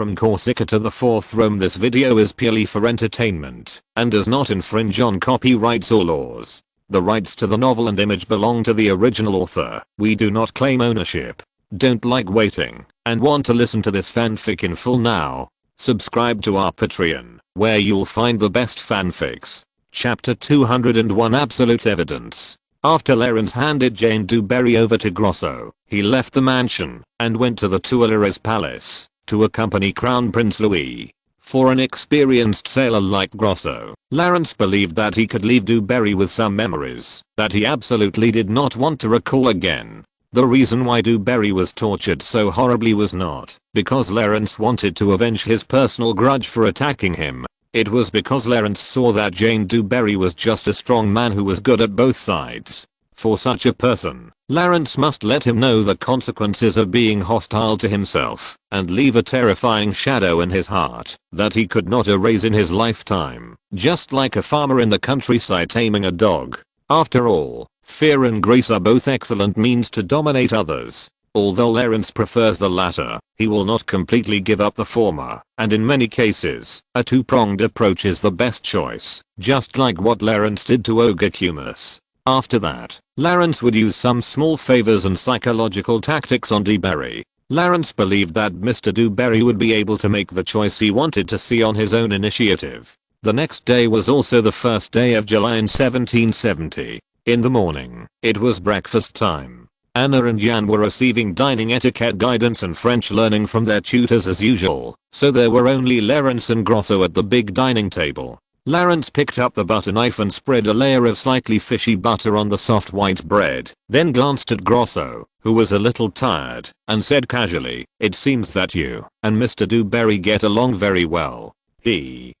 from Corsica to the 4th Rome. This video is purely for entertainment and does not infringe on copyrights or laws. The rights to the novel and image belong to the original author. We do not claim ownership. Don't like waiting and want to listen to this fanfic in full now? Subscribe to our Patreon, where you'll find the best fanfics. Chapter 201 Absolute Evidence. After Clarence handed Jane du Barry over to Grosso, he left the mansion and went to the Tuileries Palace to accompany Crown Prince Louis. For an experienced sailor like Grosso, Clarence believed that he could leave du Barry with some memories that he absolutely did not want to recall again. The reason why du Barry was tortured so horribly was not because Clarence wanted to avenge his personal grudge for attacking him. It was because Clarence saw that Jane du Barry was just a strong man who was good at both sides. For such a person, Clarence must let him know the consequences of being hostile to himself and leave a terrifying shadow in his heart that he could not erase in his lifetime, just like a farmer in the countryside taming a dog. After all, fear and grace are both excellent means to dominate others. Although Clarence prefers the latter, he will not completely give up the former, and in many cases, a two-pronged approach is the best choice, just like what Clarence did to Ogacumus. After that, Clarence would use some small favors and psychological tactics on du Barry. Clarence believed that Mr. du Barry would be able to make the choice he wanted to see on his own initiative. The next day was also the first day of July in 1770. In the morning, it was breakfast time. Anna and Jan were receiving dining etiquette guidance and French learning from their tutors as usual, so there were only Clarence and Grosso at the big dining table. Clarence picked up the butter knife and spread a layer of slightly fishy butter on the soft white bread, then glanced at Grosso, who was a little tired, and said casually, "It seems that you and Mr. du Barry get along very well."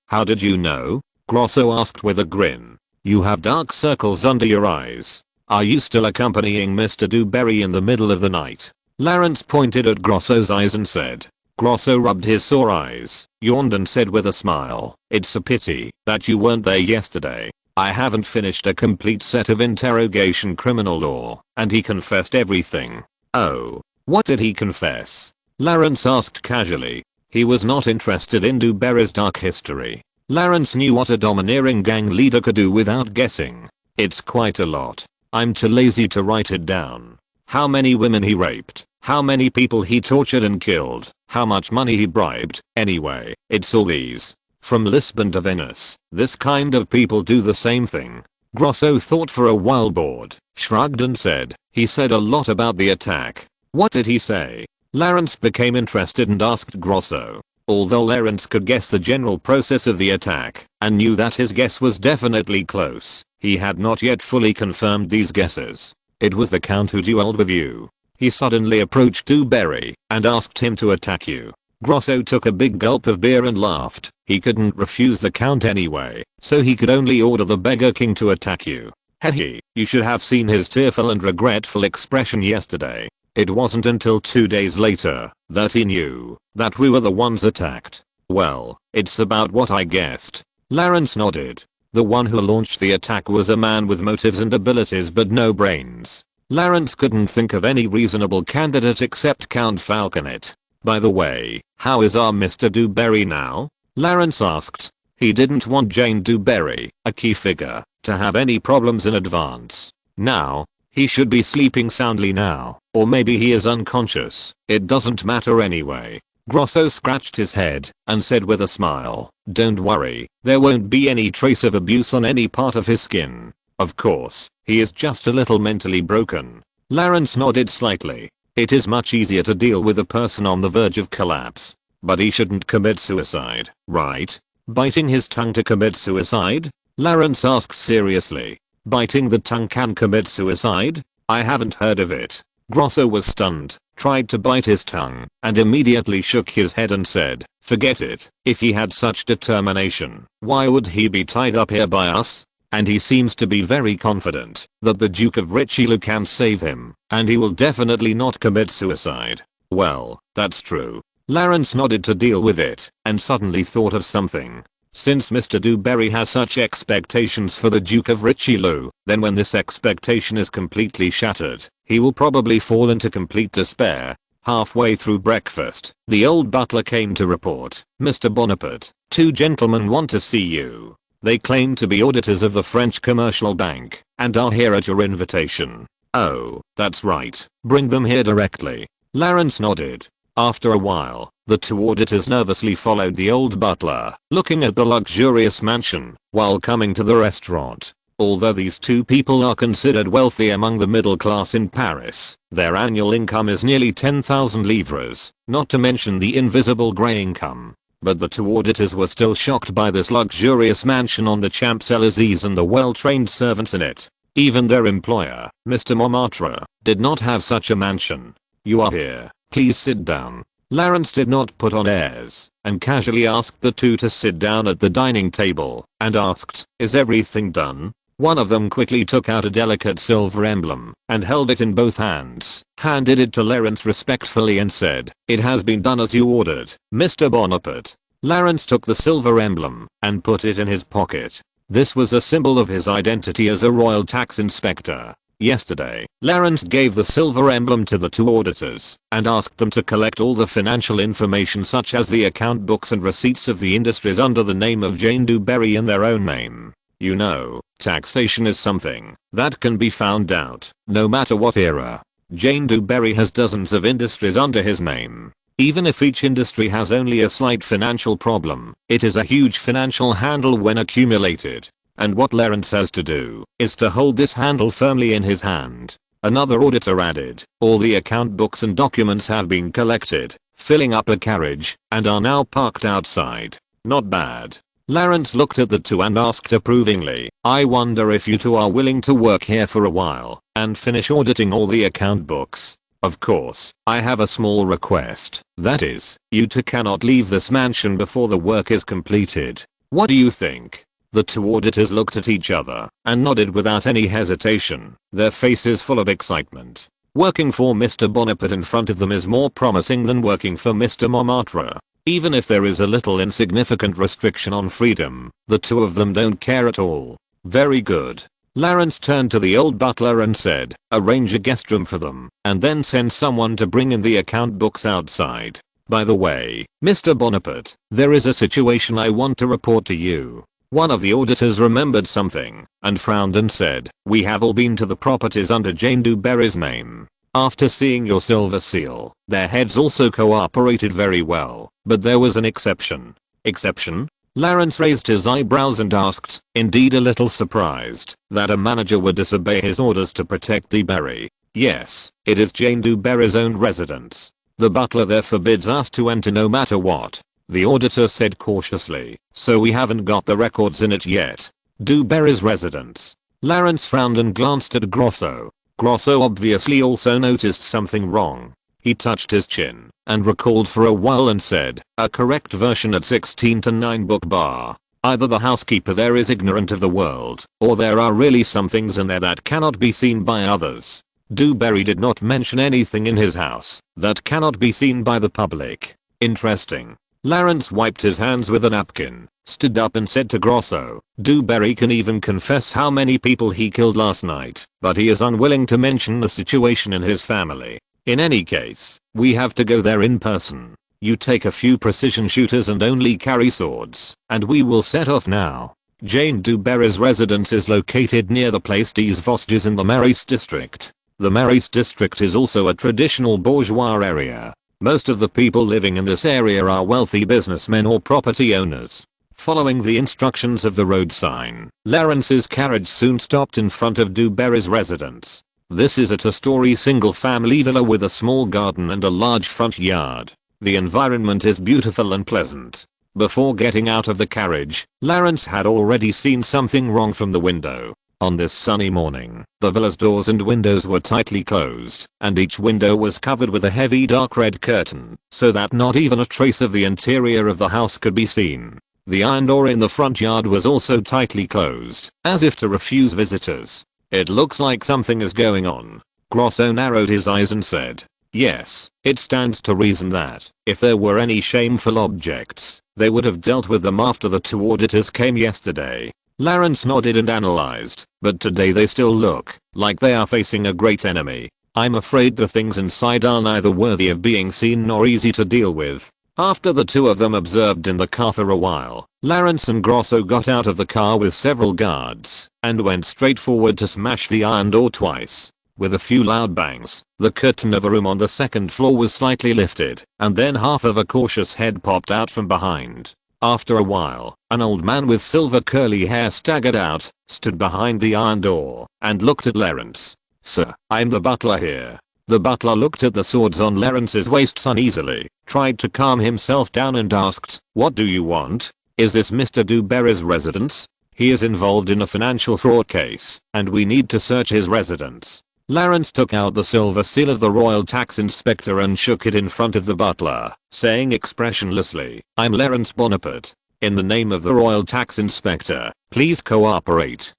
How did you know?" Grosso asked with a grin. "You have dark circles under your eyes. Are you still accompanying Mr. du Barry in the middle of the night?" Clarence pointed at Grosso's eyes and said. Grosso rubbed his sore eyes, yawned and said with a smile, "It's a pity that you weren't there yesterday. I haven't finished a complete set of interrogation criminal law," and he confessed everything. "Oh, what did he confess?" Clarence asked casually. He was not interested in du Barry's dark history. Clarence knew what a domineering gang leader could do without guessing. "It's quite a lot. I'm too lazy to write it down. How many women he raped, how many people he tortured and killed, how much money he bribed. Anyway, it's all these. From Lisbon to Venice, this kind of people do the same thing." Grosso thought for a while, bored, shrugged and said, "He said a lot about the attack." "What did he say?" Clarence became interested and asked Grosso. Although Clarence could guess the general process of the attack and knew that his guess was definitely close, he had not yet fully confirmed these guesses. "It was the Count who duelled with you. He suddenly approached du Barry and asked him to attack you." Grosso took a big gulp of beer and laughed. He couldn't refuse the Count anyway, so he could only order the Beggar King to attack you. Hehe, you should have seen his tearful and regretful expression yesterday. It wasn't until 2 days later that he knew that we were the ones attacked. "Well, it's about what I guessed." Clarence nodded. The one who launched the attack was a man with motives and abilities but no brains. Clarence couldn't think of any reasonable candidate except Count Falconet. "By the way, how is our Mr. du Barry now?" Clarence asked. He didn't want Jane du Barry, a key figure, to have any problems in advance. Now, he should be sleeping soundly now, or maybe he is unconscious. It doesn't matter anyway. Grosso scratched his head and said with a smile, "Don't worry, there won't be any trace of abuse on any part of his skin. Of course, he is just a little mentally broken." Clarence nodded slightly. It is much easier to deal with a person on the verge of collapse. But he shouldn't commit suicide, right? "Biting his tongue to commit suicide?" Clarence asked seriously. "Biting the tongue can commit suicide? I haven't heard of it." Grosso was stunned, tried to bite his tongue, and immediately shook his head and said, "Forget it. If he had such determination, why would he be tied up here by us? And he seems to be very confident that the Duke of Richelieu can save him, and he will definitely not commit suicide." "Well, that's true." Clarence nodded to deal with it, and suddenly thought of something. Since Mr. du Barry has such expectations for the Duke of Richelieu, then when this expectation is completely shattered, he will probably fall into complete despair. Halfway through breakfast, the old butler came to report, "Mr. Bonaparte, two gentlemen want to see you. They claim to be auditors of the French Commercial Bank and are here at your invitation." "Oh, that's right. Bring them here directly." Lawrence nodded. After a while, the two auditors nervously followed the old butler, looking at the luxurious mansion while coming to the restaurant. Although these two people are considered wealthy among the middle class in Paris, their annual income is nearly 10,000 livres, not to mention the invisible grey income. But the two auditors were still shocked by this luxurious mansion on the Champs-Élysées and the well-trained servants in it. Even their employer, Mr. Montmartre, did not have such a mansion. "You are here. Please sit down." Lawrence did not put on airs and casually asked the two to sit down at the dining table and asked, "Is everything done?" One of them quickly took out a delicate silver emblem and held it in both hands, handed it to Lawrence respectfully and said, "It has been done as you ordered, Mr. Bonaparte." Lawrence took the silver emblem and put it in his pocket. This was a symbol of his identity as a royal tax inspector. Yesterday, Lawrence gave the silver emblem to the two auditors and asked them to collect all the financial information such as the account books and receipts of the industries under the name of Jane Du Barry in their own name. You know, taxation is something that can be found out, no matter what era. Jane Du Barry has dozens of industries under his name. Even if each industry has only a slight financial problem, it is a huge financial handle when accumulated. And what Lawrence has to do is to hold this handle firmly in his hand. Another auditor added, "All the account books and documents have been collected, filling up a carriage, and are now parked outside." Not bad. Lawrence looked at the two and asked approvingly, "I wonder if you two are willing to work here for a while and finish auditing all the account books. Of course, I have a small request. That is, you two cannot leave this mansion before the work is completed. What do you think?" The two auditors looked at each other and nodded without any hesitation, their faces full of excitement. Working for Mr. Bonaparte in front of them is more promising than working for Mr. Montmartre. Even if there is a little insignificant restriction on freedom, the two of them don't care at all. "Very good." Lawrence turned to the old butler and said, "Arrange a guest room for them, and then send someone to bring in the account books outside. By the way, Mr. Bonaparte, there is a situation I want to report to you." One of the auditors remembered something and frowned and said, "We have all been to the properties under Jane Du Barry's name. After seeing your silver seal, their heads also cooperated very well, but there was an exception." "Exception?" Lawrence raised his eyebrows and asked, indeed a little surprised that a manager would disobey his orders to protect Du Barry. "Yes, it is Jane Du Barry's own residence. The butler there forbids us to enter no matter what," the auditor said cautiously, "so we haven't got the records in it yet." Du Barry's residence. Lawrence frowned and glanced at Grosso. Grosso obviously also noticed something wrong. He touched his chin and recalled for a while and said, "A correct version at 16 to 9 book bar. Either the housekeeper there is ignorant of the world, or there are really some things in there that cannot be seen by others." Du Barry did not mention anything in his house that cannot be seen by the public. Interesting. Lawrence wiped his hands with a napkin, stood up and said to Grosso, "Du Barry can even confess how many people he killed last night, but he is unwilling to mention the situation in his family. In any case, we have to go there in person. You take a few precision shooters and only carry swords, and we will set off now." Jane Du Barry's residence is located near the Place des Vosges in the Marais district. The Marais district is also a traditional bourgeois area. Most of the people living in this area are wealthy businessmen or property owners. Following the instructions of the road sign, Lawrence's carriage soon stopped in front of Du Barry's residence. This is a two-story single-family villa with a small garden and a large front yard. The environment is beautiful and pleasant. Before getting out of the carriage, Lawrence had already seen something wrong from the window. On this sunny morning, the villa's doors and windows were tightly closed, and each window was covered with a heavy dark red curtain, so that not even a trace of the interior of the house could be seen. The iron door in the front yard was also tightly closed, as if to refuse visitors. "It looks like something is going on." Grosso narrowed his eyes and said, "Yes, it stands to reason that, if there were any shameful objects, they would have dealt with them after the two auditors came yesterday." Lawrence nodded and analyzed, "But today they still look like they are facing a great enemy." I'm afraid the things inside are neither worthy of being seen nor easy to deal with. After the two of them observed in the car for a while, Lawrence and Grosso got out of the car with several guards and went straight forward to smash the iron door twice. With a few loud bangs, the curtain of a room on the second floor was slightly lifted, and then half of a cautious head popped out from behind. After a while, an old man with silver curly hair staggered out, stood behind the iron door, and looked at Lawrence. "Sir, I'm the butler here." The butler looked at the swords on Lawrence's waist uneasily, tried to calm himself down and asked, "What do you want? Is this Mr. Dewberry's residence? He is involved in a financial fraud case, and we need to search his residence." Lawrence took out the silver seal of the Royal Tax Inspector and shook it in front of the butler, saying expressionlessly, "I'm Lawrence Bonaparte. In the name of the Royal Tax Inspector, please cooperate."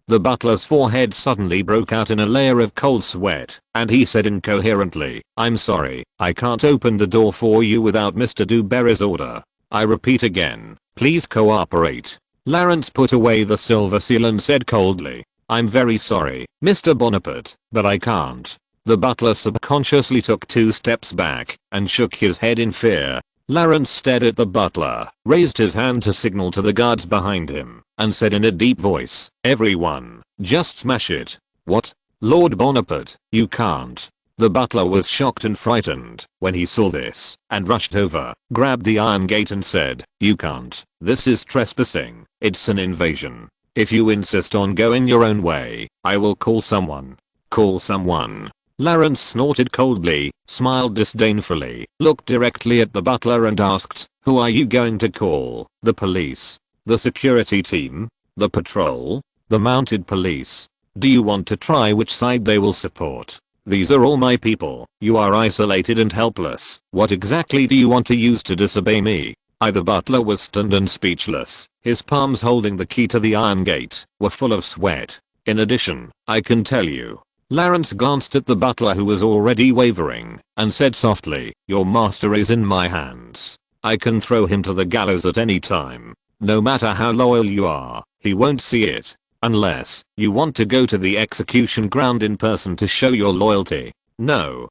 The butler's forehead suddenly broke out in a layer of cold sweat, and he said incoherently, "I'm sorry, I can't open the door for you without Mr. Dewberry's order. I repeat again, please cooperate." Lawrence put away the silver seal and said coldly, "I'm very sorry, Mr. Bonaparte, but I can't." The butler subconsciously took 2 steps back and shook his head in fear. Lawrence stared at the butler, raised his hand to signal to the guards behind him, and said in a deep voice, "Everyone, just smash it." "What? Lord Bonaparte, you can't." The butler was shocked and frightened when he saw this, and rushed over, grabbed the iron gate and said, "You can't. This is trespassing. It's an invasion. If you insist on going your own way, I will call someone." "Call someone?" Lawrence snorted coldly, smiled disdainfully, looked directly at the butler and asked, "Who are you going to call? The police? The security team? The patrol? The mounted police? Do you want to try which side they will support? These are all my people. You are isolated and helpless. What exactly do you want to use to disobey me?" The butler was stunned and speechless. His palms holding the key to the iron gate were full of sweat. "In addition, I can tell you." Lawrence glanced at the butler who was already wavering, and said softly, "Your master is in my hands. I can throw him to the gallows at any time. No matter how loyal you are, he won't see it. Unless you want to go to the execution ground in person to show your loyalty." No,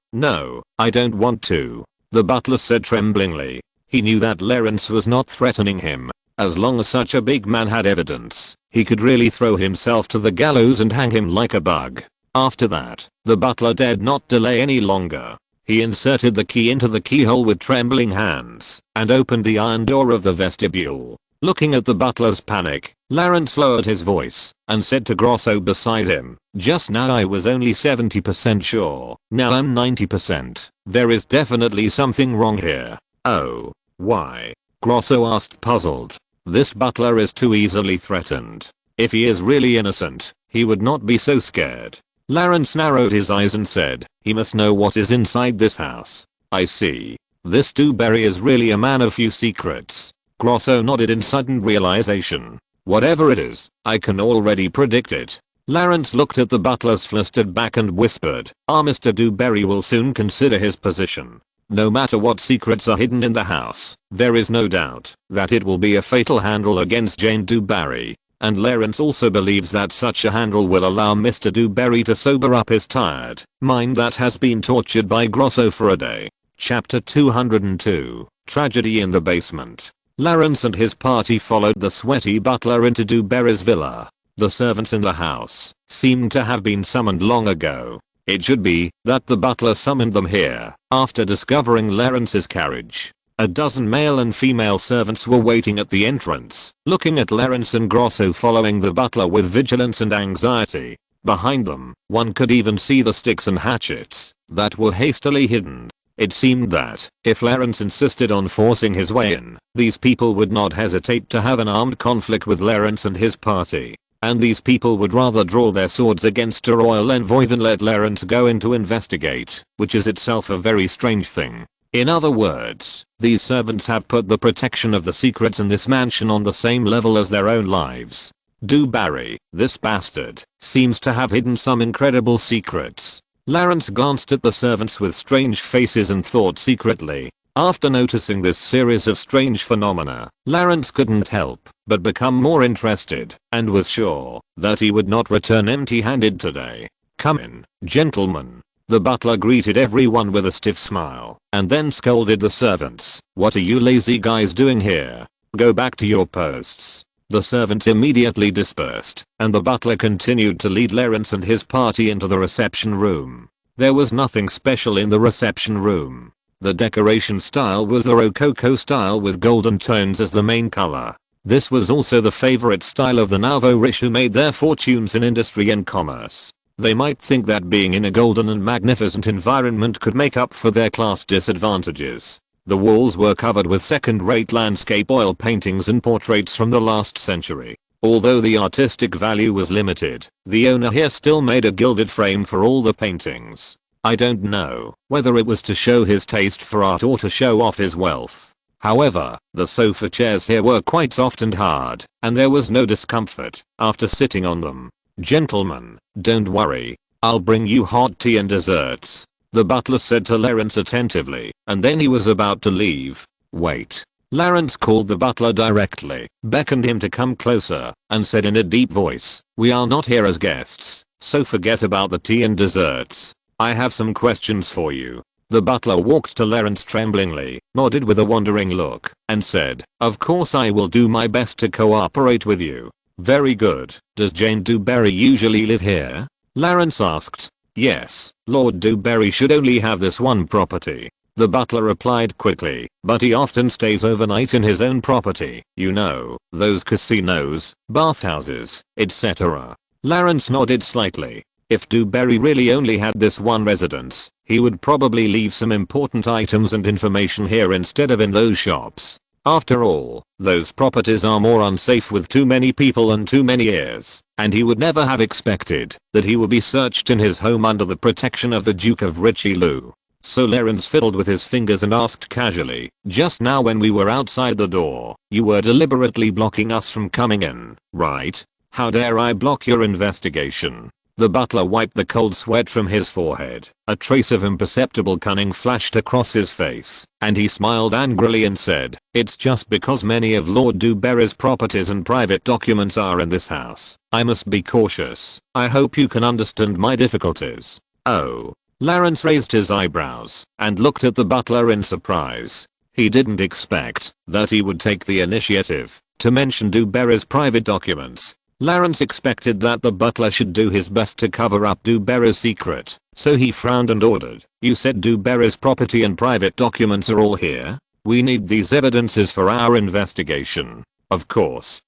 I don't want to," the butler said tremblingly. He knew that Lawrence was not threatening him. As long as such a big man had evidence, he could really throw himself to the gallows and hang him like a bug. After that, the butler dared not delay any longer. He inserted the key into the keyhole with trembling hands and opened the iron door of the vestibule. Looking at the butler's panic, Lawrence lowered his voice and said to Grosso beside him, "Just now I was only 70% sure. Now I'm 90%. There is definitely something wrong here." "Oh, why?" Grosso asked, puzzled. "This butler is too easily threatened. If he is really innocent, he would not be so scared." Lawrence narrowed his eyes and said, "He must know what is inside this house. I see. This Dewberry is really a man of few secrets." Grosso nodded in sudden realization. "Whatever it is, I can already predict it." Lawrence looked at the butler's flustered back and whispered, Mr. Dewberry will soon consider his position. No matter what secrets are hidden in the house, there is no doubt that it will be a fatal handle against Jane Dewberry. And Lawrence also believes that such a handle will allow Mr. Dewberry to sober up his tired mind that has been tortured by Grosso for a day. Chapter 202, Tragedy in the Basement. Lawrence and his party followed the sweaty butler into Dewberry's villa. The servants in the house seemed to have been summoned long ago. It should be that the butler summoned them here after discovering Lawrence's carriage. A dozen male and female servants were waiting at the entrance, looking at Lawrence and Grosso following the butler with vigilance and anxiety. Behind them, one could even see the sticks and hatchets that were hastily hidden. It seemed that, if Lawrence insisted on forcing his way in, these people would not hesitate to have an armed conflict with Lawrence and his party. And these people would rather draw their swords against a royal envoy than let Lawrence go in to investigate, which is itself a very strange thing. In other words, these servants have put the protection of the secrets in this mansion on the same level as their own lives. Dewberry, this bastard, seems to have hidden some incredible secrets. Lawrence glanced at the servants with strange faces and thought secretly. After noticing this series of strange phenomena, Lawrence couldn't help but become more interested and was sure that he would not return empty-handed today. "Come in, gentlemen." The butler greeted everyone with a stiff smile and then scolded the servants. "What are you lazy guys doing here? Go back to your posts." The servants immediately dispersed, and the butler continued to lead Lawrence and his party into the reception room. There was nothing special in the reception room. The decoration style was the Rococo style with golden tones as the main color. This was also the favorite style of the nouveau riche who made their fortunes in industry and commerce. They might think that being in a golden and magnificent environment could make up for their class disadvantages. The walls were covered with second-rate landscape oil paintings and portraits from the last century. Although the artistic value was limited, the owner here still made a gilded frame for all the paintings. I don't know whether it was to show his taste for art or to show off his wealth. However, the sofa chairs here were quite soft and hard, and there was no discomfort after sitting on them. "Gentlemen, don't worry. I'll bring you hot tea and desserts," the butler said to Lawrence attentively, and then he was about to leave. "Wait." Lawrence called the butler directly, beckoned him to come closer, and said in a deep voice, "We are not here as guests, so forget about the tea and desserts. I have some questions for you." The butler walked to Lawrence tremblingly, nodded with a wondering look, and said, "Of course I will do my best to cooperate with you." "Very good. Does Jane Dewberry usually live here?" Lawrence asked. "Yes, Lord Dewberry should only have this one property," the butler replied quickly, "but he often stays overnight in his own property. You know, those casinos, bathhouses, etc." Lawrence nodded slightly. If Dewberry really only had this one residence, he would probably leave some important items and information here instead of in those shops. After all, those properties are more unsafe with too many people and too many ears, and he would never have expected that he would be searched in his home under the protection of the Duke of Richelieu. So Lawrence fiddled with his fingers and asked casually, "Just now when we were outside the door, you were deliberately blocking us from coming in, right?" "How dare I block your investigation?" The butler wiped the cold sweat from his forehead. A trace of imperceptible cunning flashed across his face, and he smiled angrily and said, "It's just because many of Lord Dewberry's properties and private documents are in this house. I must be cautious. I hope you can understand my difficulties." "Oh." Lawrence raised his eyebrows and looked at the butler in surprise. He didn't expect that he would take the initiative to mention Dewberry's private documents. Lawrence expected that the butler should do his best to cover up Dewberry's secret, so he frowned and ordered, "You said Dewberry's property and private documents are all here? We need these evidences for our investigation." Of course,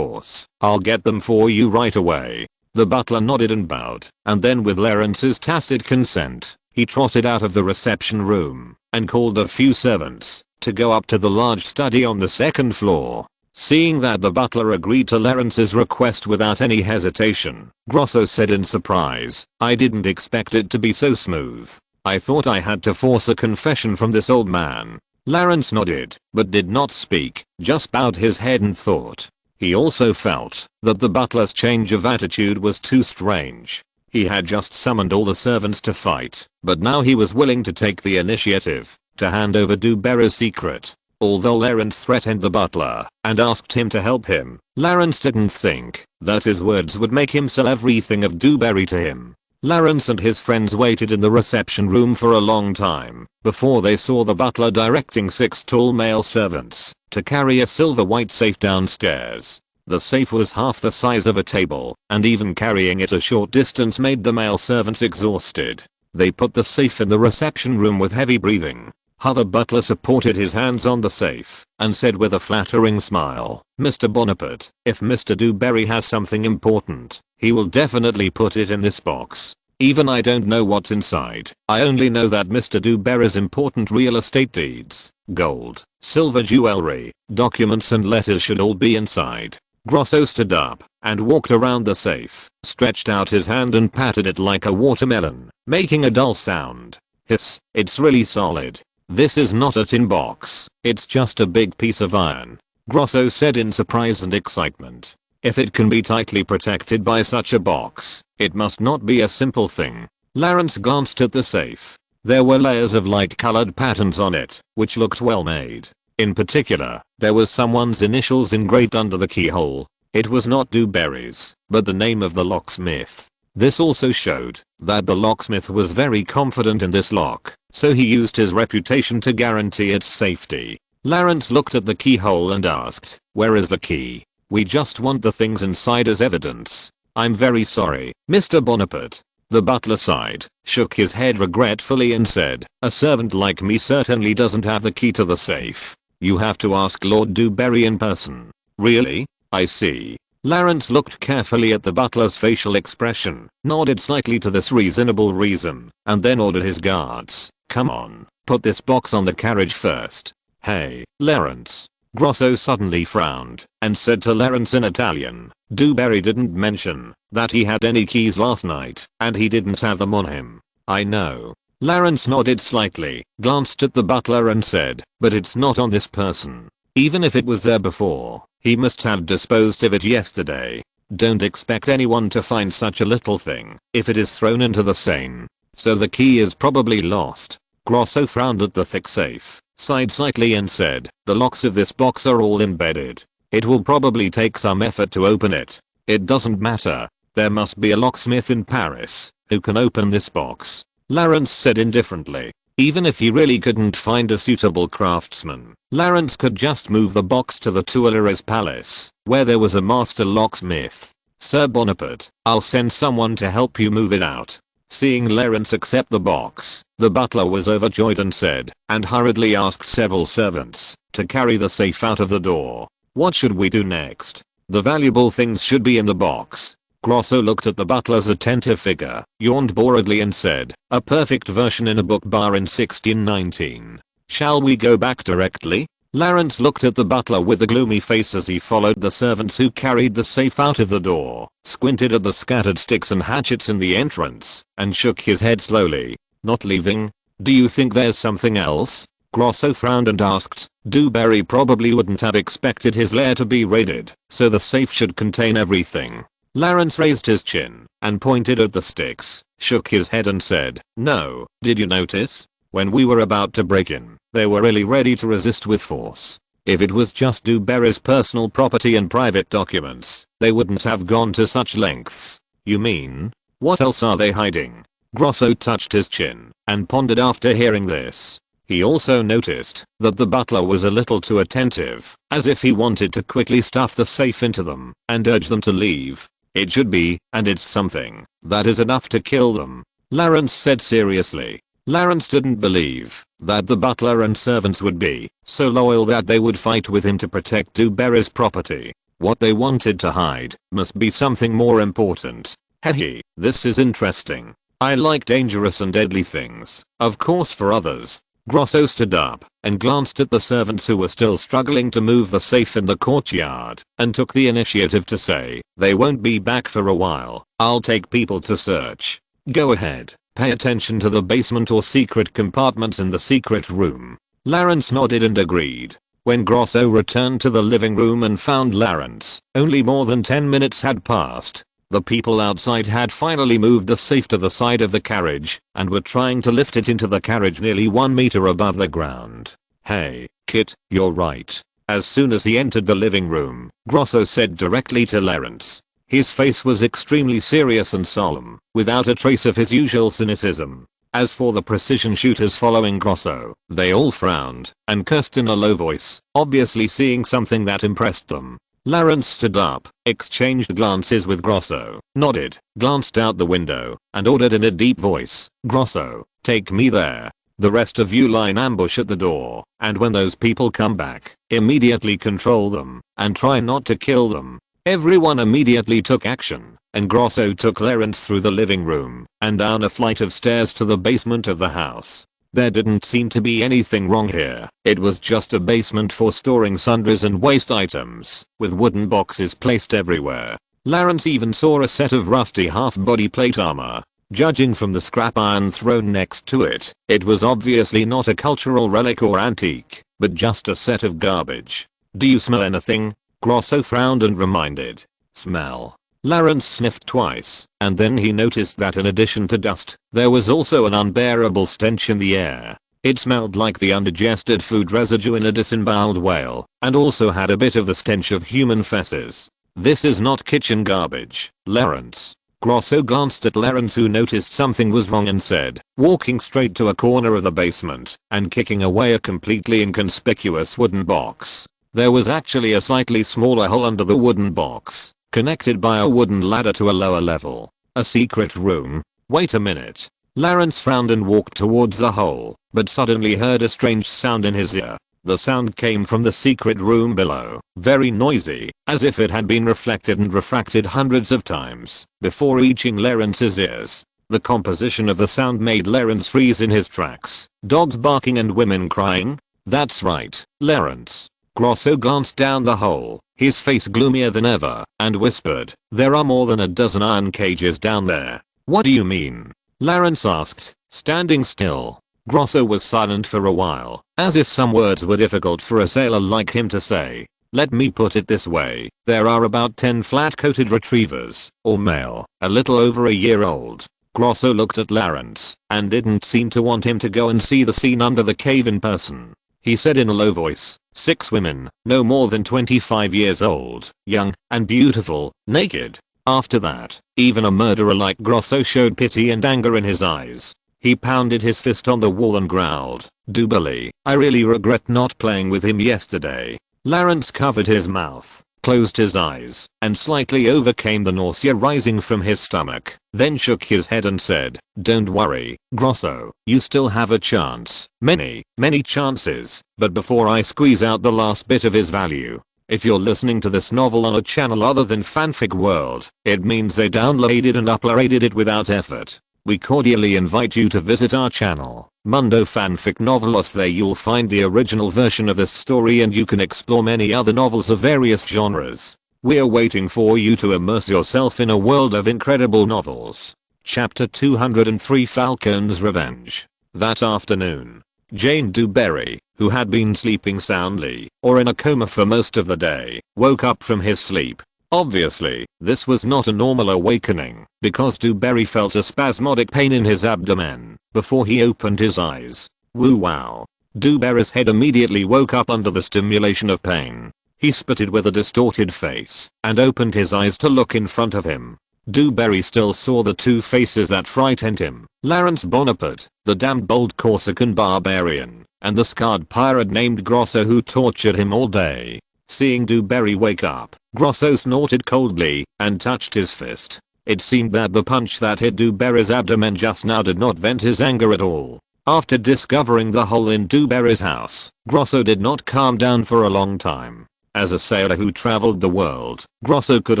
I'll get them for you right away." The butler nodded and bowed, and then with Lawrence's tacit consent, he trotted out of the reception room and called a few servants to go up to the large study on the second floor. Seeing that the butler agreed to Lawrence's request without any hesitation, Grosso said in surprise, "I didn't expect it to be so smooth. I thought I had to force a confession from this old man." Lawrence nodded, but did not speak, just bowed his head and thought. He also felt that the butler's change of attitude was too strange. He had just summoned all the servants to fight, but now he was willing to take the initiative to hand over Dewberry's secret. Although Lawrence threatened the butler and asked him to help him, Lawrence didn't think that his words would make him sell everything of Dewberry to him. Lawrence and his friends waited in the reception room for a long time before they saw the butler directing 6 tall male servants to carry a silver white safe downstairs. The safe was half the size of a table, and even carrying it a short distance made the male servants exhausted. They put the safe in the reception room with heavy breathing. The butler supported his hands on the safe and said with a flattering smile, "Mr. Bonaparte, if Mr. Dewberry has something important, he will definitely put it in this box. Even I don't know what's inside. I only know that Mr. Dewberry's important real estate deeds, gold, silver jewelry, documents and letters should all be inside." Grosso stood up and walked around the safe, stretched out his hand and patted it like a watermelon, making a dull sound. "Hiss, it's really solid. This is not a tin box, it's just a big piece of iron," Grosso said in surprise and excitement. "If it can be tightly protected by such a box, it must not be a simple thing." Lawrence glanced at the safe. There were layers of light-colored patterns on it, which looked well made. In particular, there was someone's initials engraved under the keyhole. It was not Dewberry's, but the name of the locksmith. This also showed that the locksmith was very confident in this lock, so he used his reputation to guarantee its safety. Lawrence looked at the keyhole and asked, "Where is the key? We just want the things inside as evidence." "I'm very sorry, Mr. Bonaparte." The butler sighed, shook his head regretfully and said, "A servant like me certainly doesn't have the key to the safe. You have to ask Lord Dewberry in person." "Really? I see." Lawrence looked carefully at the butler's facial expression, nodded slightly to this reasonable reason, and then ordered his guards, "Come on, put this box on the carriage first." "Hey, Lawrence." Grosso suddenly frowned and said to Lawrence in Italian, "Dewberry didn't mention that he had any keys last night, and he didn't have them on him." "I know." Lawrence nodded slightly, glanced at the butler and said, "But it's not on this person. Even if it was there before, he must have disposed of it yesterday. Don't expect anyone to find such a little thing if it is thrown into the Seine. So the key is probably lost." Grosso frowned at the thick safe, sighed slightly and said, "The locks of this box are all embedded. It will probably take some effort to open it." "It doesn't matter. There must be a locksmith in Paris who can open this box," Lawrence said indifferently. Even if he really couldn't find a suitable craftsman, Lawrence could just move the box to the Tuileries Palace, where there was a master locksmith. "Sir Bonaparte, I'll send someone to help you move it out." Seeing Lawrence accept the box, the butler was overjoyed and said, and hurriedly asked several servants to carry the safe out of the door. "What should we do next?" "The valuable things should be in the box." Grosso looked at the butler's attentive figure, yawned boredly and said, "A perfect version in a book bar in 1619. Shall we go back directly?" Lawrence looked at the butler with a gloomy face as he followed the servants who carried the safe out of the door, squinted at the scattered sticks and hatchets in the entrance, and shook his head slowly. "Not leaving? Do you think there's something else?" Grosso frowned and asked. Dewberry probably wouldn't have expected his lair to be raided, so the safe should contain everything. Lawrence raised his chin and pointed at the sticks, shook his head and said, "No, did you notice? When we were about to break in, they were really ready to resist with force. If it was just Dewberry's personal property and private documents, they wouldn't have gone to such lengths." "You mean? What else are they hiding?" Grosso touched his chin and pondered after hearing this. He also noticed that the butler was a little too attentive, as if he wanted to quickly stuff the safe into them and urge them to leave. "It should be, and it's something that is enough to kill them," Lawrence said seriously. Lawrence didn't believe that the butler and servants would be so loyal that they would fight with him to protect Dewberry's property. What they wanted to hide must be something more important. "Hehe, this is interesting. I like dangerous and deadly things, of course for others." Grosso stood up and glanced at the servants who were still struggling to move the safe in the courtyard and took the initiative to say, "They won't be back for a while. I'll take people to search." "Go ahead. Pay attention to the basement or secret compartments in the secret room." Lawrence nodded and agreed. When Grosso returned to the living room and found Lawrence, only more than 10 minutes had passed. The people outside had finally moved the safe to the side of the carriage and were trying to lift it into the carriage nearly 1 meter above the ground. "Hey, Kit, you're right." As soon as he entered the living room, Grosso said directly to Lawrence. His face was extremely serious and solemn, without a trace of his usual cynicism. As for the precision shooters following Grosso, they all frowned and cursed in a low voice, obviously seeing something that impressed them. Lawrence stood up, exchanged glances with Grosso, nodded, glanced out the window, and ordered in a deep voice, "Grosso, take me there. The rest of you lie in ambush at the door, and when those people come back, immediately control them, and try not to kill them." Everyone immediately took action, and Grosso took Lawrence through the living room and down a flight of stairs to the basement of the house. There didn't seem to be anything wrong here. It was just a basement for storing sundries and waste items, with wooden boxes placed everywhere. Lawrence even saw a set of rusty half-body plate armor. Judging from the scrap iron thrown next to it, it was obviously not a cultural relic or antique, but just a set of garbage. "Do you smell anything?" Grosso frowned and reminded. "Smell." Lawrence sniffed twice, and then he noticed that in addition to dust, there was also an unbearable stench in the air. It smelled like the undigested food residue in a disemboweled whale, and also had a bit of the stench of human feces. "This is not kitchen garbage, Lawrence." Grosso glanced at Lawrence, who noticed something was wrong and said, walking straight to a corner of the basement and kicking away a completely inconspicuous wooden box. There was actually a slightly smaller hole under the wooden box, connected by a wooden ladder to a lower level. A secret room? Wait a minute. Lawrence frowned and walked towards the hole, but suddenly heard a strange sound in his ear. The sound came from the secret room below, very noisy, as if it had been reflected and refracted hundreds of times before reaching Lawrence's ears. The composition of the sound made Lawrence freeze in his tracks. Dogs barking and women crying? That's right, Lawrence. Grosso glanced down the hole, his face gloomier than ever, and whispered, there are more than a dozen iron cages down there. What do you mean? Lawrence asked, standing still. Grosso was silent for a while, as if some words were difficult for a sailor like him to say. Let me put it this way, there are about 10 flat-coated retrievers, or male, a little over a year old. Grosso looked at Lawrence, and didn't seem to want him to go and see the scene under the cave in person. He said in a low voice, 6 women, no more than 25 years old, young, and beautiful, naked. After that, even a murderer like Grosso showed pity and anger in his eyes. He pounded his fist on the wall and growled, Duberly, I really regret not playing with him yesterday. Lawrence covered his mouth, closed his eyes, and slightly overcame the nausea rising from his stomach, then shook his head and said, don't worry, Grosso, you still have a chance, many chances, but before I squeeze out the last bit of his value. If you're listening to this novel on a channel other than Fanfic World, it means they downloaded and uploaded it without effort. We cordially invite you to visit our channel, Mundo Fanfic Novelos. There you'll find the original version of this story and you can explore many other novels of various genres. We're waiting for you to immerse yourself in a world of incredible novels. Chapter 203, Falcon's Revenge. That afternoon, Jane Duberry, who had been sleeping soundly, or in a coma for most of the day, woke up from his sleep. Obviously, this was not a normal awakening, because Duberry felt a spasmodic pain in his abdomen before he opened his eyes. Woo wow. Duberry's head immediately woke up under the stimulation of pain. He spitted with a distorted face and opened his eyes to look in front of him. Duberry still saw the two faces that frightened him, Napoleon Bonaparte, the damned bold Corsican barbarian, and the scarred pirate named Grosso who tortured him all day. Seeing Duberry wake up, Grosso snorted coldly and touched his fist. It seemed that the punch that hit Duberry's abdomen just now did not vent his anger at all. After discovering the hole in Duberry's house, Grosso did not calm down for a long time. As a sailor who traveled the world, Grosso could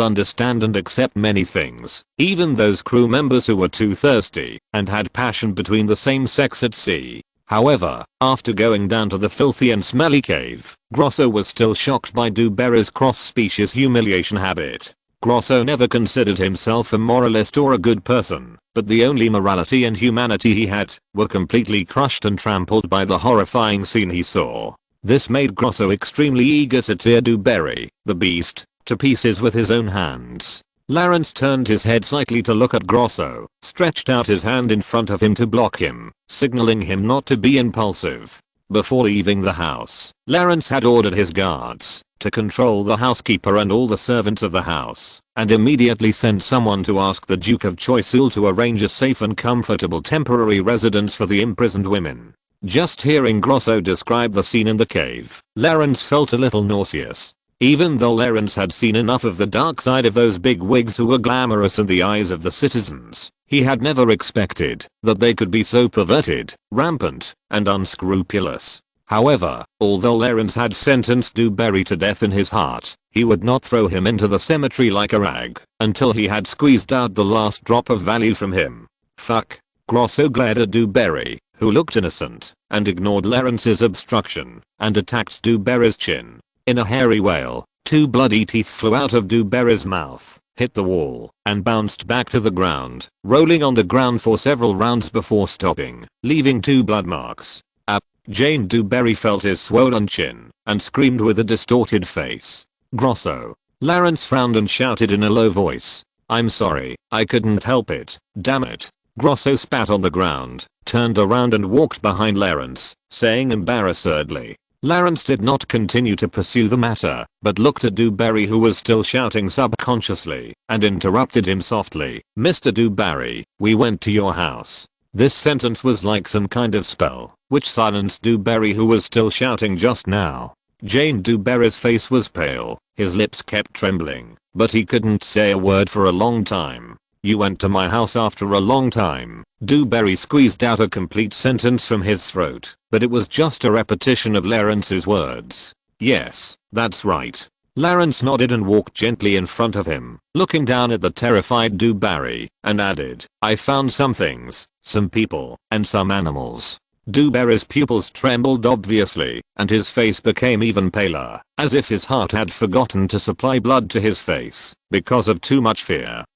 understand and accept many things, even those crew members who were too thirsty and had passion between the same sex at sea. However, after going down to the filthy and smelly cave, Grosso was still shocked by Duberry's cross-species humiliation habit. Grosso never considered himself a moralist or a good person, but the only morality and humanity he had were completely crushed and trampled by the horrifying scene he saw. This made Grosso extremely eager to tear Duberry, the beast, to pieces with his own hands. Lawrence turned his head slightly to look at Grosso, stretched out his hand in front of him to block him, signaling him not to be impulsive. Before leaving the house, Lawrence had ordered his guards to control the housekeeper and all the servants of the house, and immediately sent someone to ask the Duke of Choiseul to arrange a safe and comfortable temporary residence for the imprisoned women. Just hearing Grosso describe the scene in the cave, Lawrence felt a little nauseous. Even though Lawrence had seen enough of the dark side of those big wigs who were glamorous in the eyes of the citizens, he had never expected that they could be so perverted, rampant, and unscrupulous. However, although Lawrence had sentenced Duberry to death in his heart, he would not throw him into the cemetery like a rag until he had squeezed out the last drop of value from him. Fuck. Grosso glared at Duberry, who looked innocent, and ignored Lawrence's obstruction, and attacked Duberry's chin. In a hairy wail, 2 bloody teeth flew out of Duberry's mouth, hit the wall, and bounced back to the ground, rolling on the ground for several rounds before stopping, leaving 2 blood marks. Jane Duberry felt his swollen chin, and screamed with a distorted face. Grosso. Lawrence frowned and shouted in a low voice. I'm sorry, I couldn't help it, damn it. Grosso spat on the ground, turned around and walked behind Lawrence, saying embarrassedly, Clarence did not continue to pursue the matter, but looked at Dewberry, who was still shouting subconsciously, and interrupted him softly. "Mr. Dewberry, we went to your house." This sentence was like some kind of spell, which silenced Dewberry, who was still shouting just now. Jane Dewberry's face was pale, his lips kept trembling, but he couldn't say a word for a long time. "You went to my house after a long time." Dewberry squeezed out a complete sentence from his throat, but it was just a repetition of Clarence's words. "Yes, that's right." Clarence nodded and walked gently in front of him, looking down at the terrified Dewberry, and added, "I found some things, some people, and some animals." Dewberry's pupils trembled obviously, and his face became even paler, as if his heart had forgotten to supply blood to his face, because of too much fear.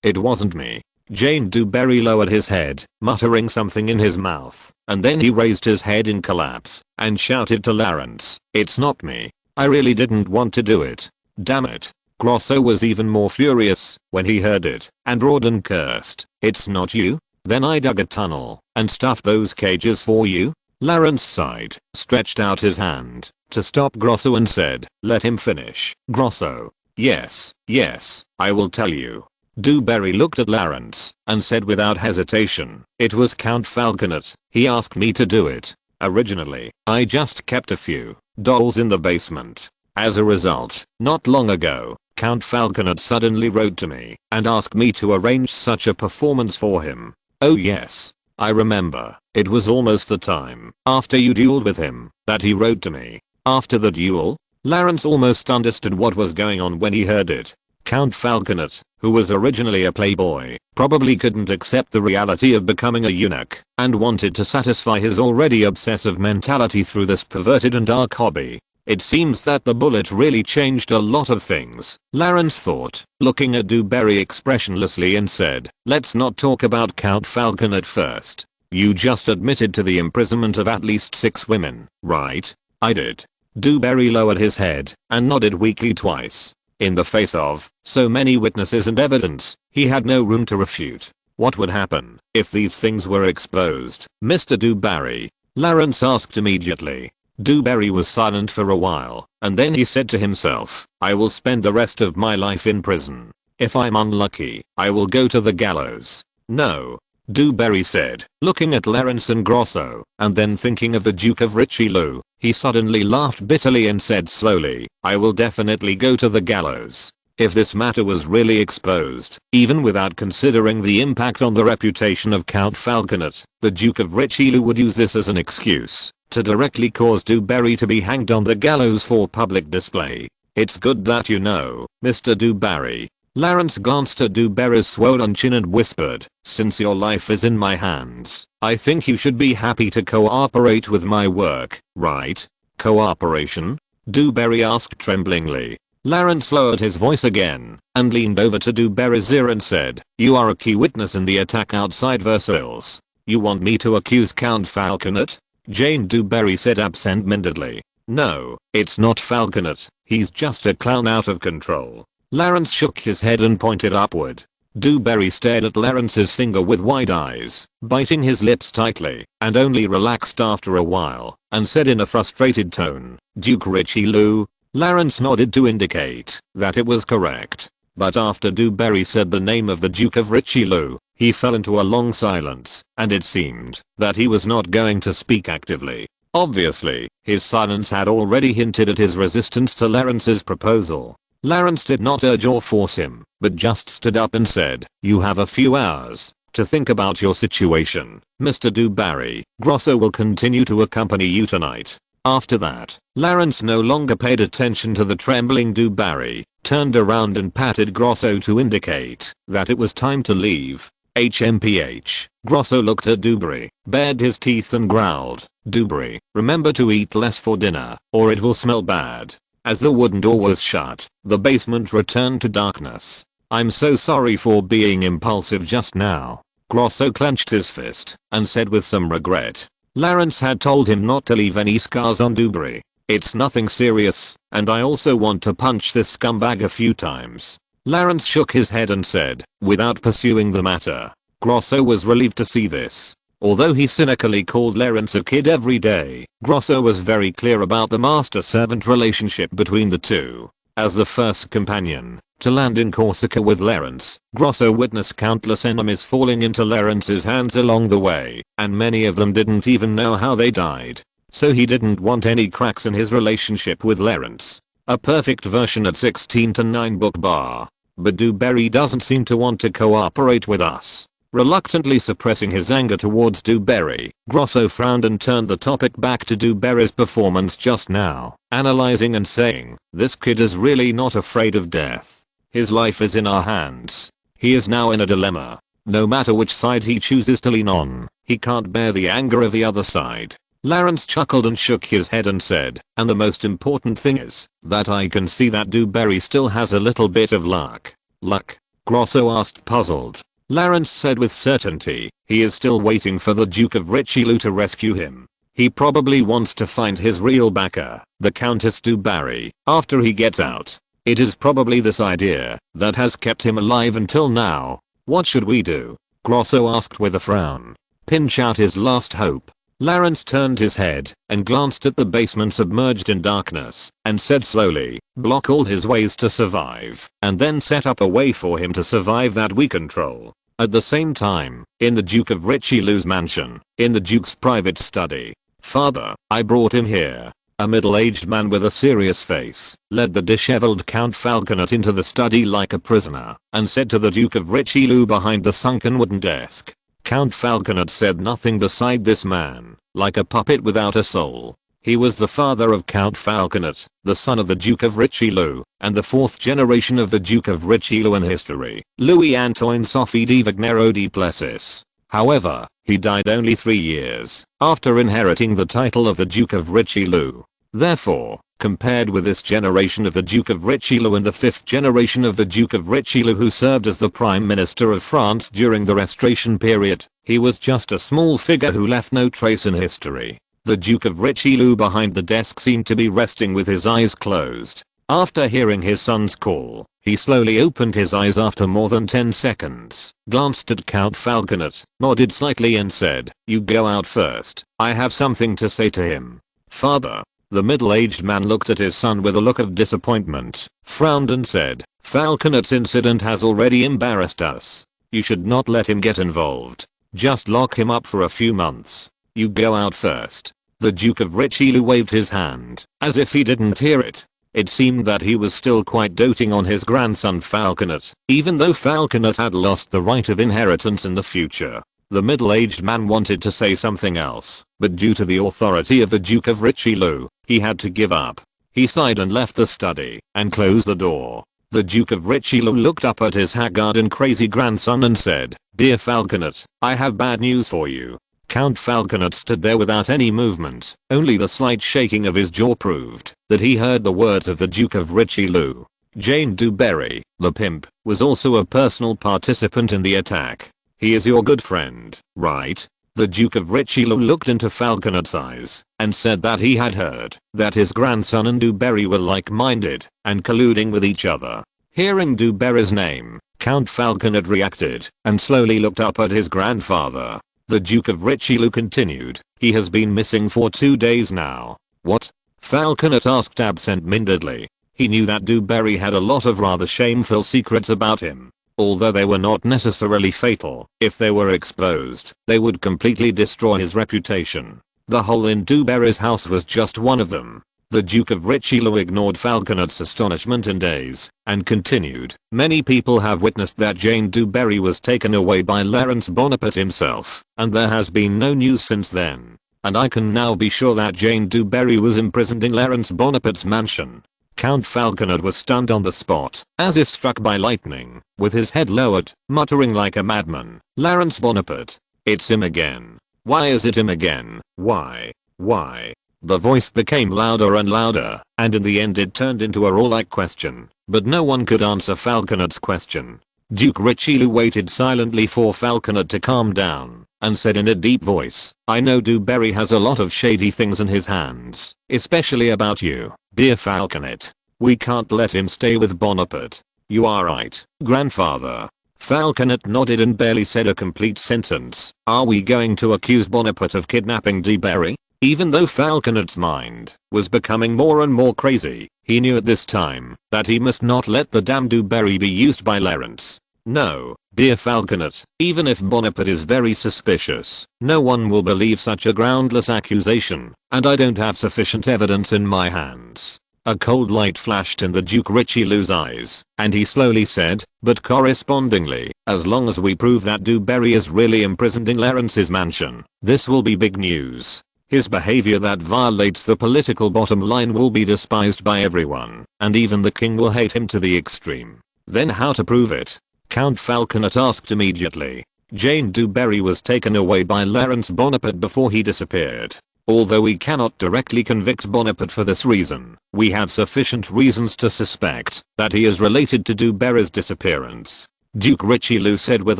It wasn't me." Jane Dewberry lowered his head, muttering something in his mouth, and then he raised his head in collapse, and shouted to Clarence, "It's not me. I really didn't want to do it. Damn it." Grosso was even more furious when he heard it, and roared and cursed, "It's not you? Then I dug a tunnel, and stuffed those cages for you?" Clarence sighed, stretched out his hand, to stop Grosso and said, "Let him finish." Grosso, Yes, I will tell you." Dewberry looked at Clarence, and said without hesitation, "It was Count Falconet. He asked me to do it. Originally, I just kept a few dolls in the basement. As a result, not long ago, Count Falconet suddenly wrote to me, and asked me to arrange such a performance for him. Oh yes, I remember. It was almost the time, after you dueled with him, that he wrote to me." "After the duel?" Clarence almost understood what was going on when he heard it. Count Falconet, who was originally a playboy, probably couldn't accept the reality of becoming a eunuch, and wanted to satisfy his already obsessive mentality through this perverted and dark hobby. It seems that the bullet really changed a lot of things, Clarence thought, looking at Dewberry expressionlessly, and said, "Let's not talk about Count Falconet first. You just admitted to the imprisonment of at least 6 women, right?" "I did." Dewberry lowered his head and nodded weakly twice. In the face of so many witnesses and evidence, he had no room to refute. What would happen if these things were exposed, Mr. Dewberry? Clarence asked immediately. Dewberry was silent for a while, and then he said to himself, "I will spend the rest of my life in prison. If I'm unlucky, I will go to the gallows." "No," Dewberry said, looking at Clarence and Grosso, and then thinking of the Duke of Richelieu. He suddenly laughed bitterly and said slowly, "I will definitely go to the gallows." If this matter was really exposed, even without considering the impact on the reputation of Count Falconet, the Duke of Richelieu would use this as an excuse to directly cause Dewberry to be hanged on the gallows for public display. "It's good that you know, Mr. Dewberry." Clarence glanced at Dewberry's swollen chin and whispered, "Since your life is in my hands, I think you should be happy to cooperate with my work, right?" "Cooperation?" Dewberry asked tremblingly. Clarence lowered his voice again, and leaned over to Dewberry's ear and said, "You are a key witness in the attack outside Versailles. You want me to accuse Count Falconet?" Jane Dewberry said absent-mindedly. "No, it's not Falconet. He's just a clown out of control." Clarence shook his head and pointed upward. Dewberry stared at Clarence's finger with wide eyes, biting his lips tightly, and only relaxed after a while, and said in a frustrated tone, "Duke Richelieu?" Clarence nodded to indicate that it was correct. But after Dewberry said the name of the Duke of Richelieu, he fell into a long silence, and it seemed that he was not going to speak actively. Obviously, his silence had already hinted at his resistance to Clarence's proposal. Clarence did not urge or force him, but just stood up and said, "You have a few hours to think about your situation, Mr. Dewberry. Grosso will continue to accompany you tonight." After that, Clarence no longer paid attention to the trembling Dewberry, turned around and patted Grosso to indicate that it was time to leave. HMPH. Grosso looked at Dewberry, bared his teeth and growled, "Dewberry, remember to eat less for dinner, or it will smell bad." As the wooden door was shut, the basement returned to darkness. "I'm so sorry for being impulsive just now." Grosso clenched his fist and said with some regret. Clarence had told him not to leave any scars on Dewberry. "It's nothing serious, and I also want to punch this scumbag a few times." Clarence shook his head and said, without pursuing the matter. Grosso was relieved to see this. Although he cynically called Lawrence a kid every day, Grosso was very clear about the master-servant relationship between the two. As the first companion to land in Corsica with Lawrence, Grosso witnessed countless enemies falling into Lawrence's hands along the way, and many of them didn't even know how they died. So he didn't want any cracks in his relationship with Lawrence. A perfect version at 16-9 book bar. But Dewberry doesn't seem to want to cooperate with us. Reluctantly suppressing his anger towards Dewberry, Grosso frowned and turned the topic back to Dewberry's performance just now, analyzing and saying, "This kid is really not afraid of death. His life is in our hands. He is now in a dilemma. No matter which side he chooses to lean on, he can't bear the anger of the other side." Lawrence chuckled and shook his head and said, "And the most important thing is, that I can see that Dewberry still has a little bit of luck." "Luck?" Grosso asked, puzzled. Lawrence said with certainty, "He is still waiting for the Duke of Richelieu to rescue him. He probably wants to find his real backer, the Countess Dewberry, after he gets out. It is probably this idea that has kept him alive until now." "What should we do?" Grosso asked with a frown. "Pinch out his last hope." Lawrence turned his head and glanced at the basement submerged in darkness and said slowly, "Block all his ways to survive, and then set up a way for him to survive that we control." At the same time, in the Duke of Richelieu's mansion, in the Duke's private study, "Father, I brought him here." A middle-aged man with a serious face led the disheveled Count Falconet into the study like a prisoner and said to the Duke of Richelieu behind the sunken wooden desk. Count Falconet said nothing beside this man, like a puppet without a soul. He was the father of Count Falconet, the son of the Duke of Richelieu, and the fourth generation of the Duke of Richelieu in history, Louis-Antoine Sophie de Vignero de Plessis. However, he died only 3 years after inheriting the title of the Duke of Richelieu. Therefore, compared with this generation of the Duke of Richelieu and the fifth generation of the Duke of Richelieu who served as the Prime Minister of France during the Restoration period, he was just a small figure who left no trace in history. The Duke of Richelieu behind the desk seemed to be resting with his eyes closed. After hearing his son's call, he slowly opened his eyes after more than 10 seconds, glanced at Count Falconet, nodded slightly and said, "You go out first. I have something to say to him." "Father." The middle-aged man looked at his son with a look of disappointment, frowned and said, "Falconet's incident has already embarrassed us. You should not let him get involved. Just lock him up for a few months. You go out first." The Duke of Richelieu waved his hand, as if he didn't hear it. It seemed that he was still quite doting on his grandson Falconet, even though Falconet had lost the right of inheritance in the future. The middle-aged man wanted to say something else, but due to the authority of the Duke of Richelieu, he had to give up. He sighed and left the study, and closed the door. The Duke of Richelieu looked up at his haggard and crazy grandson and said, "Dear Falconet, I have bad news for you." Count Falconet stood there without any movement, only the slight shaking of his jaw proved that he heard the words of the Duke of Richelieu. Jane Dewberry, the pimp, was also a personal participant in the attack. "He is your good friend, right?" The Duke of Richelieu looked into Falconet's eyes and said that he had heard that his grandson and Dewberry were like-minded and colluding with each other. Hearing Dewberry's name, Count Falconet reacted and slowly looked up at his grandfather. The Duke of Richelieu continued, "He has been missing for 2 days now." "What?" Falconet asked absent-mindedly. He knew that Dewberry had a lot of rather shameful secrets about him. Although they were not necessarily fatal, if they were exposed, they would completely destroy his reputation. The hole in Dewberry's house was just one of them. The Duke of Richelieu ignored Falconet's astonishment in daze, and continued, "Many people have witnessed that Jane Dewberry was taken away by Napoleon Bonaparte himself, and there has been no news since then. And I can now be sure that Jane Dewberry was imprisoned in Napoleon Bonaparte's mansion." Count Falconet was stunned on the spot, as if struck by lightning, with his head lowered, muttering like a madman, "Napoleon Bonaparte. It's him again. Why is it him again? Why? Why?" The voice became louder and louder, and in the end it turned into a roar-like question, but no one could answer Falconet's question. Duke Richelieu waited silently for Falconet to calm down, and said in a deep voice, "I know Dewberry has a lot of shady things in his hands, especially about you, dear Falconet. We can't let him stay with Bonaparte." "You are right, grandfather." Falconet nodded and barely said a complete sentence. Are we going to accuse Bonaparte of kidnapping Du Barry? Even though Falconet's mind was becoming more and more crazy, he knew at this time that he must not let the damn Du Barry be used by Lawrence. No, dear Falconet, even if Bonaparte is very suspicious, no one will believe such a groundless accusation, and I don't have sufficient evidence in my hands. A cold light flashed in the Duke Richelieu's eyes, and he slowly said, but correspondingly, as long as we prove that Du Barry is really imprisoned in Lawrence's mansion, this will be big news. His behavior that violates the political bottom line will be despised by everyone, and even the king will hate him to the extreme. Then how to prove it? Count Falconet asked immediately. Jane Du Barry was taken away by Lawrence Bonaparte before he disappeared. Although we cannot directly convict Bonaparte for this reason, we have sufficient reasons to suspect that he is related to Du Barry's disappearance. Duke Richelieu said with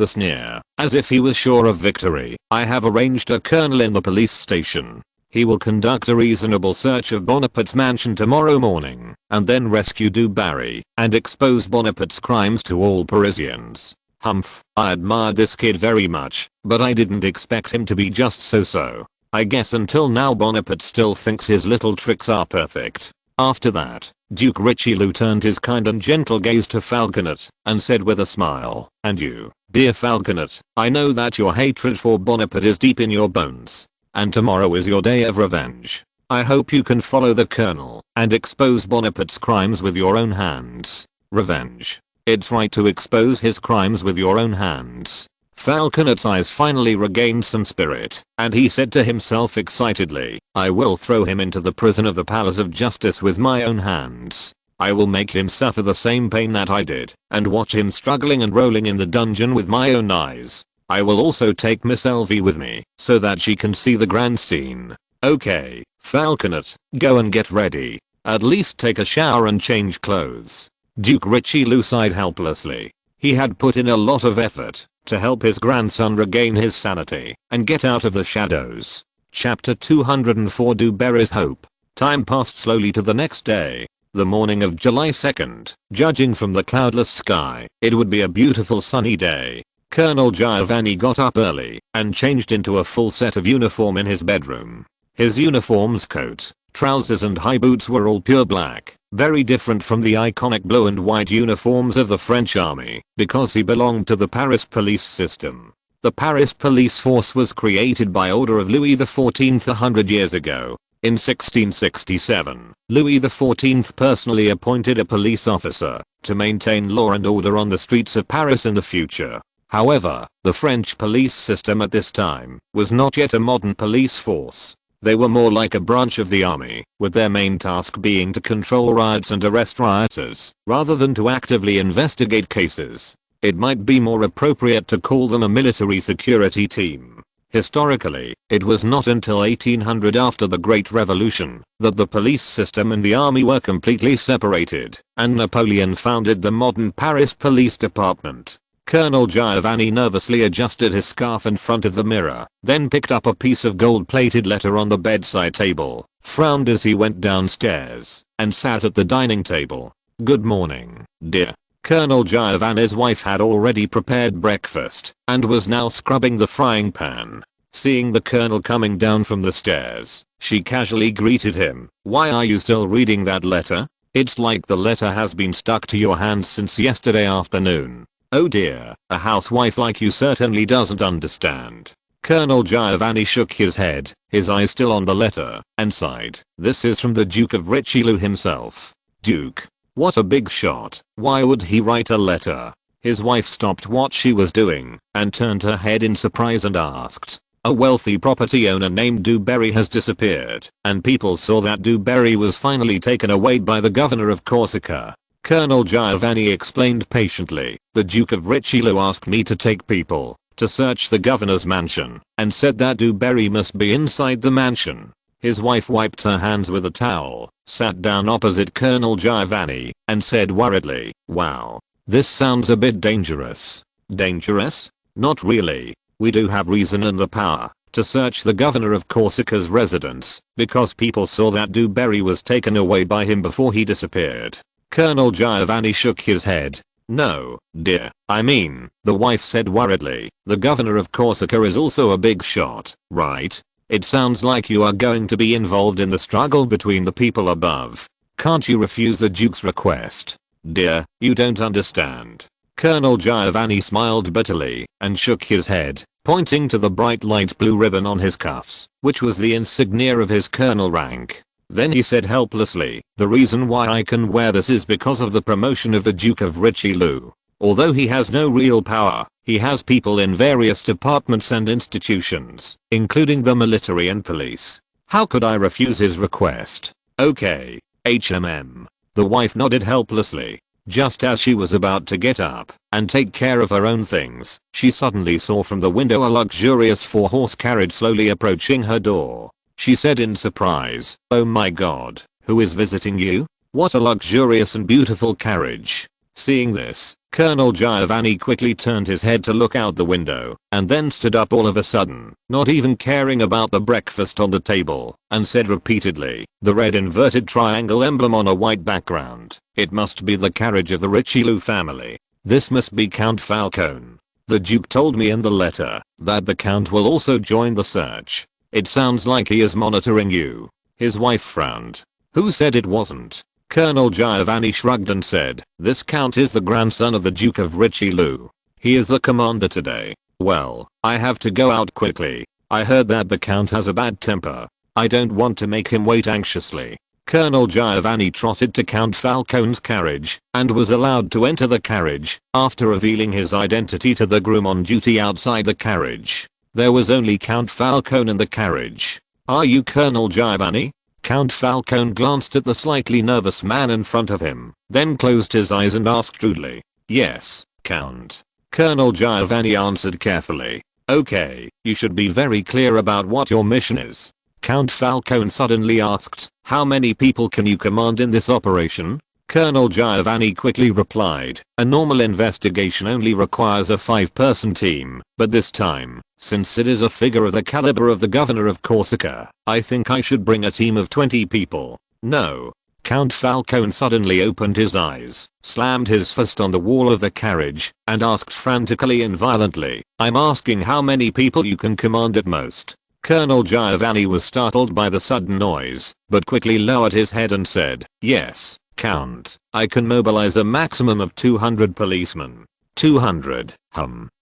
a sneer, as if he was sure of victory. I have arranged a colonel in the police station. He will conduct a reasonable search of Bonaparte's mansion tomorrow morning, and then rescue Du Barry and expose Bonaparte's crimes to all Parisians. Humph, I admired this kid very much, but I didn't expect him to be just so. I guess until now Bonaparte still thinks his little tricks are perfect. After that, Duke Richelieu turned his kind and gentle gaze to Falconet and said with a smile, and you, dear Falconet, I know that your hatred for Bonaparte is deep in your bones. And tomorrow is your day of revenge. I hope you can follow the colonel and expose Bonaparte's crimes with your own hands. Revenge. It's right to expose his crimes with your own hands. Falconet's eyes finally regained some spirit, and he said to himself excitedly, I will throw him into the prison of the Palace of Justice with my own hands. I will make him suffer the same pain that I did, and watch him struggling and rolling in the dungeon with my own eyes. I will also take Miss Elvie with me, so that she can see the grand scene. Okay, Falconet, go and get ready. At least take a shower and change clothes. Duke Richelieu sighed helplessly. He had put in a lot of effort to help his grandson regain his sanity and get out of the shadows. Chapter 204 Du Barry's Hope. Time passed slowly to the next day, the morning of July 2nd. Judging from the cloudless sky, it would be a beautiful sunny day. Colonel Giovanni got up early and changed into a full set of uniform in his bedroom. His uniform's coat, trousers and high boots were all pure black, very different from the iconic blue and white uniforms of the French army, because he belonged to the Paris police system. The Paris police force was created by order of Louis XIV 100 years ago. In 1667, Louis XIV personally appointed a police officer to maintain law and order on the streets of Paris in the future. However, the French police system at this time was not yet a modern police force. They were more like a branch of the army, with their main task being to control riots and arrest rioters, rather than to actively investigate cases. It might be more appropriate to call them a military security team. Historically, it was not until 1800 after the Great Revolution that the police system and the army were completely separated, and Napoleon founded the modern Paris Police Department. Colonel Giovanni nervously adjusted his scarf in front of the mirror, then picked up a piece of gold-plated letter on the bedside table, frowned as he went downstairs, and sat at the dining table. Good morning, dear. Colonel Giovanni's wife had already prepared breakfast, and was now scrubbing the frying pan. Seeing the colonel coming down from the stairs, she casually greeted him. Why are you still reading that letter? It's like the letter has been stuck to your hand since yesterday afternoon. Oh dear, a housewife like you certainly doesn't understand. Colonel Giovanni shook his head, his eyes still on the letter, and sighed. This is from the Duke of Richelieu himself. Duke? What a big shot. Why would he write a letter? His wife stopped what she was doing and turned her head in surprise and asked. A wealthy property owner named Du Barry has disappeared, and people saw that Du Barry was finally taken away by the governor of Corsica. Colonel Giovanni explained patiently. The Duke of Richelieu asked me to take people to search the governor's mansion and said that Du Barry must be inside the mansion. His wife wiped her hands with a towel, sat down opposite Colonel Giovanni, and said worriedly, wow, this sounds a bit dangerous. Dangerous? Not really. We do have reason and the power to search the governor of Corsica's residence, because people saw that Du Barry was taken away by him before he disappeared. Colonel Giovanni shook his head. No, dear, I mean, the wife said worriedly, the governor of Corsica is also a big shot, right? It sounds like you are going to be involved in the struggle between the people above. Can't you refuse the Duke's request? Dear, you don't understand. Colonel Giovanni smiled bitterly and shook his head, pointing to the bright light blue ribbon on his cuffs, which was the insignia of his colonel rank. Then he said helplessly, the reason why I can wear this is because of the promotion of the Duke of Richelieu. Although he has no real power, he has people in various departments and institutions, including the military and police. How could I refuse his request? Okay. HMM. The wife nodded helplessly. Just as she was about to get up and take care of her own things, she suddenly saw from the window a luxurious 4-horse carriage slowly approaching her door. She said in surprise, "Oh my god, who is visiting you? What a luxurious and beautiful carriage." Seeing this, Colonel Giovanni quickly turned his head to look out the window, and then stood up all of a sudden, not even caring about the breakfast on the table, and said repeatedly, the red inverted triangle emblem on a white background, "It must be the carriage of the Richelieu family. This must be Count Falcone. The Duke told me in the letter that the Count will also join the search. It sounds like he is monitoring you." His wife frowned. "Who said it wasn't?" Colonel Giovanni shrugged and said, "This Count is the grandson of the Duke of Richelieu. He is the commander today. Well, I have to go out quickly. I heard that the Count has a bad temper. I don't want to make him wait anxiously." Colonel Giovanni trotted to Count Falcone's carriage and was allowed to enter the carriage after revealing his identity to the groom on duty outside the carriage. There was only Count Falcone in the carriage. "Are you Colonel Giovanni?" Count Falcone glanced at the slightly nervous man in front of him, then closed his eyes and asked rudely, "Yes, Count." Colonel Giovanni answered carefully, "Okay, you should be very clear about what your mission is." Count Falcone suddenly asked, "How many people can you command in this operation?" Colonel Giovanni quickly replied, "A normal investigation only requires a 5-person team, but this time, since it is a figure of the caliber of the governor of Corsica, I think I should bring a team of 20 people." "No." Count Falcone suddenly opened his eyes, slammed his fist on the wall of the carriage, and asked frantically and violently, "I'm asking how many people you can command at most." Colonel Giovanni was startled by the sudden noise, but quickly lowered his head and said, "Yes, Count, I can mobilize a maximum of 200 policemen." 200,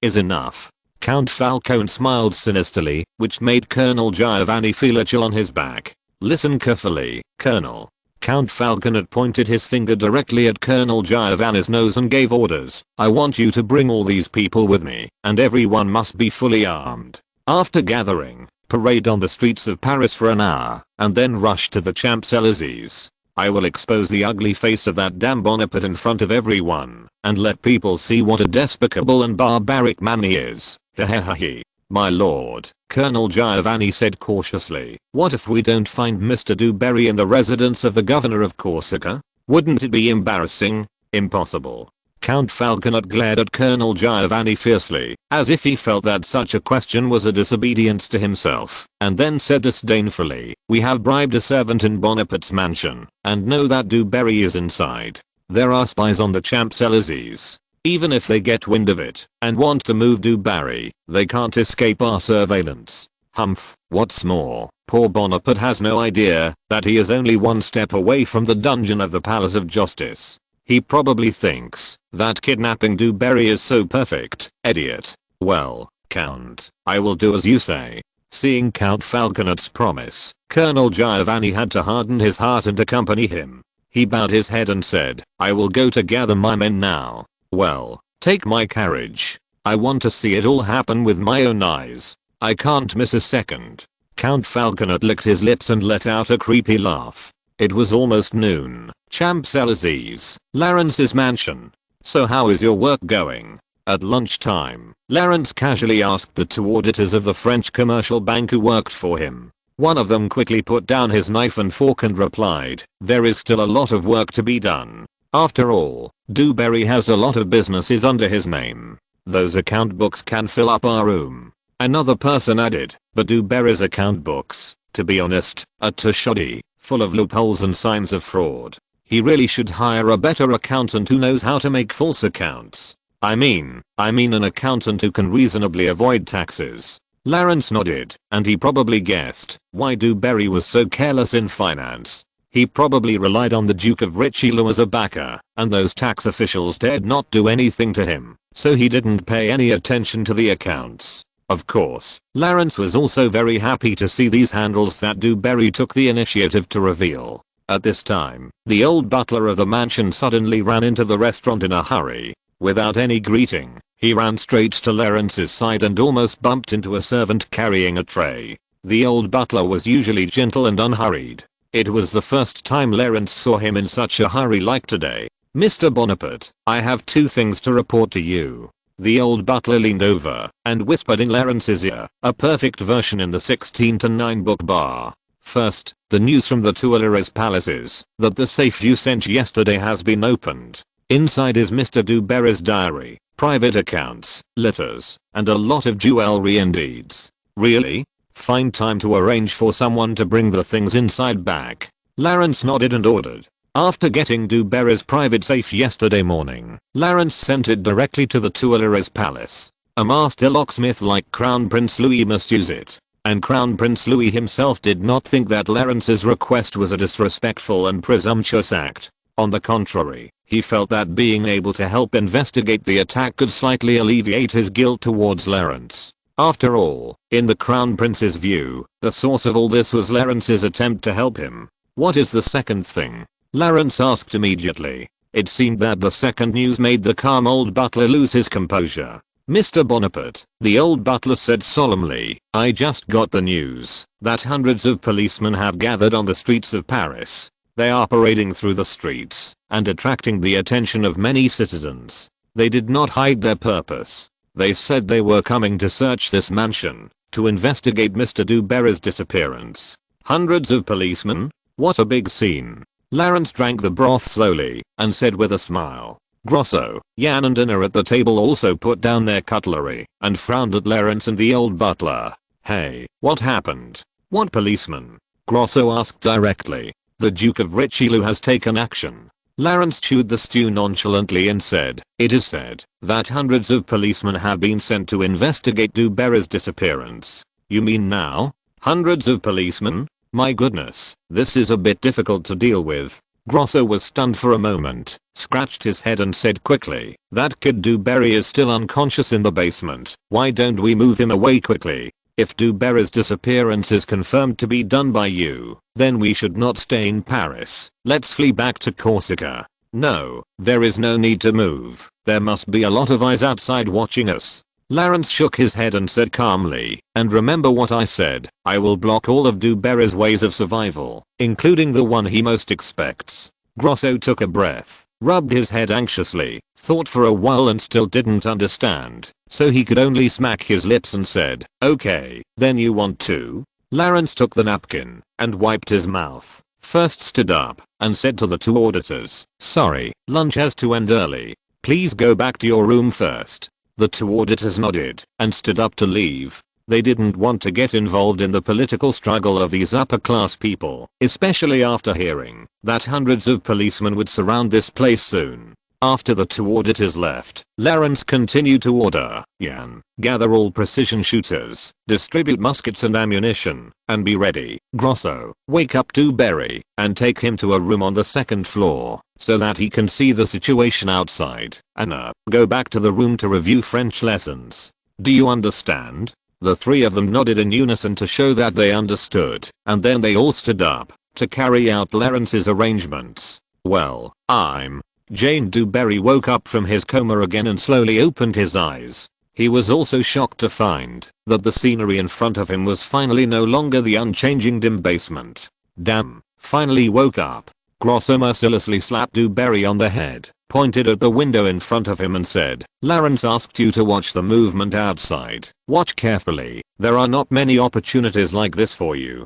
is enough. Count Falcone smiled sinisterly, which made Colonel Giovanni feel a chill on his back. "Listen carefully, Colonel." Count Falcone had pointed his finger directly at Colonel Giovanni's nose and gave orders, "I want you to bring all these people with me, and everyone must be fully armed. After gathering, parade on the streets of Paris for an hour, and then rush to the Champs-Élysées. I will expose the ugly face of that damn Bonaparte in front of everyone, and let people see what a despicable and barbaric man he is. Hehehe." "My lord," Colonel Giovanni said cautiously, "what if we don't find Mr. Dubarry in the residence of the governor of Corsica? Wouldn't it be embarrassing?" "Impossible." Count Falcone glared at Colonel Giovanni fiercely, as if he felt that such a question was a disobedience to himself, and then said disdainfully, "We have bribed a servant in Bonaparte's mansion, and know that Dubarry is inside. There are spies on the Champs-Élysées. Even if they get wind of it and want to move Dubarry, they can't escape our surveillance. Humph, what's more, poor Bonaparte has no idea that he is only one step away from the dungeon of the Palace of Justice. He probably thinks that kidnapping Dubarry is so perfect, idiot. Well, Count, I will do as you say." Seeing Count Falcone's promise, Colonel Giovanni had to harden his heart and accompany him. He bowed his head and said, "I will go to gather my men now." "Well, take my carriage. I want to see it all happen with my own eyes. I can't miss a second." Count Falcone licked his lips and let out a creepy laugh. It was almost noon. Champs-Élysées, Clarence's mansion. "So how is your work going?" At lunchtime, Clarence casually asked the 2 auditors of the French commercial bank who worked for him. One of them quickly put down his knife and fork and replied, "There is still a lot of work to be done. After all, Dubarry has a lot of businesses under his name. Those account books can fill up our room." Another person added, "But Dubarry's account books, to be honest, are too shoddy, full of loopholes and signs of fraud. He really should hire a better accountant who knows how to make false accounts. I mean an accountant who can reasonably avoid taxes. Lawrence nodded, and he probably guessed why Dewberry was so careless in finance. He probably relied on the Duke of Richelieu as a backer, and those tax officials dared not do anything to him, so he didn't pay any attention to the accounts. Of course, Lawrence was also very happy to see these handles that Dewberry took the initiative to reveal. At this time, the old butler of the mansion suddenly ran into the restaurant in a hurry. Without any greeting, he ran straight to Lawrence's side and almost bumped into a servant carrying a tray. The old butler was usually gentle and unhurried. It was the first time Lawrence saw him in such a hurry like today. "Mr. Bonaparte, I have 2 things to report to you." The old butler leaned over and whispered in Lawrence's ear, a perfect version in the 16-9 book bar. "First, the news from the Tuileries Palace is that the safe you sent yesterday has been opened. Inside is Mr. Dewberry's diary, private accounts, letters, and a lot of jewelry and deeds." "Really? Find time to arrange for someone to bring the things inside back." Lawrence nodded and ordered. After getting Dewberry's private safe yesterday morning, Lawrence sent it directly to the Tuileries Palace. A master locksmith like Crown Prince Louis must use it. And Crown Prince Louis himself did not think that Lawrence's request was a disrespectful and presumptuous act. On the contrary, he felt that being able to help investigate the attack could slightly alleviate his guilt towards Lawrence. After all, in the Crown Prince's view, the source of all this was Lawrence's attempt to help him. "What is the second thing?" Lawrence asked immediately. It seemed that the second news made the calm old butler lose his composure. "Mr. Bonaparte," the old butler said solemnly, "I just got the news that hundreds of policemen have gathered on the streets of Paris. They are parading through the streets and attracting the attention of many citizens. They did not hide their purpose. They said they were coming to search this mansion to investigate Mr. Dewberry's disappearance." "Hundreds of policemen? What a big scene." Lawrence drank the broth slowly and said with a smile. Grosso, Jan and Anna at the table also put down their cutlery and frowned at Lawrence and the old butler. "Hey, what happened? What policeman?" Grosso asked directly. "The Duke of Richelieu has taken action." Lawrence chewed the stew nonchalantly and said, "It is said that hundreds of policemen have been sent to investigate Dewberry's disappearance." "You mean now? Hundreds of policemen? My goodness, this is a bit difficult to deal with." Grosso was stunned for a moment, scratched his head and said quickly, "That kid Dewberry is still unconscious in the basement. Why don't we move him away quickly? If Dewberry's disappearance is confirmed to be done by you, then we should not stay in Paris. Let's flee back to Corsica." "No, there is no need to move. There must be a lot of eyes outside watching us." Lawrence shook his head and said calmly, "And remember what I said, I will block all of Dewberry's ways of survival, including the one he most expects." Grosso took a breath, rubbed his head anxiously, thought for a while and still didn't understand, so he could only smack his lips and said, "Okay, then you want to?" Lawrence took the napkin and wiped his mouth, first stood up and said to the 2 auditors, "Sorry, lunch has to end early. Please go back to your room first." The 2 auditors nodded and stood up to leave. They didn't want to get involved in the political struggle of these upper class people, especially after hearing that hundreds of policemen would surround this place soon. After the 2 auditors left, Lawrence continued to order, "Jan, gather all precision shooters, distribute muskets and ammunition, and be ready. Grosso, wake up Dewberry and take him to a room on the 2nd floor so that he can see the situation outside. Anna, go back to the room to review French lessons. Do you understand?" The 3 of them nodded in unison to show that they understood, and then they all stood up to carry out Lawrence's arrangements. "Well, Jane Dewberry woke up from his coma again and slowly opened his eyes. He was also shocked to find that the scenery in front of him was finally no longer the unchanging dim basement. "Damn, finally woke up." Grosso mercilessly slapped Dewberry on the head, pointed at the window in front of him and said, "Lawrence asked you to watch the movement outside. Watch carefully. There are not many opportunities like this for you."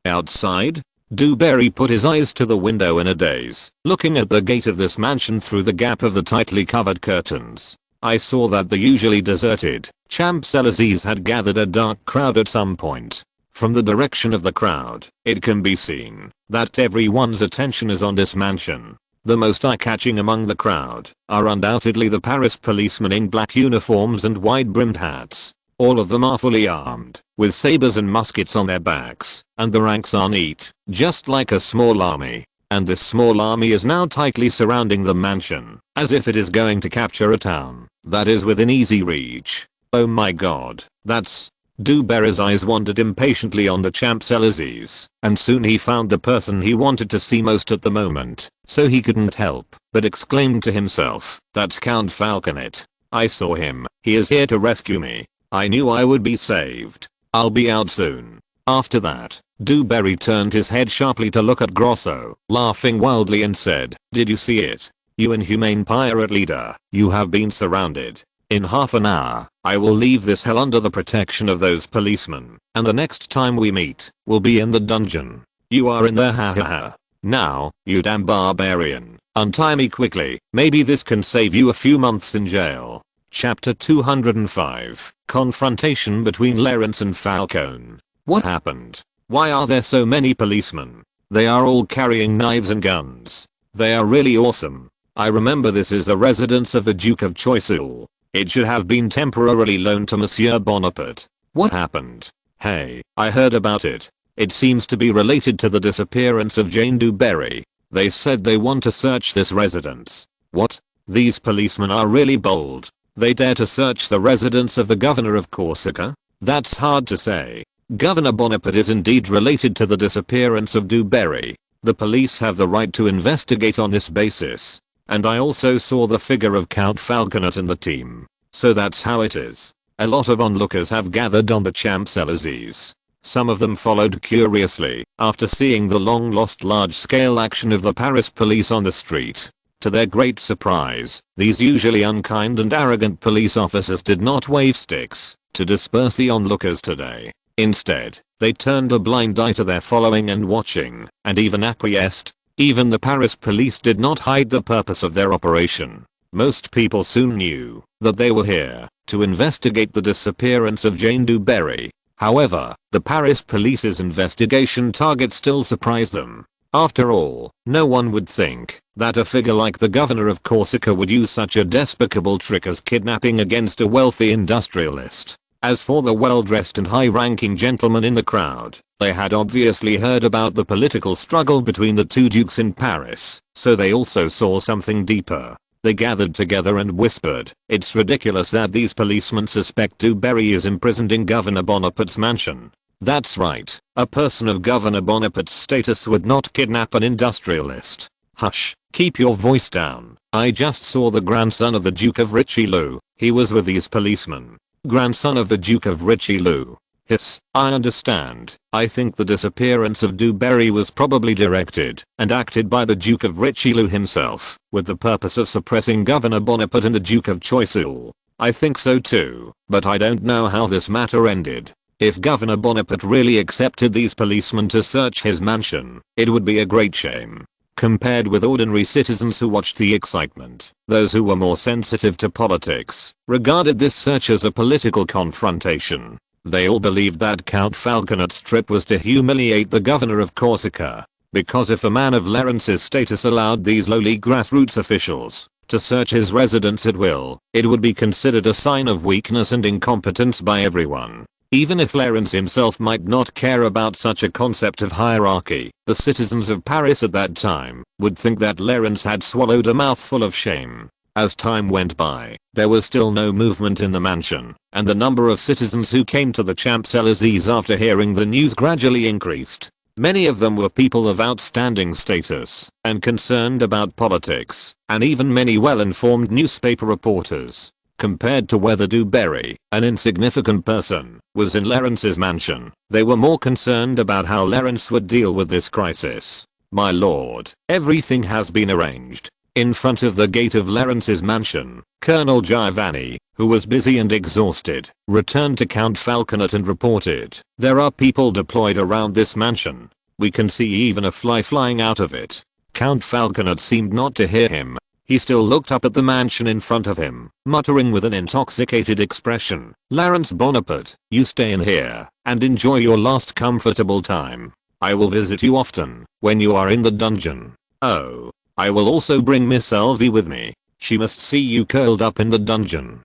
Outside? Dewberry put his eyes to the window in a daze, looking at the gate of this mansion through the gap of the tightly covered curtains. "I saw that the usually deserted Champs-Élysées had gathered a dark crowd at some point. From the direction of the crowd, it can be seen that everyone's attention is on this mansion. The most eye-catching among the crowd are undoubtedly the Paris policemen in black uniforms and wide-brimmed hats. All of them are fully armed, with sabers and muskets on their backs, and the ranks are neat, just like a small army. And this small army is now tightly surrounding the mansion, as if it is going to capture a town that is within easy reach. Oh my god, that's... Du Barry's eyes wandered impatiently on the Champs-Élysées, and soon he found the person he wanted to see most at the moment, so he couldn't help but exclaimed to himself, "That's Count Falconet. I saw him, he is here to rescue me. I knew I would be saved. I'll be out soon." After that, Du Barry turned his head sharply to look at Grosso, laughing wildly and said, "Did you see it? You inhumane pirate leader, you have been surrounded. In half an hour, I will leave this hell under the protection of those policemen, and the next time we meet, we'll be in the dungeon. You are in there, ha ha ha. Now, you damn barbarian, untie me quickly, maybe this can save you a few months in jail." Chapter 205, Confrontation between Lawrence and Falcone. What happened? Why are there so many policemen? They are all carrying knives and guns. They are really awesome. I remember this is the residence of the Duke of Choiseul. It should have been temporarily loaned to Monsieur Bonaparte. What happened? Hey, I heard about it. It seems to be related to the disappearance of Jane du Barry. They said they want to search this residence. What? These policemen are really bold. They dare to search the residence of the governor of Corsica? That's hard to say. Governor Bonaparte is indeed related to the disappearance of du Barry. The police have the right to investigate on this basis. And I also saw the figure of Count Falconet in the team. So that's how it is. A lot of onlookers have gathered on the Champs-Élysées. Some of them followed curiously after seeing the long-lost large-scale action of the Paris police on the street. To their great surprise, these usually unkind and arrogant police officers did not wave sticks to disperse the onlookers today. Instead, they turned a blind eye to their following and watching, and even acquiesced. Even the Paris police did not hide the purpose of their operation. Most people soon knew that they were here to investigate the disappearance of Jane du Barry. However, the Paris police's investigation target still surprised them. After all, no one would think that a figure like the governor of Corsica would use such a despicable trick as kidnapping against a wealthy industrialist. As for the well-dressed and high-ranking gentlemen in the crowd, they had obviously heard about the political struggle between the two dukes in Paris, so they also saw something deeper. They gathered together and whispered, "It's ridiculous that these policemen suspect du Barry is imprisoned in Governor Bonaparte's mansion." That's right, a person of Governor Bonaparte's status would not kidnap an industrialist. Hush, keep your voice down. I just saw the grandson of the Duke of Richelieu. He was with these policemen. Grandson of the Duke of Richelieu. Hiss, I understand. I think the disappearance of du Barry was probably directed and acted by the Duke of Richelieu himself, with the purpose of suppressing Governor Bonaparte and the Duke of Choiseul. I think so too, but I don't know how this matter ended. If Governor Bonaparte really accepted these policemen to search his mansion, it would be a great shame. Compared with ordinary citizens who watched the excitement, those who were more sensitive to politics regarded this search as a political confrontation. They all believed that Count Falconet's trip was to humiliate the governor of Corsica, because if a man of Lawrence's status allowed these lowly grassroots officials to search his residence at will, it would be considered a sign of weakness and incompetence by everyone. Even if Lawrence himself might not care about such a concept of hierarchy, the citizens of Paris at that time would think that Lawrence had swallowed a mouthful of shame. As time went by, there was still no movement in the mansion, and the number of citizens who came to the Champs-Élysées after hearing the news gradually increased. Many of them were people of outstanding status and concerned about politics, and even many well-informed newspaper reporters. Compared to whether du Barry, an insignificant person, was in Lawrence's mansion, they were more concerned about how Lawrence would deal with this crisis. My lord, everything has been arranged. In front of the gate of Lawrence's mansion, Colonel Giovanni, who was busy and exhausted, returned to Count Falconet and reported, "There are people deployed around this mansion. We can see even a fly flying out of it." Count Falconet seemed not to hear him. He still looked up at the mansion in front of him, muttering with an intoxicated expression, "Lawrence Bonaparte, you stay in here, and enjoy your last comfortable time. I will visit you often when you are in the dungeon. Oh, I will also bring Miss Elvie with me. She must see you curled up in the dungeon.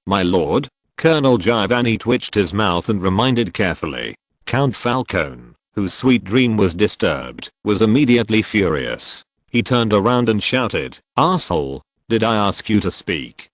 My lord? Colonel Giovanni twitched his mouth and reminded carefully. Count Falcone, whose sweet dream was disturbed, was immediately furious. He turned around and shouted, "Arsehole, did I ask you to speak?"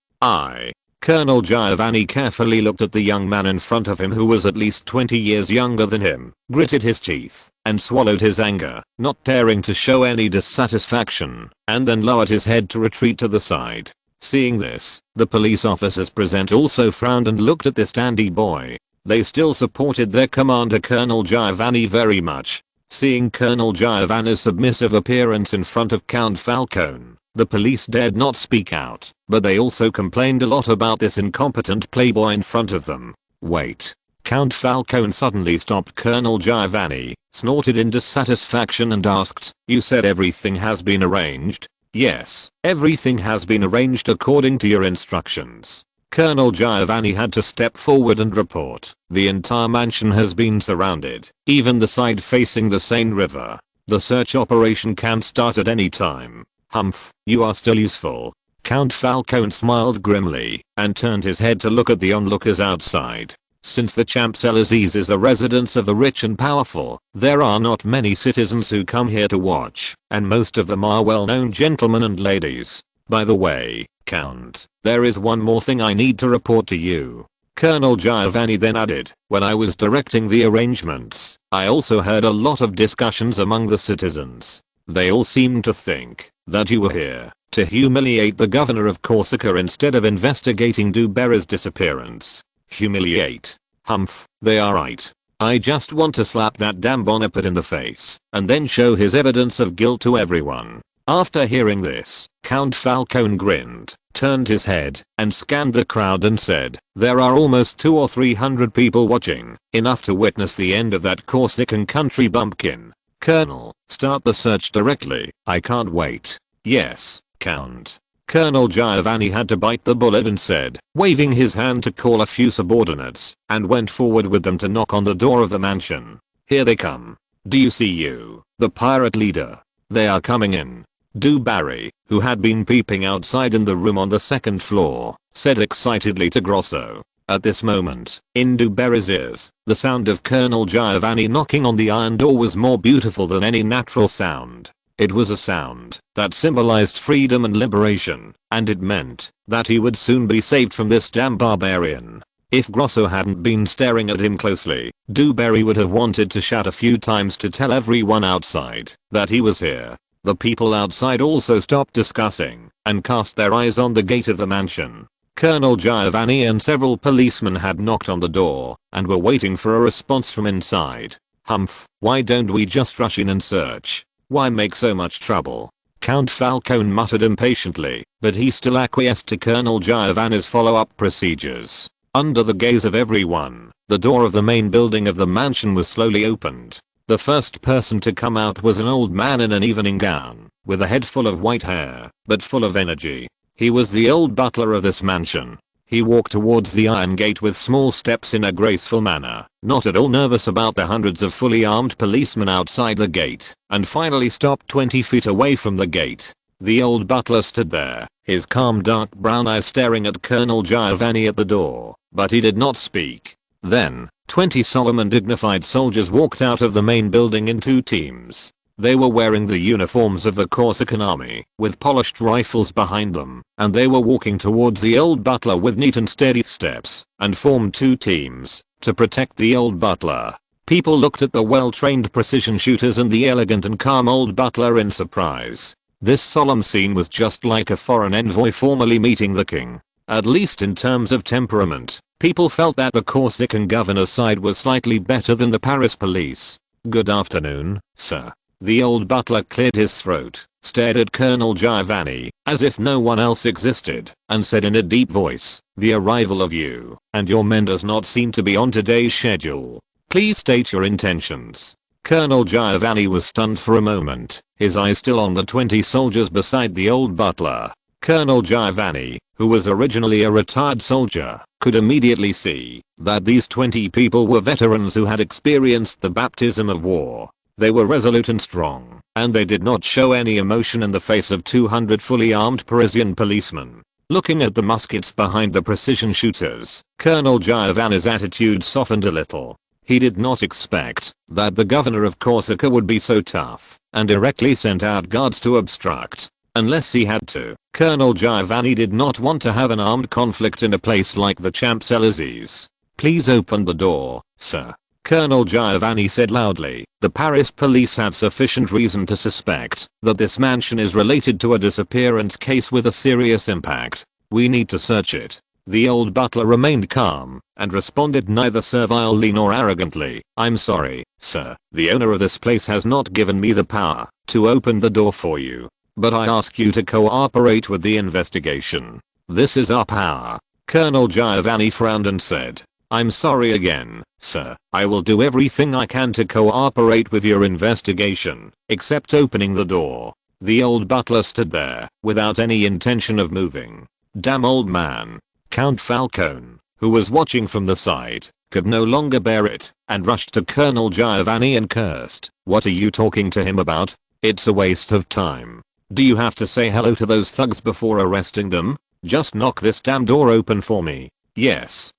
Colonel Giovanni carefully looked at the young man in front of him who was at least 20 years younger than him, gritted his teeth, and swallowed his anger, not daring to show any dissatisfaction, and then lowered his head to retreat to the side. Seeing this, the police officers present also frowned and looked at this dandy boy. They still supported their commander Colonel Giovanni very much. Seeing Colonel Giovanni's submissive appearance in front of Count Falcone, the police dared not speak out, but they also complained a lot about this incompetent playboy in front of them. Wait. Count Falcone suddenly stopped Colonel Giovanni, snorted in dissatisfaction and asked, "You said everything has been arranged?" "Yes, everything has been arranged according to your instructions." Colonel Giovanni had to step forward and report. The entire mansion has been surrounded, even the side facing the Seine River. The search operation can start at any time. Humph, you are still useful. Count Falcone smiled grimly and turned his head to look at the onlookers outside. Since the Champs-Élysées is the residence of the rich and powerful, there are not many citizens who come here to watch, and most of them are well-known gentlemen and ladies. By the way, Count, there is one more thing I need to report to you. Colonel Giovanni then added, when I was directing the arrangements, I also heard a lot of discussions among the citizens. They all seemed to think that you were here to humiliate the governor of Corsica instead of investigating Dubarry's disappearance. Humiliate. Humph, they are right. I just want to slap that damn Bonaparte in the face and then show his evidence of guilt to everyone. After hearing this, Count Falcone grinned, turned his head, and scanned the crowd and said, there are almost 200 or 300 people watching, enough to witness the end of that Corsican country bumpkin. Colonel, start the search directly, I can't wait. Yes, Count. Colonel Giovanni had to bite the bullet and said, waving his hand to call a few subordinates, and went forward with them to knock on the door of the mansion. Here they come. Do you see you, the pirate leader? They are coming in. Dubarry, who had been peeping outside in the room on the second floor, said excitedly to Grosso. At this moment, in Dubarry's ears, the sound of Colonel Giovanni knocking on the iron door was more beautiful than any natural sound. It was a sound that symbolized freedom and liberation, and it meant that he would soon be saved from this damn barbarian. If Grosso hadn't been staring at him closely, Dubarry would have wanted to shout a few times to tell everyone outside that he was here. The people outside also stopped discussing and cast their eyes on the gate of the mansion. Colonel Giovanni and several policemen had knocked on the door and were waiting for a response from inside. Humph, why don't we just rush in and search? Why make so much trouble? Count Falcone muttered impatiently, but he still acquiesced to Colonel Giovanni's follow-up procedures. Under the gaze of everyone, the door of the main building of the mansion was slowly opened. The first person to come out was an old man in an evening gown, with a head full of white hair, but full of energy. He was the old butler of this mansion. He walked towards the iron gate with small steps in a graceful manner, not at all nervous about the hundreds of fully armed policemen outside the gate, and finally stopped 20 feet away from the gate. The old butler stood there, his calm dark brown eyes staring at Colonel Giovanni at the door, but he did not speak. Then, 20 solemn and dignified soldiers walked out of the main building in 2 teams. They were wearing the uniforms of the Corsican army, with polished rifles behind them, and they were walking towards the old butler with neat and steady steps, and formed 2 teams to protect the old butler. People looked at the well-trained precision shooters and the elegant and calm old butler in surprise. This solemn scene was just like a foreign envoy formally meeting the king. At least in terms of temperament, people felt that the Corsican governor's side was slightly better than the Paris police. Good afternoon, sir. The old butler cleared his throat, stared at Colonel Giovanni, as if no one else existed, and said in a deep voice, the arrival of you and your men does not seem to be on today's schedule. Please state your intentions. Colonel Giovanni was stunned for a moment, his eyes still on the 20 soldiers beside the old butler. Colonel Giovanni, who was originally a retired soldier, could immediately see that these 20 people were veterans who had experienced the baptism of war. They were resolute and strong, and they did not show any emotion in the face of 200 fully armed Parisian policemen. Looking at the muskets behind the precision shooters, Colonel Giovanni's attitude softened a little. He did not expect that the governor of Corsica would be so tough and directly sent out guards to obstruct. Unless he had to. Colonel Giovanni did not want to have an armed conflict in a place like the Champs-Élysées. "Please open the door, sir," Colonel Giovanni said loudly. The Paris police have sufficient reason to suspect that this mansion is related to a disappearance case with a serious impact. "We need to search it." The old butler remained calm and responded neither servilely nor arrogantly. "I'm sorry, sir. The owner of this place has not given me the power to open the door for you. But I ask you to cooperate with the investigation. This is our power." Colonel Giovanni frowned and said, "I'm sorry again, sir. I will do everything I can to cooperate with your investigation, except opening the door." The old butler stood there, without any intention of moving. "Damn old man." Count Falcone, who was watching from the side, could no longer bear it, and rushed to Colonel Giovanni and cursed. "What are you talking to him about? It's a waste of time. Do you have to say hello to those thugs before arresting them? Just knock this damn door open for me." Yes,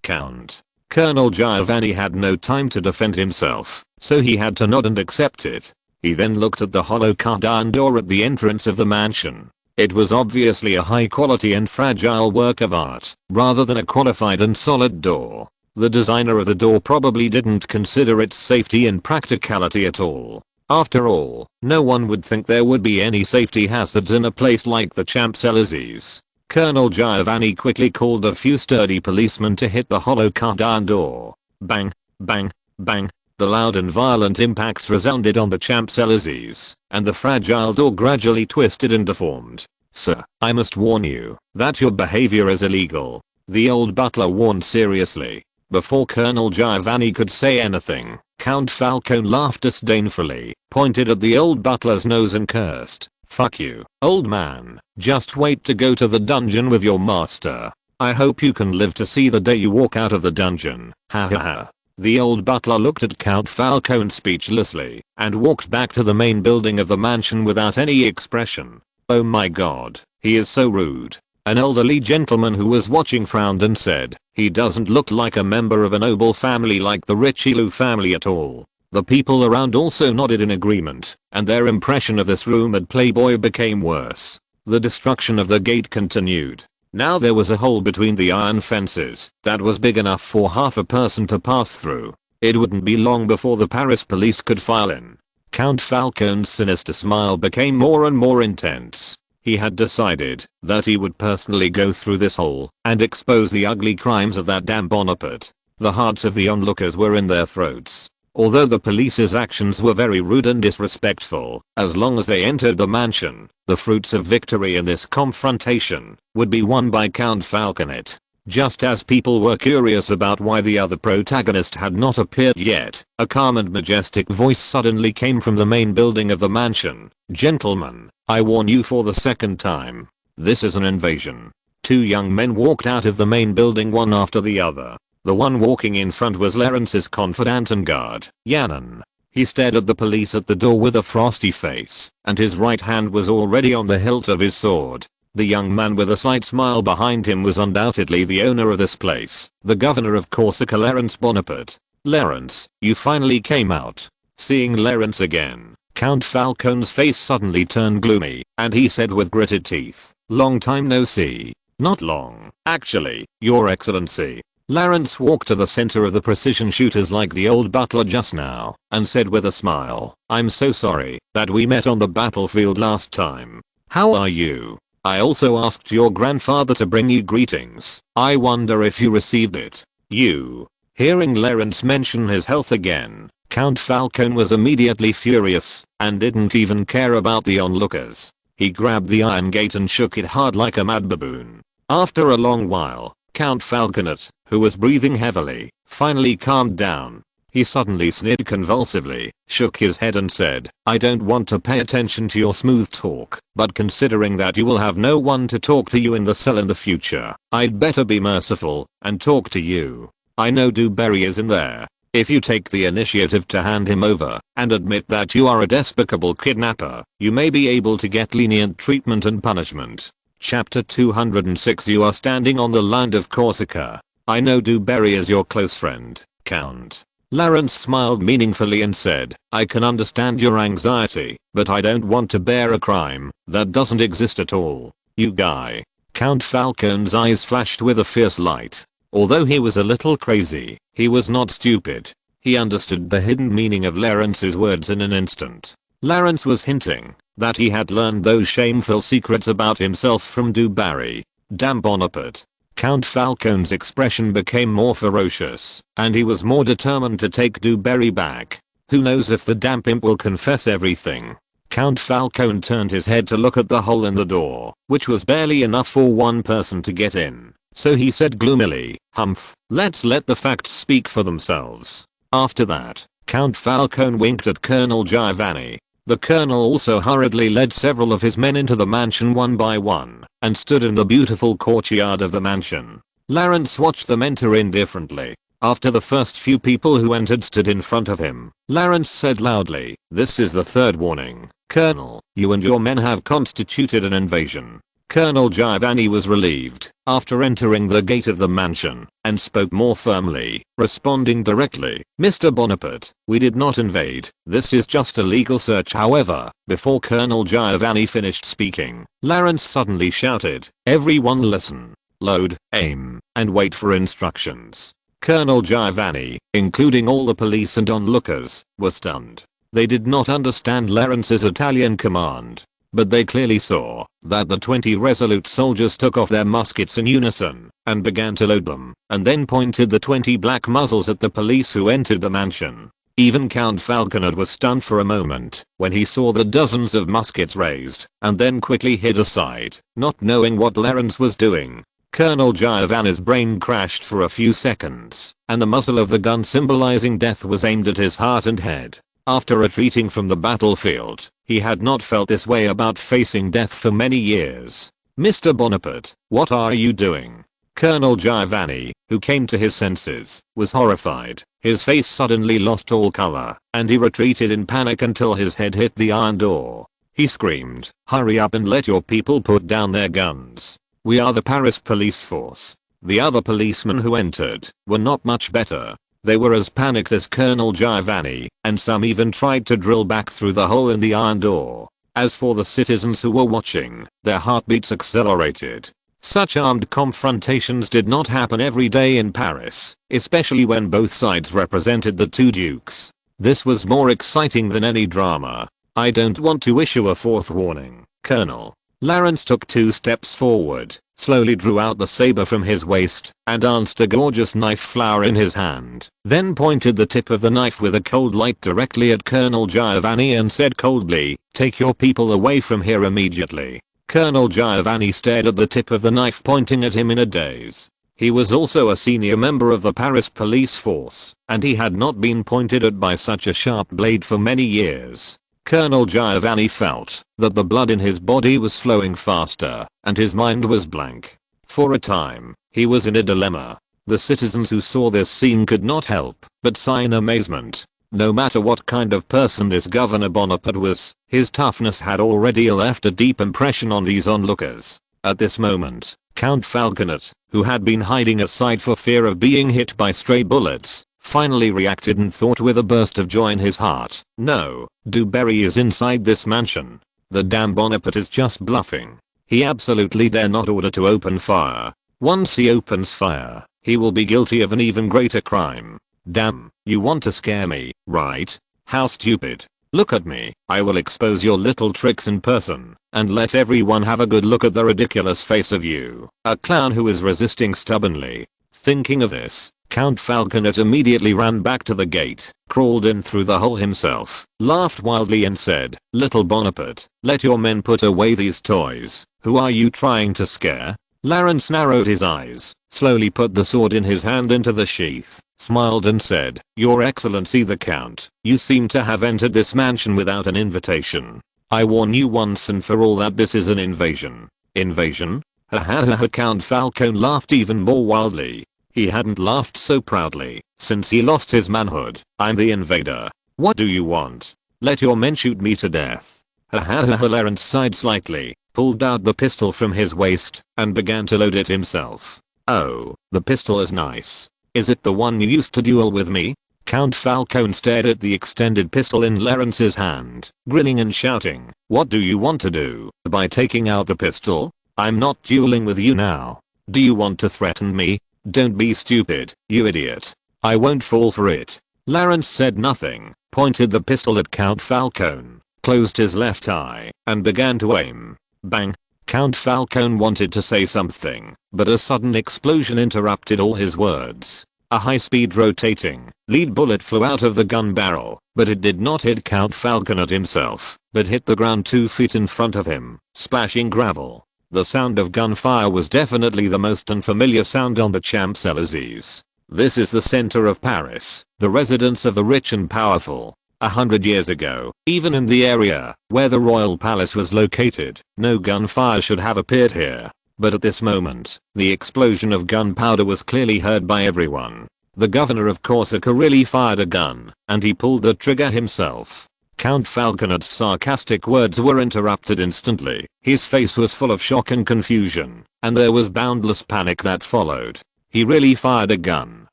Count." Colonel Giovanni had no time to defend himself, so he had to nod and accept it. He then looked at the hollow cardan door at the entrance of the mansion. It was obviously a high quality and fragile work of art, rather than a qualified and solid door. The designer of the door probably didn't consider its safety and practicality at all. After all, no one would think there would be any safety hazards in a place like the Champs-Élysées. Colonel Giovanni quickly called a few sturdy policemen to hit the hollow cardan door. Bang, bang, bang. The loud and violent impacts resounded on the Champs-Élysées, and the fragile door gradually twisted and deformed. "Sir, I must warn you that your behavior is illegal," the old butler warned seriously. Before Colonel Giovanni could say anything, Count Falcone laughed disdainfully, pointed at the old butler's nose and cursed. "Fuck you, old man. Just wait to go to the dungeon with your master. I hope you can live to see the day you walk out of the dungeon." Ha ha ha. The old butler looked at Count Falcone speechlessly and walked back to the main building of the mansion without any expression. "Oh my god, he is so rude." An elderly gentleman who was watching frowned and said, "He doesn't look like a member of a noble family like the Richelieu family at all." The people around also nodded in agreement, and their impression of this rumored playboy became worse. The destruction of the gate continued. Now there was a hole between the iron fences that was big enough for half a person to pass through. It wouldn't be long before the Paris police could file in. Count Falcone's sinister smile became more and more intense. He had decided that he would personally go through this hole and expose the ugly crimes of that damn Bonaparte. The hearts of the onlookers were in their throats. Although the police's actions were very rude and disrespectful, as long as they entered the mansion, the fruits of victory in this confrontation would be won by Count Falcone. Just as people were curious about why the other protagonist had not appeared yet, a calm and majestic voice suddenly came from the main building of the mansion. "Gentlemen, I warn you for the second time. This is an invasion." Two young men walked out of the main building one after the other. The one walking in front was Lawrence's confidant and guard, Yannon. He stared at the police at the door with a frosty face, and his right hand was already on the hilt of his sword. The young man with a slight smile behind him was undoubtedly the owner of this place, the governor of Corsica, Napoleon Bonaparte. "Lawrence, you finally came out." Seeing Lawrence again, Count Falcone's face suddenly turned gloomy, and he said with gritted teeth, "Long time no see." "Not long, actually, your excellency." Lawrence walked to the center of the precision shooters like the old butler just now, and said with a smile, "I'm so sorry that we met on the battlefield last time. How are you? I also asked your grandfather to bring you greetings. I wonder if you received it." "You." Hearing Lawrence mention his health again, Count Falcone was immediately furious, and didn't even care about the onlookers. He grabbed the iron gate and shook it hard like a mad baboon. After a long while, Count Falcone, who was breathing heavily, finally calmed down. He suddenly sneered convulsively, shook his head and said, I don't want to pay attention to your smooth talk, but considering that you will have no one to talk to you in the cell in the future, I'd better be merciful and talk to you. I know Dewberry is in there. If you take the initiative to hand him over and admit that you are a despicable kidnapper, you may be able to get lenient treatment and punishment. Chapter 206. You are standing on the land of Corsica. I know Dewberry is your close friend, Count. Lawrence smiled meaningfully and said, I can understand your anxiety, but I don't want to bear a crime that doesn't exist at all. You guy. Count Falcone's eyes flashed with a fierce light. Although he was a little crazy, he was not stupid. He understood the hidden meaning of Lawrence's words in an instant. Lawrence was hinting that he had learned those shameful secrets about himself from Dewberry. Damn Bonaparte. Count Falcone's expression became more ferocious, and he was more determined to take Dewberry back. Who knows if the damp imp will confess everything. Count Falcone turned his head to look at the hole in the door, which was barely enough for one person to get in. So he said gloomily, Humph, let's let the facts speak for themselves. After that, Count Falcone winked at Colonel Giovanni. The colonel also hurriedly led several of his men into the mansion one by one, and stood in the beautiful courtyard of the mansion. Lawrence watched them enter indifferently. After the first few people who entered stood in front of him, Lawrence said loudly, This is the third warning, Colonel, you and your men have constituted an invasion. Colonel Giovanni was relieved after entering the gate of the mansion and spoke more firmly, responding directly, Mr. Bonaparte, we did not invade, this is just a legal search. However, before Colonel Giovanni finished speaking, Lawrence suddenly shouted, Everyone listen, load, aim, and wait for instructions. Colonel Giovanni, including all the police and onlookers, were stunned. They did not understand Lawrence's Italian command. But they clearly saw that the 20 resolute soldiers took off their muskets in unison and began to load them, and then pointed the 20 black muzzles at the police who entered the mansion. Even Count Falconer was stunned for a moment when he saw the dozens of muskets raised, and then quickly hid aside, not knowing what Lawrence was doing. Colonel Giovanni's brain crashed for a few seconds, and the muzzle of the gun symbolizing death was aimed at his heart and head. After retreating from the battlefield, he had not felt this way about facing death for many years. Mr. Bonaparte, what are you doing? Colonel Giovanni, who came to his senses, was horrified. His face suddenly lost all color, and he retreated in panic until his head hit the iron door. He screamed, Hurry up and let your people put down their guns. We are the Paris police force. The other policemen who entered were not much better. They were as panicked as Colonel Giovanni, and some even tried to drill back through the hole in the iron door. As for the citizens who were watching, their heartbeats accelerated. Such armed confrontations did not happen every day in Paris, especially when both sides represented the two dukes. This was more exciting than any drama. I don't want to issue a fourth warning, Colonel. Lawrence took 2 steps forward, slowly drew out the saber from his waist, and danced a gorgeous knife flower in his hand, then pointed the tip of the knife with a cold light directly at Colonel Giovanni and said coldly, Take your people away from here immediately. Colonel Giovanni stared at the tip of the knife pointing at him in a daze. He was also a senior member of the Paris police force, and he had not been pointed at by such a sharp blade for many years. Colonel Giovanni felt that the blood in his body was flowing faster, and his mind was blank. For a time, he was in a dilemma. The citizens who saw this scene could not help but sigh in amazement. No matter what kind of person this Governor Bonaparte was, his toughness had already left a deep impression on these onlookers. At this moment, Count Falconer, who had been hiding aside for fear of being hit by stray bullets, finally reacted and thought with a burst of joy in his heart, No, Dewberry is inside this mansion. The damn Bonaparte is just bluffing. He absolutely dare not order to open fire. Once he opens fire, he will be guilty of an even greater crime. Damn, you want to scare me, right? How stupid. Look at me. I will expose your little tricks in person, and let everyone have a good look at the ridiculous face of you, a clown who is resisting stubbornly. Thinking of this, Count Falconer immediately ran back to the gate, crawled in through the hole himself, laughed wildly and said, Little Bonaparte, let your men put away these toys. Who are you trying to scare? Lawrence narrowed his eyes, slowly put the sword in his hand into the sheath, smiled and said, "Your Excellency the Count, you seem to have entered this mansion without an invitation. I warn you once and for all that this is an invasion." "Invasion?" Ha ha ha ha. Count Falcone laughed even more wildly. He hadn't laughed so proudly since he lost his manhood. "I'm the invader. What do you want? Let your men shoot me to death." Ha ha ha ha. Lawrence sighed slightly, pulled out the pistol from his waist, and began to load it himself. "Oh, the pistol is nice. Is it the one you used to duel with me?" Count Falcone stared at the extended pistol in Lawrence's hand, grinning and shouting, "What do you want to do by taking out the pistol? I'm not dueling with you now. Do you want to threaten me? Don't be stupid, you idiot. I won't fall for it." Lawrence said nothing, pointed the pistol at Count Falcone, closed his left eye, and began to aim. Bang! Count Falcone wanted to say something, but a sudden explosion interrupted all his words. A high-speed rotating lead bullet flew out of the gun barrel, but it did not hit Count Falcone himself, but hit the ground 2 feet in front of him, splashing gravel. The sound of gunfire was definitely the most unfamiliar sound on the Champs-Élysées. This is the center of Paris, the residence of the rich and powerful. 100 years ago, even in the area where the royal palace was located, no gunfire should have appeared here. But at this moment, the explosion of gunpowder was clearly heard by everyone. The governor of Corsica really fired a gun, and he pulled the trigger himself. Count Falcone's sarcastic words were interrupted instantly. His face was full of shock and confusion, and there was boundless panic that followed. He really fired a gun.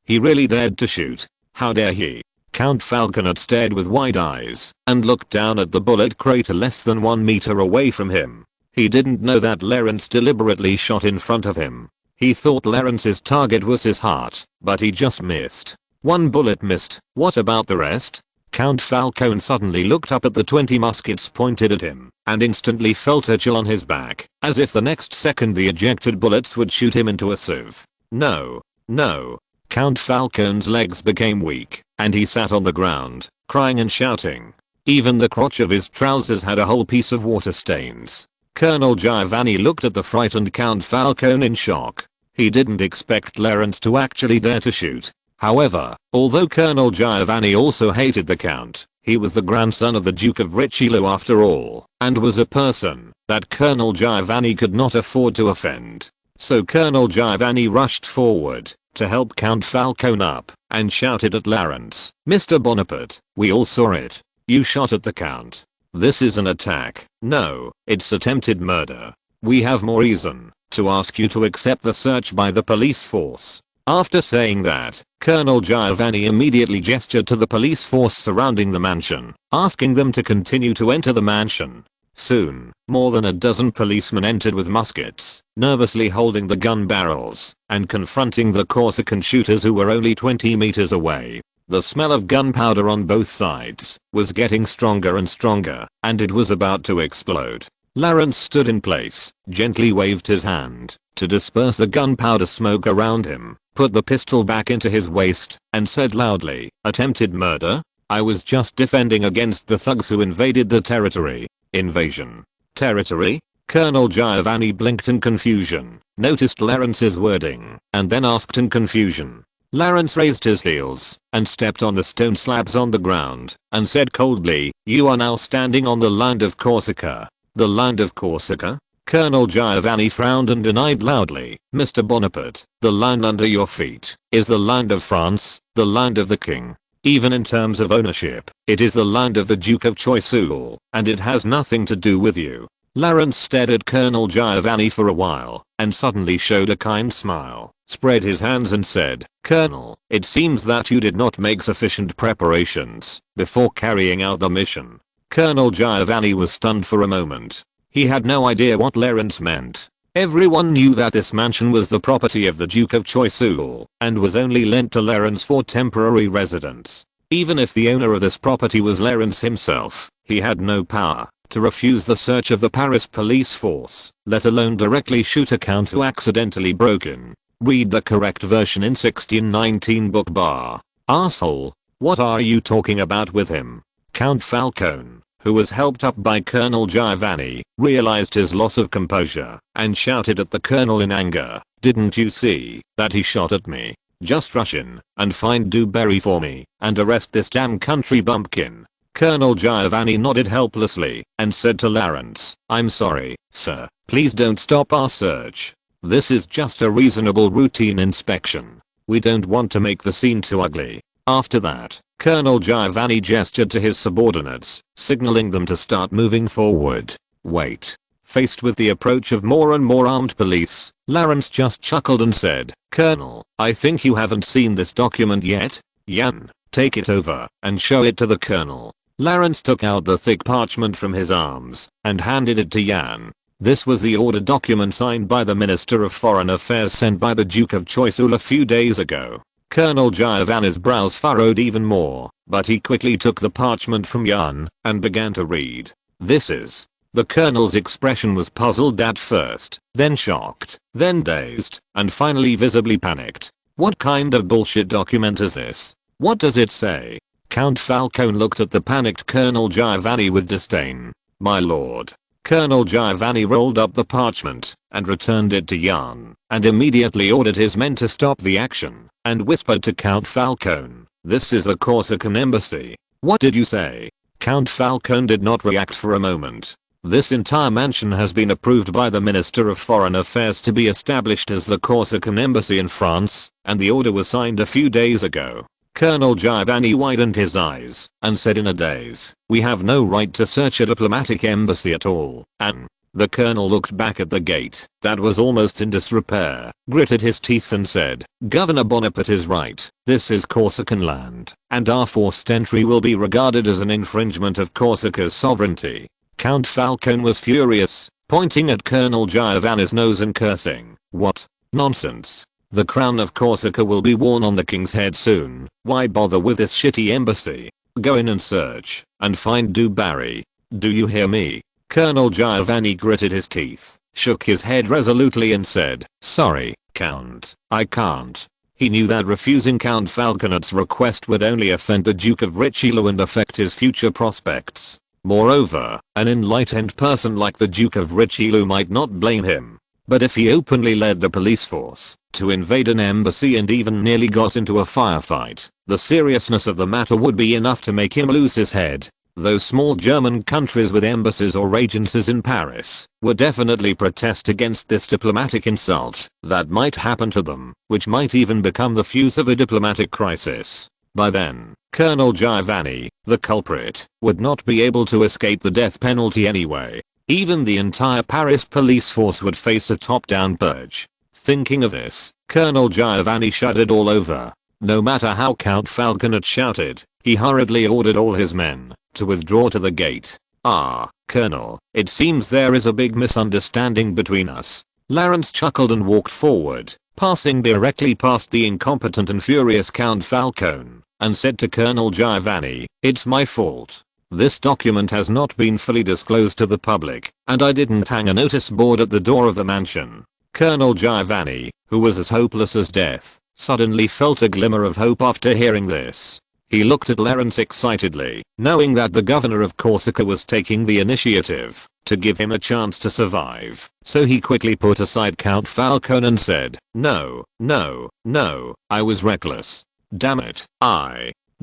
He really dared to shoot. How dare he? Count Falcone stared with wide eyes and looked down at the bullet crater less than 1 meter away from him. He didn't know that Lawrence deliberately shot in front of him. He thought Lawrence's target was his heart, but he just missed. 1 bullet missed. What about the rest? Count Falcone suddenly looked up at the 20 muskets pointed at him, and instantly felt a chill on his back, as if the next second the ejected bullets would shoot him into a sieve. No. No. Count Falcone's legs became weak, and he sat on the ground, crying and shouting. Even the crotch of his trousers had a whole piece of water stains. Colonel Giovanni looked at the frightened Count Falcone in shock. He didn't expect Lawrence to actually dare to shoot. However, although Colonel Giovanni also hated the Count, he was the grandson of the Duke of Richelieu after all, and was a person that Colonel Giovanni could not afford to offend. So Colonel Giovanni rushed forward to help Count Falcone up and shouted at Lawrence, "Mr. Bonaparte, we all saw it. You shot at the Count. This is an attack. No, it's attempted murder. We have more reason to ask you to accept the search by the police force." After saying that, Colonel Giovanni immediately gestured to the police force surrounding the mansion, asking them to continue to enter the mansion. Soon, more than a dozen policemen entered with muskets, nervously holding the gun barrels, and confronting the Corsican shooters who were only 20 meters away. The smell of gunpowder on both sides was getting stronger and stronger, and it was about to explode. Lawrence stood in place, gently waved his hand to disperse the gunpowder smoke around him, put the pistol back into his waist, and said loudly, "Attempted murder? I was just defending against the thugs who invaded the territory." Invasion. Territory? Colonel Giovanni blinked in confusion, noticed Lawrence's wording, and then asked in confusion. Lawrence raised his heels and stepped on the stone slabs on the ground and said coldly, "You are now standing on the land of Corsica." "The land of Corsica?" Colonel Giovanni frowned and denied loudly, "Mr. Bonaparte, the land under your feet is the land of France, the land of the king. Even in terms of ownership, it is the land of the Duke of Choiseul, and it has nothing to do with you." Lawrence stared at Colonel Giovanni for a while, and suddenly showed a kind smile, spread his hands and said, "Colonel, it seems that you did not make sufficient preparations before carrying out the mission." Colonel Giovanni was stunned for a moment. He had no idea what Lawrence meant. Everyone knew that this mansion was the property of the Duke of Choiseul, and was only lent to Lawrence for temporary residence. Even if the owner of this property was Lawrence himself, he had no power to refuse the search of the Paris police force, let alone directly shoot a count who accidentally broke in. Read the correct version in 1619 book bar. Arsehole. What are you talking about with him? Count Falcone, who was helped up by Colonel Giovanni, realized his loss of composure and shouted at the colonel in anger, "Didn't you see that he shot at me? Just rush in and find Dewberry for me and arrest this damn country bumpkin." Colonel Giovanni nodded helplessly and said to Lawrence, "I'm sorry, sir. Please don't stop our search. This is just a reasonable routine inspection. We don't want to make the scene too ugly." After that, Colonel Giovanni gestured to his subordinates, signaling them to start moving forward. Wait. Faced with the approach of more and more armed police, Lawrence just chuckled and said, "Colonel, I think you haven't seen this document yet? Jan, take it over and show it to the colonel." Lawrence took out the thick parchment from his arms and handed it to Jan. This was the order document signed by the Minister of Foreign Affairs sent by the Duke of Choiseul a few days ago. Colonel Giovanni's brows furrowed even more, but he quickly took the parchment from Jan and began to read. "This is..." The colonel's expression was puzzled at first, then shocked, then dazed, and finally visibly panicked. "What kind of bullshit document is this? What does it say?" Count Falcone looked at the panicked Colonel Giovanni with disdain. "My lord." Colonel Giovanni rolled up the parchment and returned it to Jan, and immediately ordered his men to stop the action, and whispered to Count Falcone, "This is the Corsican embassy." "What did you say?" Count Falcone did not react for a moment. "This entire mansion has been approved by the Minister of Foreign Affairs to be established as the Corsican embassy in France, and the order was signed a few days ago." Colonel Giovanni widened his eyes and said in a daze, "We have no right to search a diplomatic embassy at all, and..." The colonel looked back at the gate that was almost in disrepair, gritted his teeth and said, "Governor Bonaparte is right. This is Corsican land, and our forced entry will be regarded as an infringement of Corsica's sovereignty." Count Falcone was furious, pointing at Colonel Giovanni's nose and cursing, "What nonsense. The crown of Corsica will be worn on the king's head soon. Why bother with this shitty embassy? Go in and search, and find Dewberry. Do you hear me?" Colonel Giovanni gritted his teeth, shook his head resolutely and said, "Sorry, Count, I can't." He knew that refusing Count Falcone's request would only offend the Duke of Richelieu and affect his future prospects. Moreover, an enlightened person like the Duke of Richelieu might not blame him. But if he openly led the police force to invade an embassy and even nearly got into a firefight, the seriousness of the matter would be enough to make him lose his head. Those small German countries with embassies or agencies in Paris would definitely protest against this diplomatic insult that might happen to them, which might even become the fuse of a diplomatic crisis. By then, Colonel Giovanni, the culprit, would not be able to escape the death penalty anyway. Even the entire Paris police force would face a top-down purge. Thinking of this, Colonel Giovanni shuddered all over. No matter how Count Falcone had shouted, he hurriedly ordered all his men to withdraw to the gate. "Ah, Colonel, it seems there is a big misunderstanding between us." Lawrence chuckled and walked forward, passing directly past the incompetent and furious Count Falcone, and said to Colonel Giovanni, "It's my fault. This document has not been fully disclosed to the public, and I didn't hang a notice board at the door of the mansion." Colonel Giovanni, who was as hopeless as death, suddenly felt a glimmer of hope after hearing this. He looked at Lawrence excitedly, knowing that the governor of Corsica was taking the initiative to give him a chance to survive. So he quickly put aside Count Falcone and said, "No, no, no, I was reckless. Damn it,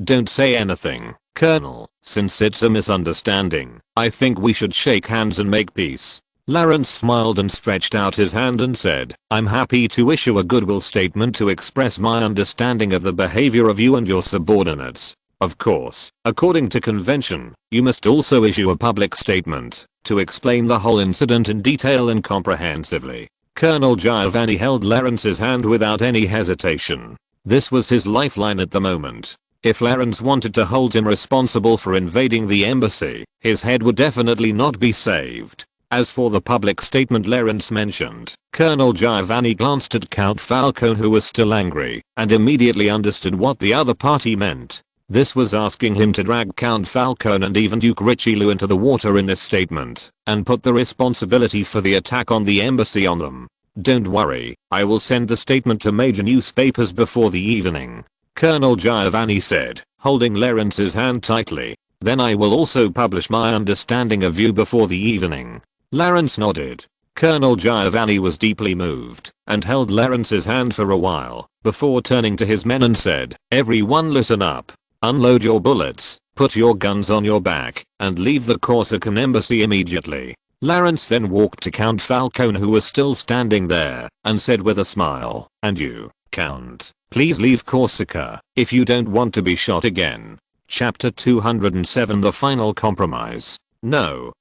don't say anything, Colonel, since it's a misunderstanding. I think we should shake hands and make peace." Lawrence smiled and stretched out his hand and said, "I'm happy to issue a goodwill statement to express my understanding of the behavior of you and your subordinates. Of course, according to convention, you must also issue a public statement to explain the whole incident in detail and comprehensively." Colonel Giovanni held Lawrence's hand without any hesitation. This was his lifeline at the moment. If Lawrence wanted to hold him responsible for invading the embassy, his head would definitely not be saved. As for the public statement Lawrence mentioned, Colonel Giovanni glanced at Count Falcone, who was still angry, and immediately understood what the other party meant. This was asking him to drag Count Falcone and even Duke Richelieu into the water in this statement, and put the responsibility for the attack on the embassy on them. "Don't worry, I will send the statement to major newspapers before the evening," Colonel Giovanni said, holding Lawrence's hand tightly. Then I will also publish my understanding of you before the evening. Lawrence nodded. Colonel Giovanni was deeply moved and held Lawrence's hand for a while before turning to his men and said, "Everyone listen up. Unload your bullets, put your guns on your back, and leave the Corsican embassy immediately." Lawrence then walked to Count Falcone, who was still standing there, and said with a smile, "And you, Count, please leave Corsica if you don't want to be shot again." Chapter 207, The Final Compromise. No,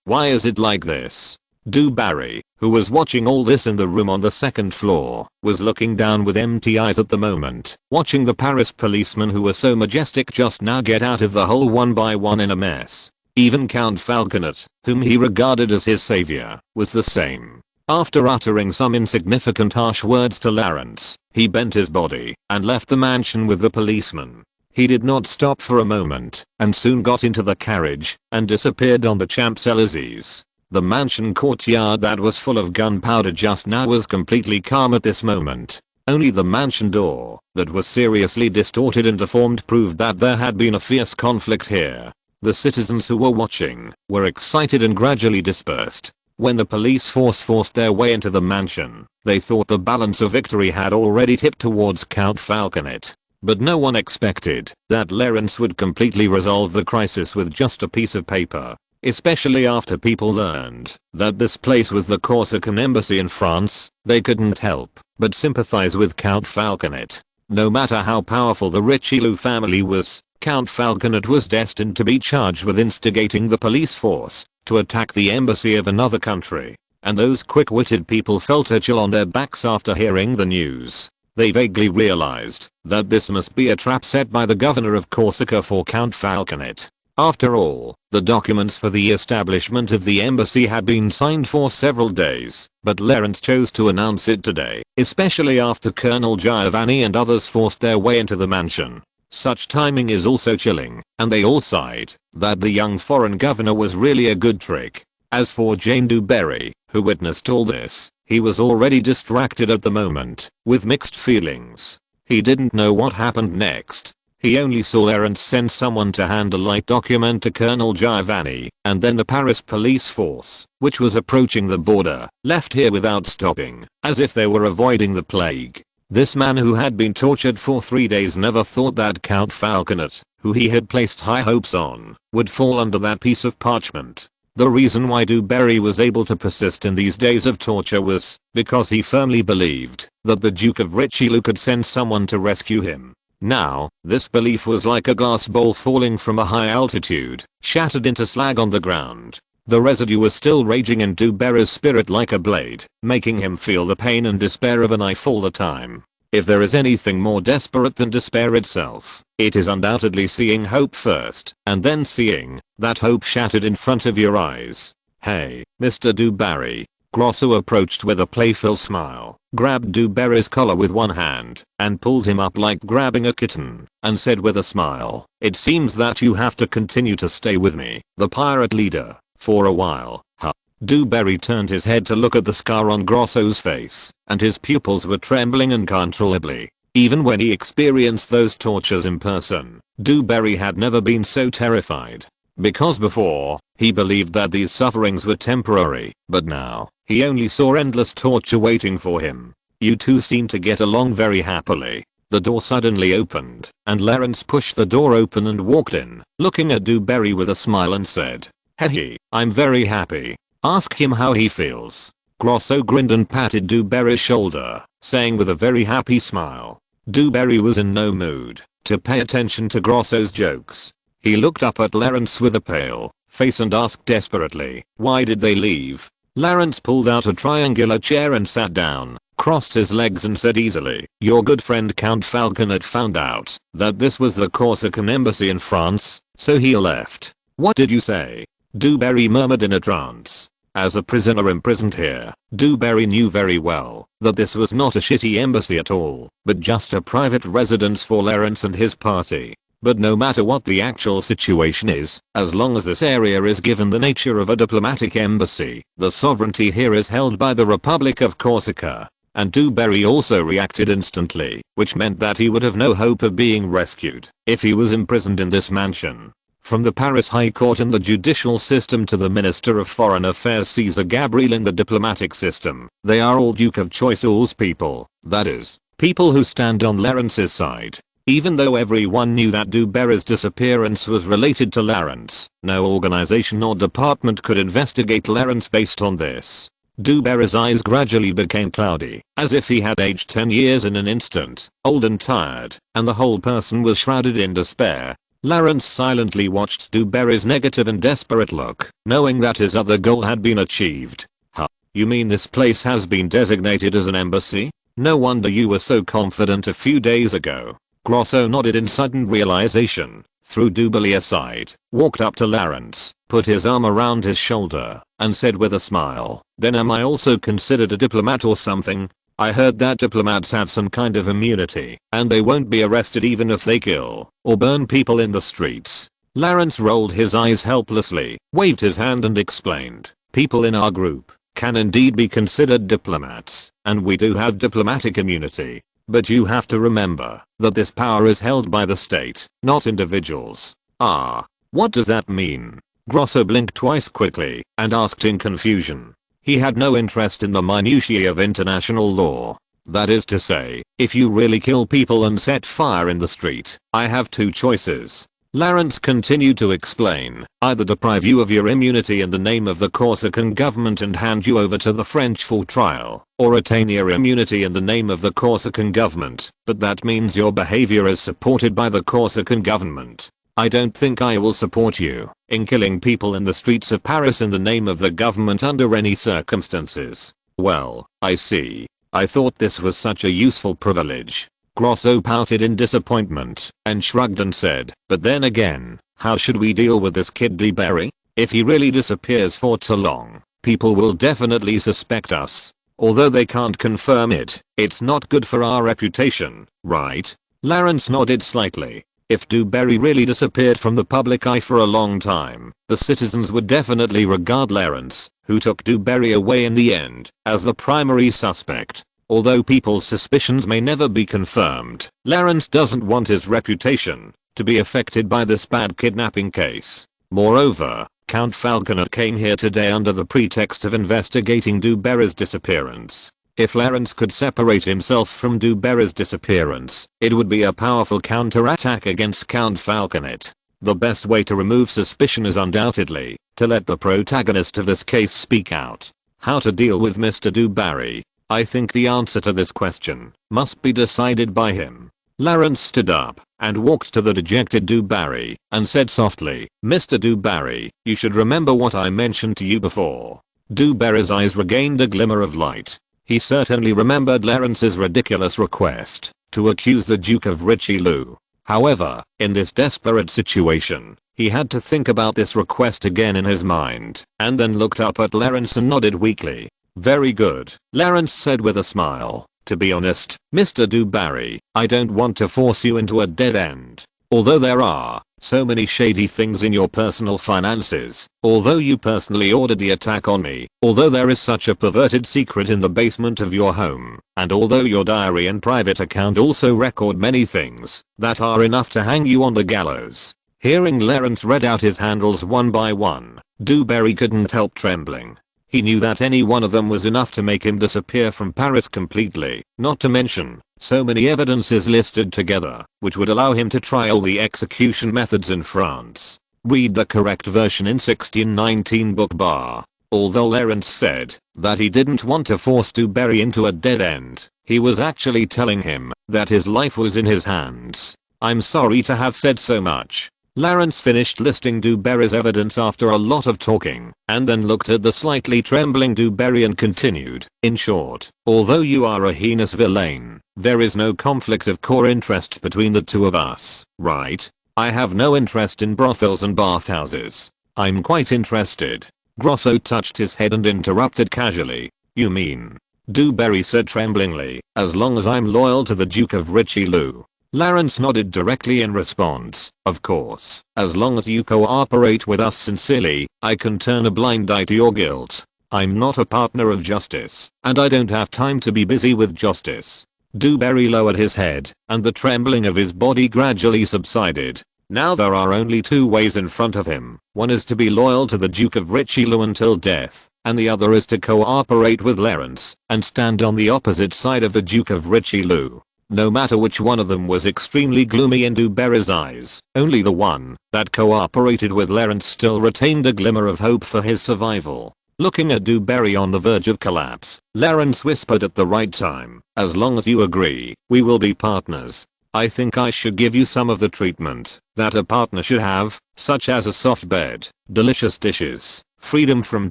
why is it like this? Du Barry, who was watching all this in the room on the second floor, was looking down with empty eyes at the moment, watching the Paris policemen who were so majestic just now get out of the hole one by one in a mess. Even Count Falconet, whom he regarded as his savior, was the same. After uttering some insignificant harsh words to Lawrence, he bent his body and left the mansion with the policeman. He did not stop for a moment and soon got into the carriage and disappeared on the Champs-Élysées. The mansion courtyard that was full of gunpowder just now was completely calm at this moment. Only the mansion door, that was seriously distorted and deformed, proved that there had been a fierce conflict here. The citizens who were watching were excited and gradually dispersed. When the police force forced their way into the mansion, they thought the balance of victory had already tipped towards Count Falconet. But no one expected that Lawrence would completely resolve the crisis with just a piece of paper. Especially after people learned that this place was the Corsican embassy in France, they couldn't help but sympathize with Count Falconet. No matter how powerful the Richelieu family was, Count Falconet was destined to be charged with instigating the police force to attack the embassy of another country. And those quick-witted people felt a chill on their backs after hearing the news. They vaguely realized that this must be a trap set by the governor of Corsica for Count Falconet. After all, the documents for the establishment of the embassy had been signed for several days, but Lawrence chose to announce it today, especially after Colonel Giovanni and others forced their way into the mansion. Such timing is also chilling, and they all sighed that the young foreign governor was really a good trick. As for Jane du Barry, who witnessed all this, he was already distracted at the moment, with mixed feelings. He didn't know what happened next. He only saw Lawrence send someone to hand a light document to Colonel Giovanni, and then the Paris police force, which was approaching the border, left here without stopping, as if they were avoiding the plague. This man who had been tortured for 3 days never thought that Count Falconet, who he had placed high hopes on, would fall under that piece of parchment. The reason why Du Barry was able to persist in these days of torture was because he firmly believed that the Duke of Richelieu could send someone to rescue him. Now, this belief was like a glass bowl falling from a high altitude, shattered into slag on the ground. The residue was still raging in Du Barry's spirit like a blade, making him feel the pain and despair of a knife all the time. If there is anything more desperate than despair itself, it is undoubtedly seeing hope first, and then seeing that hope shattered in front of your eyes. "Hey, Mr. Du Barry." Grosso approached with a playful smile, grabbed Du Barry's collar with one hand, and pulled him up like grabbing a kitten, and said with a smile, "It seems that you have to continue to stay with me, the pirate leader, for a while, huh?" Du Barry turned his head to look at the scar on Grosso's face, and his pupils were trembling uncontrollably. Even when he experienced those tortures in person, Du Barry had never been so terrified. Because before, he believed that these sufferings were temporary, but now, he only saw endless torture waiting for him. "You two seem to get along very happily." The door suddenly opened, and Lawrence pushed the door open and walked in, looking at Du Barry with a smile and said, "Hey, I'm very happy. Ask him how he feels." Grosso grinned and patted Du Barry's shoulder, saying with a very happy smile. Du Barry was in no mood to pay attention to Grosso's jokes. He looked up at Lawrence with a pale face and asked desperately, "Why did they leave?" Lawrence pulled out a triangular chair and sat down, crossed his legs and said easily, "Your good friend Count Falconet found out that this was the Corsican embassy in France, so he left." "What did you say?" Du Barry murmured in a trance. As a prisoner imprisoned here, Du Barry knew very well that this was not a shitty embassy at all, but just a private residence for Lawrence and his party. But no matter what the actual situation is, as long as this area is given the nature of a diplomatic embassy, the sovereignty here is held by the Republic of Corsica. And Du Barry also reacted instantly, which meant that he would have no hope of being rescued if he was imprisoned in this mansion. From the Paris High Court and the judicial system to the Minister of Foreign Affairs Cesar Gabriel in the diplomatic system, they are all Duke of Choiseul's people, that is, people who stand on Clarence's side. Even though everyone knew that Du Barry's disappearance was related to Clarence, no organization or department could investigate Clarence based on this. Du Barry's eyes gradually became cloudy, as if he had aged 10 years in an instant, old and tired, and the whole person was shrouded in despair. Clarence silently watched Du Barry's negative and desperate look, knowing that his other goal had been achieved. Huh? You mean this place has been designated as an embassy? No wonder you were so confident a few days ago. Grosso nodded in sudden realization, threw Du Barry aside, walked up to Clarence, put his arm around his shoulder, and said with a smile, "Then am I also considered a diplomat or something? I heard that diplomats have some kind of immunity, and they won't be arrested even if they kill or burn people in the streets." Clarence rolled his eyes helplessly, waved his hand and explained, "People in our group can indeed be considered diplomats, and we do have diplomatic immunity. But you have to remember that this power is held by the state, not individuals." "Ah, what does that mean?" Grosso blinked twice quickly and asked in confusion. He had no interest in the minutiae of international law. "That is to say, if you really kill people and set fire in the street, I have two choices." Clarence continued to explain, "Either deprive you of your immunity in the name of the Corsican government and hand you over to the French for trial, or retain your immunity in the name of the Corsican government, but that means your behavior is supported by the Corsican government. I don't think I will support you in killing people in the streets of Paris in the name of the government under any circumstances." "Well, I see. I thought this was such a useful privilege." Grosso pouted in disappointment and shrugged and said, "But then again, how should we deal with this kid Du Barry? If he really disappears for too long, people will definitely suspect us. Although they can't confirm it, it's not good for our reputation, right?" Clarence nodded slightly. If Du Barry really disappeared from the public eye for a long time, the citizens would definitely regard Clarence, who took Du Barry away in the end, as the primary suspect. Although people's suspicions may never be confirmed, Clarence doesn't want his reputation to be affected by this bad kidnapping case. Moreover, Count Falconer came here today under the pretext of investigating Du Barry's disappearance. If Clarence could separate himself from Du Barry's disappearance, it would be a powerful counterattack against Count Falconer. The best way to remove suspicion is undoubtedly to let the protagonist of this case speak out. How to deal with Mr. Du Barry? I think the answer to this question must be decided by him. Clarence stood up and walked to the dejected Du Barry and said softly, "Mr. Du Barry, you should remember what I mentioned to you before." Du Barry's eyes regained a glimmer of light. He certainly remembered Clarence's ridiculous request to accuse the Duke of Richelieu. However, in this desperate situation, he had to think about this request again in his mind, and then looked up at Clarence and nodded weakly. "Very good," Clarence said with a smile. "To be honest, Mr. Du Barry, I don't want to force you into a dead end. Although there are so many shady things in your personal finances, although you personally ordered the attack on me, although there is such a perverted secret in the basement of your home, and although your diary and private account also record many things that are enough to hang you on the gallows." Hearing Clarence read out his handles one by one, Du Barry couldn't help trembling. He knew that any one of them was enough to make him disappear from Paris completely, not to mention so many evidences listed together, which would allow him to try all the execution methods in France. Read the correct version in 1619 book bar. Although Clarence said that he didn't want to force Du Barry into a dead end, he was actually telling him that his life was in his hands. "I'm sorry to have said so much." Clarence finished listing Du Barry's evidence after a lot of talking, and then looked at the slightly trembling Du Barry and continued, "In short, although you are a heinous villain, there is no conflict of core interest between the two of us, right? I have no interest in brothels and bathhouses. I'm quite interested." Grosso touched his head and interrupted casually, "You mean?" Du Barry said tremblingly, "As long as I'm loyal to the Duke of Richelieu." Clarence nodded directly in response, "Of course, as long as you cooperate with us sincerely, I can turn a blind eye to your guilt. I'm not a partner of justice, and I don't have time to be busy with justice." Du Barry lowered his head, and the trembling of his body gradually subsided. Now there are only two ways in front of him. One is to be loyal to the Duke of Richelieu until death, and the other is to cooperate with Lawrence and stand on the opposite side of the Duke of Richelieu. No matter which one of them was extremely gloomy in Du Barry's eyes, only the one that cooperated with Lawrence still retained a glimmer of hope for his survival. Looking at Du Barry on the verge of collapse, Lawrence whispered at the right time, "As long as you agree, we will be partners. I think I should give you some of the treatment that a partner should have, such as a soft bed, delicious dishes, freedom from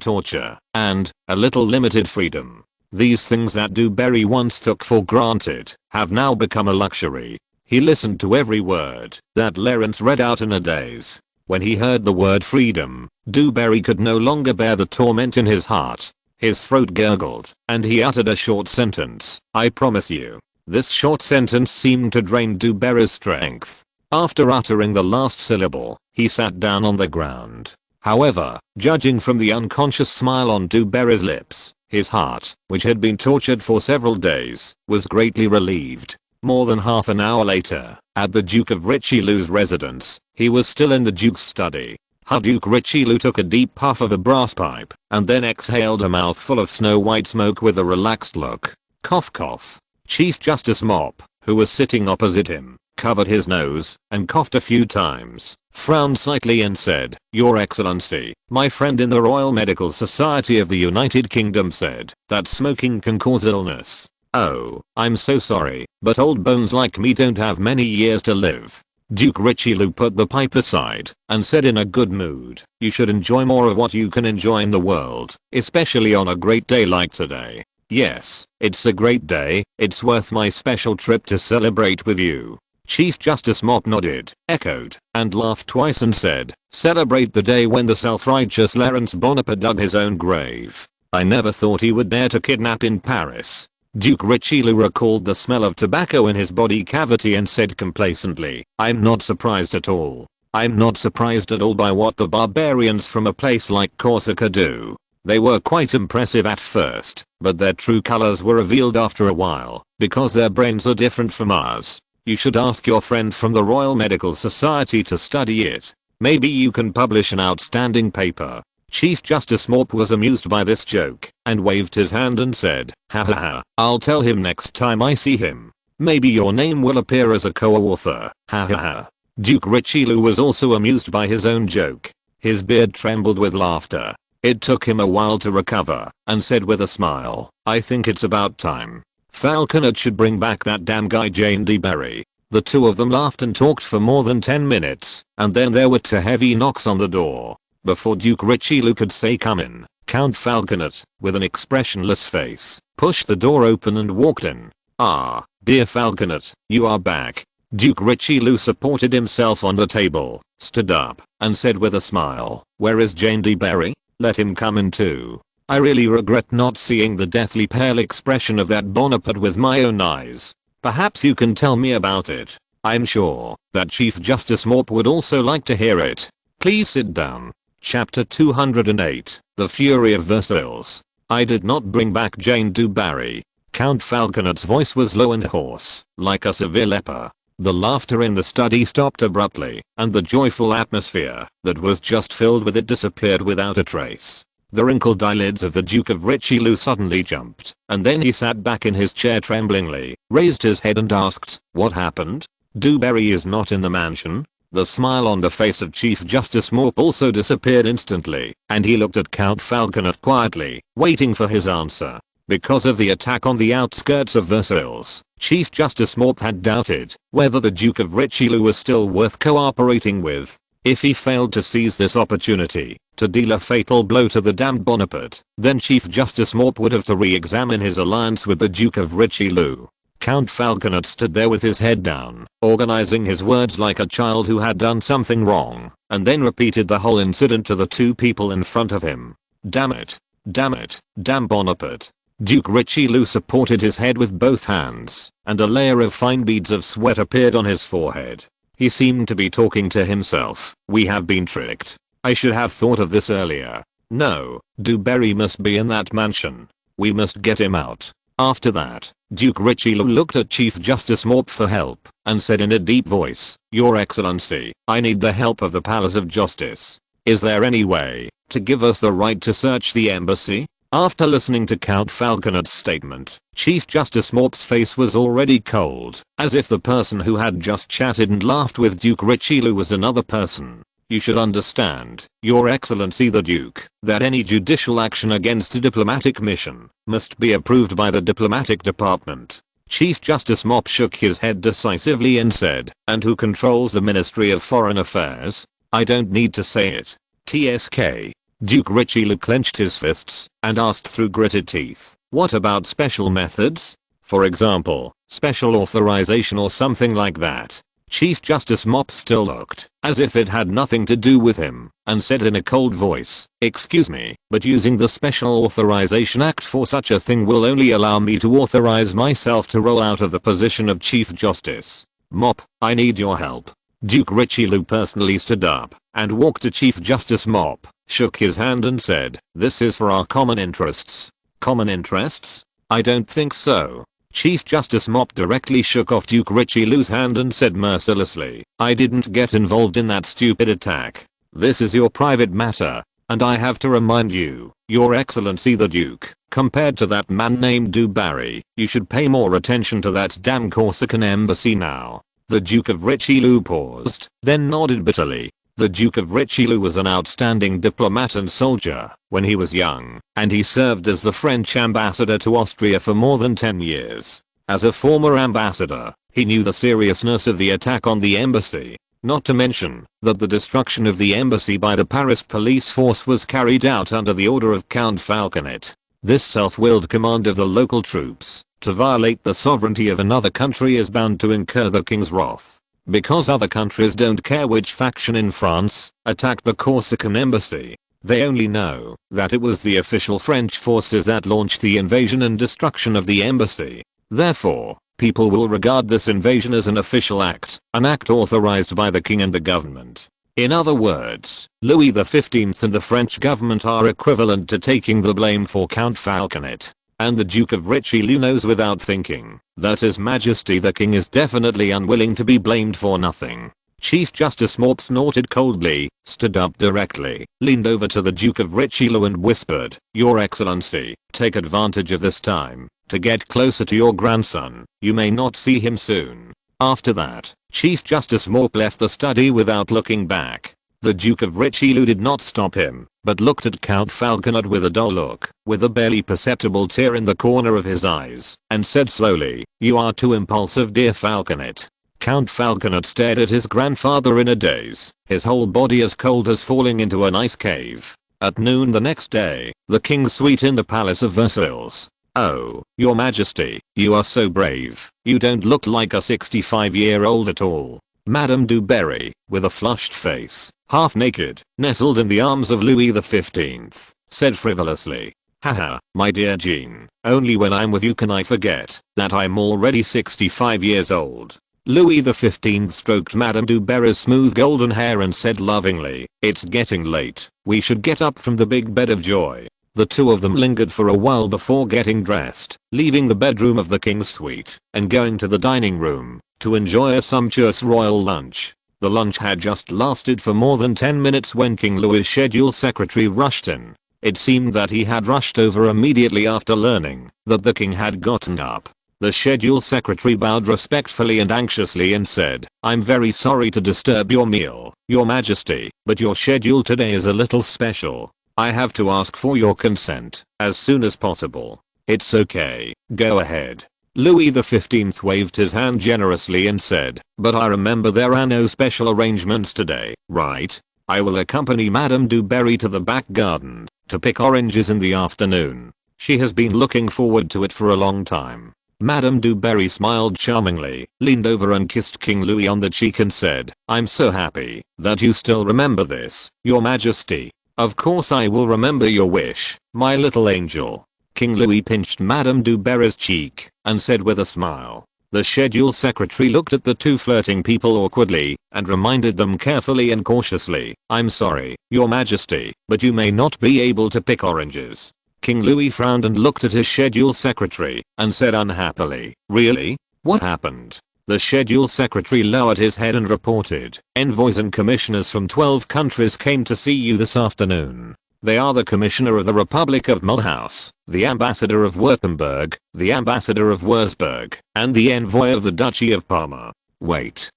torture, and a little limited freedom. These things that Du Barry once took for granted have now become a luxury." He listened to every word that Lawrence read out in a daze. When he heard the word freedom, Du Barry could no longer bear the torment in his heart. His throat gurgled, and he uttered a short sentence, "I promise you." This short sentence seemed to drain Du Barry's strength. After uttering the last syllable, he sat down on the ground. However, judging from the unconscious smile on Du Barry's lips, his heart, which had been tortured for several days, was greatly relieved. More than half an hour later, at the Duke of Richelieu's residence, he was still in the Duke's study. Duke Richelieu took a deep puff of a brass pipe, and then exhaled a mouthful of snow-white smoke with a relaxed look. Cough cough. Chief Justice Mop, who was sitting opposite him, covered his nose and coughed a few times, frowned slightly and said, "Your Excellency, my friend in the Royal Medical Society of the United Kingdom said that smoking can cause illness. Oh, I'm so sorry, but old bones like me don't have many years to live." Duke Richelieu put the pipe aside and said in a good mood, "You should enjoy more of what you can enjoy in the world, especially on a great day like today." "Yes, it's a great day, it's worth my special trip to celebrate with you." Chief Justice Mop nodded, echoed, and laughed twice and said, "Celebrate the day when the self-righteous Napoleon Bonaparte dug his own grave. I never thought he would dare to kidnap in Paris." Duke Richelieu recalled the smell of tobacco in his body cavity and said complacently, "I'm not surprised at all. I'm not surprised at all by what the barbarians from a place like Corsica do. They were quite impressive at first, but their true colors were revealed after a while, because their brains are different from ours. You should ask your friend from the Royal Medical Society to study it. Maybe you can publish an outstanding paper." Chief Justice Mop was amused by this joke, and waved his hand and said, "Ha ha ha, I'll tell him next time I see him. Maybe your name will appear as a co-author. Ha ha ha." Duke Richelieu was also amused by his own joke. His beard trembled with laughter. It took him a while to recover, and said with a smile, "I think it's about time. Falconet should bring back that damn guy Jane Du Barry." The two of them laughed and talked for more than 10 minutes, and then there were 2 heavy knocks on the door. Before Duke Richelieu could say "come in," Count Falconet, with an expressionless face, pushed the door open and walked in. "Ah, dear Falconet, you are back." Duke Richelieu supported himself on the table, stood up, and said with a smile, "Where is Jane Du Barry? Let him come in too. I really regret not seeing the deathly pale expression of that Bonaparte with my own eyes. Perhaps you can tell me about it. I'm sure that Chief Justice Mop would also like to hear it. Please sit down." Chapter 208, The Fury of Versailles. "I did not bring back Jane Du Barry." Count Falconet's voice was low and hoarse, like a severe leper. The laughter in the study stopped abruptly, and the joyful atmosphere that was just filled with it disappeared without a trace. The wrinkled eyelids of the Duke of Richelieu suddenly jumped, and then he sat back in his chair tremblingly, raised his head and asked, "What happened? Du Barry is not in the mansion?" The smile on the face of Chief Justice Mop also disappeared instantly, and he looked at Count Falconet quietly, waiting for his answer. Because of the attack on the outskirts of Versailles, Chief Justice Mop had doubted whether the Duke of Richelieu was still worth cooperating with. If he failed to seize this opportunity to deal a fatal blow to the damned Bonaparte, then Chief Justice Mop would have to re-examine his alliance with the Duke of Richelieu. Count Falconet stood there with his head down, organizing his words like a child who had done something wrong, and then repeated the whole incident to the two people in front of him. "Damn it. Damn it. Damn Bonaparte." Duke Richelieu supported his head with both hands, and a layer of fine beads of sweat appeared on his forehead. He seemed to be talking to himself. "We have been tricked. I should have thought of this earlier. No, Du Barry must be in that mansion. We must get him out." After that, Duke Richelieu looked at Chief Justice Morp for help and said in a deep voice, "Your Excellency, I need the help of the Palace of Justice. Is there any way to give us the right to search the embassy?" After listening to Count Falconet's statement, Chief Justice Morp's face was already cold, as if the person who had just chatted and laughed with Duke Richelieu was another person. "You should understand, Your Excellency the Duke, that any judicial action against a diplomatic mission must be approved by the diplomatic department." Chief Justice Mop shook his head decisively and said, "And who controls the Ministry of Foreign Affairs? I don't need to say it. TSK. Duke Richelieu clenched his fists and asked through gritted teeth, "What about special methods? For example, special authorization or something like that?" Chief Justice Mop still looked as if it had nothing to do with him and said in a cold voice, "Excuse me, but using the Special Authorization Act for such a thing will only allow me to authorize myself to roll out of the position of Chief Justice. Mop, I need your help." Duke Richelieu personally stood up and walked to Chief Justice Mop, shook his hand and said, "This is for our common interests." "Common interests? I don't think so." Chief Justice Mop directly shook off Duke Richelieu's hand and said mercilessly, "I didn't get involved in that stupid attack. This is your private matter, and I have to remind you, Your Excellency the Duke, compared to that man named Du Barry, you should pay more attention to that damn Corsican embassy now." The Duke of Richelieu paused, then nodded bitterly. The Duke of Richelieu was an outstanding diplomat and soldier when he was young, and he served as the French ambassador to Austria for more than 10 years. As a former ambassador, he knew the seriousness of the attack on the embassy, not to mention that the destruction of the embassy by the Paris police force was carried out under the order of Count Falconet. This self-willed command of the local troops to violate the sovereignty of another country is bound to incur the king's wrath. Because other countries don't care which faction in France attacked the Corsican embassy. They only know that it was the official French forces that launched the invasion and destruction of the embassy. Therefore, people will regard this invasion as an official act, an act authorized by the king and the government. In other words, Louis XV and the French government are equivalent to taking the blame for Count Falconet. And the Duke of Richelieu knows without thinking that His Majesty the King is definitely unwilling to be blamed for nothing. Chief Justice Morp snorted coldly, stood up directly, leaned over to the Duke of Richelieu and whispered, "Your Excellency, take advantage of this time to get closer to your grandson. You may not see him soon." After that, Chief Justice Morp left the study without looking back. The Duke of Richelieu did not stop him, but looked at Count Falconet with a dull look, with a barely perceptible tear in the corner of his eyes, and said slowly, "You are too impulsive, dear Falconet." Count Falconet stared at his grandfather in a daze, his whole body as cold as falling into an ice cave. At noon the next day, the king's suite in the Palace of Versailles. "Oh, Your Majesty, you are so brave. You don't look like a 65-year-old at all." Madame du Barry, with a flushed face, half naked, nestled in the arms of Louis XV, said frivolously, "Haha, my dear Jean, only when I'm with you can I forget that I'm already 65 years old." Louis XV stroked Madame du Barry's smooth golden hair and said lovingly, "It's getting late. We should get up from the big bed of joy." The two of them lingered for a while before getting dressed, leaving the bedroom of the king's suite and going to the dining room to enjoy a sumptuous royal lunch. The lunch had just lasted for more than 10 minutes when King Louis's schedule secretary rushed in. It seemed that he had rushed over immediately after learning that the king had gotten up. The schedule secretary bowed respectfully and anxiously and said, "I'm very sorry to disturb your meal, Your Majesty, but your schedule today is a little special. I have to ask for your consent as soon as possible." "It's okay, go ahead." Louis XV waved his hand generously and said, "But I remember there are no special arrangements today, right? I will accompany Madame du Barry to the back garden to pick oranges in the afternoon. She has been looking forward to it for a long time." Madame du Barry smiled charmingly, leaned over and kissed King Louis on the cheek and said, "I'm so happy that you still remember this, Your Majesty. Of course I will remember your wish, my little angel." King Louis pinched Madame du Barry's cheek and said with a smile. The schedule secretary looked at the two flirting people awkwardly and reminded them carefully and cautiously, "I'm sorry, Your Majesty, but you may not be able to pick oranges." King Louis frowned and looked at his schedule secretary and said unhappily, "Really? What happened?" The schedule secretary lowered his head and reported, "Envoys and commissioners from 12 countries came to see you this afternoon. They are the Commissioner of the Republic of Mulhouse, the Ambassador of Württemberg, the Ambassador of Wurzburg, and the Envoy of the Duchy of Parma." Wait.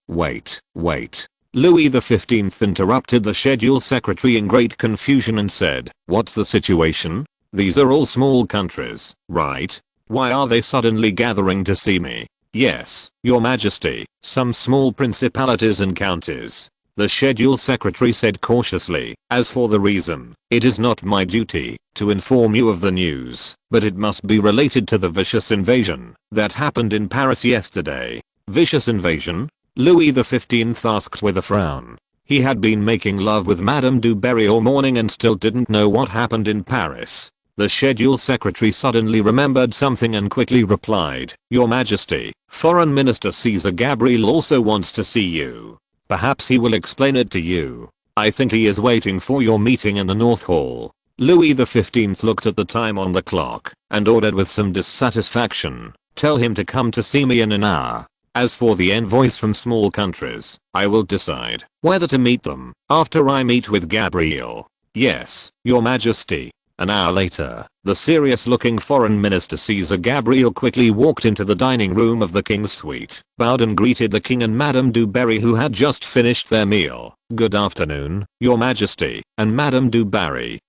Louis XV interrupted the schedule secretary in great confusion and said, "What's the situation? These are all small countries, right? Why are they suddenly gathering to see me?" "Yes, Your Majesty, some small principalities and counties," the schedule secretary said cautiously. "As for the reason, it is not my duty to inform you of the news, but it must be related to the vicious invasion that happened in Paris yesterday." "Vicious invasion?" Louis XV asked with a frown. He had been making love with Madame du Barry all morning and still didn't know what happened in Paris. The schedule secretary suddenly remembered something and quickly replied, "Your Majesty, Foreign Minister Caesar Gabriel also wants to see you. Perhaps he will explain it to you. I think he is waiting for your meeting in the North Hall." Louis XV looked at the time on the clock and ordered with some dissatisfaction, "Tell him to come to see me in an hour. As for the envoys from small countries, I will decide whether to meet them after I meet with Gabriel." "Yes, Your Majesty." An hour later, the serious-looking Foreign Minister Caesar Gabriel quickly walked into the dining room of the king's suite, bowed and greeted the king and Madame du Barry who had just finished their meal. "Good afternoon, Your Majesty, and Madame du Barry."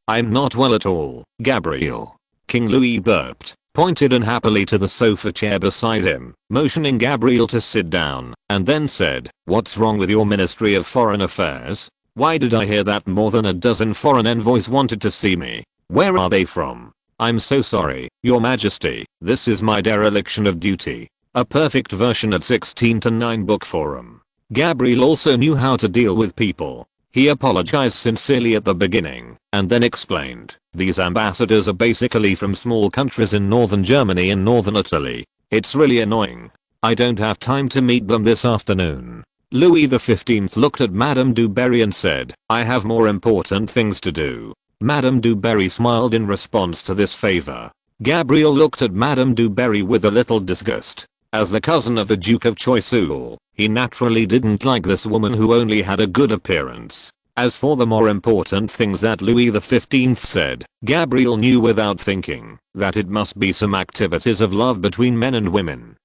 "I'm not well at all, Gabriel." King Louis burped, pointed unhappily to the sofa chair beside him, motioning Gabriel to sit down, and then said, "What's wrong with your Ministry of Foreign Affairs? Why did I hear that more than a dozen foreign envoys wanted to see me? Where are they from?" "I'm so sorry, Your Majesty, this is my dereliction of duty." A perfect version at 16:9 book forum. Gabriel also knew how to deal with people. He apologized sincerely at the beginning, and then explained, "These ambassadors are basically from small countries in northern Germany and northern Italy. It's really annoying. I don't have time to meet them this afternoon." Louis XV looked at Madame du Barry and said, "I have more important things to do." Madame du Barry smiled in response to this favor. Gabriel looked at Madame du Barry with a little disgust. As the cousin of the Duke of Choiseul, he naturally didn't like this woman who only had a good appearance. As for the more important things that Louis XV said, Gabriel knew without thinking that it must be some activities of love between men and women.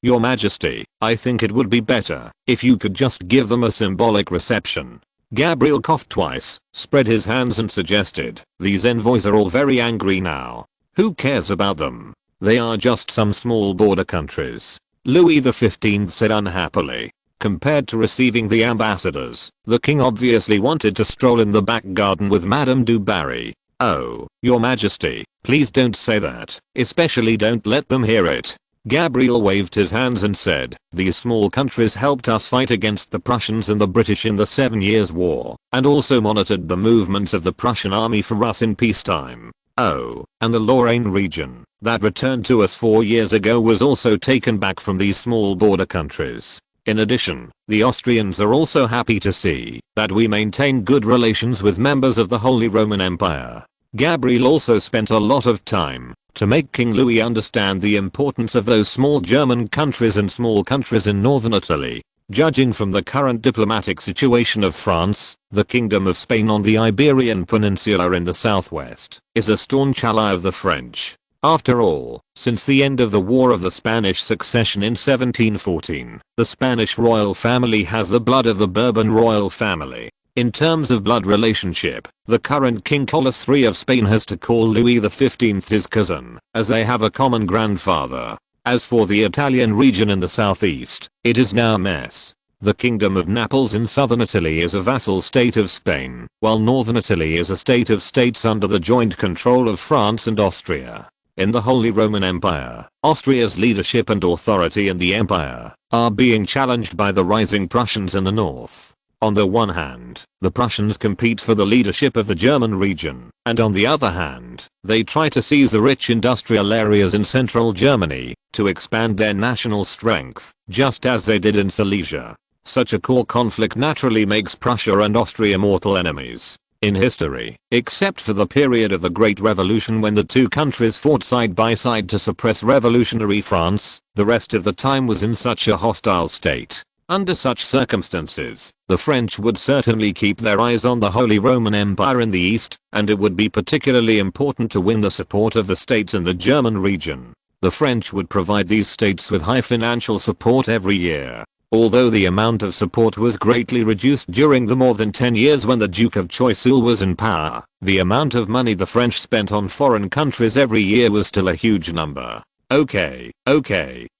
"Your Majesty, I think it would be better if you could just give them a symbolic reception." Gabriel coughed twice, spread his hands and suggested, "These envoys are all very angry now. Who cares about them? They are just some small border countries." Louis XV said unhappily. Compared to receiving the ambassadors, the king obviously wanted to stroll in the back garden with Madame du Barry. "Oh, Your Majesty, please don't say that, especially don't let them hear it." Gabriel waved his hands and said, "These small countries helped us fight against the Prussians and the British in the 7 Years' War, and also monitored the movements of the Prussian army for us in peacetime. Oh, and the Lorraine region, that returned to us 4 years ago, was also taken back from these small border countries. In addition, the Austrians are also happy to see that we maintain good relations with members of the Holy Roman Empire." Gabriel also spent a lot of time to make King Louis understand the importance of those small German countries and small countries in northern Italy. Judging from the current diplomatic situation of France, the Kingdom of Spain on the Iberian Peninsula in the southwest is a staunch ally of the French. After all, since the end of the War of the Spanish Succession in 1714, the Spanish royal family has the blood of the Bourbon royal family. In terms of blood relationship, the current King Carlos III of Spain has to call Louis XV his cousin, as they have a common grandfather. As for the Italian region in the southeast, it is now a mess. The Kingdom of Naples in southern Italy is a vassal state of Spain, while northern Italy is a state of states under the joint control of France and Austria. In the Holy Roman Empire, Austria's leadership and authority in the empire are being challenged by the rising Prussians in the north. On the one hand, the Prussians compete for the leadership of the German region, and on the other hand, they try to seize the rich industrial areas in central Germany to expand their national strength, just as they did in Silesia. Such a core conflict naturally makes Prussia and Austria mortal enemies. in history, except for the period of the Great Revolution when the two countries fought side by side to suppress revolutionary France. The rest of the time was in such a hostile state. Under such circumstances, the French would certainly keep their eyes on the Holy Roman Empire in the east, and it would be particularly important to win the support of the states in the German region. The French would provide these states with high financial support every year. Although the amount of support was greatly reduced during the more than 10 years when the Duke of Choiseul was in power, the amount of money the French spent on foreign countries every year was still a huge number. Okay,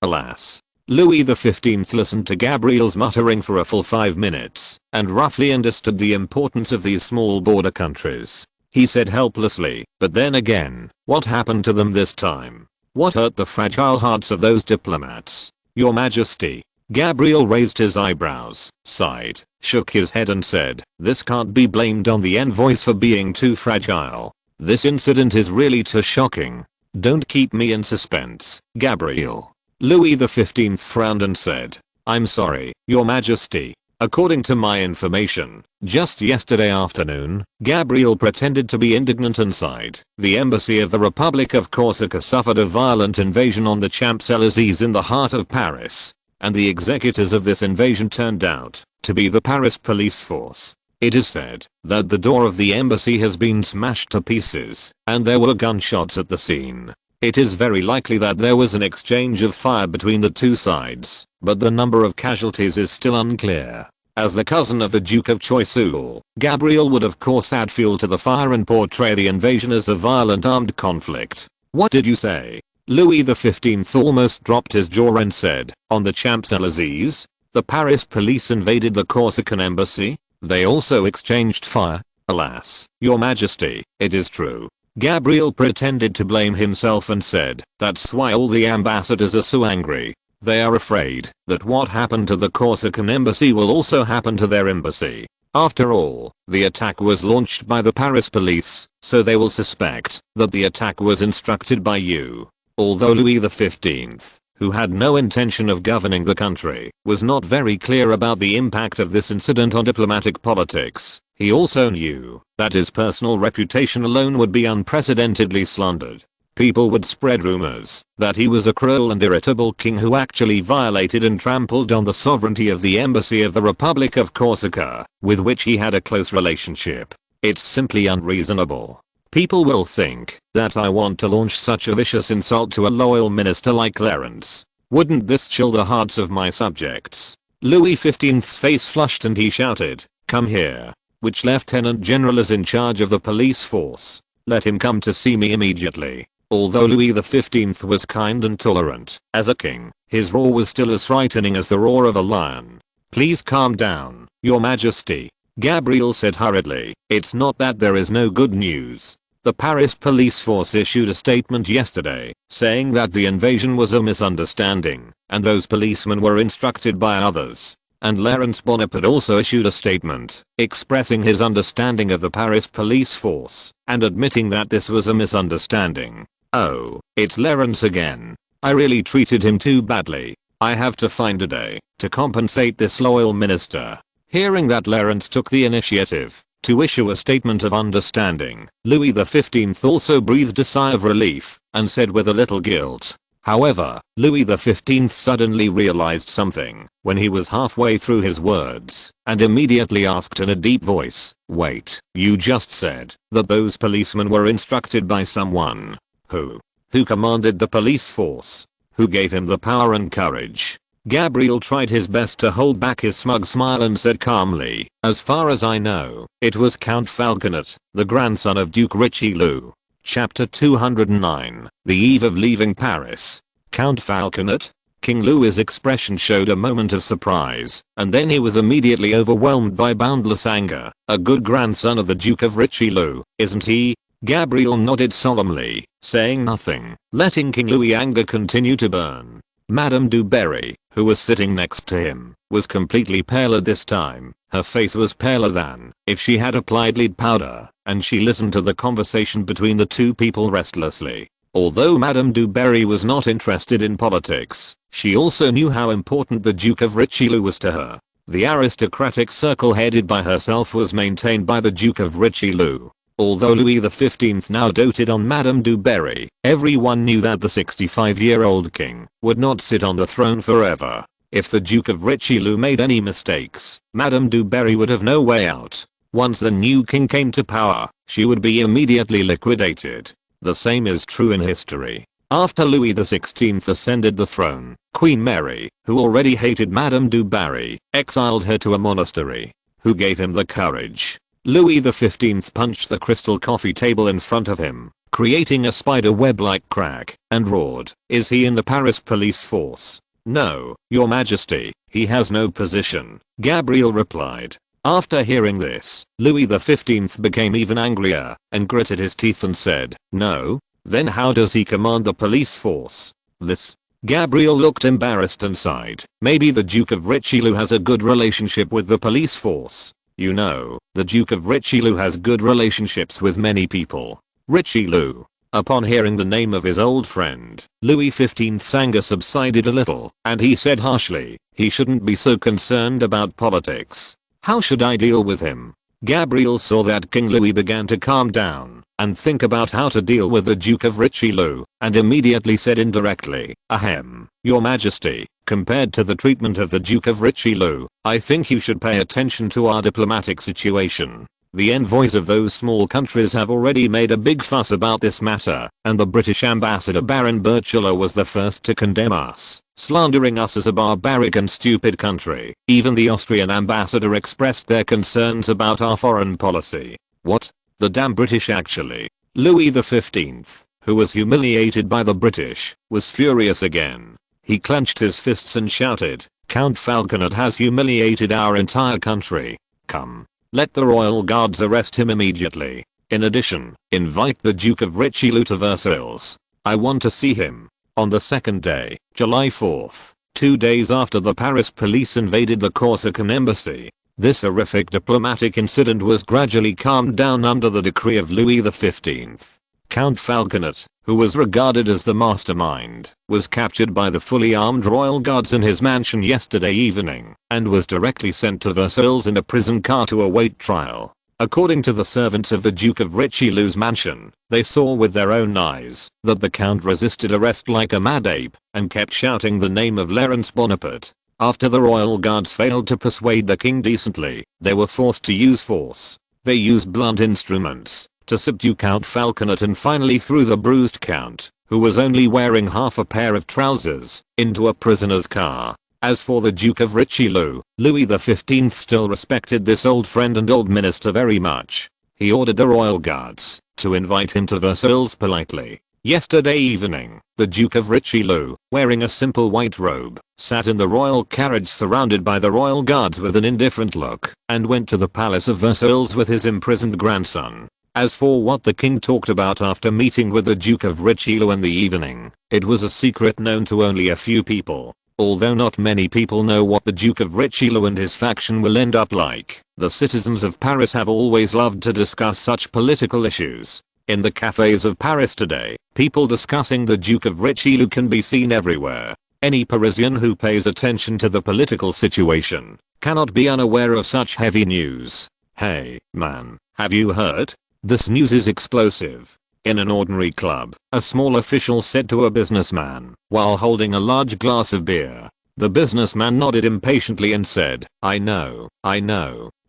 alas. Louis XV listened to Gabriel's muttering for a full 5 minutes, and roughly understood the importance of these small border countries. He said helplessly, but then again, what happened to them this time? What hurt the fragile hearts of those diplomats? Your Majesty. Gabriel raised his eyebrows, sighed, shook his head and said, this can't be blamed on the envoys for being too fragile. This incident is really too shocking. Don't keep me in suspense, Gabriel. Louis XV frowned and said, I'm sorry, Your Majesty. According to my information, just yesterday afternoon, Gabriel pretended to be indignant and sighed. The embassy of the Republic of Corsica suffered a violent invasion on the Champs-Élysées in the heart of Paris, and the executors of this invasion turned out to be the Paris police force. It is said that the door of the embassy has been smashed to pieces, and there were gunshots at the scene. It is very likely that there was an exchange of fire between the two sides, but the number of casualties is still unclear. As the cousin of the Duke of Choiseul, Gabriel would of course add fuel to the fire and portray the invasion as a violent armed conflict. What did you say? Louis XV almost dropped his jaw and said, on the Champs-Élysées, the Paris police invaded the Corsican embassy? They also exchanged fire? Alas, Your Majesty, it is true. Gabriel pretended to blame himself and said, that's why all the ambassadors are so angry. They are afraid that what happened to the Corsican embassy will also happen to their embassy. After all, the attack was launched by the Paris police, so they will suspect that the attack was instructed by you. Although Louis XV, who had no intention of governing the country, was not very clear about the impact of this incident on diplomatic politics, he also knew that his personal reputation alone would be unprecedentedly slandered. People would spread rumors that he was a cruel and irritable king who actually violated and trampled on the sovereignty of the embassy of the Republic of Corsica, with which he had a close relationship. It's simply unreasonable. People will think that I want to launch such a vicious insult to a loyal minister like Clarence. Wouldn't this chill the hearts of my subjects? Louis XV's face flushed and he shouted, come here. Which lieutenant general is in charge of the police force? Let him come to see me immediately. Although Louis XV was kind and tolerant as a king, his roar was still as frightening as the roar of a lion. Please calm down, Your Majesty. Gabriel said hurriedly, it's not that there is no good news. The Paris police force issued a statement yesterday, saying that the invasion was a misunderstanding, and those policemen were instructed by others. And Napoleon Bonaparte also issued a statement, expressing his understanding of the Paris police force, and admitting that this was a misunderstanding. Oh, it's Napoleon again. I really treated him too badly. I have to find a day to compensate this loyal minister. Hearing that Napoleon took the initiative to issue a statement of understanding, Louis XV also breathed a sigh of relief, and said with a little guilt. However, Louis XV suddenly realized something when he was halfway through his words, and immediately asked in a deep voice, wait, you just said that those policemen were instructed by someone. Who? Who commanded the police force? Who gave him the power and courage? Gabriel tried his best to hold back his smug smile and said calmly, as far as I know, it was Count Falconet, the grandson of Duke Richelieu. Chapter 209, The Eve of Leaving Paris. Count Falconet? King Louis's expression showed a moment of surprise, and then he was immediately overwhelmed by boundless anger. A good grandson of the Duke of Richelieu, isn't he? Gabriel nodded solemnly, saying nothing, letting King Louis' anger continue to burn. Madame du Barry, who was sitting next to him, was completely pale at this time. Her face was paler than if she had applied lead powder, and she listened to the conversation between the two people restlessly. Although Madame du Barry was not interested in politics, she also knew how important the Duke of Richelieu was to her. The aristocratic circle headed by herself was maintained by the Duke of Richelieu. Although Louis XV now doted on Madame du Barry, everyone knew that the 65-year-old king would not sit on the throne forever. If the Duke of Richelieu made any mistakes, Madame du Barry would have no way out. Once the new king came to power, she would be immediately liquidated. The same is true in history. After Louis XVI ascended the throne, Queen Mary, who already hated Madame du Barry, exiled her to a monastery. Who gave him the courage? Louis XV punched the crystal coffee table in front of him, creating a spider web-like crack, and roared, "Is he in the Paris police force?" "No, Your Majesty, he has no position," Gabriel replied. After hearing this, Louis XV became even angrier, and gritted his teeth and said, "No? Then how does he command the police force?" This. Gabriel looked embarrassed and sighed. Maybe the Duke of Richelieu has a good relationship with the police force. You know, the Duke of Richelieu has good relationships with many people. Richelieu. Upon hearing the name of his old friend, Louis XV's anger subsided a little, and he said harshly, he shouldn't be so concerned about politics. How should I deal with him? Gabriel saw that King Louis began to calm down and think about how to deal with the Duke of Richelieu, and immediately said indirectly, "Ahem, Your Majesty, compared to the treatment of the Duke of Richelieu, I think you should pay attention to our diplomatic situation. The envoys of those small countries have already made a big fuss about this matter, and the British ambassador Baron Burchiller was the first to condemn us, slandering us as a barbaric and stupid country. Even the Austrian ambassador expressed their concerns about our foreign policy." What? The damn British actually. Louis XV, who was humiliated by the British, was furious again. He clenched his fists and shouted, "Count Falconet has humiliated our entire country. Come. Let the royal guards arrest him immediately. In addition, invite the Duke of Richelieu to Versailles. I want to see him." On the second day, July 4th, 2 days after the Paris police invaded the Corsican embassy, this horrific diplomatic incident was gradually calmed down under the decree of Louis XV. Count Falconet, who was regarded as the mastermind, was captured by the fully armed royal guards in his mansion yesterday evening, and was directly sent to Versailles in a prison car to await trial. According to the servants of the Duke of Richelieu's mansion, they saw with their own eyes that the count resisted arrest like a mad ape, and kept shouting the name of Napoleon Bonaparte. After the royal guards failed to persuade the king decently, they were forced to use force. They used blunt instruments to subdue Count Falconet and finally threw the bruised count, who was only wearing half a pair of trousers, into a prisoner's car. As for the Duke of Richelieu, Louis XV still respected this old friend and old minister very much. He ordered the royal guards to invite him to Versailles politely. Yesterday evening, the Duke of Richelieu, wearing a simple white robe, sat in the royal carriage surrounded by the royal guards with an indifferent look, and went to the palace of Versailles with his imprisoned grandson. As for what the king talked about after meeting with the Duke of Richelieu in the evening, it was a secret known to only a few people. Although not many people know what the Duke of Richelieu and his faction will end up like, the citizens of Paris have always loved to discuss such political issues. In the cafés of Paris today, people discussing the Duke of Richelieu can be seen everywhere. Any Parisian who pays attention to the political situation cannot be unaware of such heavy news. Hey, man, have you heard? This news is explosive. In an ordinary club, a small official said to a businessman, while holding a large glass of beer. The businessman nodded impatiently and said, I know.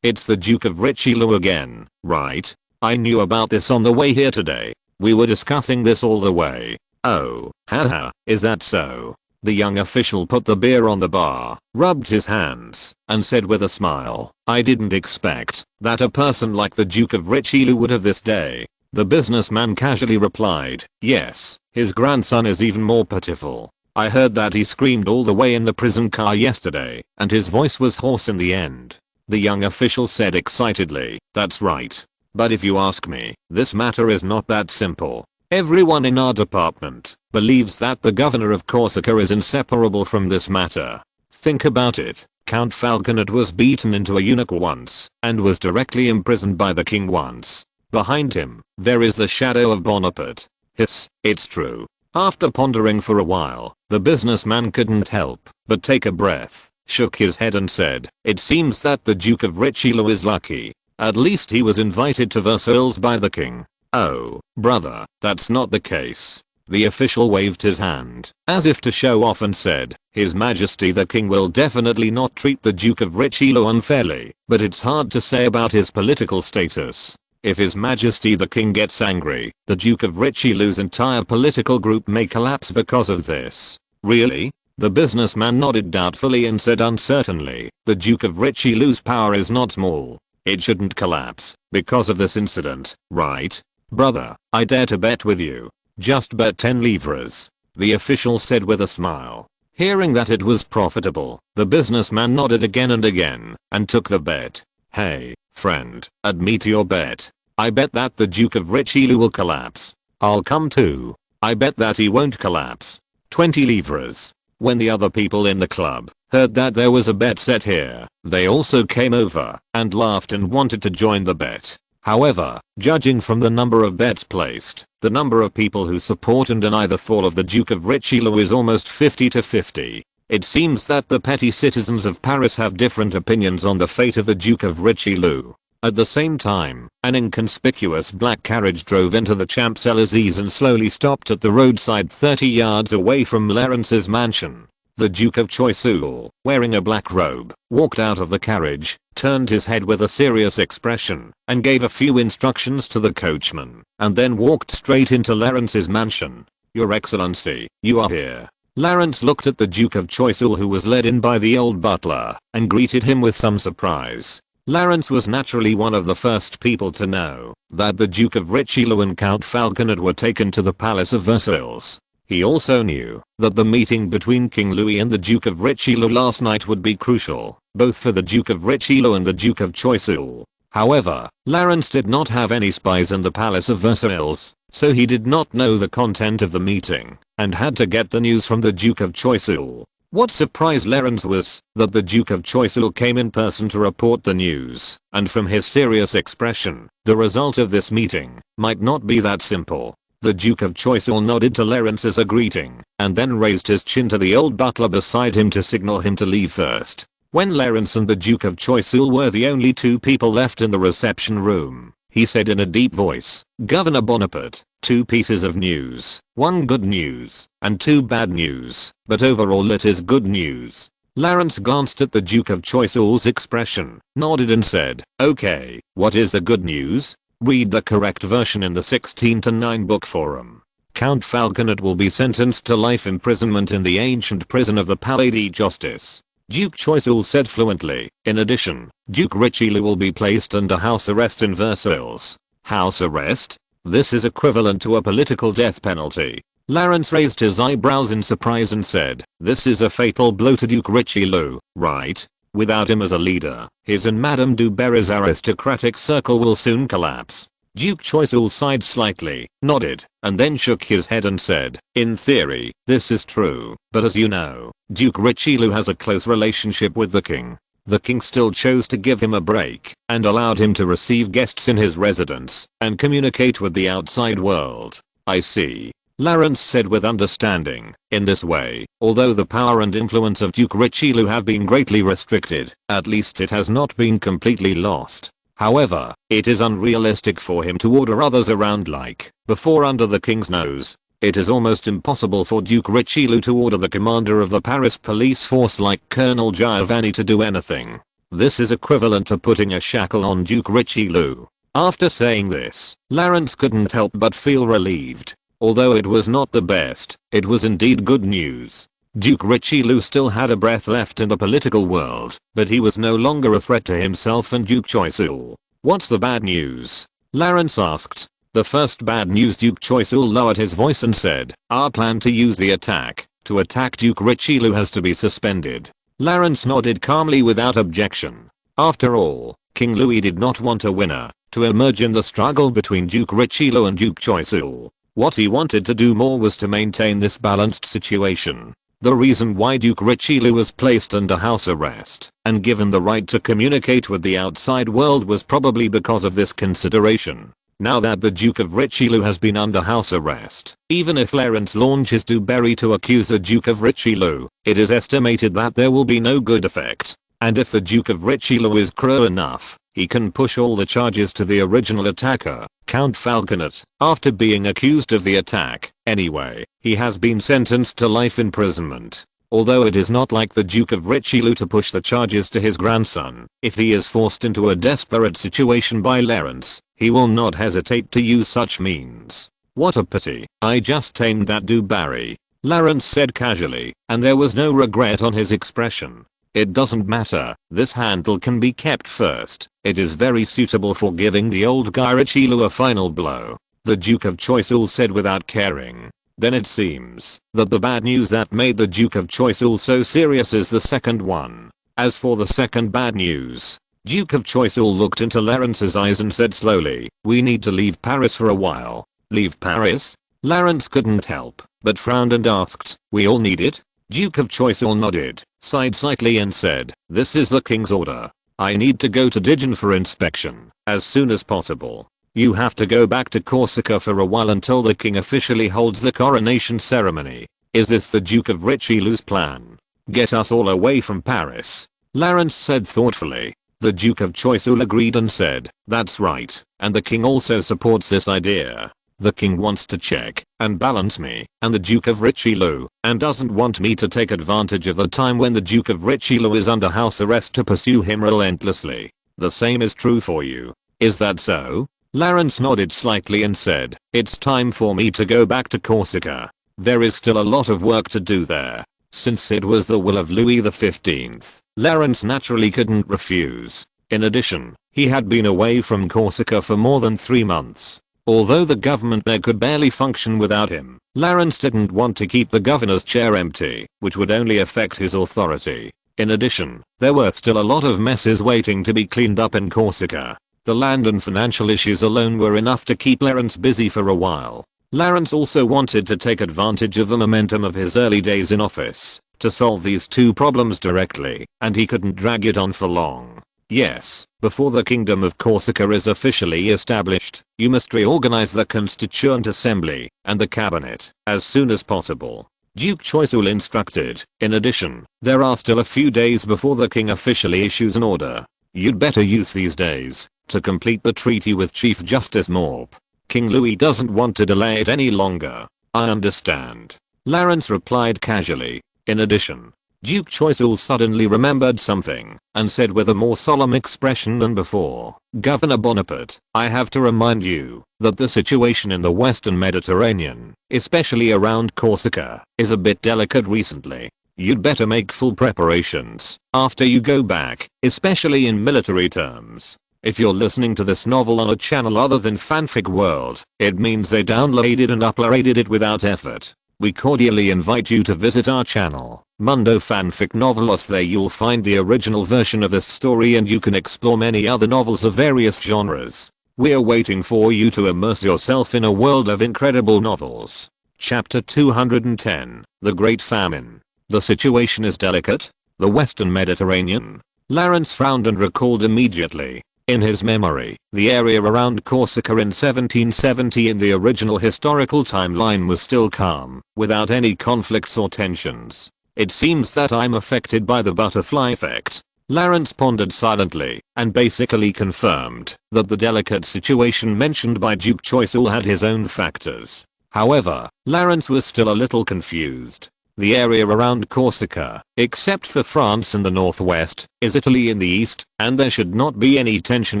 It's the Duke of Richelieu again, right? I knew about this on the way here today. We were discussing this all the way. Oh, haha, is that so? The young official put the beer on the bar, rubbed his hands, and said with a smile, I didn't expect that a person like the Duke of Richelieu would have this day. The businessman casually replied, yes, his grandson is even more pitiful. I heard that he screamed all the way in the prison car yesterday, and his voice was hoarse in the end. The young official said excitedly, that's right. But if you ask me, this matter is not that simple. Everyone in our department believes that the governor of Corsica is inseparable from this matter. Think about it. Count Falconet was beaten into a eunuch once, and was directly imprisoned by the king once. Behind him, there is the shadow of Bonaparte. Hiss, it's true. After pondering for a while, the businessman couldn't help but take a breath. shook his head and said, "It seems that the Duke of Richelieu is lucky. At least he was invited to Versailles by the king." "Oh, brother, that's not the case." The official waved his hand, as if to show off, and said, "His Majesty the King will definitely not treat the Duke of Richelieu unfairly, but it's hard to say about his political status. If His Majesty the King gets angry, the Duke of Richelieu's entire political group may collapse because of this." "Really?" The businessman nodded doubtfully and said uncertainly, "The Duke of Richelieu's power is not small. It shouldn't collapse because of this incident, right?" "Brother, I dare to bet with you. Just bet 10 livres," the official said with a smile. Hearing that it was profitable, the businessman nodded again and again, and took the bet. "Hey, friend, admit your bet." "I bet that the Duke of Richelieu will collapse." "I'll come too." "I bet that he won't collapse." 20 livres. When the other people in the club heard that there was a bet set here, they also came over and laughed and wanted to join the bet. However, judging from the number of bets placed, the number of people who support and deny the fall of the Duke of Richelieu is almost 50-50. It seems that the petty citizens of Paris have different opinions on the fate of the Duke of Richelieu. At the same time, an inconspicuous black carriage drove into the Champs-Élysées and slowly stopped at the roadside 30 yards away from Clarence's mansion. The Duke of Choiseul, wearing a black robe, walked out of the carriage, turned his head with a serious expression, and gave a few instructions to the coachman, and then walked straight into Clarence's mansion. "Your Excellency, you are here." Clarence looked at the Duke of Choiseul, who was led in by the old butler, and greeted him with some surprise. Clarence was naturally one of the first people to know that the Duke of Richelieu and Count Falconet were taken to the Palace of Versailles. He also knew that the meeting between King Louis and the Duke of Richelieu last night would be crucial, both for the Duke of Richelieu and the Duke of Choiseul. However, Clarence did not have any spies in the Palace of Versailles, so he did not know the content of the meeting, and had to get the news from the Duke of Choiseul. What surprised Clarence was that the Duke of Choiseul came in person to report the news, and from his serious expression, the result of this meeting might not be that simple. The Duke of Choiseul nodded to Clarence as a greeting, and then raised his chin to the old butler beside him to signal him to leave first. When Clarence and the Duke of Choiseul were the only two people left in the reception room, he said in a deep voice, "Governor Bonaparte, 2 pieces of news, 1 good news, and 2 bad news, but overall it is good news." Clarence glanced at the Duke of Choiseul's expression, nodded and said, "Okay, what is the good news?" "Read the correct version in the 16-9 book forum. Count Falconet will be sentenced to life imprisonment in the ancient prison of the Palais de Justice," Duke Choiseul said fluently. "In addition, Duke Richelieu will be placed under house arrest in Versailles." "House arrest? This is equivalent to a political death penalty." Clarence raised his eyebrows in surprise and said, "This is a fatal blow to Duke Richelieu, right? Without him as a leader, his and Madame du Barry's aristocratic circle will soon collapse." Duke Choiseul sighed slightly, nodded, and then shook his head and said, "In theory, this is true, but as you know, Duke Richelieu has a close relationship with the king. The king still chose to give him a break, and allowed him to receive guests in his residence, and communicate with the outside world." "I see," Clarence said with understanding. "In this way, although the power and influence of Duke Richelieu have been greatly restricted, at least it has not been completely lost. However, it is unrealistic for him to order others around like before under the king's nose. It is almost impossible for Duke Richelieu to order the commander of the Paris police force like Colonel Giovanni to do anything. This is equivalent to putting a shackle on Duke Richelieu." After saying this, Clarence couldn't help but feel relieved. Although it was not the best, it was indeed good news. Duke Richelieu still had a breath left in the political world, but he was no longer a threat to himself and Duke Choiseul. "What's the bad news?" Clarence asked. "The first bad news," Duke Choiseul lowered his voice and said, "our plan to use the attack to attack Duke Richelieu has to be suspended." Clarence nodded calmly without objection. After all, King Louis did not want a winner to emerge in the struggle between Duke Richelieu and Duke Choiseul. What he wanted to do more was to maintain this balanced situation. The reason why Duke Richelieu was placed under house arrest and given the right to communicate with the outside world was probably because of this consideration. Now that the Duke of Richelieu has been under house arrest, even if Clarence launches to Berry to accuse the Duke of Richelieu, it is estimated that there will be no good effect. And if the Duke of Richelieu is cruel enough, he can push all the charges to the original attacker, Count Falconet, after being accused of the attack. Anyway, he has been sentenced to life imprisonment. Although it is not like the Duke of Richelieu to push the charges to his grandson, if he is forced into a desperate situation by Clarence, he will not hesitate to use such means. What a pity, I just tamed that Du Barry, Clarence said casually, and there was no regret on his expression. It doesn't matter, this handle can be kept first. It is very suitable for giving the old guy Richelieu a final blow, the Duke of Choiseul said without caring. Then it seems that the bad news that made the Duke of Choiseul so serious is the second one. As for the second bad news, Duke of Choiseul looked into Clarence's eyes and said slowly, we need to leave Paris for a while. Leave Paris? Clarence couldn't help, but frowned and asked, we all need it? Duke of Choiseul nodded, sighed slightly and said, this is the king's order. I need to go to Dijon for inspection, as soon as possible. You have to go back to Corsica for a while until the king officially holds the coronation ceremony. Is this the Duke of Richelieu's plan? Get us all away from Paris? Clarence said thoughtfully. The Duke of Choiseul agreed and said, that's right, and the king also supports this idea. The king wants to check and balance me and the Duke of Richelieu, and doesn't want me to take advantage of the time when the Duke of Richelieu is under house arrest to pursue him relentlessly. The same is true for you. Is that so? Clarence nodded slightly and said, it's time for me to go back to Corsica. There is still a lot of work to do there. Since it was the will of Louis XV, Clarence naturally couldn't refuse. In addition, he had been away from Corsica for more than 3 months. Although the government there could barely function without him, Clarence didn't want to keep the governor's chair empty, which would only affect his authority. In addition, there were still a lot of messes waiting to be cleaned up in Corsica. The land and financial issues alone were enough to keep Clarence busy for a while. Clarence also wanted to take advantage of the momentum of his early days in office to solve these two problems directly, and he couldn't drag it on for long. Yes, before the Kingdom of Corsica is officially established, you must reorganize the Constituent Assembly and the cabinet as soon as possible. Duke Choiseul instructed. In addition, there are still a few days before the king officially issues an order. You'd better use these days to complete the treaty with Chief Justice Morp. King Louis doesn't want to delay it any longer. I understand. Clarence replied casually. In addition, Duke Choiseul suddenly remembered something and said with a more solemn expression than before, Governor Bonaparte, I have to remind you that the situation in the Western Mediterranean, especially around Corsica, is a bit delicate recently. You'd better make full preparations after you go back, especially in military terms. If you're listening to this novel on a channel other than Fanfic World, it means they downloaded and uploaded it without effort. We cordially invite you to visit our channel, Mundo Fanfic Novelos. There you'll find the original version of this story and you can explore many other novels of various genres. We're waiting for you to immerse yourself in a world of incredible novels. Chapter 210, The Great Famine. The situation is delicate. The Western Mediterranean. Clarence frowned and recalled immediately. In his memory, the area around Corsica in 1770 in the original historical timeline was still calm, without any conflicts or tensions. It seems that I'm affected by the butterfly effect. Clarence pondered silently, and basically confirmed that the delicate situation mentioned by Duke Choiseul had his own factors. However, Clarence was still a little confused. The area around Corsica, except for France in the northwest, is Italy in the east, and there should not be any tension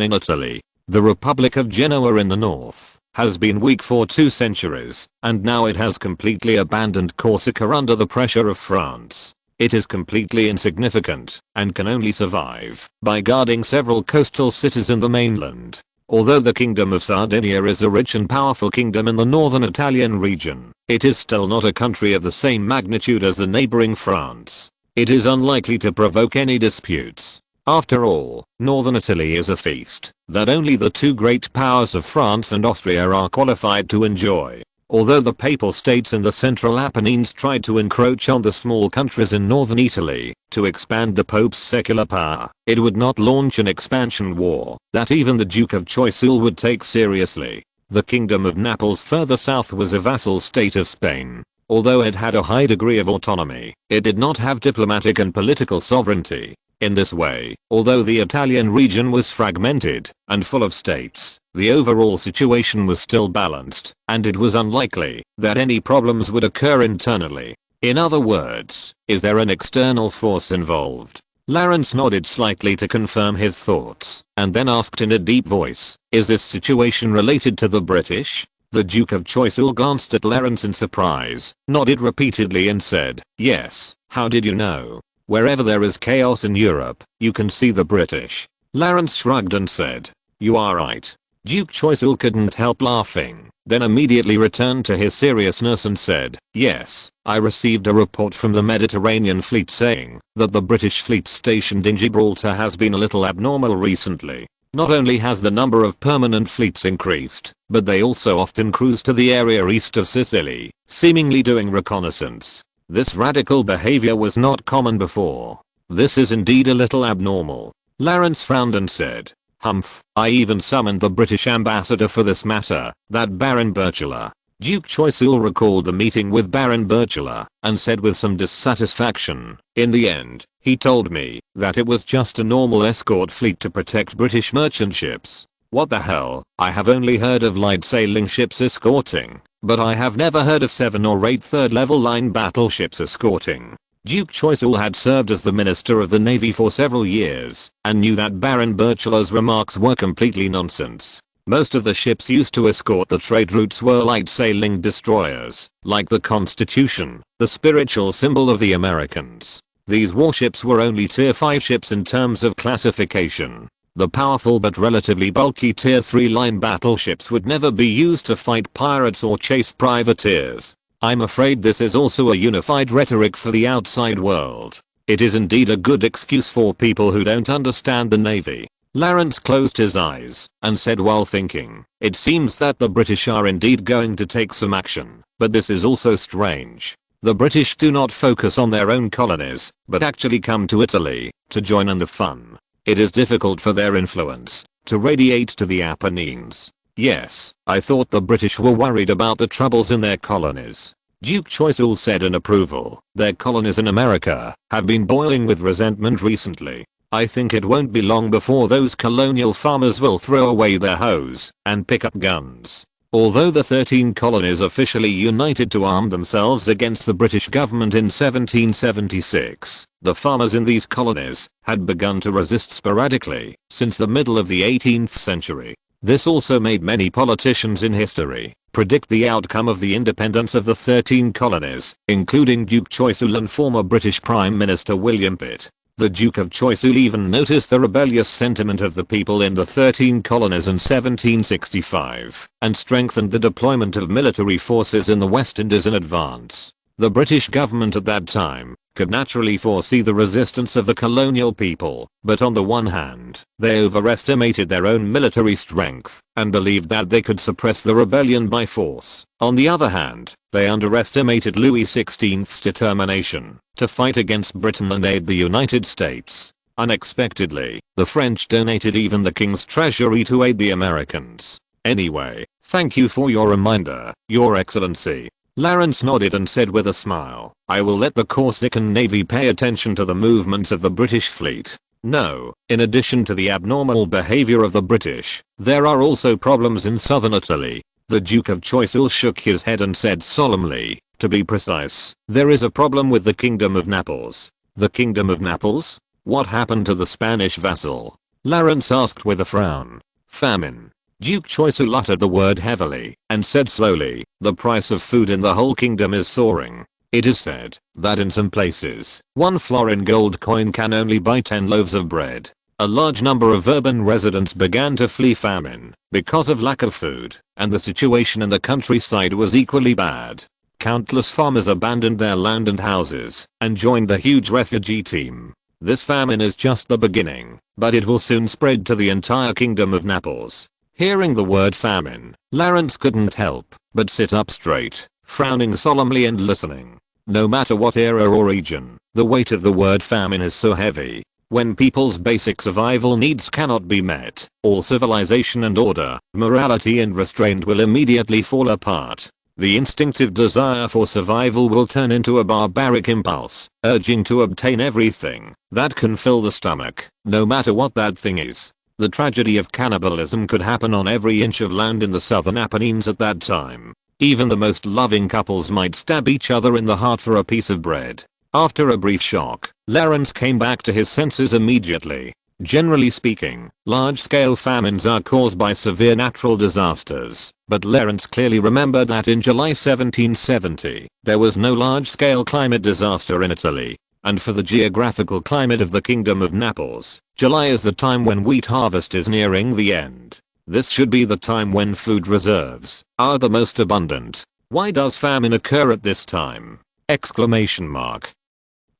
in Italy. The Republic of Genoa in the north has been weak for 2 centuries, and now it has completely abandoned Corsica under the pressure of France. It is completely insignificant, and can only survive by guarding several coastal cities in the mainland. Although the Kingdom of Sardinia is a rich and powerful kingdom in the northern Italian region, it is still not a country of the same magnitude as the neighboring France. It is unlikely to provoke any disputes. After all, northern Italy is a feast that only the 2 great powers of France and Austria are qualified to enjoy. Although the Papal States in the Central Apennines tried to encroach on the small countries in northern Italy to expand the Pope's secular power, it would not launch an expansion war that even the Duke of Choiseul would take seriously. The Kingdom of Naples further south was a vassal state of Spain. Although it had a high degree of autonomy, it did not have diplomatic and political sovereignty. In this way, although the Italian region was fragmented and full of states, the overall situation was still balanced, and it was unlikely that any problems would occur internally. In other words, is there an external force involved? Lawrence nodded slightly to confirm his thoughts, and then asked in a deep voice, is this situation related to the British? The Duke of Choiseul glanced at Lawrence in surprise, nodded repeatedly and said, yes, how did you know? Wherever there is chaos in Europe, you can see the British. Lawrence shrugged and said, you are right. Duke Choiseul couldn't help laughing, then immediately returned to his seriousness and said, yes, I received a report from the Mediterranean fleet saying that the British fleet stationed in Gibraltar has been a little abnormal recently. Not only has the number of permanent fleets increased, but they also often cruise to the area east of Sicily, seemingly doing reconnaissance. This radical behavior was not common before. This is indeed a little abnormal. Lawrence frowned and said, humph, I even summoned the British ambassador for this matter, that Baron Berchela. Duke Choiseul recalled the meeting with Baron Berchela and said with some dissatisfaction, in the end, he told me that it was just a normal escort fleet to protect British merchant ships. What the hell, I have only heard of light sailing ships escorting, but I have never heard of 7 or 8 third level line battleships escorting. Duke Choiseul had served as the Minister of the Navy for several years and knew that Baron Berchela's remarks were completely nonsense. Most of the ships used to escort the trade routes were light sailing destroyers, like the Constitution, the spiritual symbol of the Americans. These warships were only tier 5 ships in terms of classification. The powerful but relatively bulky tier 3 line battleships would never be used to fight pirates or chase privateers. I'm afraid this is also a unified rhetoric for the outside world. It is indeed a good excuse for people who don't understand the Navy. Lawrence closed his eyes and said while thinking, it seems that the British are indeed going to take some action, but this is also strange. The British do not focus on their own colonies, but actually come to Italy to join in the fun. It is difficult for their influence to radiate to the Apennines. Yes, I thought the British were worried about the troubles in their colonies. Duke Choiseul said in approval, their colonies in America have been boiling with resentment recently. I think it won't be long before those colonial farmers will throw away their hoes and pick up guns. Although the 13 colonies officially united to arm themselves against the British government in 1776, the farmers in these colonies had begun to resist sporadically since the middle of the 18th century. This also made many politicians in history predict the outcome of the independence of the 13 colonies, including Duke Choiseul and former British Prime Minister William Pitt. The Duke of Choiseul even noticed the rebellious sentiment of the people in the 13 colonies in 1765 and strengthened the deployment of military forces in the West Indies in advance. The British government at that time could naturally foresee the resistance of the colonial people, but on the one hand, they overestimated their own military strength and believed that they could suppress the rebellion by force. On the other hand, they underestimated Louis XVI's determination to fight against Britain and aid the United States. Unexpectedly, the French donated even the King's treasury to aid the Americans. Anyway, thank you for your reminder, Your Excellency. Lawrence nodded and said with a smile, I will let the Corsican Navy pay attention to the movements of the British fleet. No, in addition to the abnormal behavior of the British, there are also problems in southern Italy. The Duke of Choiseul shook his head and said solemnly, to be precise, there is a problem with the Kingdom of Naples. The Kingdom of Naples? What happened to the Spanish vassal? Lawrence asked with a frown. Famine. Duke Choiseul uttered the word heavily and said slowly, the price of food in the whole kingdom is soaring. It is said that in some places, 1 florin gold coin can only buy 10 loaves of bread. A large number of urban residents began to flee famine because of lack of food, and the situation in the countryside was equally bad. Countless farmers abandoned their land and houses and joined the huge refugee team. This famine is just the beginning, but it will soon spread to the entire Kingdom of Naples. Hearing the word famine, Lawrence couldn't help but sit up straight, frowning solemnly and listening. No matter what era or region, the weight of the word famine is so heavy. When people's basic survival needs cannot be met, all civilization and order, morality and restraint will immediately fall apart. The instinctive desire for survival will turn into a barbaric impulse, urging to obtain everything that can fill the stomach, no matter what that thing is. The tragedy of cannibalism could happen on every inch of land in the southern Apennines at that time. Even the most loving couples might stab each other in the heart for a piece of bread. After a brief shock, Lawrence came back to his senses immediately. Generally speaking, large-scale famines are caused by severe natural disasters, but Lawrence clearly remembered that in July 1770, there was no large-scale climate disaster in Italy. And for the geographical climate of the Kingdom of Naples, July is the time when wheat harvest is nearing the end. This should be the time when food reserves are the most abundant. Why does famine occur at this time? Exclamation mark.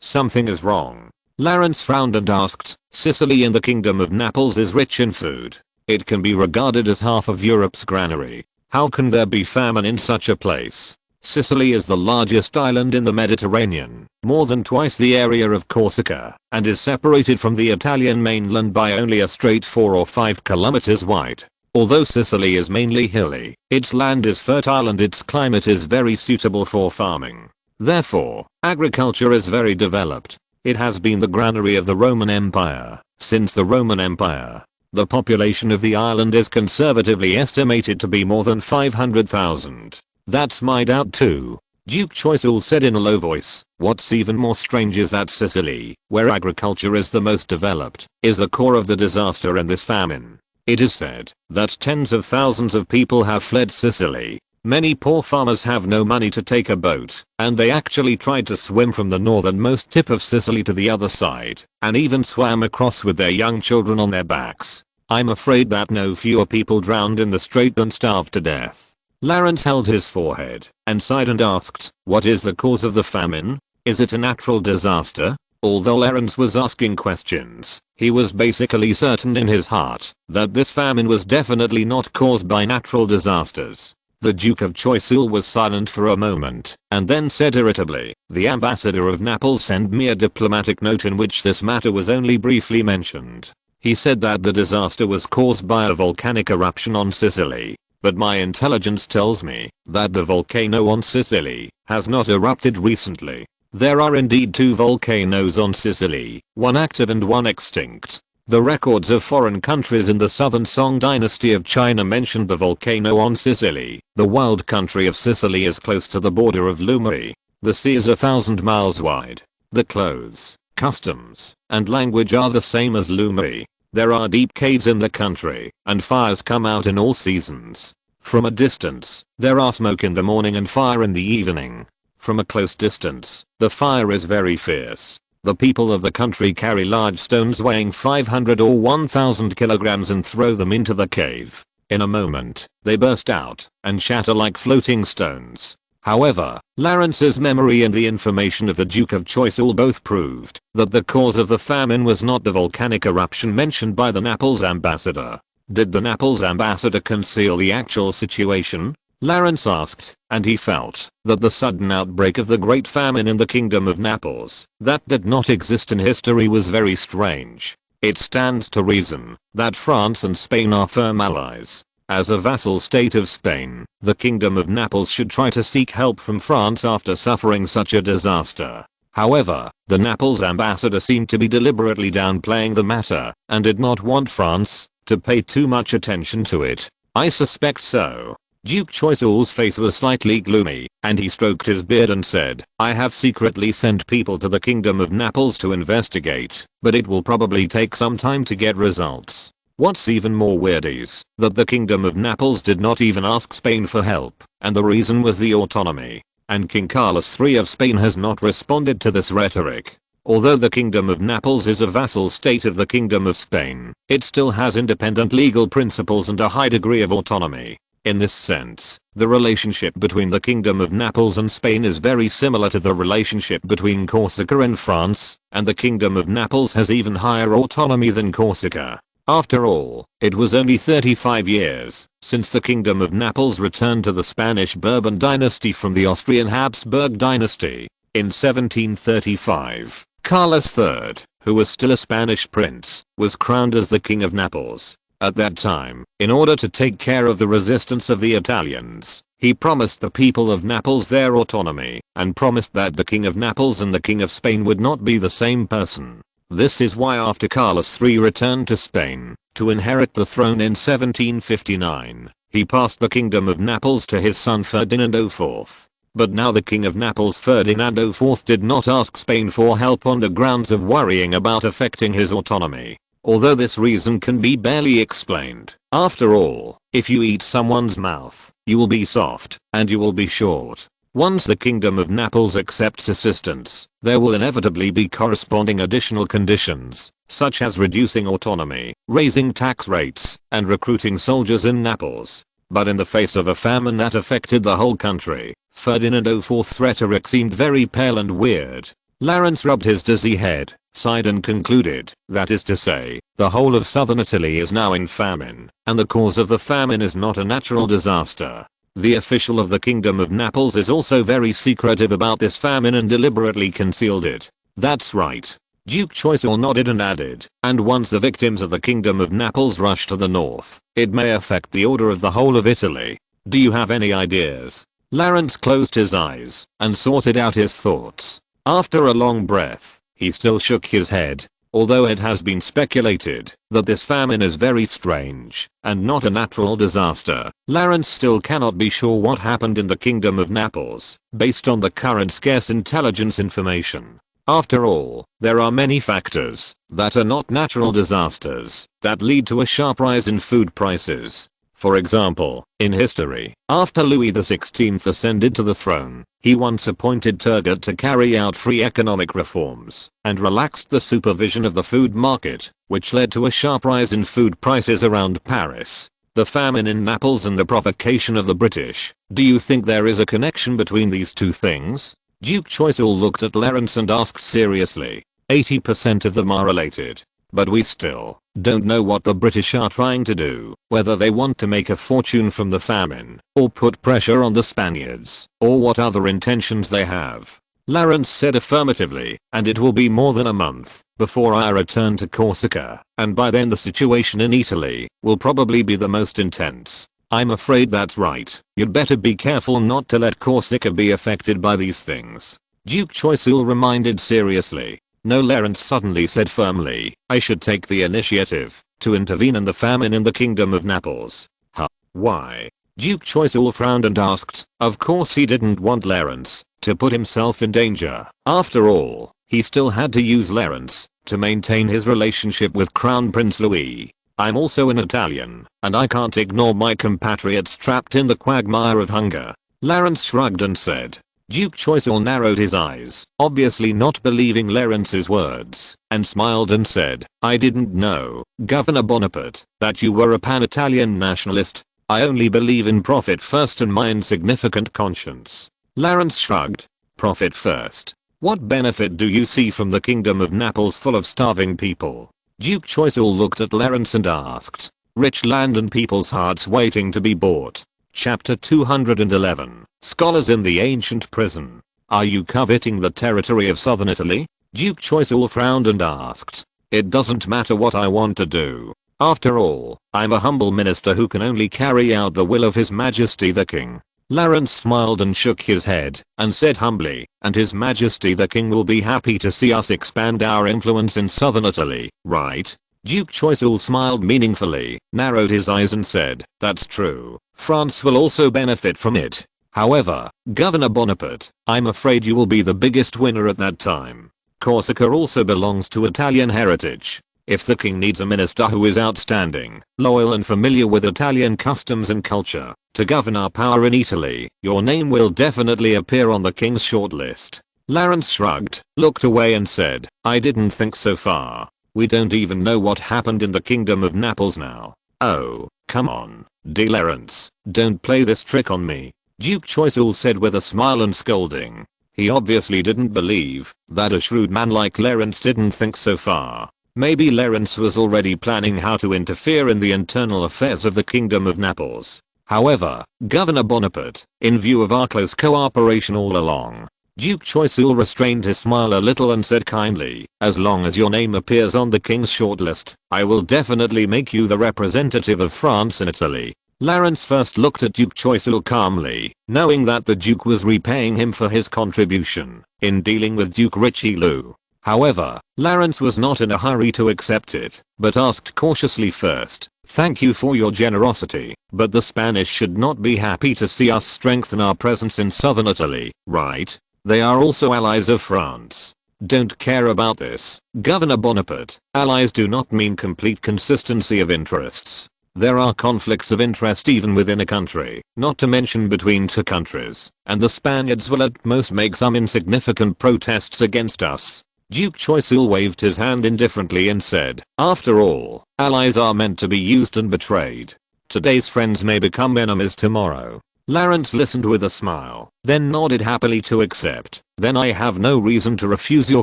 Something is wrong. Lawrence frowned and asked, Sicily in the Kingdom of Naples is rich in food. It can be regarded as half of Europe's granary. How can there be famine in such a place? Sicily is the largest island in the Mediterranean, more than twice the area of Corsica, and is separated from the Italian mainland by only a straight 4 or 5 kilometers wide. Although Sicily is mainly hilly, its land is fertile and its climate is very suitable for farming. Therefore, agriculture is very developed. It has been the granary of the Roman Empire since the Roman Empire. The population of the island is conservatively estimated to be more than 500,000. That's my doubt too, Duke Choiseul said in a low voice. What's even more strange is that Sicily, where agriculture is the most developed, is the core of the disaster in this famine. It is said that tens of thousands of people have fled Sicily. Many poor farmers have no money to take a boat, and they actually tried to swim from the northernmost tip of Sicily to the other side, and even swam across with their young children on their backs. I'm afraid that no fewer people drowned in the strait than starved to death. Lawrence held his forehead and sighed and asked, what is the cause of the famine? Is it a natural disaster? Although Lawrence was asking questions, he was basically certain in his heart that this famine was definitely not caused by natural disasters. The Duke of Choiseul was silent for a moment, and then said irritably, the ambassador of Naples sent me a diplomatic note in which this matter was only briefly mentioned. He said that the disaster was caused by a volcanic eruption on Sicily, but my intelligence tells me that the volcano on Sicily has not erupted recently. There are indeed 2 volcanoes on Sicily, one active and one extinct. The records of foreign countries in the southern Song dynasty of China mentioned the volcano on Sicily. The wild country of Sicily is close to the border of Lombardy. The sea is 1,000 miles wide. The clothes, customs, and language are the same as Lombardy. There are deep caves in the country, and fires come out in all seasons. From a distance, there are smoke in the morning and fire in the evening. From a close distance, the fire is very fierce. The people of the country carry large stones weighing 500 or 1000 kilograms and throw them into the cave. In a moment, they burst out and shatter like floating stones. However, Lawrence's memory and the information of the Duke of Choiseul both proved that the cause of the famine was not the volcanic eruption mentioned by the Naples ambassador. Did the Naples ambassador conceal the actual situation? Lawrence asked, and he felt that the sudden outbreak of the Great Famine in the Kingdom of Naples that did not exist in history was very strange. It stands to reason that France and Spain are firm allies. As a vassal state of Spain, the Kingdom of Naples should try to seek help from France after suffering such a disaster. However, the Naples ambassador seemed to be deliberately downplaying the matter and did not want France to pay too much attention to it. I suspect so. Duke Choiseul's face was slightly gloomy, and he stroked his beard and said, I have secretly sent people to the Kingdom of Naples to investigate, but it will probably take some time to get results. What's even more weird is that the Kingdom of Naples did not even ask Spain for help, and the reason was the autonomy. And King Carlos III of Spain has not responded to this rhetoric. Although the Kingdom of Naples is a vassal state of the Kingdom of Spain, it still has independent legal principles and a high degree of autonomy. In this sense, the relationship between the Kingdom of Naples and Spain is very similar to the relationship between Corsica and France, and the Kingdom of Naples has even higher autonomy than Corsica. After all, it was only 35 years since the Kingdom of Naples returned to the Spanish Bourbon dynasty from the Austrian Habsburg dynasty. In 1735, Carlos III who was still a Spanish prince, was crowned as the King of Naples. At that time, in order to take care of the resistance of the Italians, he promised the people of Naples their autonomy, and promised that the King of Naples and the King of Spain would not be the same person. This is why after Carlos III returned to Spain to inherit the throne in 1759, he passed the Kingdom of Naples to his son Ferdinando IV. But now the King of Naples Ferdinando IV did not ask Spain for help on the grounds of worrying about affecting his autonomy. Although this reason can be barely explained. After all, if you eat someone's mouth, you will be soft, and you will be short. Once the Kingdom of Naples accepts assistance, there will inevitably be corresponding additional conditions, such as reducing autonomy, raising tax rates, and recruiting soldiers in Naples. But in the face of a famine that affected the whole country, Ferdinando IV's rhetoric seemed very pale and weird. Lawrence rubbed his dizzy head, sighed and concluded, that is to say, the whole of southern Italy is now in famine, and the cause of the famine is not a natural disaster. The official of the Kingdom of Naples is also very secretive about this famine and deliberately concealed it. That's right. Duke Choiseul nodded and added, and once the victims of the Kingdom of Naples rush to the north, it may affect the order of the whole of Italy. Do you have any ideas? Lawrence closed his eyes and sorted out his thoughts. After a long breath, he still shook his head. Although it has been speculated that this famine is very strange and not a natural disaster, Lawrence still cannot be sure what happened in the Kingdom of Naples, based on the current scarce intelligence information. After all, there are many factors that are not natural disasters that lead to a sharp rise in food prices. For example, in history, after Louis XVI ascended to the throne, he once appointed Turgot to carry out free economic reforms and relaxed the supervision of the food market, which led to a sharp rise in food prices around Paris. The famine in Naples and the provocation of the British. Do you think there is a connection between these two things? Duke Choiseul looked at Lawrence and asked seriously. 80% of them are related. But we still don't know what the British are trying to do, whether they want to make a fortune from the famine, or put pressure on the Spaniards, or what other intentions they have. Lawrence said affirmatively, and it will be more than a month before I return to Corsica, and by then the situation in Italy will probably be the most intense. I'm afraid that's right. You'd better be careful not to let Corsica be affected by these things. Duke Choiseul reminded seriously. No, Lawrence suddenly said firmly, I should take the initiative to intervene in the famine in the Kingdom of Naples. Huh? Why? Duke Choiseul frowned and asked. Of course he didn't want Lawrence to put himself in danger. After all, he still had to use Lawrence to maintain his relationship with Crown Prince Louis. I'm also an Italian, and I can't ignore my compatriots trapped in the quagmire of hunger. Lawrence shrugged and said. Duke Choiseul narrowed his eyes, obviously not believing Lawrence's words, and smiled and said, I didn't know, Governor Bonaparte, that you were a pan-Italian nationalist. I only believe in profit first and my insignificant conscience. Lawrence shrugged. Profit first? What benefit do you see from the Kingdom of Naples full of starving people? Duke Choiseul looked at Lawrence and asked. Rich land and people's hearts waiting to be bought. Chapter 211. Scholars in the ancient prison. Are you coveting the territory of southern Italy? Duke Choiseul frowned and asked. It doesn't matter what I want to do. After all, I'm a humble minister who can only carry out the will of His Majesty the King. Lawrence smiled and shook his head and said humbly, and His Majesty the King will be happy to see us expand our influence in southern Italy, right? Duke Choiseul smiled meaningfully, narrowed his eyes and said, that's true. France will also benefit from it. However, Governor Bonaparte, I'm afraid you will be the biggest winner at that time. Corsica also belongs to Italian heritage. If the king needs a minister who is outstanding, loyal and familiar with Italian customs and culture to govern our power in Italy, your name will definitely appear on the king's shortlist. Lawrence shrugged, looked away and said, I didn't think so far. We don't even know what happened in the Kingdom of Naples now. Oh, come on, Lawrence, don't play this trick on me. Duke Choiseul said with a smile and scolding. He obviously didn't believe that a shrewd man like Lawrence didn't think so far. Maybe Lawrence was already planning how to interfere in the internal affairs of the Kingdom of Naples. However, Governor Bonaparte, in view of our close cooperation all along, Duke Choiseul restrained his smile a little and said kindly, as long as your name appears on the king's shortlist, I will definitely make you the representative of France in Italy. Clarence first looked at Duke Choiseul calmly, knowing that the Duke was repaying him for his contribution in dealing with Duke Richelieu. However, Clarence was not in a hurry to accept it, but asked cautiously first, thank you for your generosity, but the Spanish should not be happy to see us strengthen our presence in southern Italy, right? They are also allies of France. Don't care about this, Governor Bonaparte. Allies do not mean complete consistency of interests. There are conflicts of interest even within a country, not to mention between two countries, and the Spaniards will at most make some insignificant protests against us. Duke Choiseul waved his hand indifferently and said, after all, allies are meant to be used and betrayed. Today's friends may become enemies tomorrow. Clarence listened with a smile, then nodded happily to accept. Then I have no reason to refuse your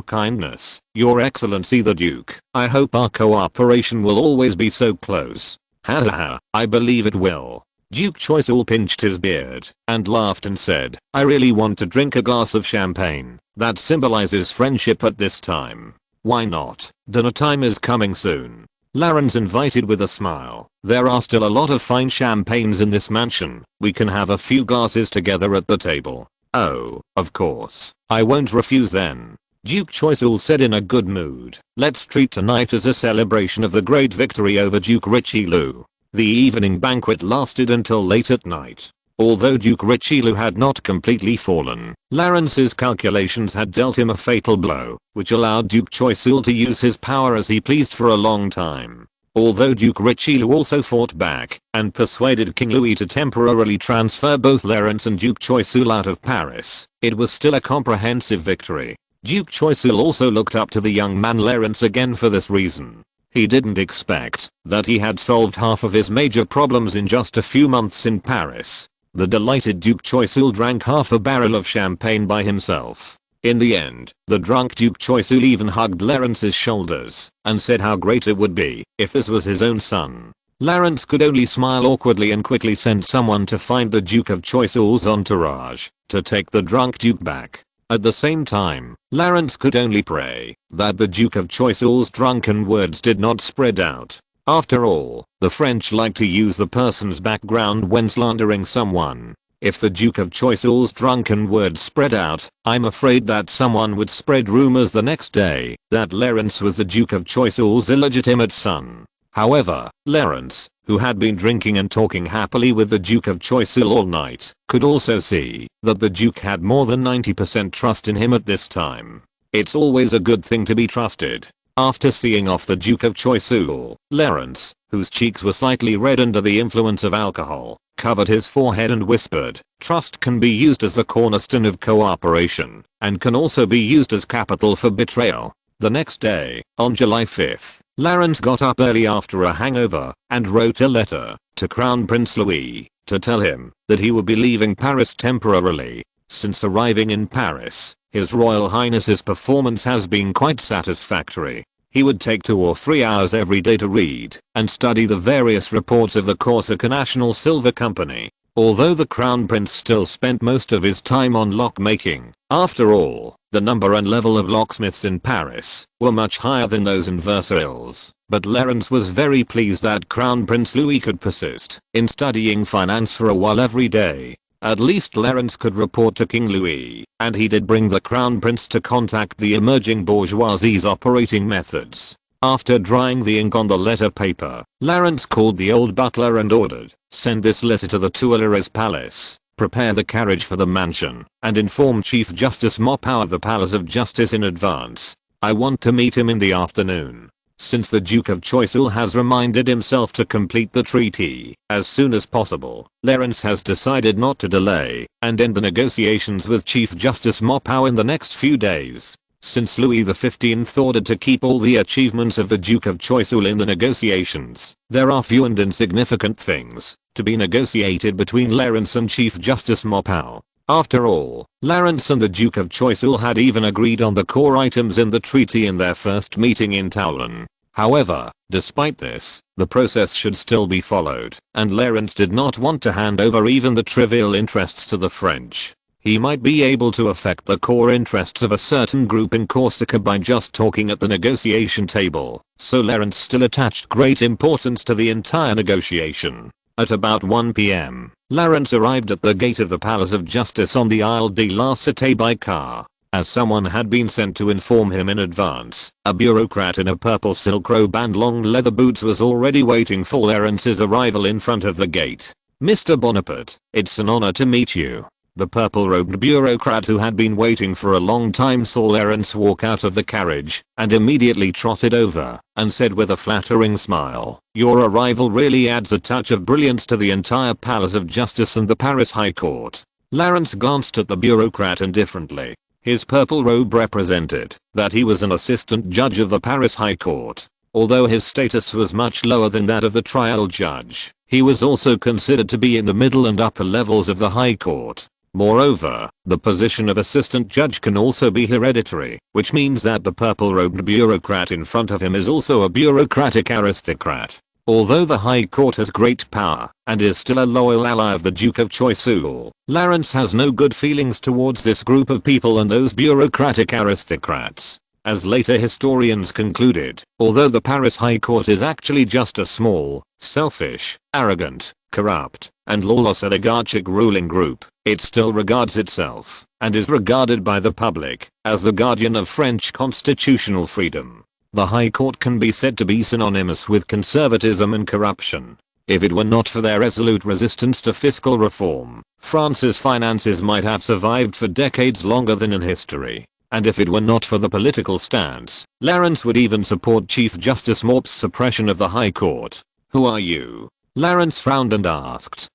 kindness, Your Excellency the Duke. I hope our cooperation will always be so close. Ha ha ha, I believe it will. Duke Choiseul pinched his beard and laughed and said, I really want to drink a glass of champagne. That symbolizes friendship at this time. Why not? Dinner time is coming soon. Clarence invited with a smile. There are still a lot of fine champagnes in this mansion. We can have a few glasses together at the table. Oh, of course. I won't refuse then. Duke Choiseul said in a good mood. Let's treat tonight as a celebration of the great victory over Duke Richelieu. The evening banquet lasted until late at night. Although Duke Richelieu had not completely fallen, Clarence's calculations had dealt him a fatal blow, which allowed Duke Choiseul to use his power as he pleased for a long time. Although Duke Richelieu also fought back and persuaded King Louis to temporarily transfer both Clarence and Duke Choiseul out of Paris, it was still a comprehensive victory. Duke Choiseul also looked up to the young man Clarence again for this reason. He didn't expect that he had solved half of his major problems in just a few months in Paris. The delighted Duke Choiseul drank half a barrel of champagne by himself. In the end, the drunk Duke Choiseul even hugged Clarence's shoulders and said how great it would be if this was his own son. Clarence could only smile awkwardly and quickly sent someone to find the Duke of Choiseul's entourage to take the drunk Duke back. At the same time, Clarence could only pray that the Duke of Choiseul's drunken words did not spread out. After all, the French like to use the person's background when slandering someone. If the Duke of Choiseul's drunken words spread out, I'm afraid that someone would spread rumors the next day that Clarence was the Duke of Choiseul's illegitimate son. However, Clarence, who had been drinking and talking happily with the Duke of Choiseul all night, could also see that the Duke had more than 90% trust in him at this time. It's always a good thing to be trusted. After seeing off the Duke of Choiseul, Clarence, whose cheeks were slightly red under the influence of alcohol, covered his forehead and whispered, trust can be used as the cornerstone of cooperation, and can also be used as capital for betrayal. The next day, on July 5th, Clarence got up early after a hangover and wrote a letter to Crown Prince Louis to tell him that he would be leaving Paris temporarily. Since arriving in Paris, His Royal Highness's performance has been quite satisfactory. He would take 2 or 3 hours every day to read and study the various reports of the Corsica National Silver Company. Although the Crown Prince still spent most of his time on lock-making, after all, the number and level of locksmiths in Paris were much higher than those in Versailles. But Clarence was very pleased that Crown Prince Louis could persist in studying finance for a while every day. At least Clarence could report to King Louis, and he did bring the Crown Prince to contact the emerging bourgeoisie's operating methods. After drying the ink on the letter paper, Clarence called the old butler and ordered, send this letter to the Tuileries Palace, prepare the carriage for the mansion, and inform Chief Justice Maupeou of the Palace of Justice in advance. I want to meet him in the afternoon. Since the Duke of Choiseul has reminded himself to complete the treaty as soon as possible, Clarence has decided not to delay and end the negotiations with Chief Justice Maupeou in the next few days. Since Louis XV ordered to keep all the achievements of the Duke of Choiseul in the negotiations, there are few and insignificant things to be negotiated between Clarence and Chief Justice Maupeou. After all, Clarence and the Duke of Choiseul had even agreed on the core items in the treaty in their first meeting in Toulon. However, despite this, the process should still be followed, and Clarence did not want to hand over even the trivial interests to the French. He might be able to affect the core interests of a certain group in Corsica by just talking at the negotiation table, so Lawrence still attached great importance to the entire negotiation. At about 1 p.m., Lawrence arrived at the gate of the Palace of Justice on the Isle de la Cité by car. As someone had been sent to inform him in advance, a bureaucrat in a purple silk robe and long leather boots was already waiting for Lawrence's arrival in front of the gate. "Mr. Bonaparte, it's an honor to meet you." The purple-robed bureaucrat who had been waiting for a long time saw Lawrence walk out of the carriage and immediately trotted over and said with a flattering smile, "Your arrival really adds a touch of brilliance to the entire Palace of Justice and the Paris High Court." Lawrence glanced at the bureaucrat indifferently. His purple robe represented that he was an assistant judge of the Paris High Court. Although his status was much lower than that of the trial judge, he was also considered to be in the middle and upper levels of the High Court. Moreover, the position of assistant judge can also be hereditary, which means that the purple-robed bureaucrat in front of him is also a bureaucratic aristocrat. Although the High Court has great power and is still a loyal ally of the Duke of Choiseul, Lawrence has no good feelings towards this group of people and those bureaucratic aristocrats. As later historians concluded, although the Paris High Court is actually just a small, selfish, arrogant, corrupt, and lawless oligarchic ruling group, it still regards itself, and is regarded by the public, as the guardian of French constitutional freedom. The High Court can be said to be synonymous with conservatism and corruption. If it were not for their resolute resistance to fiscal reform, France's finances might have survived for decades longer than in history. And if it were not for the political stance, Lawrence would even support Chief Justice Morp's suppression of the High Court. "Who are you?" Lawrence frowned and asked.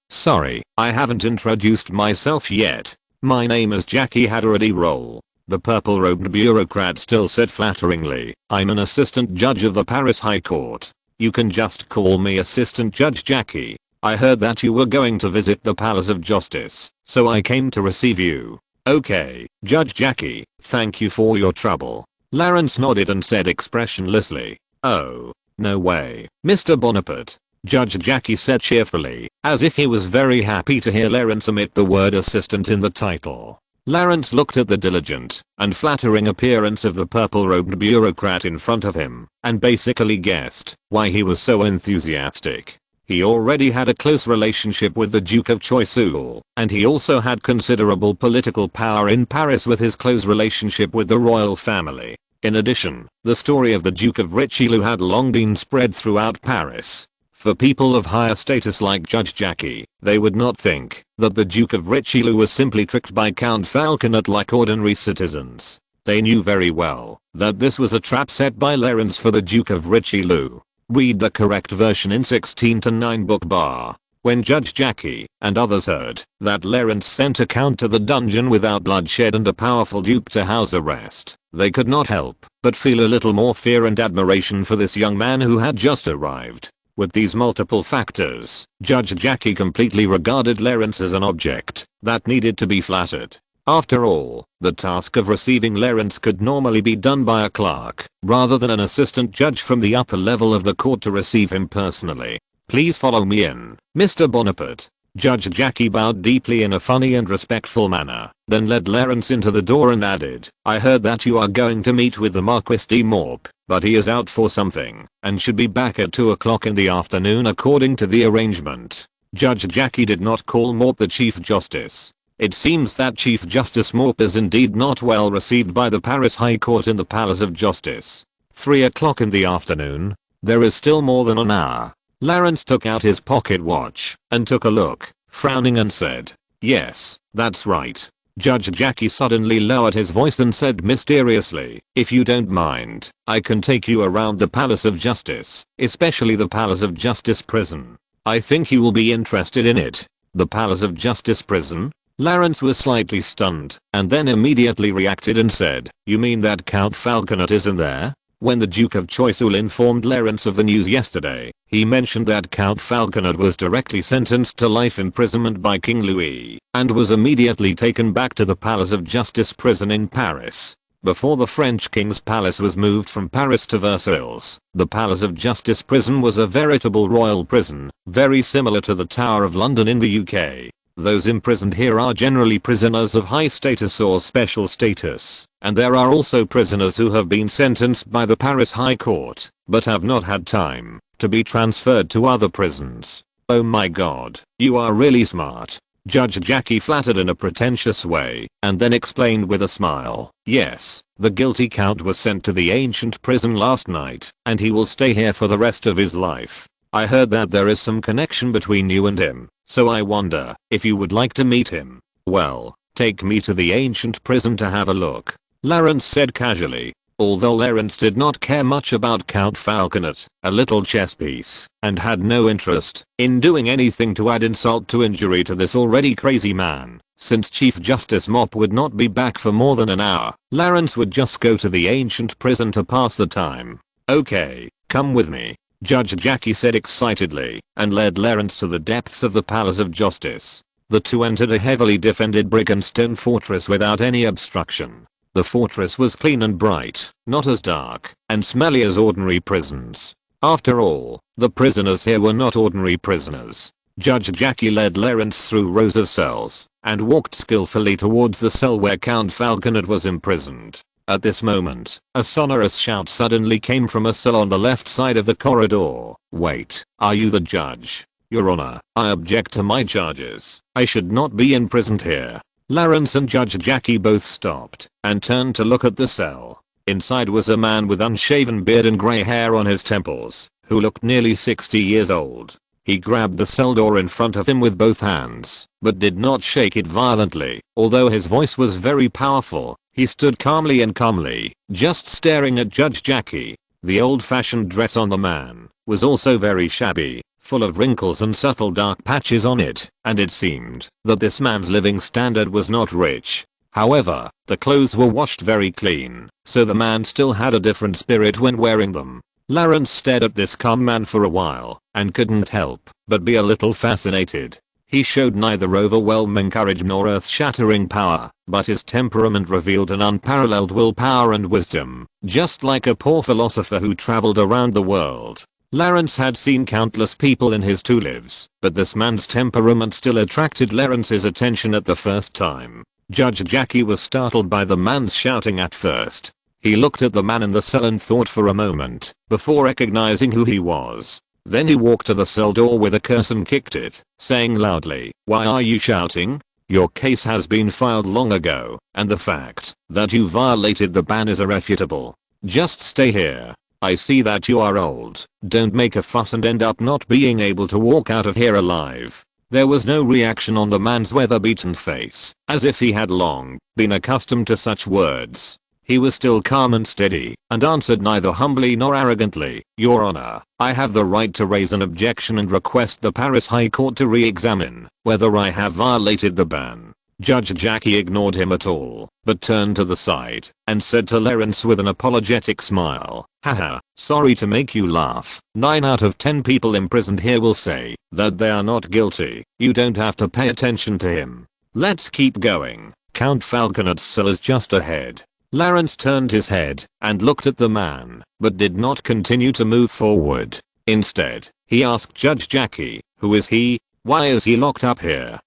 Sorry, I haven't introduced myself yet. My name is Jackie Hadderady Roll." The purple-robed bureaucrat still said flatteringly, "I'm an assistant judge of the Paris High Court. You can just call me Assistant Judge Jackie. I heard that you were going to visit the Palace of Justice, so I came to receive you." "Okay, Judge Jackie, thank you for your trouble." Lawrence nodded and said expressionlessly, "Oh, no way, Mr. Bonaparte." Judge Jackie said cheerfully, as if he was very happy to hear Lawrence omit the word assistant in the title. Lawrence looked at the diligent and flattering appearance of the purple-robed bureaucrat in front of him and basically guessed why he was so enthusiastic. He already had a close relationship with the Duke of Choiseul, and he also had considerable political power in Paris with his close relationship with the royal family. In addition, the story of the Duke of Richelieu had long been spread throughout Paris. For people of higher status like Judge Jackie, they would not think that the Duke of Richelieu was simply tricked by Count Falconet like ordinary citizens. They knew very well that this was a trap set by Lawrence for the Duke of Richelieu. Read the correct version in 16-9 book bar. When Judge Jackie and others heard that Lawrence sent a count to the dungeon without bloodshed and a powerful duke to house arrest, they could not help but feel a little more fear and admiration for this young man who had just arrived. With these multiple factors, Judge Jackie completely regarded Lawrence as an object that needed to be flattered. After all, the task of receiving Lawrence could normally be done by a clerk, rather than an assistant judge from the upper level of the court to receive him personally. "Please follow me in, Mr. Bonaparte." Judge Jackie bowed deeply in a funny and respectful manner, then led Lawrence into the door and added, "I heard that you are going to meet with the Marquis de Morp, but he is out for something, and should be back at 2 o'clock in the afternoon according to the arrangement." Judge Jackie did not call Morp the Chief Justice. It seems that Chief Justice Morp is indeed not well received by the Paris High Court in the Palace of Justice. 3 o'clock in the afternoon? There is still more than an hour. Lawrence took out his pocket watch and took a look, frowning and said, "Yes, that's right." Judge Jackie suddenly lowered his voice and said mysteriously, "If you don't mind, I can take you around the Palace of Justice, especially the Palace of Justice prison. I think you will be interested in it." The Palace of Justice prison? Lawrence was slightly stunned, and then immediately reacted and said, "You mean that Count Falconet is in there?" When the Duke of Choiseul informed Lawrence of the news yesterday, he mentioned that Count Falconet was directly sentenced to life imprisonment by King Louis, and was immediately taken back to the Palace of Justice prison in Paris. Before the French King's Palace was moved from Paris to Versailles, the Palace of Justice prison was a veritable royal prison, very similar to the Tower of London in the UK. Those imprisoned here are generally prisoners of high status or special status, and there are also prisoners who have been sentenced by the Paris High Court, but have not had time to be transferred to other prisons. Oh my god, you are really smart. Judge Jackie flattered in a pretentious way, and then explained with a smile. Yes, the guilty count was sent to the ancient prison last night, and he will stay here for the rest of his life. I heard that there is some connection between you and him, so I wonder if you would like to meet him. Well, take me to the ancient prison to have a look, Lawrence said casually. Although Lawrence did not care much about Count Falconet, a little chess piece, and had no interest in doing anything to add insult to injury to this already crazy man, since Chief Justice Mop would not be back for more than an hour, Lawrence would just go to the ancient prison to pass the time. Okay, come with me, Judge Jackie said excitedly, and led Lawrence to the depths of the Palace of Justice. The two entered a heavily defended brick and stone fortress without any obstruction. The fortress was clean and bright, not as dark and smelly as ordinary prisons. After all, the prisoners here were not ordinary prisoners. Judge Jackie led Lawrence through rows of cells and walked skillfully towards the cell where Count Falconet was imprisoned. At this moment, a sonorous shout suddenly came from a cell on the left side of the corridor. Wait, are you the judge? Your Honor, I object to my charges. I should not be imprisoned here. Lawrence and Judge Jackie both stopped and turned to look at the cell. Inside was a man with unshaven beard and grey hair on his temples, who looked nearly 60 years old. He grabbed the cell door in front of him with both hands, but did not shake it violently. Although his voice was very powerful, he stood calmly, just staring at Judge Jackie. The old-fashioned dress on the man was also very shabby, full of wrinkles and subtle dark patches on it, and it seemed that this man's living standard was not rich. However, the clothes were washed very clean, so the man still had a different spirit when wearing them. Lawrence stared at this calm man for a while, and couldn't help but be a little fascinated. He showed neither overwhelming courage nor earth-shattering power, but his temperament revealed an unparalleled willpower and wisdom, just like a poor philosopher who traveled around the world. Lawrence had seen countless people in his 2 lives, but this man's temperament still attracted Lawrence's attention at the first time. Judge Jackie was startled by the man's shouting at first. He looked at the man in the cell and thought for a moment, before recognizing who he was. Then he walked to the cell door with a curse and kicked it, saying loudly, "Why are you shouting? Your case has been filed long ago, and the fact that you violated the ban is irrefutable. Just stay here. I see that you are old. Don't make a fuss and end up not being able to walk out of here alive." There was no reaction on the man's weather-beaten face, as if he had long been accustomed to such words. He was still calm and steady, and answered neither humbly nor arrogantly, "Your Honor, I have the right to raise an objection and request the Paris High Court to re-examine whether I have violated the ban." Judge Jackie ignored him at all, but turned to the side and said to Lawrence with an apologetic smile, "Haha, sorry to make you laugh. 9 out of 10 people imprisoned here will say that they are not guilty. You don't have to pay attention to him. Let's keep going. Count Falconet's cell is just ahead." Lawrence turned his head and looked at the man, but did not continue to move forward. Instead, he asked Judge Jackie, "Who is he? Why is he locked up here?"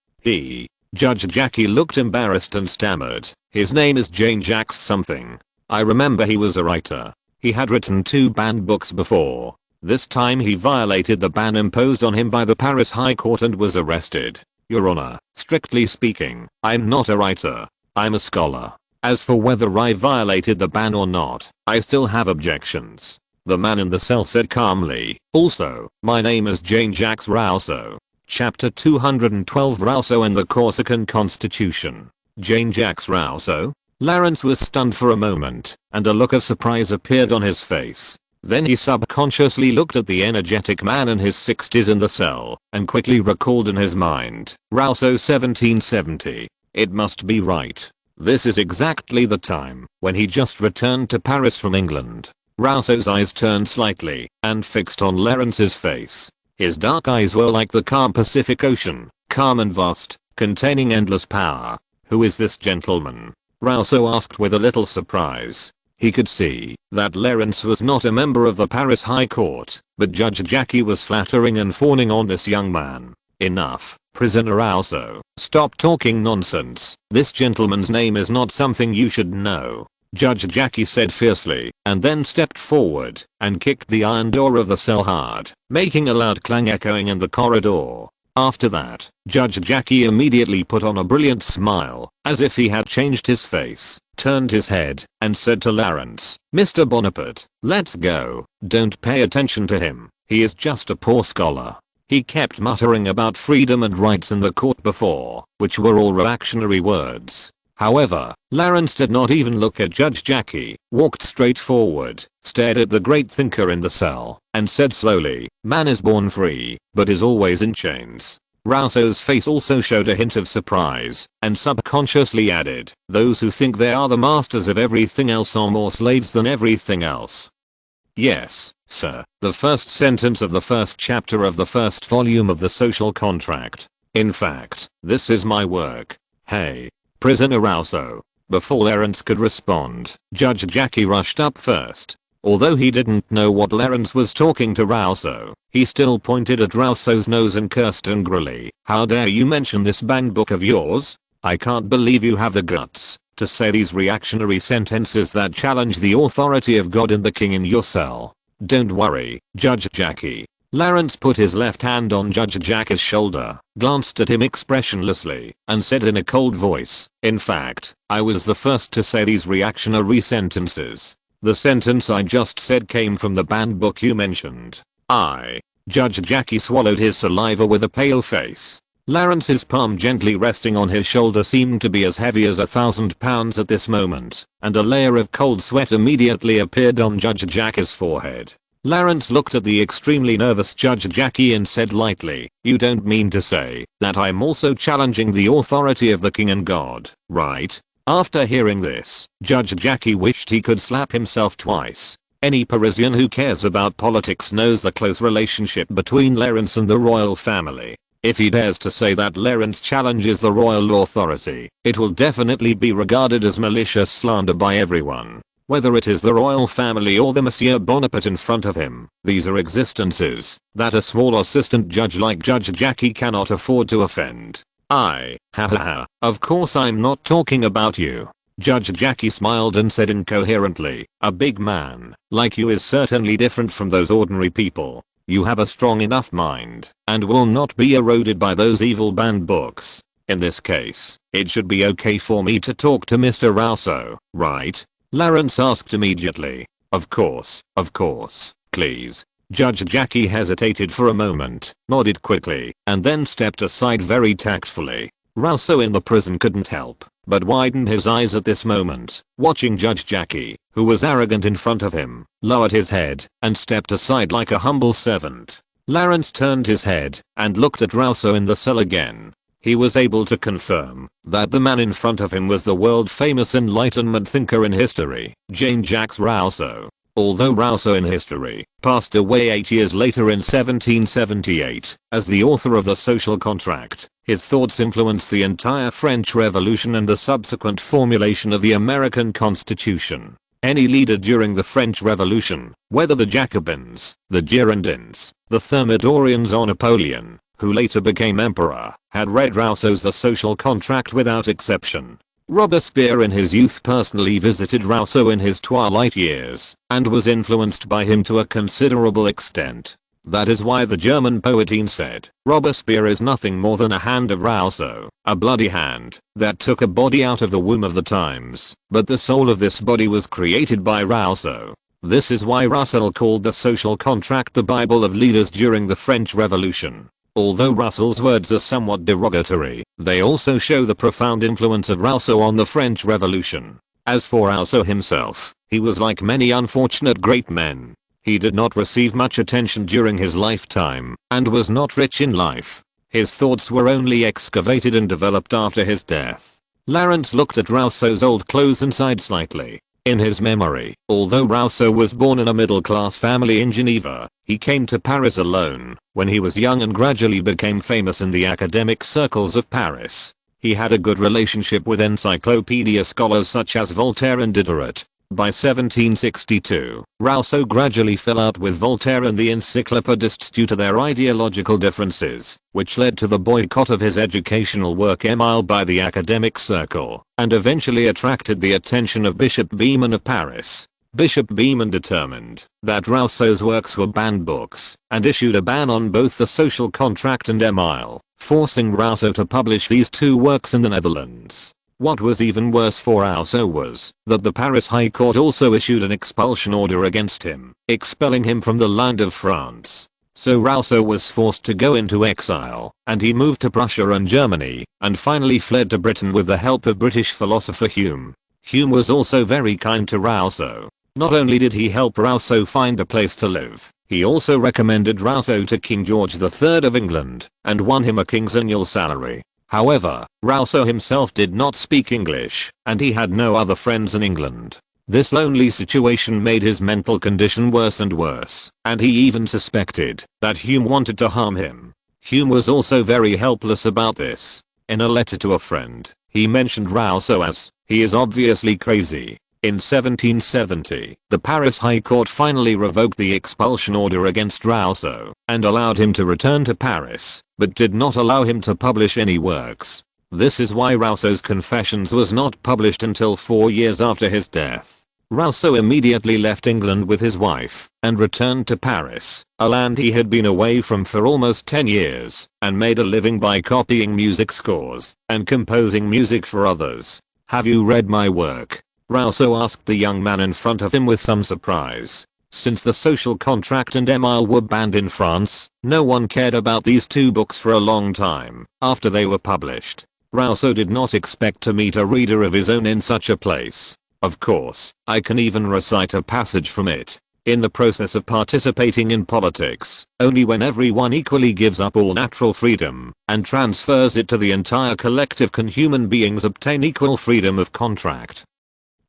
Judge Jackie looked embarrassed and stammered, "His name is Jean-Jacques something. I remember he was a writer. He had written 2 banned books before. This time he violated the ban imposed on him by the Paris High Court and was arrested. Your Honor, strictly speaking, I'm not a writer. I'm a scholar. As for whether I violated the ban or not, I still have objections." The man in the cell said calmly, "Also, my name is Jean-Jacques Rousseau." Chapter 212, Rousseau and the Corsican Constitution. Jean-Jacques Rousseau? Lawrence was stunned for a moment, and a look of surprise appeared on his face. Then he subconsciously looked at the energetic man in his 60s in the cell, and quickly recalled in his mind, Rousseau 1770. It must be right. This is exactly the time when he just returned to Paris from England. Rousseau's eyes turned slightly and fixed on Lawrence's face. His dark eyes were like the calm Pacific Ocean, calm and vast, containing endless power. "Who is this gentleman?" Rousseau asked with a little surprise. He could see that Lawrence was not a member of the Paris High Court, but Judge Jackie was flattering and fawning on this young man. Enough, prisoner Rousseau. Stop talking nonsense. This gentleman's name is not something you should know. Judge Jackie said fiercely, and then stepped forward and kicked the iron door of the cell hard, making a loud clang echoing in the corridor. After that, Judge Jackie immediately put on a brilliant smile, as if he had changed his face, turned his head, and said to Lawrence, "Mr. Bonaparte, let's go. Don't pay attention to him. He is just a poor scholar." He kept muttering about freedom and rights in the court before, which were all reactionary words. However, Lawrence did not even look at Judge Jackie, walked straight forward, stared at the great thinker in the cell, and said slowly, "Man is born free, but is always in chains." Rousseau's face also showed a hint of surprise, and subconsciously added, "Those who think they are the masters of everything else are more slaves than everything else." Yes, sir, the first sentence of the first chapter of the first volume of the Social Contract. In fact, this is my work. Hey, prisoner Rousseau. Before Lawrence could respond, Judge Jackie rushed up first. Although he didn't know what Lawrence was talking to Rousseau, he still pointed at Rousseau's nose and cursed angrily, "How dare you mention this banned book of yours? I can't believe you have the guts to say these reactionary sentences that challenge the authority of God and the king in your cell." "Don't worry, Judge Jackie." Lawrence put his left hand on Judge Jackie's shoulder, glanced at him expressionlessly, and said in a cold voice, "In fact, I was the first to say these reactionary sentences. The sentence I just said came from the banned book you mentioned." Judge Jackie swallowed his saliva with a pale face. Lawrence's palm gently resting on his shoulder seemed to be as heavy as 1,000 pounds at this moment, and a layer of cold sweat immediately appeared on Judge Jackie's forehead. Lawrence looked at the extremely nervous Judge Jackie and said lightly, "You don't mean to say that I'm also challenging the authority of the king and God, right?" After hearing this, Judge Jackie wished he could slap himself twice. Any Parisian who cares about politics knows the close relationship between Lawrence and the royal family. If he dares to say that Lawrence challenges the royal authority, it will definitely be regarded as malicious slander by everyone. Whether it is the royal family or the Monsieur Bonaparte in front of him, these are existences that a small assistant judge like Judge Jackie cannot afford to offend. Of course I'm not talking about you." Judge Jackie smiled and said incoherently, "A big man like you is certainly different from those ordinary people. You have a strong enough mind and will not be eroded by those evil banned books. In this case, it should be okay for me to talk to Mr. Rousseau, right?" Lawrence asked immediately. Of course, please." Judge Jackie hesitated for a moment, nodded quickly, and then stepped aside very tactfully. Rousseau in the prison couldn't help but widened his eyes at this moment, watching Judge Jackie, who was arrogant in front of him, lowered his head and stepped aside like a humble servant. Lawrence turned his head and looked at Rousseau in the cell again. He was able to confirm that the man in front of him was the world-famous Enlightenment thinker in history, Jean-Jacques Rousseau. Although Rousseau in history passed away 8 years later in 1778 as the author of the Social Contract, his thoughts influenced the entire French Revolution and the subsequent formulation of the American Constitution. Any leader during the French Revolution, whether the Jacobins, the Girondins, the Thermidorians or Napoleon, who later became emperor, had read Rousseau's The Social Contract without exception. Robespierre in his youth personally visited Rousseau in his twilight years, and was influenced by him to a considerable extent. That is why the German poetine said, "Robespierre is nothing more than a hand of Rousseau, a bloody hand that took a body out of the womb of the times, but the soul of this body was created by Rousseau." This is why Russell called the Social Contract the Bible of leaders during the French Revolution. Although Russell's words are somewhat derogatory, they also show the profound influence of Rousseau on the French Revolution. As for Rousseau himself, he was like many unfortunate great men. He did not receive much attention during his lifetime, and was not rich in life. His thoughts were only excavated and developed after his death. Lawrence looked at Rousseau's old clothes and sighed slightly. In his memory, although Rousseau was born in a middle-class family in Geneva, he came to Paris alone when he was young and gradually became famous in the academic circles of Paris. He had a good relationship with encyclopedia scholars such as Voltaire and Diderot. By 1762, Rousseau gradually fell out with Voltaire and the encyclopedists due to their ideological differences, which led to the boycott of his educational work Émile by the academic circle, and eventually attracted the attention of Bishop Beeman of Paris. Bishop Beeman determined that Rousseau's works were banned books, and issued a ban on both The Social Contract and Émile, forcing Rousseau to publish these two works in the Netherlands. What was even worse for Rousseau was that the Paris High Court also issued an expulsion order against him, expelling him from the land of France. So Rousseau was forced to go into exile, and he moved to Prussia and Germany, and finally fled to Britain with the help of British philosopher Hume. Hume was also very kind to Rousseau. Not only did he help Rousseau find a place to live, he also recommended Rousseau to King George III of England, and won him a king's annual salary. However, Rousseau himself did not speak English, and he had no other friends in England. This lonely situation made his mental condition worse and worse, and he even suspected that Hume wanted to harm him. Hume was also very helpless about this. In a letter to a friend, he mentioned Rousseau as, "He is obviously crazy." In 1770, the Paris High Court finally revoked the expulsion order against Rousseau and allowed him to return to Paris, but did not allow him to publish any works. This is why Rousseau's Confessions was not published until 4 years after his death. Rousseau immediately left England with his wife and returned to Paris, a land he had been away from for almost 10 years, and made a living by copying music scores and composing music for others. "Have you read my work?" Rousseau asked the young man in front of him with some surprise. Since The Social Contract and Émile were banned in France, no one cared about these two books for a long time after they were published. Rousseau did not expect to meet a reader of his own in such a place. Of course, I can even recite a passage from it. "In the process of participating in politics, only when everyone equally gives up all natural freedom and transfers it to the entire collective can human beings obtain equal freedom of contract."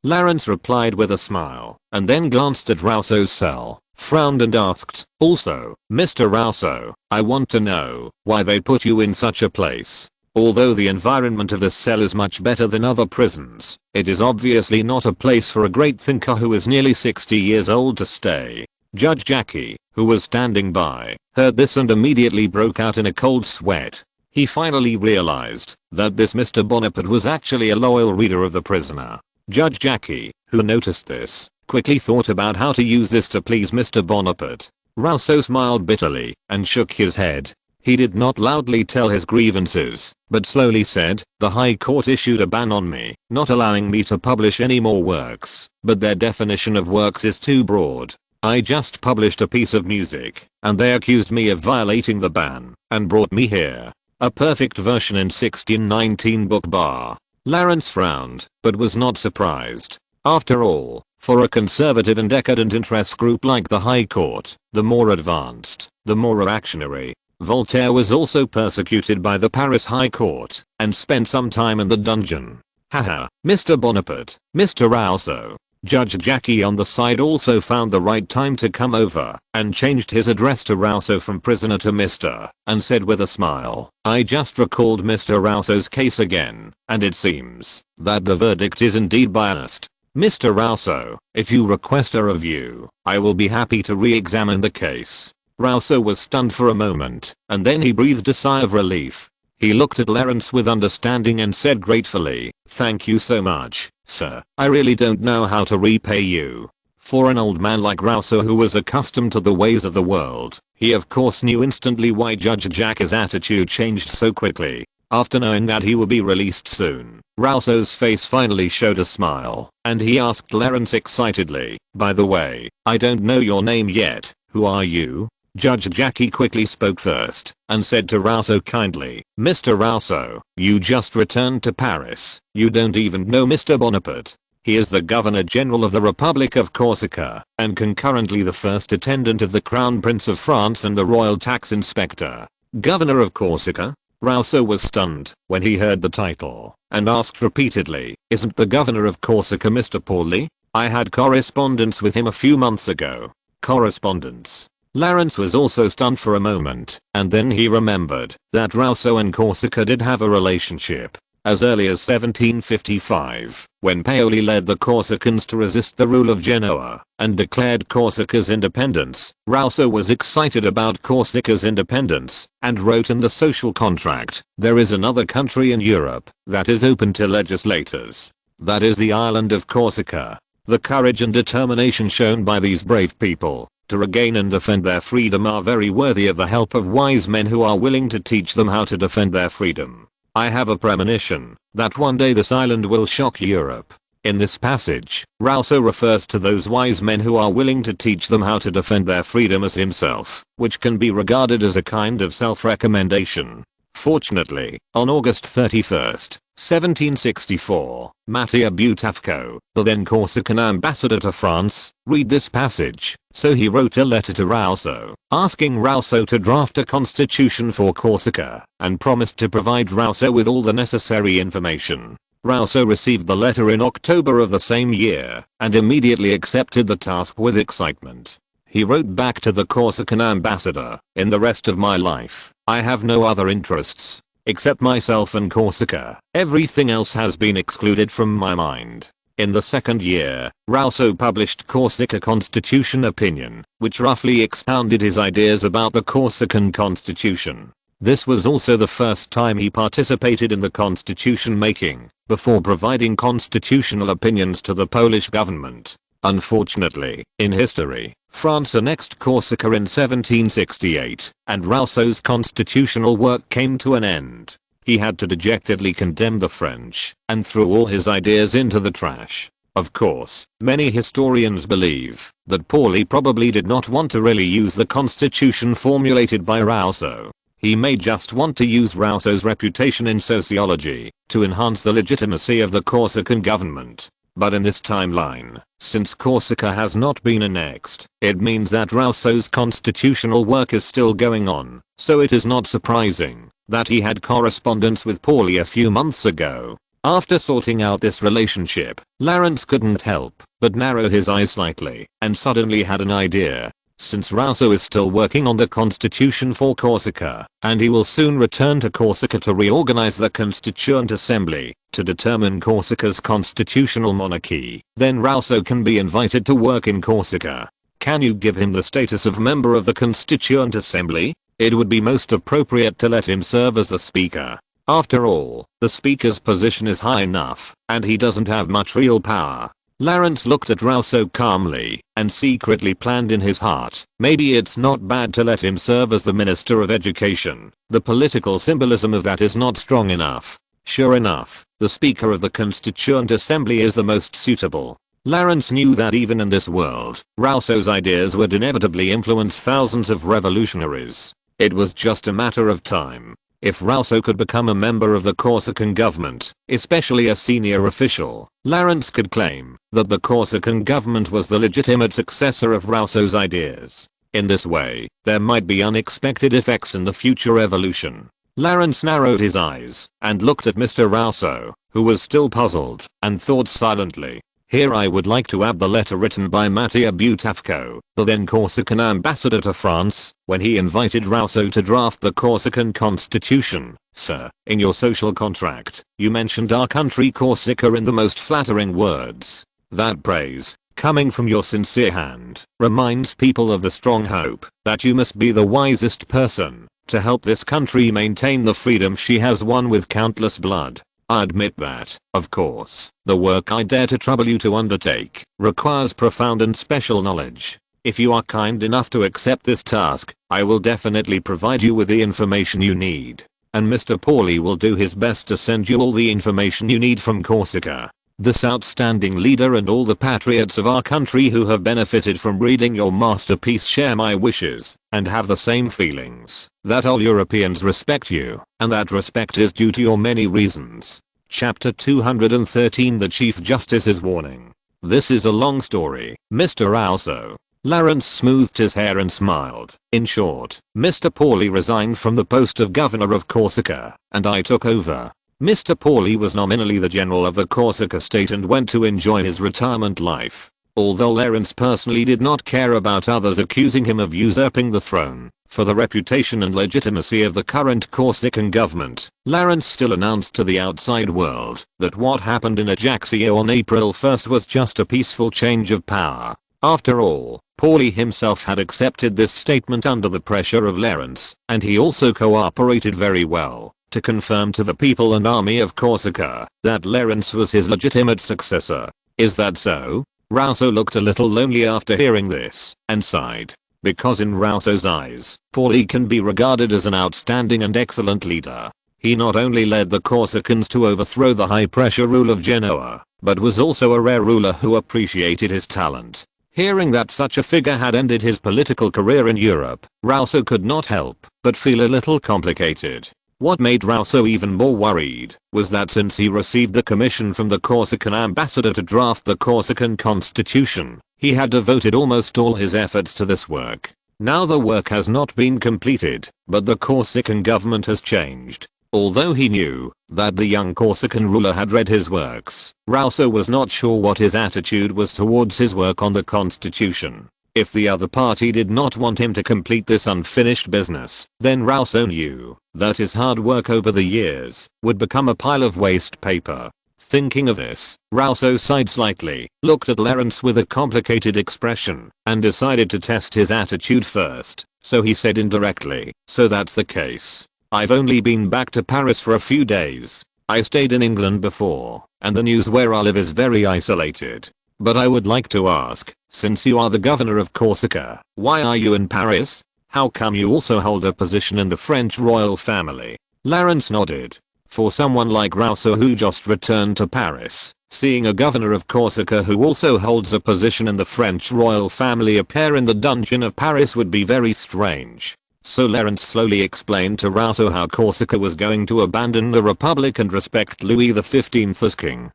Lawrence replied with a smile, and then glanced at Rousseau's cell, frowned and asked, "Also, Mr. Rousseau, I want to know why they put you in such a place. Although the environment of this cell is much better than other prisons, it is obviously not a place for a great thinker who is nearly 60 years old to stay." Judge Jackie, who was standing by, heard this and immediately broke out in a cold sweat. He finally realized that this Mr. Bonaparte was actually a loyal reader of the prisoner. Judge Jackie, who noticed this, quickly thought about how to use this to please Mr. Bonaparte. Rousseau smiled bitterly and shook his head. He did not loudly tell his grievances, but slowly said, "The High Court issued a ban on me, not allowing me to publish any more works, but their definition of works is too broad. I just published a piece of music, and they accused me of violating the ban, and brought me here. A perfect version in 1619 book bar." Lawrence frowned, but was not surprised. After all, for a conservative and decadent interest group like the High Court, the more advanced, the more reactionary. Voltaire was also persecuted by the Paris High Court, and spent some time in the dungeon. Haha, Mr. Bonaparte, Mr. Rousseau. Judge Jackie on the side also found the right time to come over, and changed his address to Rousseau from prisoner to Mr., and said with a smile, "I just recalled Mr. Rousseau's case again, and it seems that the verdict is indeed biased. Mr. Rousseau, if you request a review, I will be happy to re-examine the case." Rousseau was stunned for a moment, and then he breathed a sigh of relief. He looked at Lawrence with understanding and said gratefully, "Thank you so much, sir. I really don't know how to repay you." For an old man like Rousseau who was accustomed to the ways of the world, he of course knew instantly why Judge Jackie's attitude changed so quickly. After knowing that he would be released soon, Rousseau's face finally showed a smile, and he asked Lawrence excitedly, "By the way, I don't know your name yet. Who are you?" Judge Jackie quickly spoke first, and said to Rousseau kindly, "Mr. Rousseau, you just returned to Paris. You don't even know Mr. Bonaparte. He is the Governor General of the Republic of Corsica, and concurrently the first attendant of the Crown Prince of France and the Royal Tax Inspector." Governor of Corsica? Rousseau was stunned when he heard the title, and asked repeatedly, "Isn't the Governor of Corsica Mr. Pauly? I had correspondence with him a few months ago." Correspondence? Lawrence was also stunned for a moment, and then he remembered that Rousseau and Corsica did have a relationship. as early as 1755, when Paoli led the Corsicans to resist the rule of Genoa and declared Corsica's independence. Rousseau was excited about Corsica's independence and wrote in the social contract, "There is another country in Europe that is open to legislators. That is the island of Corsica." The courage and determination shown by these brave people to regain and defend their freedom are very worthy of the help of wise men who are willing to teach them how to defend their freedom. I have a premonition that one day this island will shock Europe. In this passage, Rousseau refers to those wise men who are willing to teach them how to defend their freedom as himself, which can be regarded as a kind of self-recommendation. Fortunately, on August 31st, 1764, Mattia Butafco, the then Corsican ambassador to France, read this passage, so he wrote a letter to Rousseau, asking Rousseau to draft a constitution for Corsica, and promised to provide Rousseau with all the necessary information. Rousseau received the letter in October of the same year, and immediately accepted the task with excitement. He wrote back to the Corsican ambassador, "In the rest of my life, I have no other interests, except myself and Corsica. Everything else has been excluded from my mind." In the second year, Rousseau published Corsica Constitution Opinion, which roughly expounded his ideas about the Corsican constitution. This was also the first time he participated in the constitution making, before providing constitutional opinions to the Polish government. Unfortunately, in history, France annexed Corsica in 1768, and Rousseau's constitutional work came to an end. He had to dejectedly condemn the French, and threw all his ideas into the trash. Of course, many historians believe that Pauli probably did not want to really use the constitution formulated by Rousseau. He may just want to use Rousseau's reputation in sociology to enhance the legitimacy of the Corsican government. But in this timeline, since Corsica has not been annexed, it means that Rousseau's constitutional work is still going on, so it is not surprising that he had correspondence with Pauli a few months ago. After sorting out this relationship, Lawrence couldn't help but narrow his eyes slightly and suddenly had an idea. Since Rousseau is still working on the constitution for Corsica, and he will soon return to Corsica to reorganize the Constituent Assembly to determine Corsica's constitutional monarchy, then Rousseau can be invited to work in Corsica. Can you give him the status of member of the Constituent Assembly? It would be most appropriate to let him serve as the speaker. After all, the speaker's position is high enough, and he doesn't have much real power. Lawrence looked at Rousseau calmly and secretly planned in his heart, maybe it's not bad to let him serve as the Minister of Education. The political symbolism of that is not strong enough. Sure enough, the Speaker of the Constituent Assembly is the most suitable. Lawrence knew that even in this world, Rousseau's ideas would inevitably influence thousands of revolutionaries. It was just a matter of time. If Rousseau could become a member of the Corsican government, especially a senior official, Lawrence could claim that the Corsican government was the legitimate successor of Rousseau's ideas. In this way, there might be unexpected effects in the future evolution. Lawrence narrowed his eyes and looked at Mr. Rousseau, who was still puzzled, and thought silently. Here I would like to add the letter written by Mattia Butafco, the then Corsican ambassador to France, when he invited Rousseau to draft the Corsican constitution. Sir, in your social contract, you mentioned our country Corsica in the most flattering words. That praise, coming from your sincere hand, reminds people of the strong hope that you must be the wisest person to help this country maintain the freedom she has won with countless blood. I admit that, of course, the work I dare to trouble you to undertake requires profound and special knowledge. If you are kind enough to accept this task, I will definitely provide you with the information you need. And Mr. Pauli will do his best to send you all the information you need from Corsica. This outstanding leader and all the patriots of our country who have benefited from reading your masterpiece share my wishes, and have the same feelings, that all Europeans respect you, and that respect is due to your many reasons. Chapter 213 The Chief Justice's Warning. This is a long story, Mr. Rousseau. Lawrence smoothed his hair and smiled. In short, Mr. Pauli resigned from the post of governor of Corsica, and I took over. Mr. Pauli was nominally the general of the Corsica state and went to enjoy his retirement life. Although Lawrence personally did not care about others accusing him of usurping the throne, For the reputation and legitimacy of the current Corsican government, Lawrence still announced to the outside world that what happened in Ajaccio on April 1st was just a peaceful change of power. After all, Paulie himself had accepted this statement under the pressure of Lawrence, and he also cooperated very well to confirm to the people and army of Corsica that Lawrence was his legitimate successor. Is that so? Rousseau looked a little lonely after hearing this and sighed. Because in Rousseau's eyes, Paulie can be regarded as an outstanding and excellent leader. He not only led the Corsicans to overthrow the high-pressure rule of Genoa, but was also a rare ruler who appreciated his talent. Hearing that such a figure had ended his political career in Europe, Rousseau could not help but feel a little complicated. What made Rousseau even more worried was that since he received the commission from the Corsican ambassador to draft the Corsican constitution, he had devoted almost all his efforts to this work. Now the work has not been completed, but the Corsican government has changed. Although he knew that the young Corsican ruler had read his works, Rousseau was not sure what his attitude was towards his work on the constitution. If the other party did not want him to complete this unfinished business, then Rousseau knew that his hard work over the years would become a pile of waste paper. Thinking of this, Rousseau sighed slightly, looked at Lawrence with a complicated expression, and decided to test his attitude first. So he said indirectly, "So that's the case. I've only been back to Paris for a few days. I stayed in England before, and the news where I live is very isolated. But I would like to ask, since you are the governor of Corsica, why are you in Paris? How come you also hold a position in the French royal family?" Lawrence nodded. For someone like Rousseau who just returned to Paris, seeing a governor of Corsica who also holds a position in the French royal family appear in the dungeon of Paris would be very strange. So Lawrence slowly explained to Rousseau how Corsica was going to abandon the Republic and respect Louis XV as king.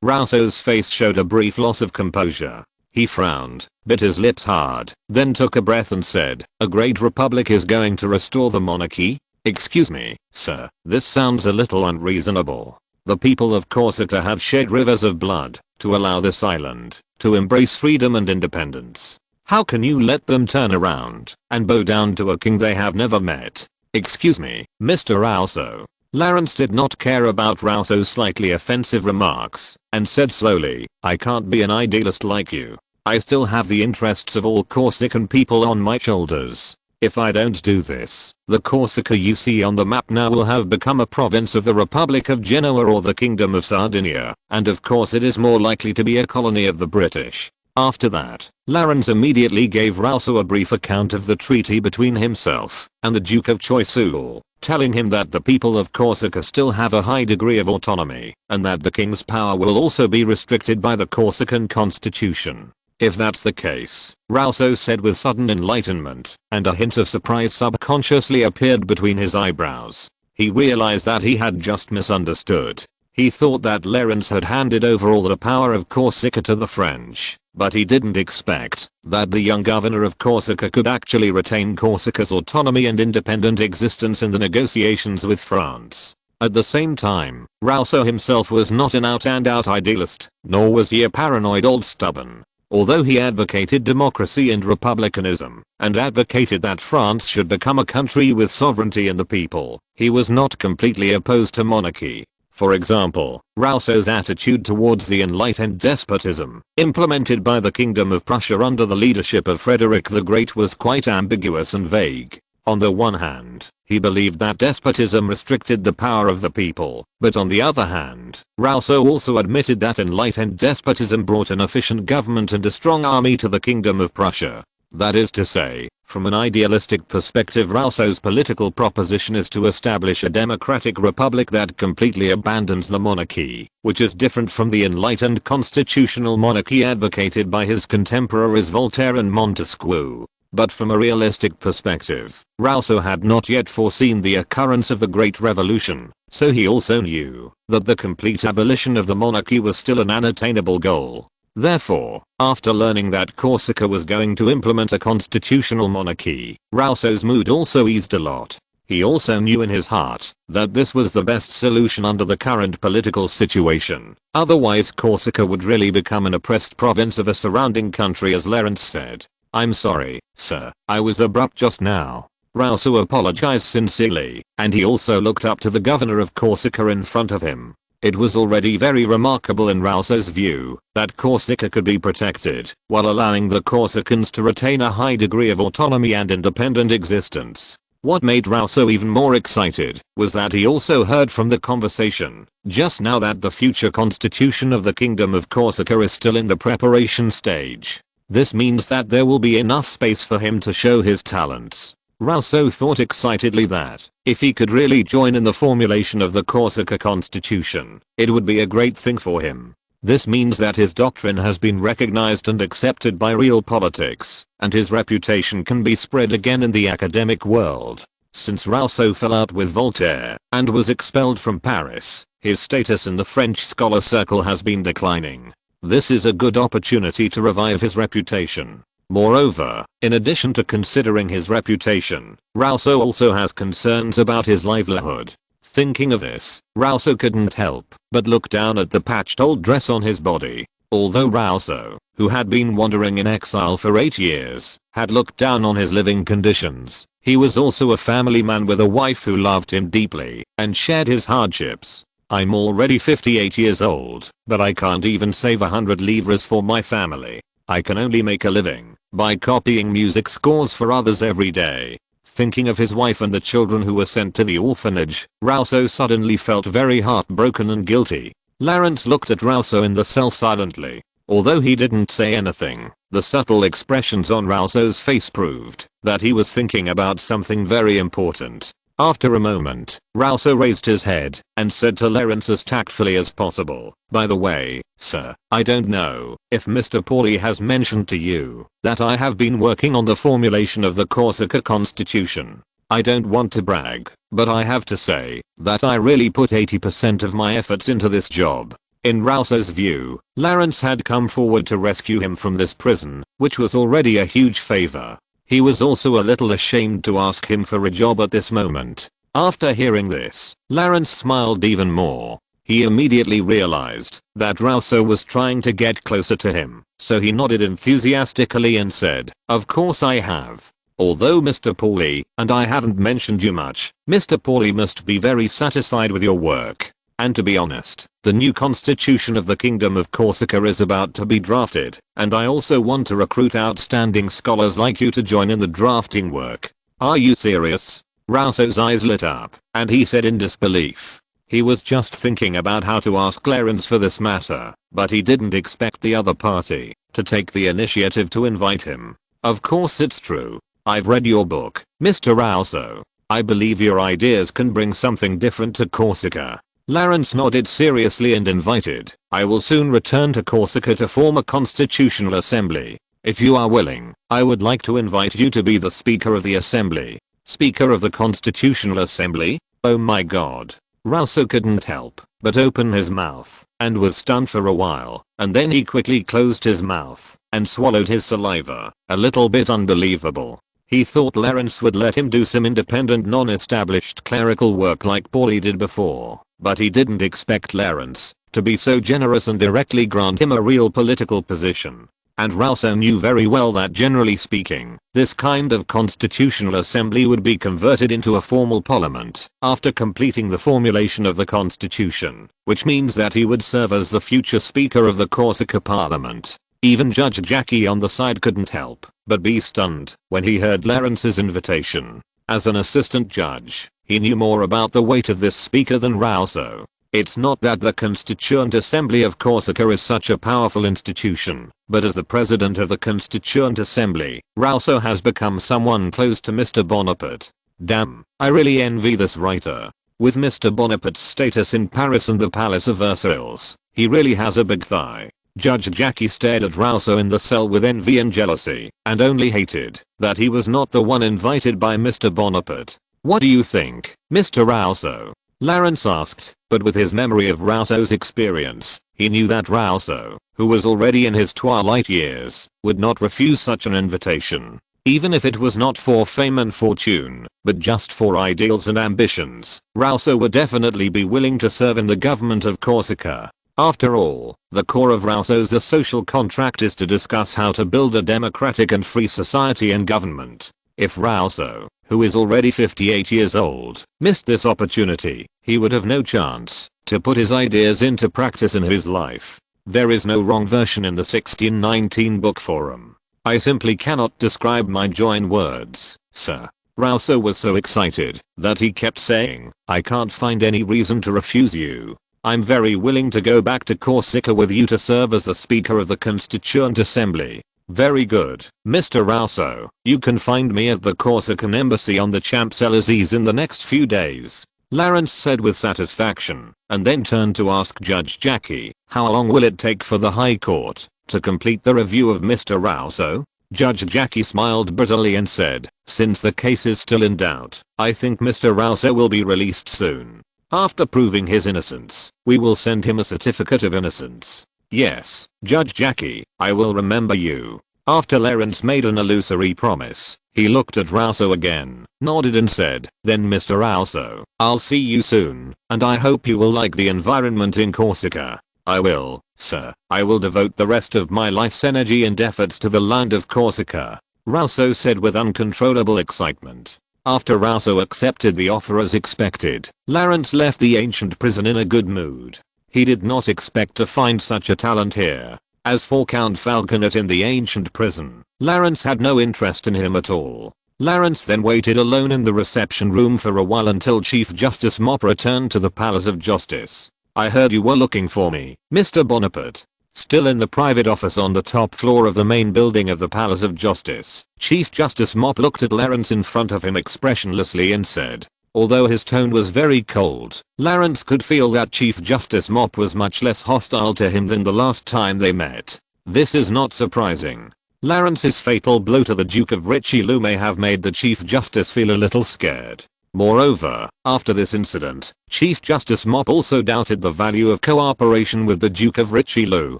Rousseau's face showed a brief loss of composure. He frowned, bit his lips hard, then took a breath and said, "A great republic is going to restore the monarchy? Excuse me, sir, this sounds a little unreasonable. The people of Corsica have shed rivers of blood to allow this island to embrace freedom and independence. How can you let them turn around and bow down to a king they have never met? Excuse me, Mr. Rousseau." Lawrence did not care about Rousseau's slightly offensive remarks and said slowly, "I can't be an idealist like you. I still have the interests of all Corsican people on my shoulders. If I don't do this, the Corsica you see on the map now will have become a province of the Republic of Genoa or the Kingdom of Sardinia, and of course it is more likely to be a colony of the British." After that, Lawrence immediately gave Rousseau a brief account of the treaty between himself and the Duke of Choiseul, telling him that the people of Corsica still have a high degree of autonomy, and that the king's power will also be restricted by the Corsican constitution. If that's the case, Rousseau said with sudden enlightenment, and a hint of surprise subconsciously appeared between his eyebrows. He realized that he had just misunderstood. He thought that Lawrence had handed over all the power of Corsica to the French, but he didn't expect that the young governor of Corsica could actually retain Corsica's autonomy and independent existence in the negotiations with France. At the same time, Rousseau himself was not an out-and-out idealist, nor was he a paranoid old stubborn. Although he advocated democracy and republicanism, and advocated that France should become a country with sovereignty in the people, he was not completely opposed to monarchy. For example, Rousseau's attitude towards the enlightened despotism implemented by the Kingdom of Prussia under the leadership of Frederick the Great was quite ambiguous and vague. On the one hand, he believed that despotism restricted the power of the people, but on the other hand, Rousseau also admitted that enlightened despotism brought an efficient government and a strong army to the Kingdom of Prussia. That is to say, from an idealistic perspective, Rousseau's political proposition is to establish a democratic republic that completely abandons the monarchy, which is different from the enlightened constitutional monarchy advocated by his contemporaries Voltaire and Montesquieu. But from a realistic perspective, Rousseau had not yet foreseen the occurrence of the Great Revolution, so he also knew that the complete abolition of the monarchy was still an unattainable goal. Therefore, after learning that Corsica was going to implement a constitutional monarchy, Rousseau's mood also eased a lot. He also knew in his heart that this was the best solution under the current political situation. Otherwise Corsica would really become an oppressed province of a surrounding country, as Lawrence said. "I'm sorry, sir, I was abrupt just now." Rousseau apologized sincerely, and he also looked up to the governor of Corsica in front of him. It was already very remarkable in Rousseau's view that Corsica could be protected while allowing the Corsicans to retain a high degree of autonomy and independent existence. What made Rousseau even more excited was that he also heard from the conversation just now that the future constitution of the Kingdom of Corsica is still in the preparation stage. This means that there will be enough space for him to show his talents. Rousseau thought excitedly that, if he could really join in the formulation of the Corsica constitution, it would be a great thing for him. This means that his doctrine has been recognized and accepted by real politics, and his reputation can be spread again in the academic world. Since Rousseau fell out with Voltaire and was expelled from Paris, his status in the French scholar circle has been declining. This is a good opportunity to revive his reputation. Moreover, in addition to considering his reputation, Rousseau also has concerns about his livelihood. Thinking of this, Rousseau couldn't help but look down at the patched old dress on his body. Although Rousseau, who had been wandering in exile for 8 years, had looked down on his living conditions, he was also a family man with a wife who loved him deeply and shared his hardships. "I'm already 58 years old, but I can't even save 100 livres for my family. I can only make a living by copying music scores for others every day." Thinking of his wife and the children who were sent to the orphanage, Rousseau suddenly felt very heartbroken and guilty. Lawrence looked at Rousseau in the cell silently. Although he didn't say anything, the subtle expressions on Rousseau's face proved that he was thinking about something very important. After a moment, Rousseau raised his head and said to Lawrence as tactfully as possible, "By the way, sir, I don't know if Mr. Pauly has mentioned to you that I have been working on the formulation of the Corsica Constitution. I don't want to brag, but I have to say that I really put 80% of my efforts into this job." In Rousseau's view, Lawrence had come forward to rescue him from this prison, which was already a huge favor. He was also a little ashamed to ask him for a job at this moment. After hearing this, Lawrence smiled even more. He immediately realized that Rousseau was trying to get closer to him, so he nodded enthusiastically and said, "Of course I have. Although Mr. Pauly and I haven't mentioned you much, Mr. Pauly must be very satisfied with your work. And to be honest, the new constitution of the Kingdom of Corsica is about to be drafted, and I also want to recruit outstanding scholars like you to join in the drafting work." "Are you serious?" Rousseau's eyes lit up, and he said in disbelief. He was just thinking about how to ask Lawrence for this matter, but he didn't expect the other party to take the initiative to invite him. "Of course it's true. I've read your book, Mr. Rousseau. I believe your ideas can bring something different to Corsica." Lawrence nodded seriously and invited, "I will soon return to Corsica to form a constitutional assembly. If you are willing, I would like to invite you to be the Speaker of the Assembly." "Speaker of the Constitutional Assembly? Oh my god." Rousseau couldn't help but open his mouth and was stunned for a while, and then he quickly closed his mouth and swallowed his saliva, a little bit unbelievable. He thought Lawrence would let him do some independent non-established clerical work like Pauly did before, but he didn't expect Lawrence to be so generous and directly grant him a real political position. And Rousseau knew very well that generally speaking, this kind of constitutional assembly would be converted into a formal parliament after completing the formulation of the constitution, which means that he would serve as the future speaker of the Corsica parliament. Even Judge Jackie on the side couldn't help but be stunned when he heard Lawrence's invitation. As an assistant judge, he knew more about the weight of this speaker than Rousseau. It's not that the Constituent Assembly of Corsica is such a powerful institution, but as the president of the Constituent Assembly, Rousseau has become someone close to Mr. Bonaparte. Damn, I really envy this writer. With Mr. Bonaparte's status in Paris and the Palace of Versailles, he really has a big thigh. Judge Jackie stared at Rousseau in the cell with envy and jealousy, and only hated that he was not the one invited by Mr. Bonaparte. "What do you think, Mr. Rousseau?" Lawrence asked, but with his memory of Rousseau's experience, he knew that Rousseau, who was already in his twilight years, would not refuse such an invitation. Even if it was not for fame and fortune, but just for ideals and ambitions, Rousseau would definitely be willing to serve in the government of Corsica. After all, the core of Rousseau's social contract is to discuss how to build a democratic and free society and government. If Rousseau, who is already 58 years old, missed this opportunity, he would have no chance to put his ideas into practice in his life. There is no wrong version in the 1619 book forum. I simply cannot describe my joy in words, sir. Rousseau was so excited that he kept saying, I can't find any reason to refuse you. I'm very willing to go back to Corsica with you to serve as the Speaker of the Constituent Assembly. Very good, Mr. Rousseau. You can find me at the Corsican embassy on the Champs-Élysées in the next few days, Lawrence said with satisfaction, and then turned to ask Judge Jackie, how long will it take for the High Court to complete the review of Mr. Rousseau? Judge Jackie smiled bitterly and said, since the case is still in doubt, I think Mr. Rousseau will be released soon. After proving his innocence, we will send him a certificate of innocence. Yes, Judge Jackie, I will remember you. After Lawrence made an illusory promise, he looked at Rousseau again, nodded and said, then Mr. Rousseau, I'll see you soon, and I hope you will like the environment in Corsica. I will, sir. I will devote the rest of my life's energy and efforts to the land of Corsica, Rousseau said with uncontrollable excitement. After Rousseau accepted the offer as expected, Lawrence left the ancient prison in a good mood. He did not expect to find such a talent here. As for Count Falconet in the ancient prison, Lawrence had no interest in him at all. Lawrence then waited alone in the reception room for a while until Chief Justice Mop returned to the Palace of Justice. I heard you were looking for me, Mr. Bonaparte. Still in the private office on the top floor of the main building of the Palace of Justice, Chief Justice Mop looked at Lawrence in front of him expressionlessly and said, although his tone was very cold, Lawrence could feel that Chief Justice Mop was much less hostile to him than the last time they met. This is not surprising. Lawrence's fatal blow to the Duke of Richelieu may have made the Chief Justice feel a little scared. Moreover, after this incident, Chief Justice Mop also doubted the value of cooperation with the Duke of Richelieu,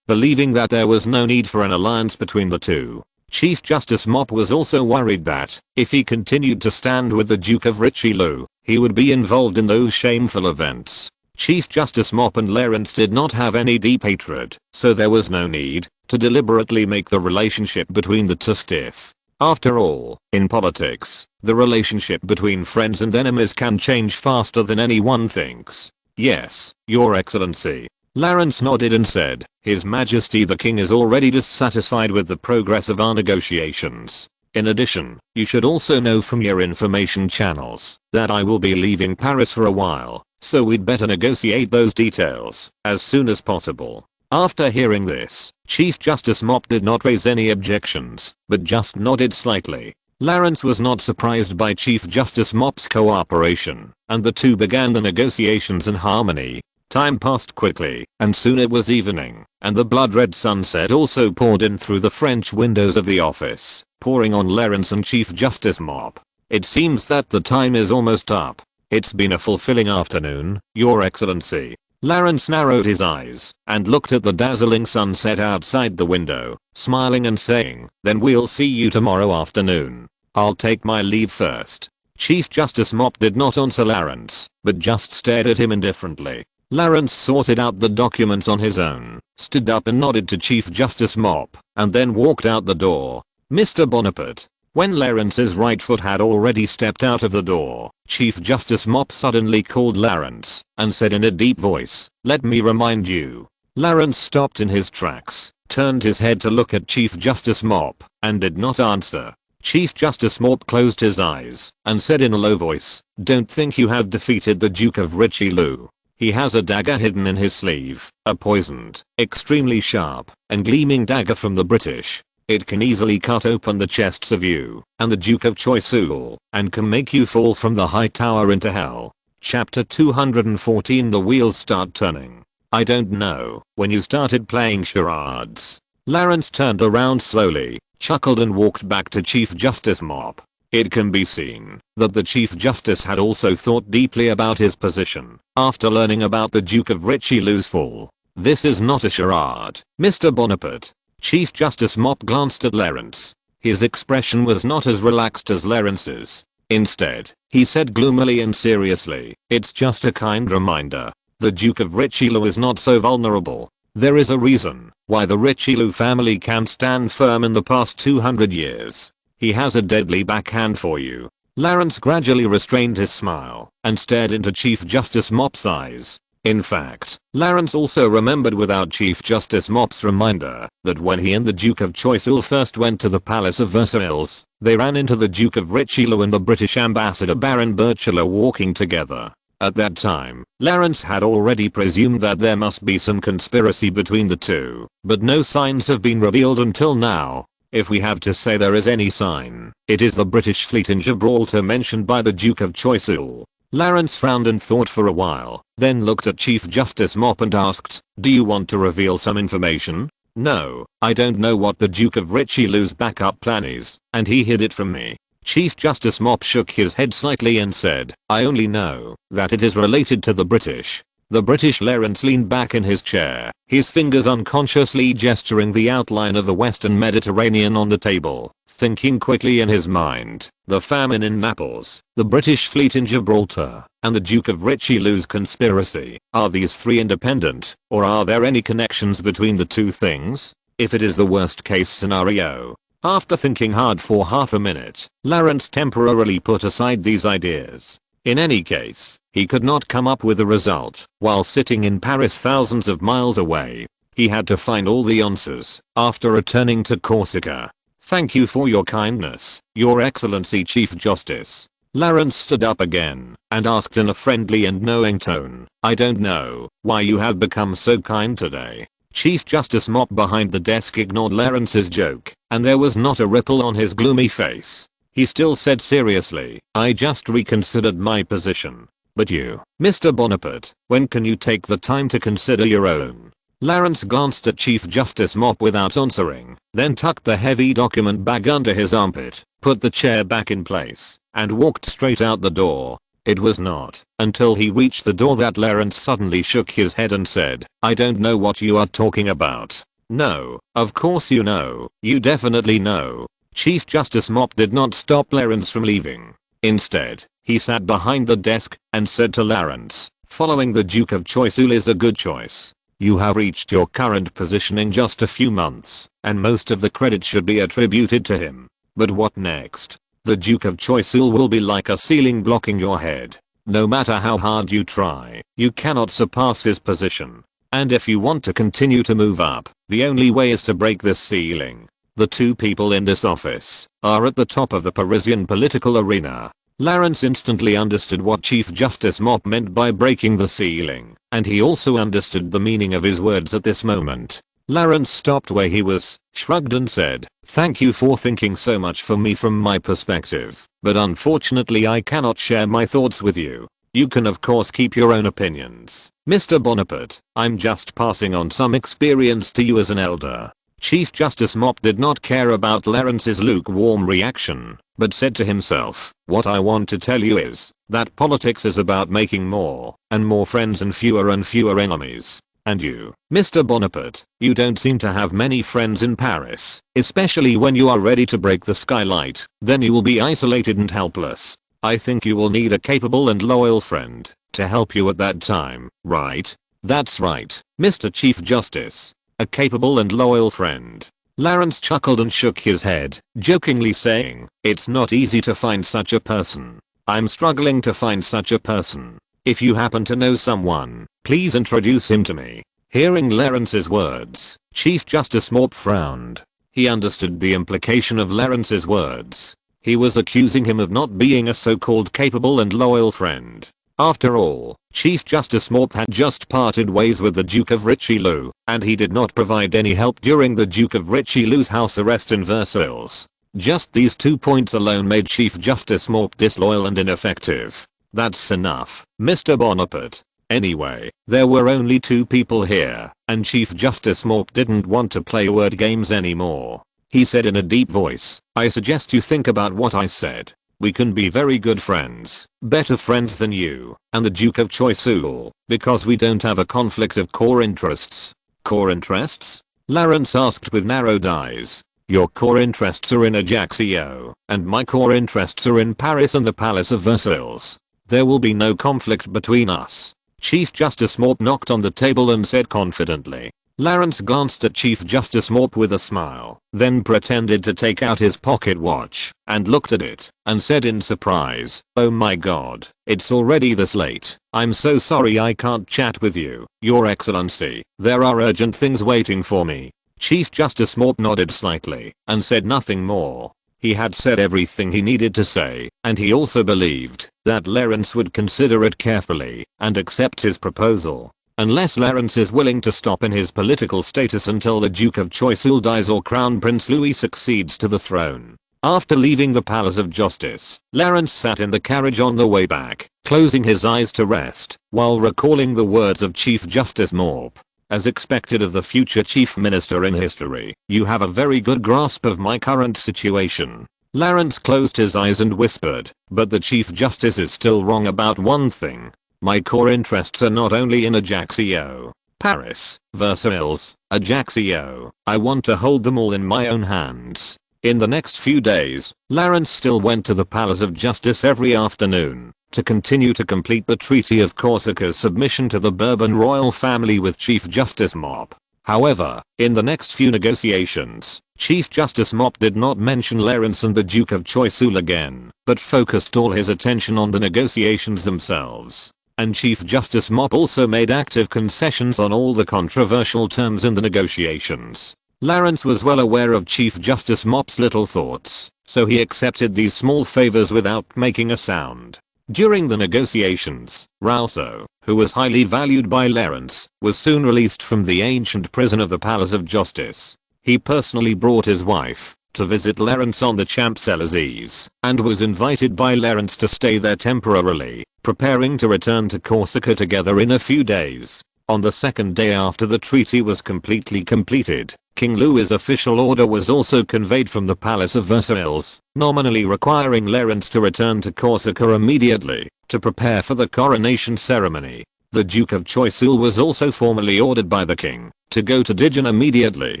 believing that there was no need for an alliance between the two. Chief Justice Mop was also worried that, if he continued to stand with the Duke of Richelieu, he would be involved in those shameful events. Chief Justice Mop and Lawrence did not have any deep hatred, so there was no need to deliberately make the relationship between the two stiff. After all, in politics, the relationship between friends and enemies can change faster than anyone thinks. Yes, Your Excellency. Lawrence nodded and said, His Majesty the King is already dissatisfied with the progress of our negotiations. In addition, you should also know from your information channels that I will be leaving Paris for a while, so we'd better negotiate those details as soon as possible. After hearing this, Chief Justice Mop did not raise any objections, but just nodded slightly. Lawrence was not surprised by Chief Justice Mop's cooperation, and the two began the negotiations in harmony. Time passed quickly, and soon it was evening, and the blood-red sunset also poured in through the French windows of the office, pouring on Lawrence and Chief Justice Mop. It seems that the time is almost up. It's been a fulfilling afternoon, Your Excellency. Lawrence narrowed his eyes and looked at the dazzling sunset outside the window, smiling and saying, then we'll see you tomorrow afternoon. I'll take my leave first. Chief Justice Mop did not answer Lawrence, but just stared at him indifferently. Lawrence sorted out the documents on his own, stood up and nodded to Chief Justice Mop, and then walked out the door. Mr. Bonaparte. When Lawrence's right foot had already stepped out of the door, Chief Justice Mop suddenly called Lawrence and said in a deep voice, let me remind you. Lawrence stopped in his tracks, turned his head to look at Chief Justice Mop, and did not answer. Chief Justice Mop closed his eyes and said in a low voice, don't think you have defeated the Duke of Richelieu. He has a dagger hidden in his sleeve, a poisoned, extremely sharp, and gleaming dagger from the British. It can easily cut open the chests of you and the Duke of Choiseul, and can make you fall from the high tower into hell. Chapter 214 The wheels start turning. I don't know when you started playing charades. Lawrence turned around slowly, chuckled and walked back to Chief Justice Mop. It can be seen that the Chief Justice had also thought deeply about his position after learning about the Duke of Richelieu's fall. This is not a charade, Mr. Bonaparte. Chief Justice Mop glanced at Lawrence. His expression was not as relaxed as Lawrence's. Instead, he said gloomily and seriously, it's just a kind reminder. The Duke of Richelieu is not so vulnerable. There is a reason why the Richelieu family can stand firm in the past 200 years. He has a deadly backhand for you. Lawrence gradually restrained his smile and stared into Chief Justice Mop's eyes. In fact, Lawrence also remembered without Chief Justice Mop's reminder that when he and the Duke of Choiseul first went to the Palace of Versailles, they ran into the Duke of Richelieu and the British ambassador Baron Burchellor walking together. At that time, Lawrence had already presumed that there must be some conspiracy between the two, but no signs have been revealed until now. If we have to say there is any sign, it is the British fleet in Gibraltar mentioned by the Duke of Choiseul. Lawrence frowned and thought for a while, then looked at Chief Justice Mop and asked, "Do you want to reveal some information?" "No, I don't know what the Duke of Richelieu's backup plan is, and he hid it from me." Chief Justice Mop shook his head slightly and said, "I only know that it is related to the British." The British. Lawrence leaned back in his chair, his fingers unconsciously gesturing the outline of the Western Mediterranean on the table, thinking quickly in his mind. The famine in Naples, the British fleet in Gibraltar, and the Duke of Richelieu's conspiracy. Are these three independent, or are there any connections between the two things? If it is the worst case scenario. After thinking hard for half a minute, Lawrence temporarily put aside these ideas. In any case, he could not come up with a result while sitting in Paris thousands of miles away. He had to find all the answers after returning to Corsica. "Thank you for your kindness, Your Excellency Chief Justice." Lawrence stood up again and asked in a friendly and knowing tone, "I don't know why you have become so kind today." Chief Justice Mop behind the desk ignored Lawrence's joke, and there was not a ripple on his gloomy face. He still said seriously, "I just reconsidered my position. But you, Mr. Bonaparte, when can you take the time to consider your own?" Lawrence glanced at Chief Justice Mop without answering, then tucked the heavy document bag under his armpit, put the chair back in place, and walked straight out the door. It was not until he reached the door that Lawrence suddenly shook his head and said, "I don't know what you are talking about." "No, of course you know. You definitely know." Chief Justice Mop did not stop Lawrence from leaving. Instead, he sat behind the desk and said to Lawrence, "Following the Duke of Choiseul is a good choice. You have reached your current position in just a few months, and most of the credit should be attributed to him. But what next? The Duke of Choiseul will be like a ceiling blocking your head. No matter how hard you try, you cannot surpass his position. And if you want to continue to move up, the only way is to break this ceiling. The two people in this office are at the top of the Parisian political arena." Lawrence instantly understood what Chief Justice Mop meant by breaking the ceiling, and he also understood the meaning of his words at this moment. Lawrence stopped where he was, shrugged and said, "Thank you for thinking so much for me from my perspective, but unfortunately I cannot share my thoughts with you. You can of course keep your own opinions, Mr. Bonaparte. I'm just passing on some experience to you as an elder." Chief Justice Mop did not care about Lawrence's lukewarm reaction, but said to himself, "What I want to tell you is that politics is about making more and more friends and fewer enemies. And you, Mr. Bonaparte, you don't seem to have many friends in Paris, especially when you are ready to break the skylight. Then you will be isolated and helpless. I think you will need a capable and loyal friend to help you at that time, right?" "That's right, Mr. Chief Justice. A capable and loyal friend." Lawrence chuckled and shook his head, jokingly saying, "It's not easy to find such a person. I'm struggling to find such a person. If you happen to know someone, please introduce him to me." Hearing Lawrence's words, Chief Justice Mop frowned. He understood the implication of Lawrence's words. He was accusing him of not being a so-called capable and loyal friend. After all, Chief Justice Mop had just parted ways with the Duke of Richelieu, and he did not provide any help during the Duke of Richelieu's house arrest in Versailles. Just these 2 points alone made Chief Justice Mop disloyal and ineffective. "That's enough, Mr. Bonaparte." Anyway, there were only 2 people here, and Chief Justice Mop didn't want to play word games anymore. He said in a deep voice, "I suggest you think about what I said. We can be very good friends, better friends than you and the Duke of Choiseul, because we don't have a conflict of core interests." "Core interests?" Lawrence asked with narrowed eyes. "Your core interests are in Ajaccio, and my core interests are in Paris and the Palace of Versailles. There will be no conflict between us." Chief Justice Morp knocked on the table and said confidently. Lawrence glanced at Chief Justice Morp with a smile, then pretended to take out his pocket watch and looked at it and said in surprise, "Oh my god, it's already this late. I'm so sorry I can't chat with you, Your Excellency. There are urgent things waiting for me." Chief Justice Morp nodded slightly and said nothing more. He had said everything he needed to say, and he also believed that Lawrence would consider it carefully and accept his proposal. Unless Lawrence is willing to stop in his political status until the Duke of Choiseul dies or Crown Prince Louis succeeds to the throne. After leaving the Palace of Justice, Lawrence sat in the carriage on the way back, closing his eyes to rest, while recalling the words of Chief Justice Morp. As expected of the future chief minister in history, you have a very good grasp of my current situation. Lawrence closed his eyes and whispered, but the Chief Justice is still wrong about one thing. My core interests are not only in Ajaccio, Paris, Versailles, Ajaccio. I want to hold them all in my own hands. In the next few days, Lawrence still went to the Palace of Justice every afternoon to continue to complete the Treaty of Corsica's submission to the Bourbon royal family with Chief Justice Morp. However, in the next few negotiations, Chief Justice Morp did not mention Lawrence and the Duke of Choiseul again, but focused all his attention on the negotiations themselves. And Chief Justice Morp also made active concessions on all the controversial terms in the negotiations. Lawrence was well aware of Chief Justice Morp's little thoughts, so he accepted these small favors without making a sound. During the negotiations, Rousseau, who was highly valued by Lawrence, was soon released from the ancient prison of the Palace of Justice. He personally brought his wife to visit Lawrence on the Champs-Élysées and was invited by Lawrence to stay there temporarily, preparing to return to Corsica together in a few days. On the second day after the treaty was completely completed, King Louis's official order was also conveyed from the Palace of Versailles, nominally requiring Lawrence to return to Corsica immediately to prepare for the coronation ceremony. The Duke of Choiseul was also formally ordered by the king to go to Dijon immediately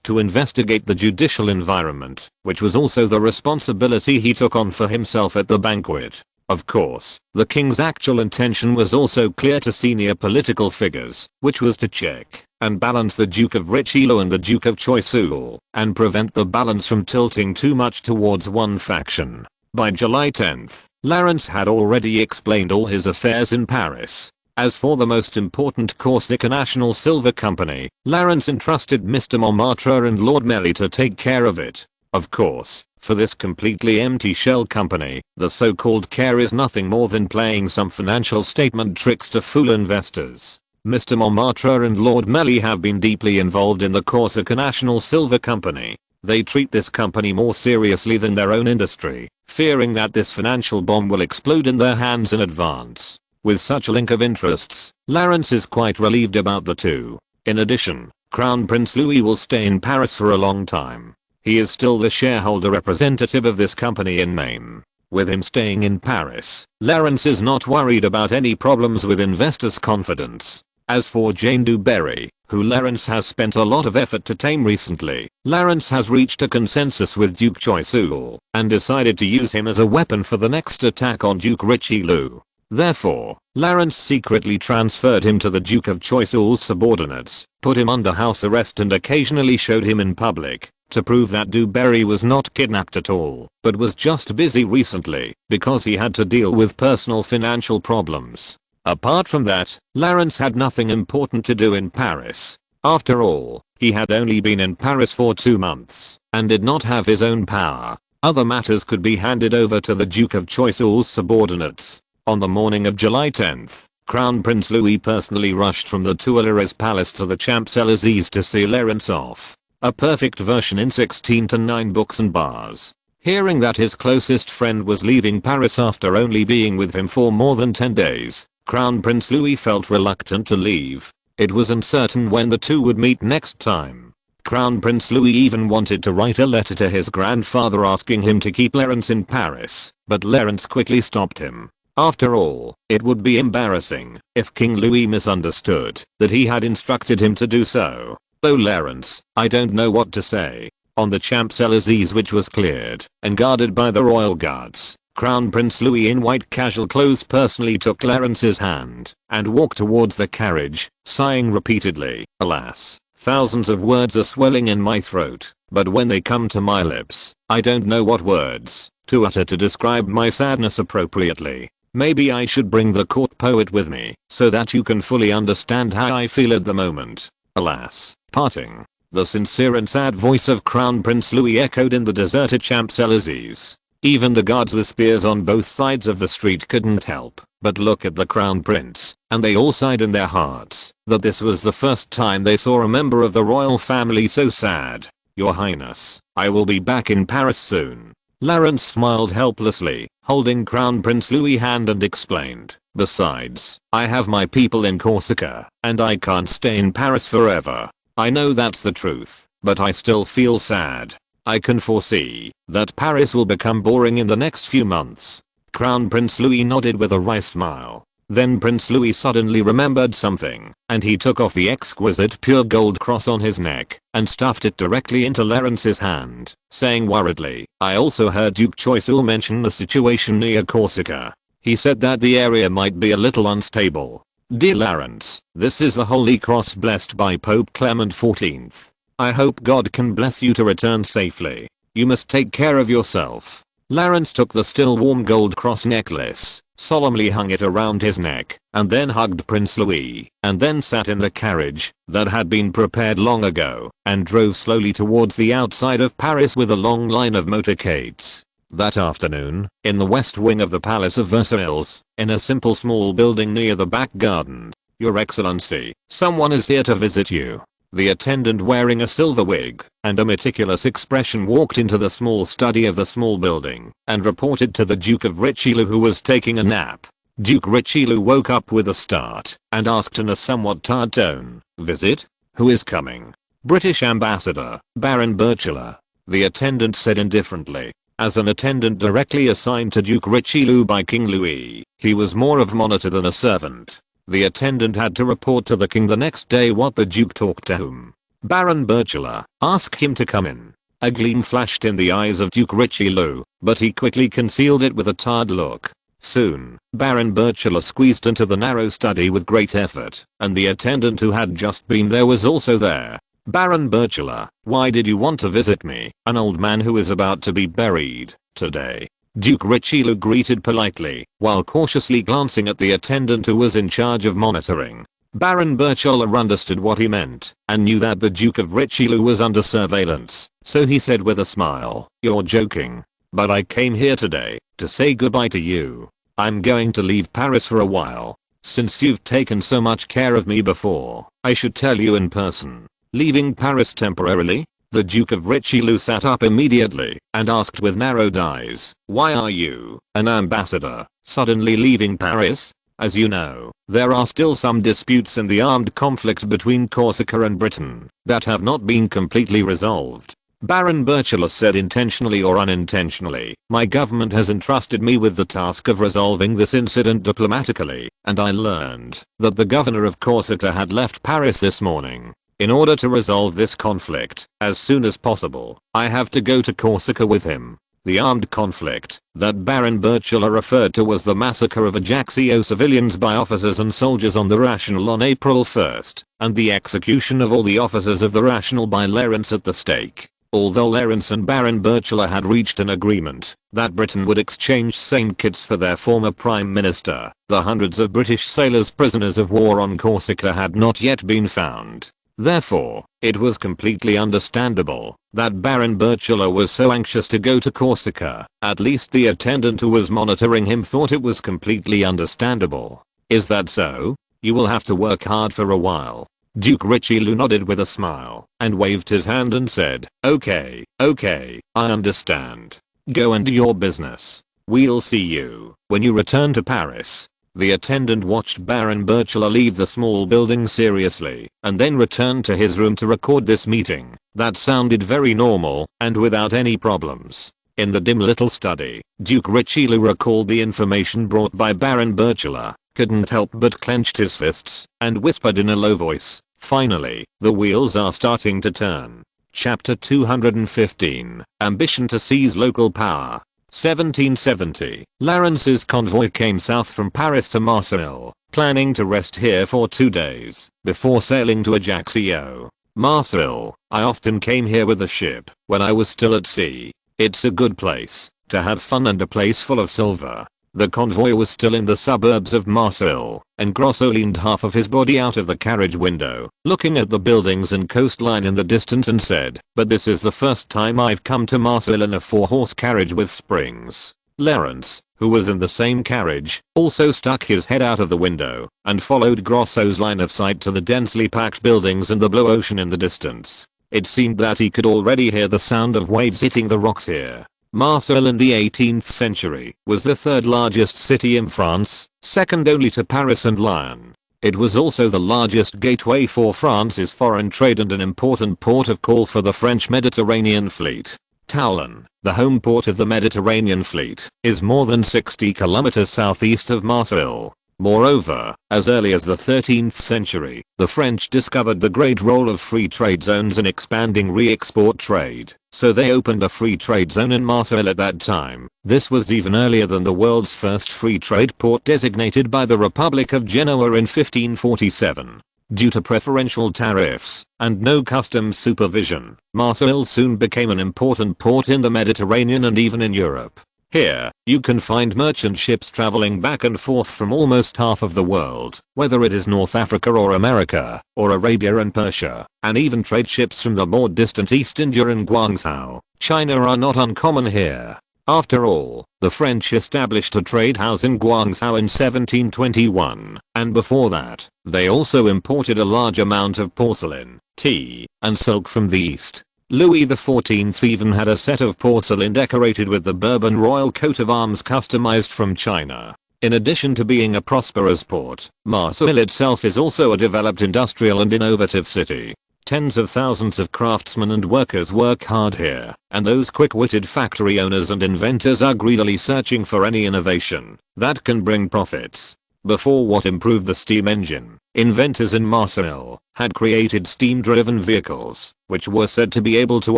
to investigate the judicial environment, which was also the responsibility he took on for himself at the banquet. Of course, the king's actual intention was also clear to senior political figures, which was to check and balance the Duke of Richelieu and the Duke of Choiseul, and prevent the balance from tilting too much towards one faction. By July 10th, Lawrence had already explained all his affairs in Paris. As for the most important Corsica National Silver Company, Lawrence entrusted Mr. Montmartre and Lord Melly to take care of it. Of course, for this completely empty shell company, the so-called care is nothing more than playing some financial statement tricks to fool investors. Mr. Montmartre and Lord Melly have been deeply involved in the Corsica National Silver Company. They treat this company more seriously than their own industry, fearing that this financial bomb will explode in their hands in advance. With such a link of interests, Lawrence is quite relieved about the two. In addition, Crown Prince Louis will stay in Paris for a long time. He is still the shareholder representative of this company in name. With him staying in Paris, Lawrence is not worried about any problems with investors' confidence. As for Jane du Barry, who Lawrence has spent a lot of effort to tame recently, Lawrence has reached a consensus with Duke Choiseul and decided to use him as a weapon for the next attack on Duke Richelieu. Therefore, Lawrence secretly transferred him to the Duke of Choiseul's subordinates, put him under house arrest and occasionally showed him in public to prove that du Barry was not kidnapped at all, but was just busy recently because he had to deal with personal financial problems. Apart from that, Lawrence had nothing important to do in Paris. After all, he had only been in Paris for 2 months and did not have his own power. Other matters could be handed over to the Duke of Choiseul's subordinates. On the morning of July 10th, Crown Prince Louis personally rushed from the Tuileries Palace to the Champs-Élysées to see Lawrence off. A perfect version in 16 to 9 books and bars. Hearing that his closest friend was leaving Paris after only being with him for more than 10 days, Crown Prince Louis felt reluctant to leave. It was uncertain when the two would meet next time. Crown Prince Louis even wanted to write a letter to his grandfather asking him to keep Lawrence in Paris, but Lawrence quickly stopped him. After all, it would be embarrassing if King Louis misunderstood that he had instructed him to do so. Oh Lawrence, I don't know what to say. On the Champs-Élysées, which was cleared and guarded by the royal guards, Crown Prince Louis in white casual clothes personally took Clarence's hand and walked towards the carriage, sighing repeatedly. Alas, thousands of words are swelling in my throat, but when they come to my lips, I don't know what words to utter to describe my sadness appropriately. Maybe I should bring the court poet with me, so that you can fully understand how I feel at the moment. Alas, parting. The sincere and sad voice of Crown Prince Louis echoed in the deserted Champs-Élysées. Even the guards with spears on both sides of the street couldn't help but look at the Crown Prince, and they all sighed in their hearts that this was the first time they saw a member of the royal family so sad. Your Highness, I will be back in Paris soon. Clarence smiled helplessly, holding Crown Prince Louis' hand, and explained, besides, I have my people in Corsica, and I can't stay in Paris forever. I know that's the truth, but I still feel sad. I can foresee that Paris will become boring in the next few months. Crown Prince Louis nodded with a wry smile. Then Prince Louis suddenly remembered something, and he took off the exquisite pure gold cross on his neck and stuffed it directly into Clarence's hand, saying worriedly, I also heard Duke Choiseul mention the situation near Corsica. He said that the area might be a little unstable. Dear Clarence, this is the Holy Cross blessed by Pope Clement XIV. I hope God can bless you to return safely. You must take care of yourself. Clarence took the still warm gold cross necklace, solemnly hung it around his neck, and then hugged Prince Louis, and then sat in the carriage that had been prepared long ago, and drove slowly towards the outside of Paris with a long line of motorcades. That afternoon, in the west wing of the Palace of Versailles, in a simple small building near the back garden, Your Excellency, someone is here to visit you. The attendant wearing a silver wig and a meticulous expression walked into the small study of the small building and reported to the Duke of Richelieu, who was taking a nap. Duke Richelieu woke up with a start and asked in a somewhat tired tone, visit? Who is coming? British Ambassador, Baron Berchela. The attendant said indifferently. As an attendant directly assigned to Duke Richelieu by King Louis, he was more of a monitor than a servant. The attendant had to report to the king the next day what the duke talked to whom. Baron Berchela, ask him to come in. A gleam flashed in the eyes of Duke Richelieu, but he quickly concealed it with a tired look. Soon, Baron Berchela squeezed into the narrow study with great effort, and the attendant who had just been there was also there. Baron Berchela, why did you want to visit me, an old man who is about to be buried, today? Duke Richelieu greeted politely, while cautiously glancing at the attendant who was in charge of monitoring. Baron Berchela understood what he meant, and knew that the Duke of Richelieu was under surveillance, so he said with a smile, you're joking. But I came here today to say goodbye to you. I'm going to leave Paris for a while. Since you've taken so much care of me before, I should tell you in person. Leaving Paris temporarily? The Duke of Richelieu sat up immediately and asked with narrowed eyes, why are you, an ambassador, suddenly leaving Paris? As you know, there are still some disputes in the armed conflict between Corsica and Britain that have not been completely resolved. Baron Berchela said intentionally or unintentionally, my government has entrusted me with the task of resolving this incident diplomatically, and I learned that the governor of Corsica had left Paris this morning. In order to resolve this conflict as soon as possible, I have to go to Corsica with him. The armed conflict that Baron Berchela referred to was the massacre of Ajaccio civilians by officers and soldiers on the Rational on April 1st, and the execution of all the officers of the Rational by Clarence at the stake. Although Clarence and Baron Berchela had reached an agreement that Britain would exchange St. Kitts for their former Prime Minister, the hundreds of British sailors prisoners of war on Corsica had not yet been found. Therefore, it was completely understandable that Baron Berchela was so anxious to go to Corsica. At least the attendant who was monitoring him thought it was completely understandable. Is that so? You will have to work hard for a while. Duke Richelieu nodded with a smile and waved his hand and said, okay, I understand. Go and do your business. We'll see you when you return to Paris. The attendant watched Baron Berchela leave the small building seriously, and then returned to his room to record this meeting. That sounded very normal, and without any problems. In the dim little study, Duke Richelieu recalled the information brought by Baron Berchela, couldn't help but clenched his fists, and whispered in a low voice, finally, the wheels are starting to turn. Chapter 215, Ambition to seize local power. 1770, Clarence's convoy came south from Paris to Marseille, planning to rest here for 2 days before sailing to Ajaccio. Marseille, I often came here with the ship when I was still at sea. It's a good place to have fun and a place full of silver. The convoy was still in the suburbs of Marseille, and Grosso leaned half of his body out of the carriage window, looking at the buildings and coastline in the distance and said, "But this is the first time I've come to Marseille in a 4-horse carriage with springs." Clarence, who was in the same carriage, also stuck his head out of the window and followed Grosso's line of sight to the densely packed buildings and the blue ocean in the distance. It seemed that he could already hear the sound of waves hitting the rocks here. Marseille in the 18th century was the third largest city in France, second only to Paris and Lyon. It was also the largest gateway for France's foreign trade and an important port of call for the French Mediterranean fleet. Toulon, the home port of the Mediterranean fleet, is more than 60 kilometers southeast of Marseille. Moreover, as early as the 13th century, the French discovered the great role of free trade zones in expanding re-export trade, so they opened a free trade zone in Marseille at that time. This was even earlier than the world's first free trade port designated by the Republic of Genoa in 1547. Due to preferential tariffs and no customs supervision, Marseille soon became an important port in the Mediterranean and even in Europe. Here, you can find merchant ships traveling back and forth from almost half of the world, whether it is North Africa or America, or Arabia and Persia, and even trade ships from the more distant East India and Guangzhou, China are not uncommon here. After all, the French established a trade house in Guangzhou in 1721, and before that, they also imported a large amount of porcelain, tea, and silk from the East. Louis XIV even had a set of porcelain decorated with the Bourbon royal coat of arms customized from China. In addition to being a prosperous port, Marseille itself is also a developed industrial and innovative city. Tens of thousands of craftsmen and workers work hard here, and those quick-witted factory owners and inventors are greedily searching for any innovation that can bring profits. Before what improved the steam engine, inventors in Marseille had created steam-driven vehicles, which were said to be able to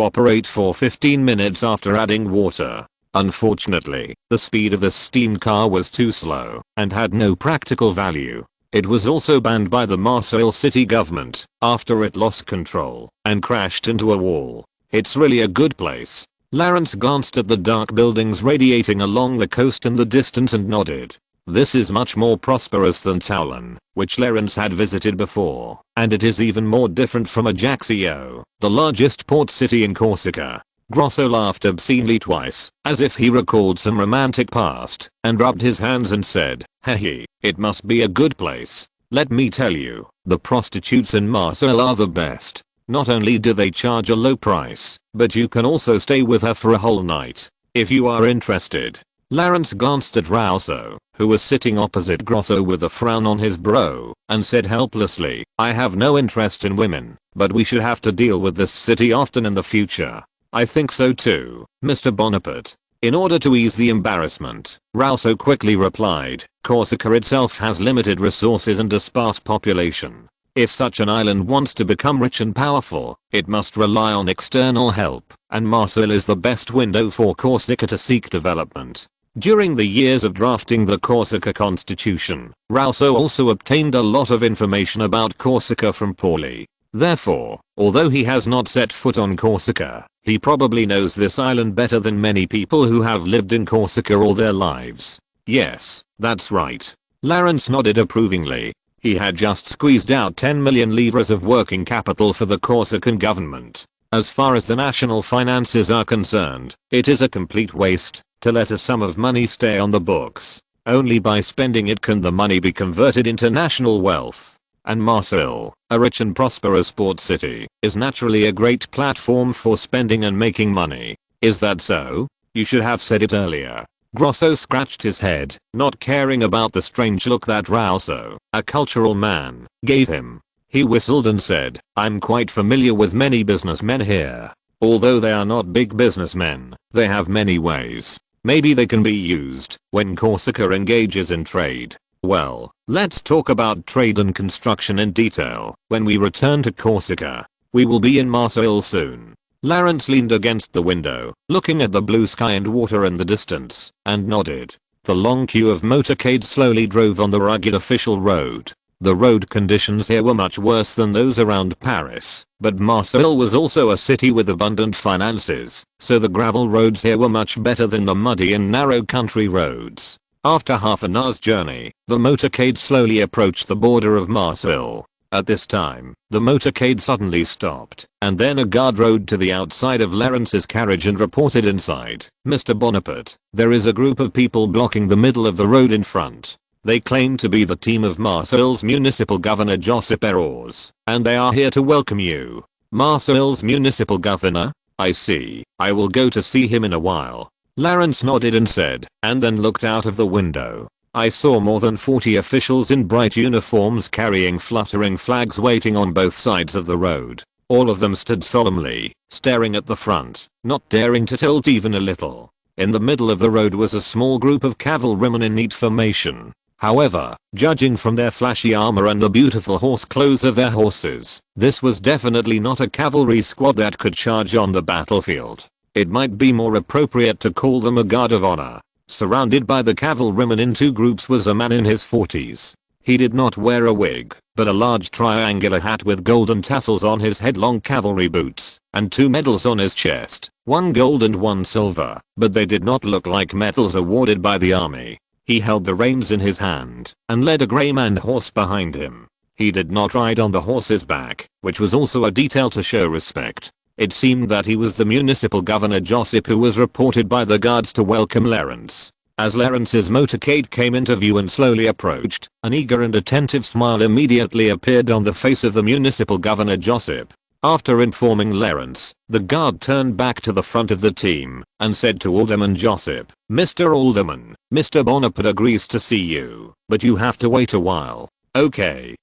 operate for 15 minutes after adding water. Unfortunately, the speed of the steam car was too slow and had no practical value. It was also banned by the Marseille city government after it lost control and crashed into a wall. It's really a good place. Clarence glanced at the dark buildings radiating along the coast in the distance and nodded. This is much more prosperous than Toulon, which Clarence had visited before, and it is even more different from Ajaccio, the largest port city in Corsica. Grosso laughed obscenely twice, as if he recalled some romantic past, and rubbed his hands and said, "Hehe, it must be a good place. Let me tell you, the prostitutes in Marseille are the best. Not only do they charge a low price, but you can also stay with her for a whole night, if you are interested." Clarence glanced at Rousseau, who was sitting opposite Grosso with a frown on his brow, and said helplessly, "I have no interest in women, but we should have to deal with this city often in the future." "I think so too, Mr. Bonaparte." In order to ease the embarrassment, Rousseau quickly replied, "Corsica itself has limited resources and a sparse population. If such an island wants to become rich and powerful, it must rely on external help, and Marseille is the best window for Corsica to seek development." During the years of drafting the Corsica Constitution, Rousseau also obtained a lot of information about Corsica from Pauli. Therefore, although he has not set foot on Corsica, he probably knows this island better than many people who have lived in Corsica all their lives. Yes, that's right. Clarence nodded approvingly. He had just squeezed out 10 million livres of working capital for the Corsican government. As far as the national finances are concerned, it is a complete waste to let a sum of money stay on the books. Only by spending it can the money be converted into national wealth. And Marseille, a rich and prosperous port city, is naturally a great platform for spending and making money. Is that so? You should have said it earlier. Grosso scratched his head, not caring about the strange look that Rousseau, a cultural man, gave him. He whistled and said, "I'm quite familiar with many businessmen here. Although they are not big businessmen, they have many ways. Maybe they can be used when Corsica engages in trade." Well, let's talk about trade and construction in detail when we return to Corsica. We will be in Marseille soon. Lawrence leaned against the window, looking at the blue sky and water in the distance, and nodded. The long queue of motorcades slowly drove on the rugged official road. The road conditions here were much worse than those around Paris, but Marseille was also a city with abundant finances, so the gravel roads here were much better than the muddy and narrow country roads. After half an hour's journey, the motorcade slowly approached the border of Marseille. At this time, the motorcade suddenly stopped, and then a guard rode to the outside of Lawrence's carriage and reported inside, "Mr. Bonaparte, there is a group of people blocking the middle of the road in front. They claim to be the team of Marseille's municipal governor Joseph Redraws, and they are here to welcome you." "Marseille's municipal governor? I see. I will go to see him in a while." Lawrence nodded and said, and then looked out of the window. "I saw more than 40 officials in bright uniforms carrying fluttering flags waiting on both sides of the road. All of them stood solemnly, staring at the front, not daring to tilt even a little. In the middle of the road was a small group of cavalrymen in neat formation. However, judging from their flashy armor and the beautiful horse clothes of their horses, this was definitely not a cavalry squad that could charge on the battlefield. It might be more appropriate to call them a guard of honor. Surrounded by the cavalrymen in two groups was a man in his 40s. He did not wear a wig, but a large triangular hat with golden tassels on his head, long cavalry boots, and 2 medals on his chest, 1 gold and 1 silver, but they did not look like medals awarded by the army. He held the reins in his hand, and led a grey maned horse behind him. He did not ride on the horse's back, which was also a detail to show respect. It seemed that he was the municipal governor Joseph, who was reported by the guards to welcome Lawrence. As Lawrence's motorcade came into view and slowly approached, an eager and attentive smile immediately appeared on the face of the municipal governor Joseph. After informing Lawrence, the guard turned back to the front of the team and said to Alderman Joseph, "Mr. Alderman, Mr. Bonaparte agrees to see you, but you have to wait a while." Okay,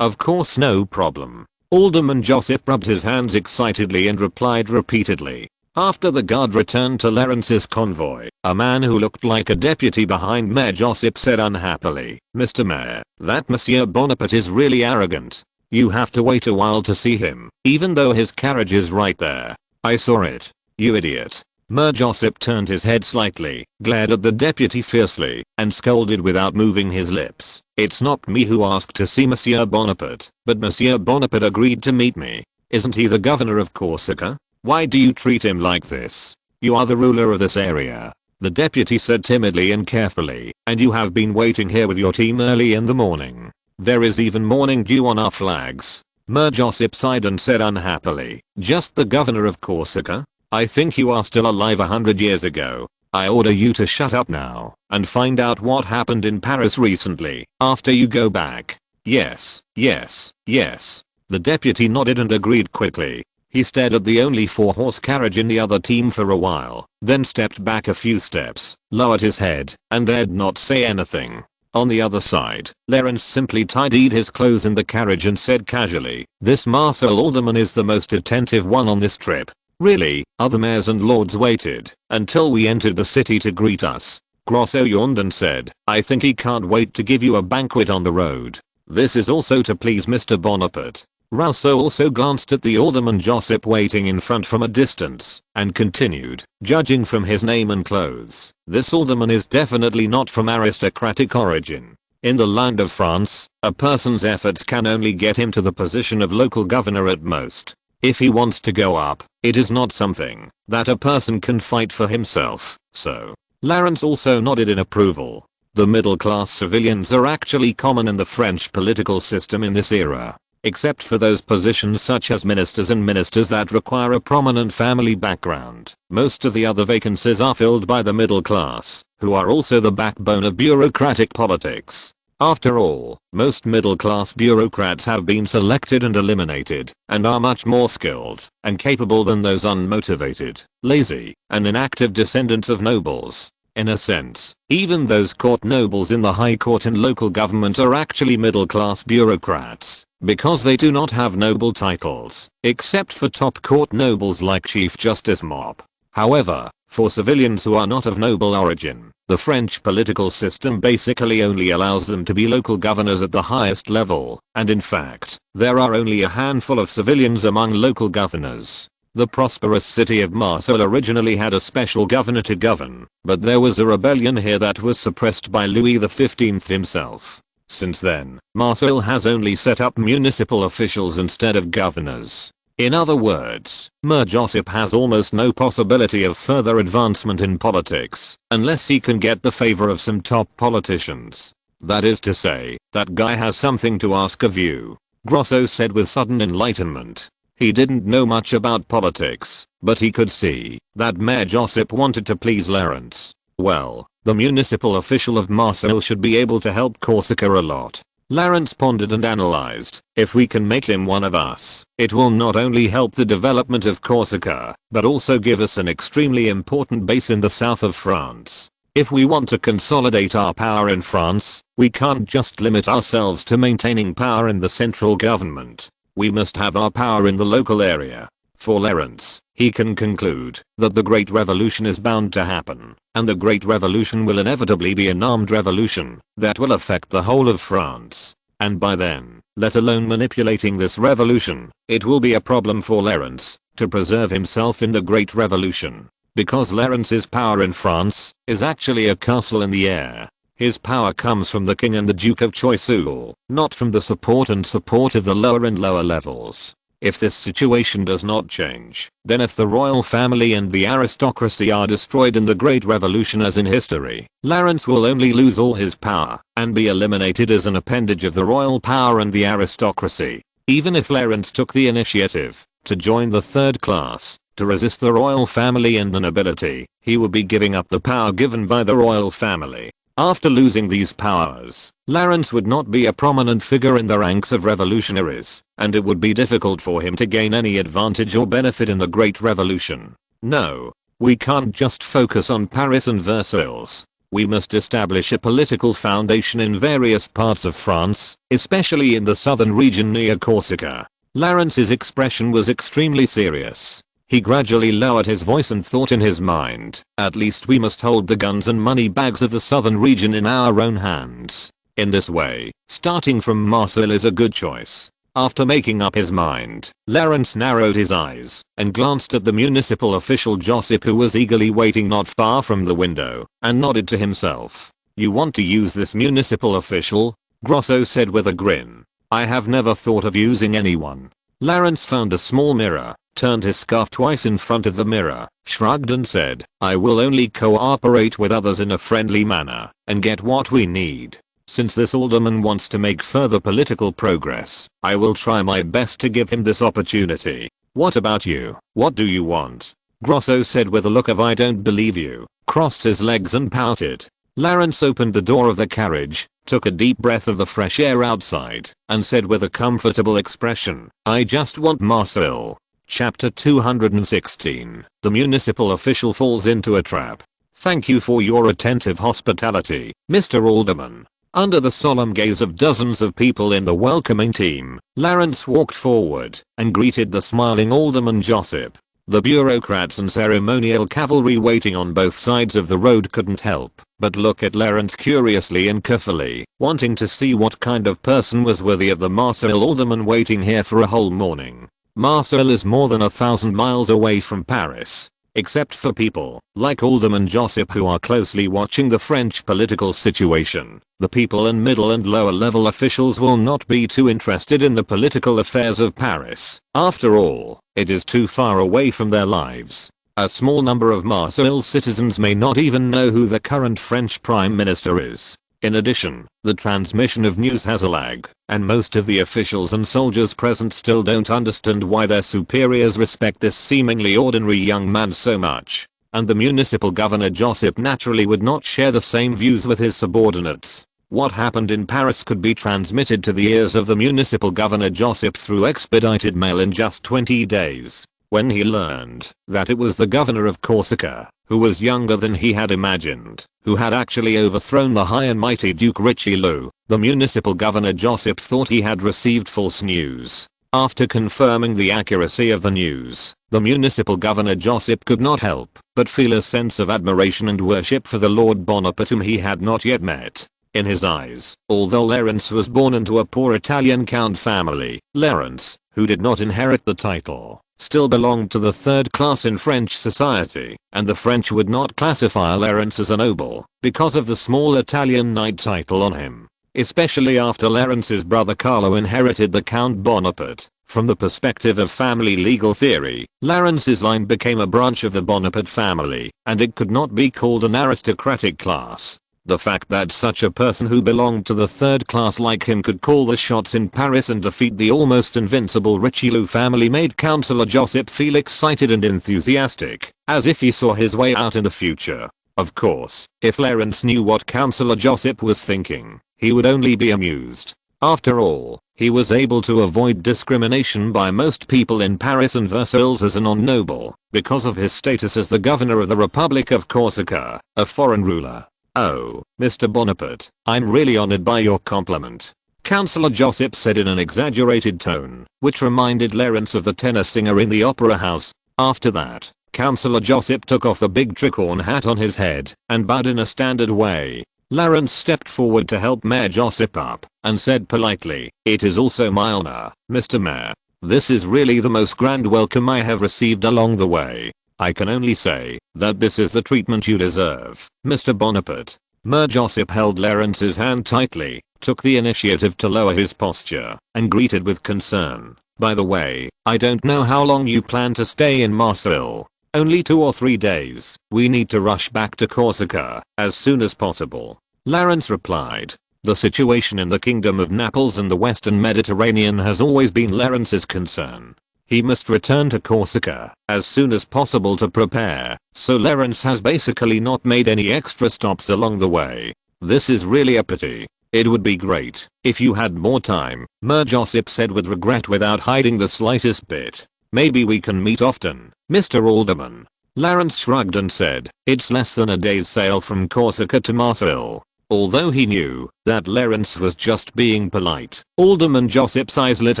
of course, no problem." Alderman Joseph rubbed his hands excitedly and replied repeatedly. After the guard returned to Lawrence's convoy, a man who looked like a deputy behind Mayor Joseph said unhappily, "Mr. Mayor, that Monsieur Bonaparte is really arrogant. You have to wait a while to see him, even though his carriage is right there." "I saw it. You idiot." Mayor Joseph turned his head slightly, glared at the deputy fiercely, and scolded without moving his lips. "It's not me who asked to see Monsieur Bonaparte, but Monsieur Bonaparte agreed to meet me. Isn't he the governor of Corsica? Why do you treat him like this? You are the ruler of this area," the deputy said timidly and carefully, "and you have been waiting here with your team early in the morning. There is even morning dew on our flags." Mayor Joseph sighed and said unhappily, "Just the governor of Corsica? I think you are still alive 100 years ago. I order you to shut up now and find out what happened in Paris recently after you go back." Yes. The deputy nodded and agreed quickly. He stared at the only 4-horse carriage in the other team for a while, then stepped back a few steps, lowered his head, and dared not say anything. On the other side, Lawrence simply tidied his clothes in the carriage and said casually, "This Marseille alderman is the most attentive one on this trip. Really, other mayors and lords waited until we entered the city to greet us." Grosso yawned and said, "I think he can't wait to give you a banquet on the road. This is also to please Mr. Bonaparte." Rousseau also glanced at the alderman Joseph waiting in front from a distance, and continued, "Judging from his name and clothes, this alderman is definitely not from aristocratic origin. In the land of France, a person's efforts can only get him to the position of local governor at most. If he wants to go up, it is not something that a person can fight for himself, so." Lawrence also nodded in approval. The middle-class civilians are actually common in the French political system in this era. Except for those positions such as ministers and ministers that require a prominent family background, most of the other vacancies are filled by the middle class, who are also the backbone of bureaucratic politics. After all, most middle-class bureaucrats have been selected and eliminated, and are much more skilled and capable than those unmotivated, lazy, and inactive descendants of nobles. In a sense, even those court nobles in the high court and local government are actually middle-class bureaucrats, because they do not have noble titles, except for top court nobles like Chief Justice Mop. However, for civilians who are not of noble origin, the French political system basically only allows them to be local governors at the highest level, and in fact, there are only a handful of civilians among local governors. The prosperous city of Marseille originally had a special governor to govern, but there was a rebellion here that was suppressed by Louis XV himself. Since then, Marseille has only set up municipal officials instead of governors. In other words, Josip has almost no possibility of further advancement in politics, unless he can get the favor of some top politicians. That is to say, that guy has something to ask of you, Grosso said with sudden enlightenment. He didn't know much about politics, but he could see that Mayor Josip wanted to please Lawrence. Well, the municipal official of Marseille should be able to help Corsica a lot. Lawrence pondered and analyzed. If we can make him one of us, it will not only help the development of Corsica, but also give us an extremely important base in the south of France. If we want to consolidate our power in France, we can't just limit ourselves to maintaining power in the central government. We must have our power in the local area. For Lawrence, he can conclude that the Great Revolution is bound to happen, and the Great Revolution will inevitably be an armed revolution that will affect the whole of France. And by then, let alone manipulating this revolution, it will be a problem for Lawrence to preserve himself in the Great Revolution. Because Lawrence's power in France is actually a castle in the air. His power comes from the king and the Duke of Choiseul, not from the support of the lower and lower levels. If this situation does not change, then if the royal family and the aristocracy are destroyed in the Great Revolution as in history, Lawrence will only lose all his power and be eliminated as an appendage of the royal power and the aristocracy. Even if Lawrence took the initiative to join the third class, to resist the royal family and the nobility, he would be giving up the power given by the royal family. After losing these powers, Lawrence would not be a prominent figure in the ranks of revolutionaries, and it would be difficult for him to gain any advantage or benefit in the Great Revolution. No, we can't just focus on Paris and Versailles. We must establish a political foundation in various parts of France, especially in the southern region near Corsica. Lawrence's expression was extremely serious. He gradually lowered his voice and thought in his mind, at least we must hold the guns and money bags of the southern region in our own hands. In this way, starting from Marseille is a good choice. After making up his mind, Lawrence narrowed his eyes and glanced at the municipal official Josip, who was eagerly waiting not far from the window, and nodded to himself. You want to use this municipal official? Grosso said with a grin. I have never thought of using anyone. Lawrence found a small mirror, turned his scarf twice in front of the mirror, shrugged and said, I will only cooperate with others in a friendly manner and get what we need. Since this alderman wants to make further political progress, I will try my best to give him this opportunity. What about you? What do you want? Grosso said with a look of I don't believe you, crossed his legs and pouted. Lawrence opened the door of the carriage, took a deep breath of the fresh air outside, and said with a comfortable expression, I just want Marseille. Chapter 216. The municipal official falls into a trap. Thank you for your attentive hospitality, Mr. Alderman. Under the solemn gaze of dozens of people in the welcoming team, Lawrence walked forward and greeted the smiling Alderman Josip. The bureaucrats and ceremonial cavalry waiting on both sides of the road couldn't help but look at Lawrence curiously and carefully, wanting to see what kind of person was worthy of the Marseille alderman waiting here for a whole morning. Marseille is more than 1,000 miles away from Paris. Except for people like Alderman Josip who are closely watching the French political situation, the people and middle and lower level officials will not be too interested in the political affairs of Paris. After all, it is too far away from their lives. A small number of Marseille citizens may not even know who the current French Prime Minister is. In addition, the transmission of news has a lag, and most of the officials and soldiers present still don't understand why their superiors respect this seemingly ordinary young man so much. And the municipal governor Josip naturally would not share the same views with his subordinates. What happened in Paris could be transmitted to the ears of the municipal governor Josip through expedited mail in just 20 days. When he learned that it was the governor of Corsica, who was younger than he had imagined, who had actually overthrown the high and mighty Duke Richelieu, the municipal governor Josip thought he had received false news. After confirming the accuracy of the news, the municipal governor Josip could not help but feel a sense of admiration and worship for the Lord Bonaparte whom he had not yet met. In his eyes, although Lawrence was born into a poor Italian count family, Lawrence, who did not inherit the title, still belonged to the third class in French society, and the French would not classify Lawrence as a noble because of the small Italian knight title on him. Especially after Lawrence's brother Carlo inherited the Count Bonaparte. From the perspective of family legal theory, Lawrence's line became a branch of the Bonaparte family, and it could not be called an aristocratic class. The fact that such a person who belonged to the third class like him could call the shots in Paris and defeat the almost invincible Richelieu family made Councillor Josip feel excited and enthusiastic, as if he saw his way out in the future. Of course, if Lawrence knew what Councillor Josip was thinking, he would only be amused. After all, he was able to avoid discrimination by most people in Paris and Versailles as a non-noble, because of his status as the governor of the Republic of Corsica, a foreign ruler. "Oh, Mr. Bonaparte, I'm really honored by your compliment," Councillor Josip said in an exaggerated tone, which reminded Lawrence of the tenor singer in the opera house. After that, Councillor Josip took off the big tricorn hat on his head and bowed in a standard way. Lawrence stepped forward to help Mayor Josip up and said politely, "It is also my honor, Mr. Mayor. This is really the most grand welcome I have received along the way. I can only say that this is the treatment you deserve, Mr. Bonaparte." Mayor Josip held Lawrence's hand tightly, took the initiative to lower his posture, and greeted with concern, "By the way, I don't know how long you plan to stay in Marseille. Only 2 or 3 days. We need to rush back to Corsica as soon as possible." Lawrence replied. The situation in the Kingdom of Naples and the Western Mediterranean has always been Lawrence's concern. He must return to Corsica as soon as possible to prepare, so Lawrence has basically not made any extra stops along the way. This is really a pity. It would be great if you had more time, Mayor Josip said with regret without hiding the slightest bit. "Maybe we can meet often, Mr. Alderman." Lawrence shrugged and said, "It's less than a day's sail from Corsica to Marseille." Although he knew that Lawrence was just being polite, Alderman Josip's eyes lit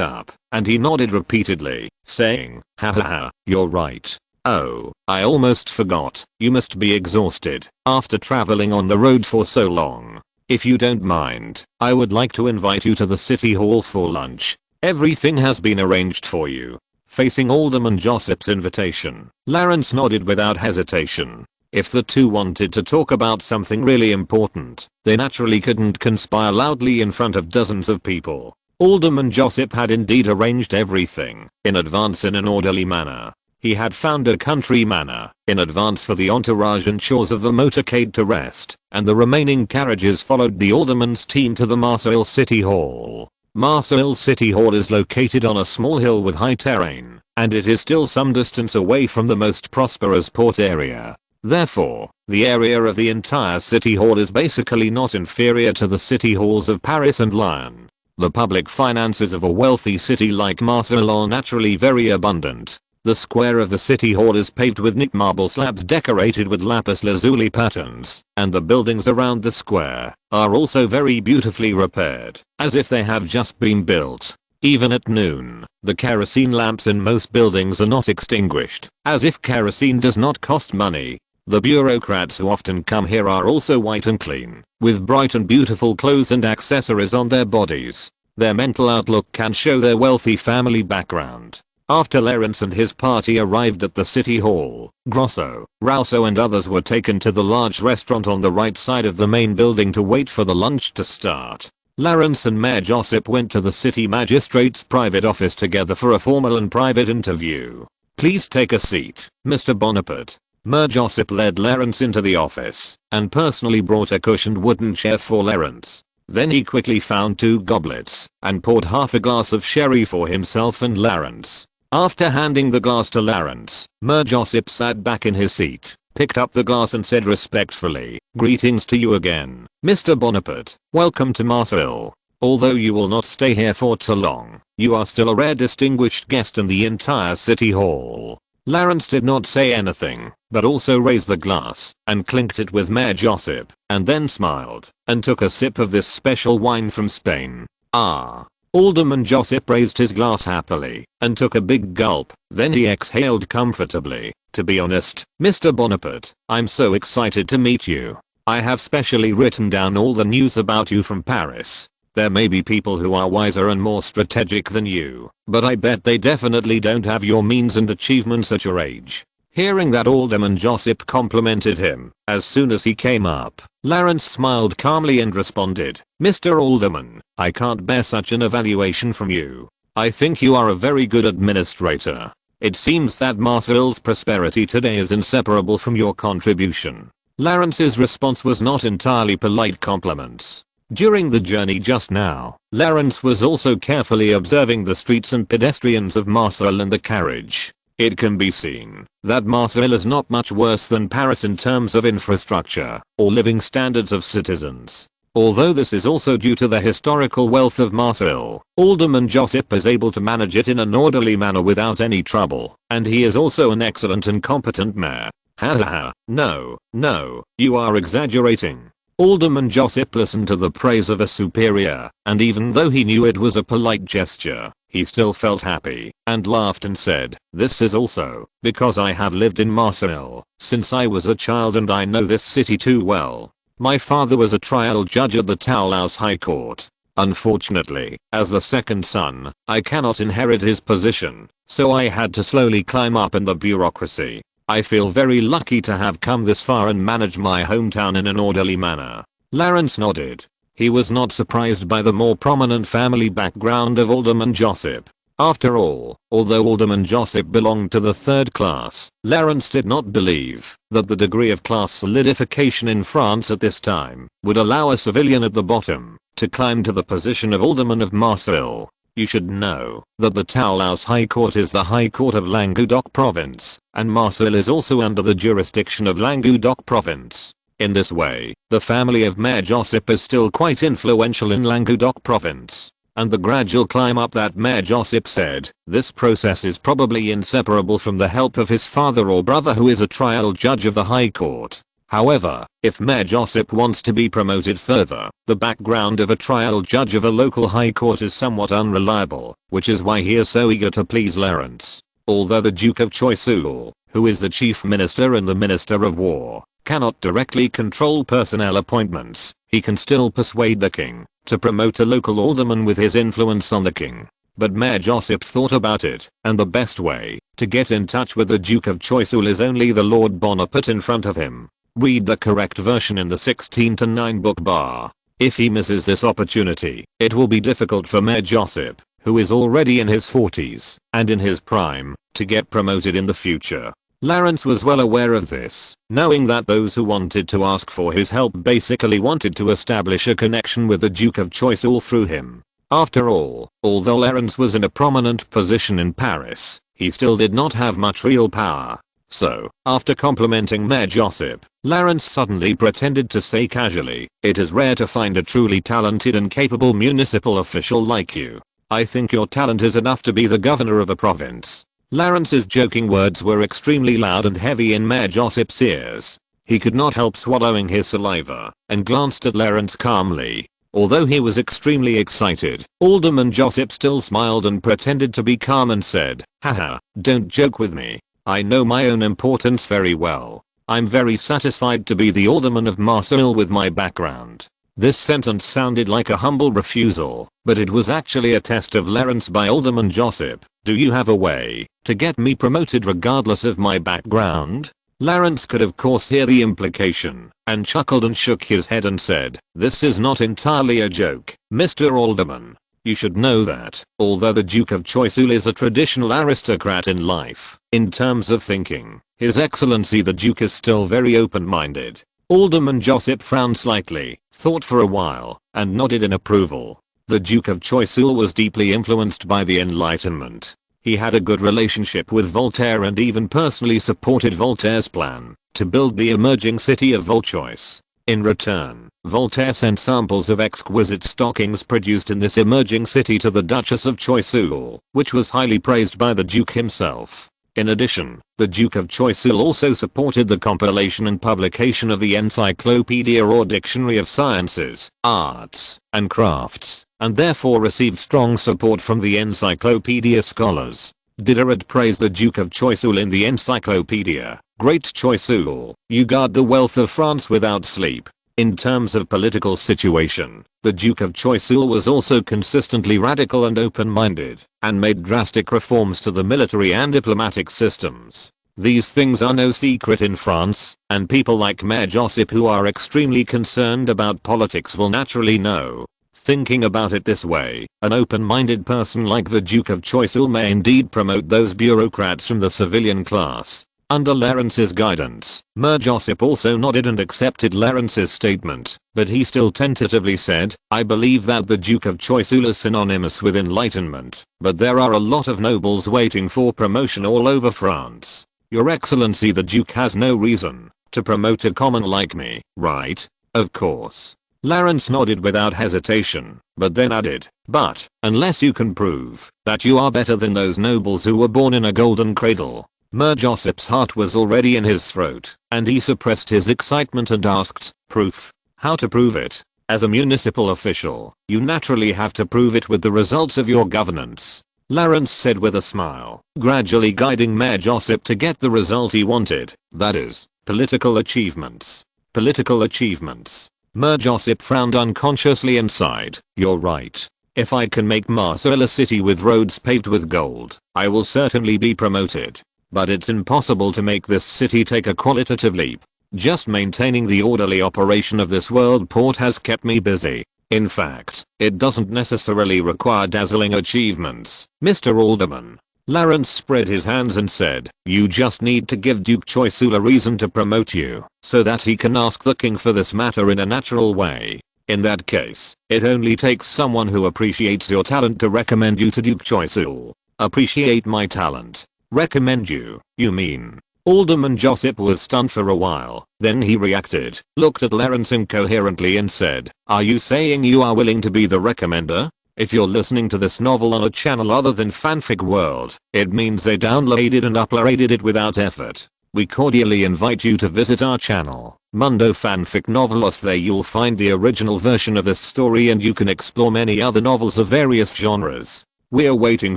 up, and he nodded repeatedly, saying, "Ha ha ha, you're right. Oh, I almost forgot, you must be exhausted after traveling on the road for so long. If you don't mind, I would like to invite you to the City Hall for lunch. Everything has been arranged for you." Facing Alderman Josip's invitation, Lawrence nodded without hesitation. If the two wanted to talk about something really important, they naturally couldn't conspire loudly in front of dozens of people. Alderman Josip had indeed arranged everything in advance in an orderly manner. He had found a country manor in advance for the entourage and chores of the motorcade to rest, and the remaining carriages followed the alderman's team to the Marseille City Hall. Marseille City Hall is located on a small hill with high terrain, and it is still some distance away from the most prosperous port area. Therefore, the area of the entire City Hall is basically not inferior to the city halls of Paris and Lyon. The public finances of a wealthy city like Marseille are naturally very abundant. The square of the City Hall is paved with neat marble slabs decorated with lapis lazuli patterns, and the buildings around the square are also very beautifully repaired, as if they have just been built. Even at noon, the kerosene lamps in most buildings are not extinguished, as if kerosene does not cost money. The bureaucrats who often come here are also white and clean, with bright and beautiful clothes and accessories on their bodies. Their mental outlook can show their wealthy family background. After Lawrence and his party arrived at the City Hall, Grosso, Rousseau and others were taken to the large restaurant on the right side of the main building to wait for the lunch to start. Lawrence and Mayor Josip went to the city magistrate's private office together for a formal and private interview. "Please take a seat, Mr. Bonaparte." Mayor Josip led Lawrence into the office and personally brought a cushioned wooden chair for Lawrence. Then he quickly found 2 goblets and poured half a glass of sherry for himself and Lawrence. After handing the glass to Lawrence, Mayor Josip sat back in his seat, picked up the glass and said respectfully, "Greetings to you again, Mr. Bonaparte. Welcome to Marseille. Although you will not stay here for too long, you are still a rare distinguished guest in the entire City Hall." Lawrence did not say anything, but also raised the glass and clinked it with Mayor Josip, and then smiled and took a sip of this special wine from Spain. "Ah." Alderman Josip raised his glass happily and took a big gulp, then he exhaled comfortably. "To be honest, Mr. Bonaparte, I'm so excited to meet you. I have specially written down all the news about you from Paris. There may be people who are wiser and more strategic than you, but I bet they definitely don't have your means and achievements at your age. Hearing that, Alderman Josip complimented him. As soon as he came up, Lawrence smiled calmly and responded, "Mr. Alderman, I can't bear such an evaluation from you. I think you are a very good administrator. It seems that Marseille's prosperity today is inseparable from your contribution." Lawrence's response was not entirely polite compliments. During the journey just now, Lawrence was also carefully observing the streets and pedestrians of Marseille in the carriage. It can be seen that Marseille is not much worse than Paris in terms of infrastructure or living standards of citizens. Although this is also due to the historical wealth of Marseille, Alderman Josip is able to manage it in an orderly manner without any trouble, and he is also an excellent and competent mayor. Haha, no, you are exaggerating. Alderman Josip listened to the praise of a superior, and even though he knew it was a polite gesture, he still felt happy, and laughed and said, "This is also because I have lived in Marseille since I was a child and I know this city too well. My father was a trial judge at the Toulouse High Court. Unfortunately, as the second son, I cannot inherit his position, so I had to slowly climb up in the bureaucracy. I feel very lucky to have come this far and manage my hometown in an orderly manner." Lawrence nodded. He was not surprised by the more prominent family background of Alderman Josip. After all, although Alderman Josip belonged to the third class, Lawrence did not believe that the degree of class solidification in France at this time would allow a civilian at the bottom to climb to the position of Alderman of Marseille. You should know that the Toulouse High Court is the High Court of Languedoc Province, and Marseille is also under the jurisdiction of Languedoc Province. In this way, the family of Mayor Josip is still quite influential in Languedoc Province. And the gradual climb up that Mayor Josip said, this process is probably inseparable from the help of his father or brother who is a trial judge of the High Court. However, if Mayor Josip wants to be promoted further, the background of a trial judge of a local high court is somewhat unreliable, which is why he is so eager to please Lawrence. Although the Duke of Choiseul, who is the chief minister and the minister of war, cannot directly control personnel appointments, he can still persuade the king to promote a local alderman with his influence on the king. But Mayor Josip thought about it, and the best way to get in touch with the Duke of Choiseul is only the Lord Bonaparte in front of him. Read the correct version in the 16:9 book bar. If he misses this opportunity, it will be difficult for Mayor Josip, who is already in his 40s and in his prime, to get promoted in the future. Lawrence was well aware of this, knowing that those who wanted to ask for his help basically wanted to establish a connection with the Duke of Choiseul through him. After all, although Lawrence was in a prominent position in Paris, he still did not have much real power. So, after complimenting Mayor Josip, Lawrence suddenly pretended to say casually, "It is rare to find a truly talented and capable municipal official like you. I think your talent is enough to be the governor of a province." Lawrence's joking words were extremely loud and heavy in Mayor Josip's ears. He could not help swallowing his saliva, and glanced at Lawrence calmly. Although he was extremely excited, Alderman Josip still smiled and pretended to be calm and said, "Haha, don't joke with me. I know my own importance very well. I'm very satisfied to be the alderman of Marseille with my background." This sentence sounded like a humble refusal, but it was actually a test of Lawrence by Alderman Josip. "Do you have a way to get me promoted regardless of my background?" Lawrence could of course hear the implication, and chuckled and shook his head and said, "This is not entirely a joke, Mr. Alderman. You should know that, although the Duke of Choiseul is a traditional aristocrat in life, in terms of thinking, His Excellency the Duke is still very open-minded." Alderman Josip frowned slightly, thought for a while, and nodded in approval. The Duke of Choiseul was deeply influenced by the Enlightenment. He had a good relationship with Voltaire and even personally supported Voltaire's plan to build the emerging city of Volchois. In return, Voltaire sent samples of exquisite stockings produced in this emerging city to the Duchess of Choiseul, which was highly praised by the Duke himself. In addition, the Duke of Choiseul also supported the compilation and publication of the Encyclopedia or Dictionary of Sciences, Arts, and Crafts, and therefore received strong support from the Encyclopedia scholars. Diderot praised the Duke of Choiseul in the Encyclopedia. "Great Choiseul, you guard the wealth of France without sleep. In terms of political situation, the Duke of Choiseul was also consistently radical and open-minded, and made drastic reforms to the military and diplomatic systems. These things are no secret in France, and people like Mayor Joseph who are extremely concerned about politics will naturally know. Thinking about it this way, an open-minded person like the Duke of Choiseul may indeed promote those bureaucrats from the civilian class. Under Clarence's guidance, Mayor Joseph also nodded and accepted Clarence's statement, but he still tentatively said, I believe that the Duke of Choiseul is synonymous with enlightenment, but there are a lot of nobles waiting for promotion all over France. Your Excellency, the Duke has no reason to promote a common like me, right? Of course. Clarence nodded without hesitation, but then added, but, unless you can prove that you are better than those nobles who were born in a golden cradle. Mayor Joseph's heart was already in his throat, and he suppressed his excitement and asked, proof? How to prove it? As a municipal official, you naturally have to prove it with the results of your governance. Clarence said with a smile, gradually guiding Mayor Joseph to get the result he wanted, that is, political achievements. Political achievements. Mayor Joseph frowned unconsciously and sighed, you're right. If I can make Marseille a city with roads paved with gold, I will certainly be promoted. But it's impossible to make this city take a qualitative leap. Just maintaining the orderly operation of this world port has kept me busy. In fact, it doesn't necessarily require dazzling achievements, Mr. Alderman. Clarence spread his hands and said, you just need to give Duke Choiseul a reason to promote you, so that he can ask the king for this matter in a natural way. In that case, it only takes someone who appreciates your talent to recommend you to Duke Choiseul. Appreciate my talent. Recommend you mean? Alderman Joseph was stunned for a while, then he reacted, looked at Clarence incoherently and said, are you saying you are willing to be the recommender? If you're listening to this novel on a channel other than Fanfic World, it means they downloaded and uploaded it without effort. We cordially invite you to visit our channel, Mundo Fanfic Novelos. There you'll find the original version of this story and you can explore many other novels of various genres. We're waiting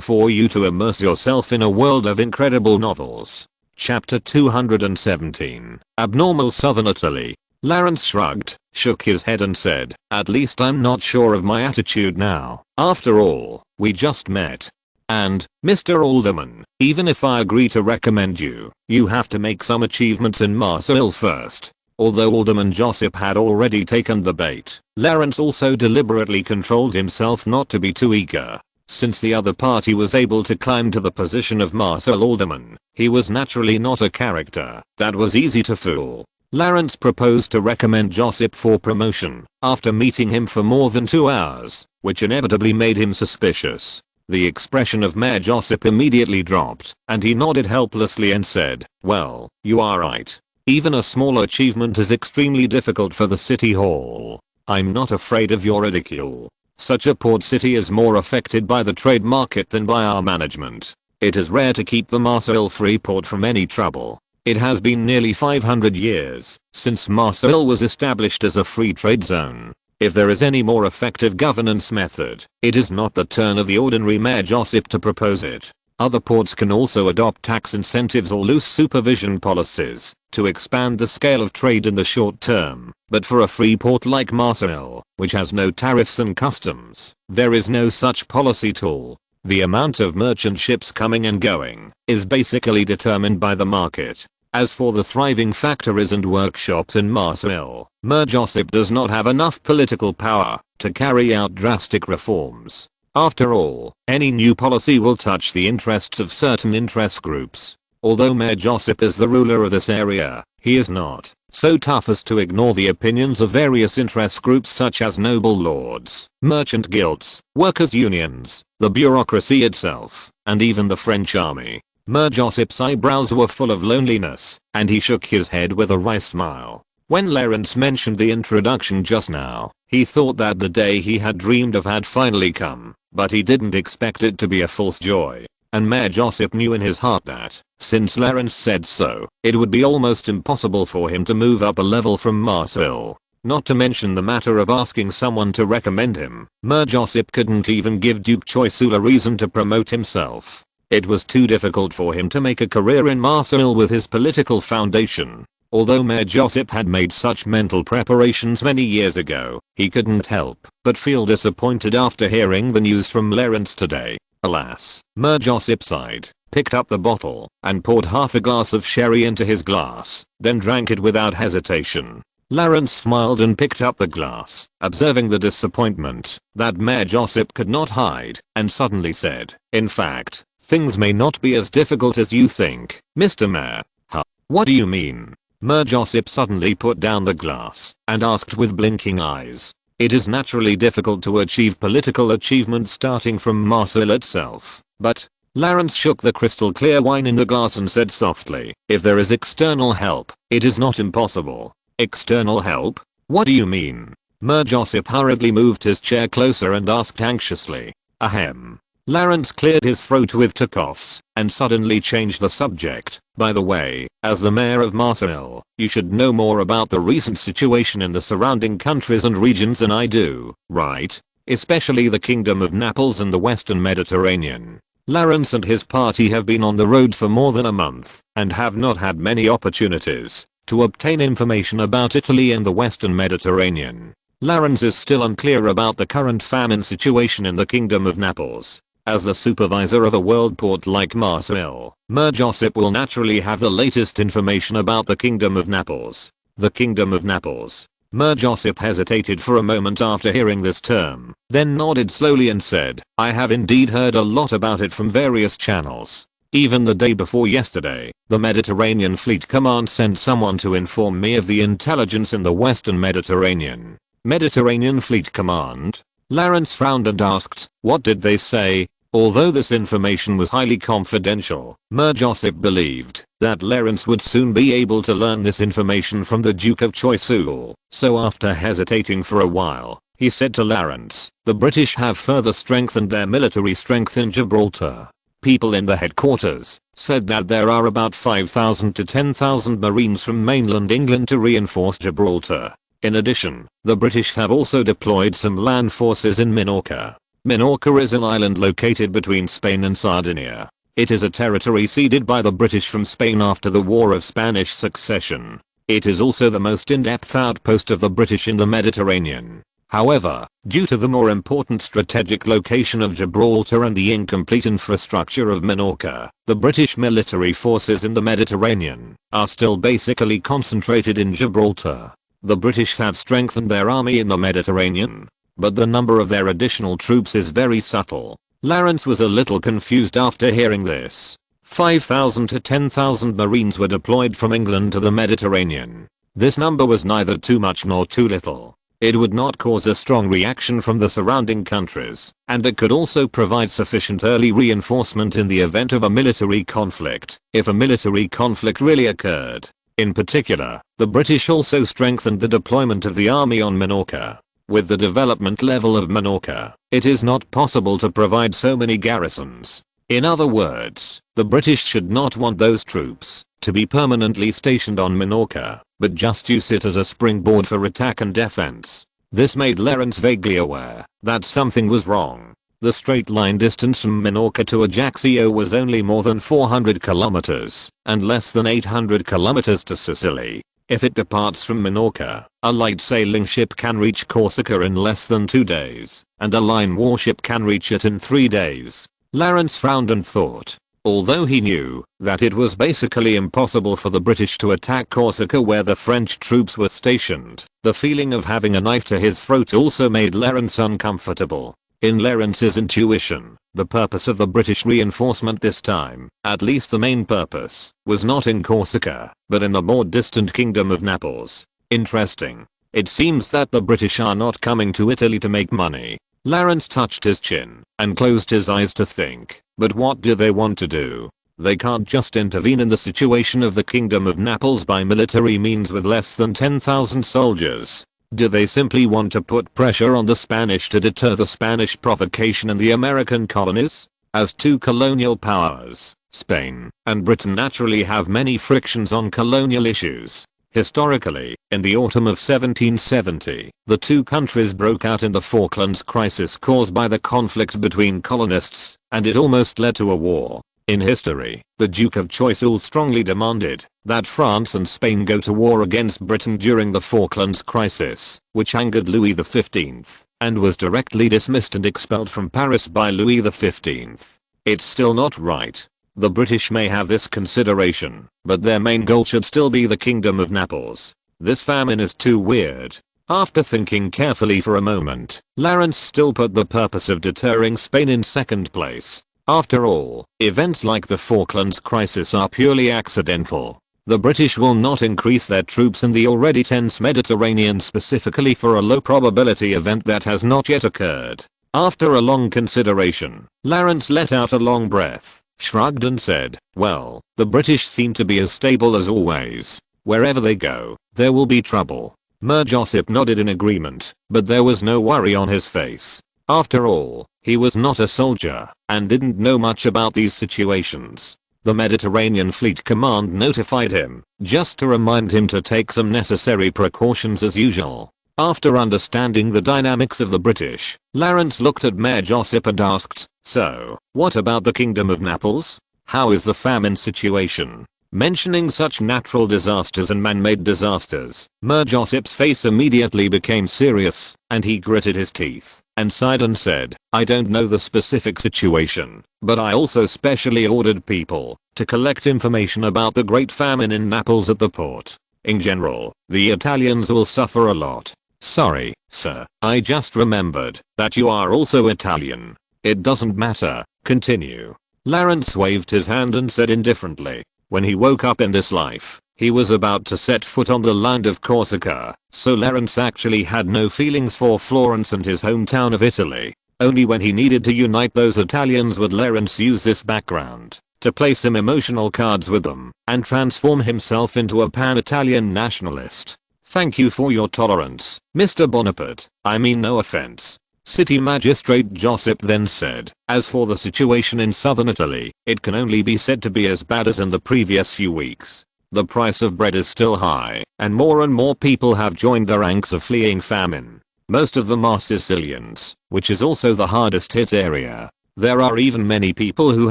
for you to immerse yourself in a world of incredible novels. Chapter 217, Abnormal Southern Italy. Clarence shrugged, shook his head and said, at least I'm not sure of my attitude now. After all, we just met. And, Mr. Alderman, even if I agree to recommend you, you have to make some achievements in Marseille first. Although Alderman Joseph had already taken the bait, Clarence also deliberately controlled himself not to be too eager. Since the other party was able to climb to the position of Marseille Alderman, he was naturally not a character that was easy to fool. Clarence proposed to recommend Joseph for promotion after meeting him for more than 2 hours, which inevitably made him suspicious. The expression of Mayor Joseph immediately dropped, and he nodded helplessly and said, well, you are right. Even a small achievement is extremely difficult for the city hall. I'm not afraid of your ridicule. Such a port city is more affected by the trade market than by our management. It is rare to keep the Marseille free port from any trouble. It has been nearly 500 years since Marseille was established as a free trade zone. If there is any more effective governance method, it is not the turn of the ordinary Mayor Joseph to propose it. Other ports can also adopt tax incentives or loose supervision policies to expand the scale of trade in the short term, but for a free port like Marseille, which has no tariffs and customs, there is no such policy tool. The amount of merchant ships coming and going is basically determined by the market. As for the thriving factories and workshops in Marseille, Mayor Joseph does not have enough political power to carry out drastic reforms. After all, any new policy will touch the interests of certain interest groups. Although Mayor Joseph is the ruler of this area, he is not so tough as to ignore the opinions of various interest groups such as noble lords, merchant guilds, workers' unions, the bureaucracy itself, and even the French army. Mayor Joseph's eyebrows were full of loneliness, and he shook his head with a wry smile. When Clarence mentioned the introduction just now, he thought that the day he had dreamed of had finally come, but he didn't expect it to be a false joy. And Mayor Joseph knew in his heart that, since Clarence said so, it would be almost impossible for him to move up a level from Marseille. Not to mention the matter of asking someone to recommend him. Mayor Joseph couldn't even give Duke Choiseul a reason to promote himself. It was too difficult for him to make a career in Marseille with his political foundation. Although Mayor Josip had made such mental preparations many years ago, he couldn't help but feel disappointed after hearing the news from Lawrence today. Alas, Mayor Josip sighed, picked up the bottle, and poured half a glass of sherry into his glass, then drank it without hesitation. Lawrence smiled and picked up the glass, observing the disappointment that Mayor Josip could not hide, and suddenly said, "In fact, things may not be as difficult as you think, Mr. Mayor." Huh? What do you mean? Mayor Josip suddenly put down the glass and asked with blinking eyes. It is naturally difficult to achieve political achievement starting from Marseille itself, but Lawrence shook the crystal clear wine in the glass and said softly, "If there is external help, it is not impossible." External help? What do you mean? Mayor Josip hurriedly moved his chair closer and asked anxiously. Ahem. Lawrence cleared his throat with two coughs and suddenly changed the subject. By the way, as the mayor of Marseille, you should know more about the recent situation in the surrounding countries and regions than I do, right? Especially the Kingdom of Naples and the Western Mediterranean. Lawrence and his party have been on the road for more than a month and have not had many opportunities to obtain information about Italy and the Western Mediterranean. Lawrence is still unclear about the current famine situation in the Kingdom of Naples. As the supervisor of a world port like Marseille, Mayor Josip will naturally have the latest information about the Kingdom of Naples. The Kingdom of Naples. Mayor Josip hesitated for a moment after hearing this term, then nodded slowly and said, "I have indeed heard a lot about it from various channels. Even the day before yesterday, the Mediterranean Fleet Command sent someone to inform me of the intelligence in the Western Mediterranean." Mediterranean Fleet Command? Lawrence frowned and asked, "What did they say?" Although this information was highly confidential, Mayor Josip believed that Lawrence would soon be able to learn this information from the Duke of Choiseul, so after hesitating for a while, he said to Lawrence, "The British have further strengthened their military strength in Gibraltar. People in the headquarters said that there are about 5,000 to 10,000 Marines from mainland England to reinforce Gibraltar. In addition, the British have also deployed some land forces in Minorca. Minorca is an island located between Spain and Sardinia. It is a territory ceded by the British from Spain after the War of Spanish Succession. It is also the most in-depth outpost of the British in the Mediterranean. However, due to the more important strategic location of Gibraltar and the incomplete infrastructure of Minorca, the British military forces in the Mediterranean are still basically concentrated in Gibraltar. The British have strengthened their army in the Mediterranean, but the number of their additional troops is very subtle." Lawrence was a little confused after hearing this. 5,000 to 10,000 Marines were deployed from England to the Mediterranean. This number was neither too much nor too little. It would not cause a strong reaction from the surrounding countries, and it could also provide sufficient early reinforcement in the event of a military conflict, if a military conflict really occurred. In particular, the British also strengthened the deployment of the army on Minorca. With the development level of Minorca, it is not possible to provide so many garrisons. In other words, the British should not want those troops to be permanently stationed on Minorca, but just use it as a springboard for attack and defense. This made Lawrence vaguely aware that something was wrong. The straight line distance from Minorca to Ajaccio was only more than 400 kilometers, and less than 800 kilometers to Sicily. If it departs from Minorca, a light sailing ship can reach Corsica in less than 2 days, and a line warship can reach it in 3 days. Lawrence frowned and thought. Although he knew that it was basically impossible for the British to attack Corsica where the French troops were stationed, the feeling of having a knife to his throat also made Lawrence uncomfortable. In Lawrence's intuition, the purpose of the British reinforcement this time, at least the main purpose, was not in Corsica, but in the more distant Kingdom of Naples. Interesting. It seems that the British are not coming to Italy to make money. Lawrence touched his chin and closed his eyes to think. But what do they want to do? They can't just intervene in the situation of the Kingdom of Naples by military means with less than 10,000 soldiers. Do they simply want to put pressure on the Spanish to deter the Spanish provocation in the American colonies? As two colonial powers, Spain and Britain naturally have many frictions on colonial issues. Historically, in the autumn of 1770, the two countries broke out in the Falklands crisis caused by the conflict between colonists, and it almost led to a war. In history, the Duke of Choiseul strongly demanded that France and Spain go to war against Britain during the Falklands crisis, which angered Louis XV, and was directly dismissed and expelled from Paris by Louis XV. It's still not right. The British may have this consideration, but their main goal should still be the Kingdom of Naples. This famine is too weird. After thinking carefully for a moment, Lawrence still put the purpose of deterring Spain in second place. After all, events like the Falklands crisis are purely accidental. The British will not increase their troops in the already tense Mediterranean specifically for a low probability event that has not yet occurred. After a long consideration, Lawrence let out a long breath, shrugged and said, well, the British seem to be as stable as always. Wherever they go, there will be trouble. Mir Josip nodded in agreement, but there was no worry on his face. After all, he was not a soldier, and didn't know much about these situations. The Mediterranean Fleet Command notified him, just to remind him to take some necessary precautions as usual. After understanding the dynamics of the British, Lawrence looked at Mir Josip and asked, so, what about the Kingdom of Naples? How is the famine situation? Mentioning such natural disasters and man-made disasters, Mir Josip's face immediately became serious, and he gritted his teeth, and sighed and said, I don't know the specific situation, but I also specially ordered people to collect information about the Great Famine in Naples at the port. In general, the Italians will suffer a lot. Sorry, sir, I just remembered that you are also Italian. It doesn't matter, continue. Lawrence waved his hand and said indifferently, when he woke up in this life, he was about to set foot on the land of Corsica, so Lawrence actually had no feelings for Florence and his hometown of Italy. Only when he needed to unite those Italians would Lawrence use this background to play some emotional cards with them and transform himself into a pan-Italian nationalist. Thank you for your tolerance, Mr. Bonaparte. I mean no offense. City Magistrate Josip then said, as for the situation in southern Italy, it can only be said to be as bad as in the previous few weeks. The price of bread is still high, and more people have joined the ranks of fleeing famine. Most of them are Sicilians, which is also the hardest hit area. There are even many people who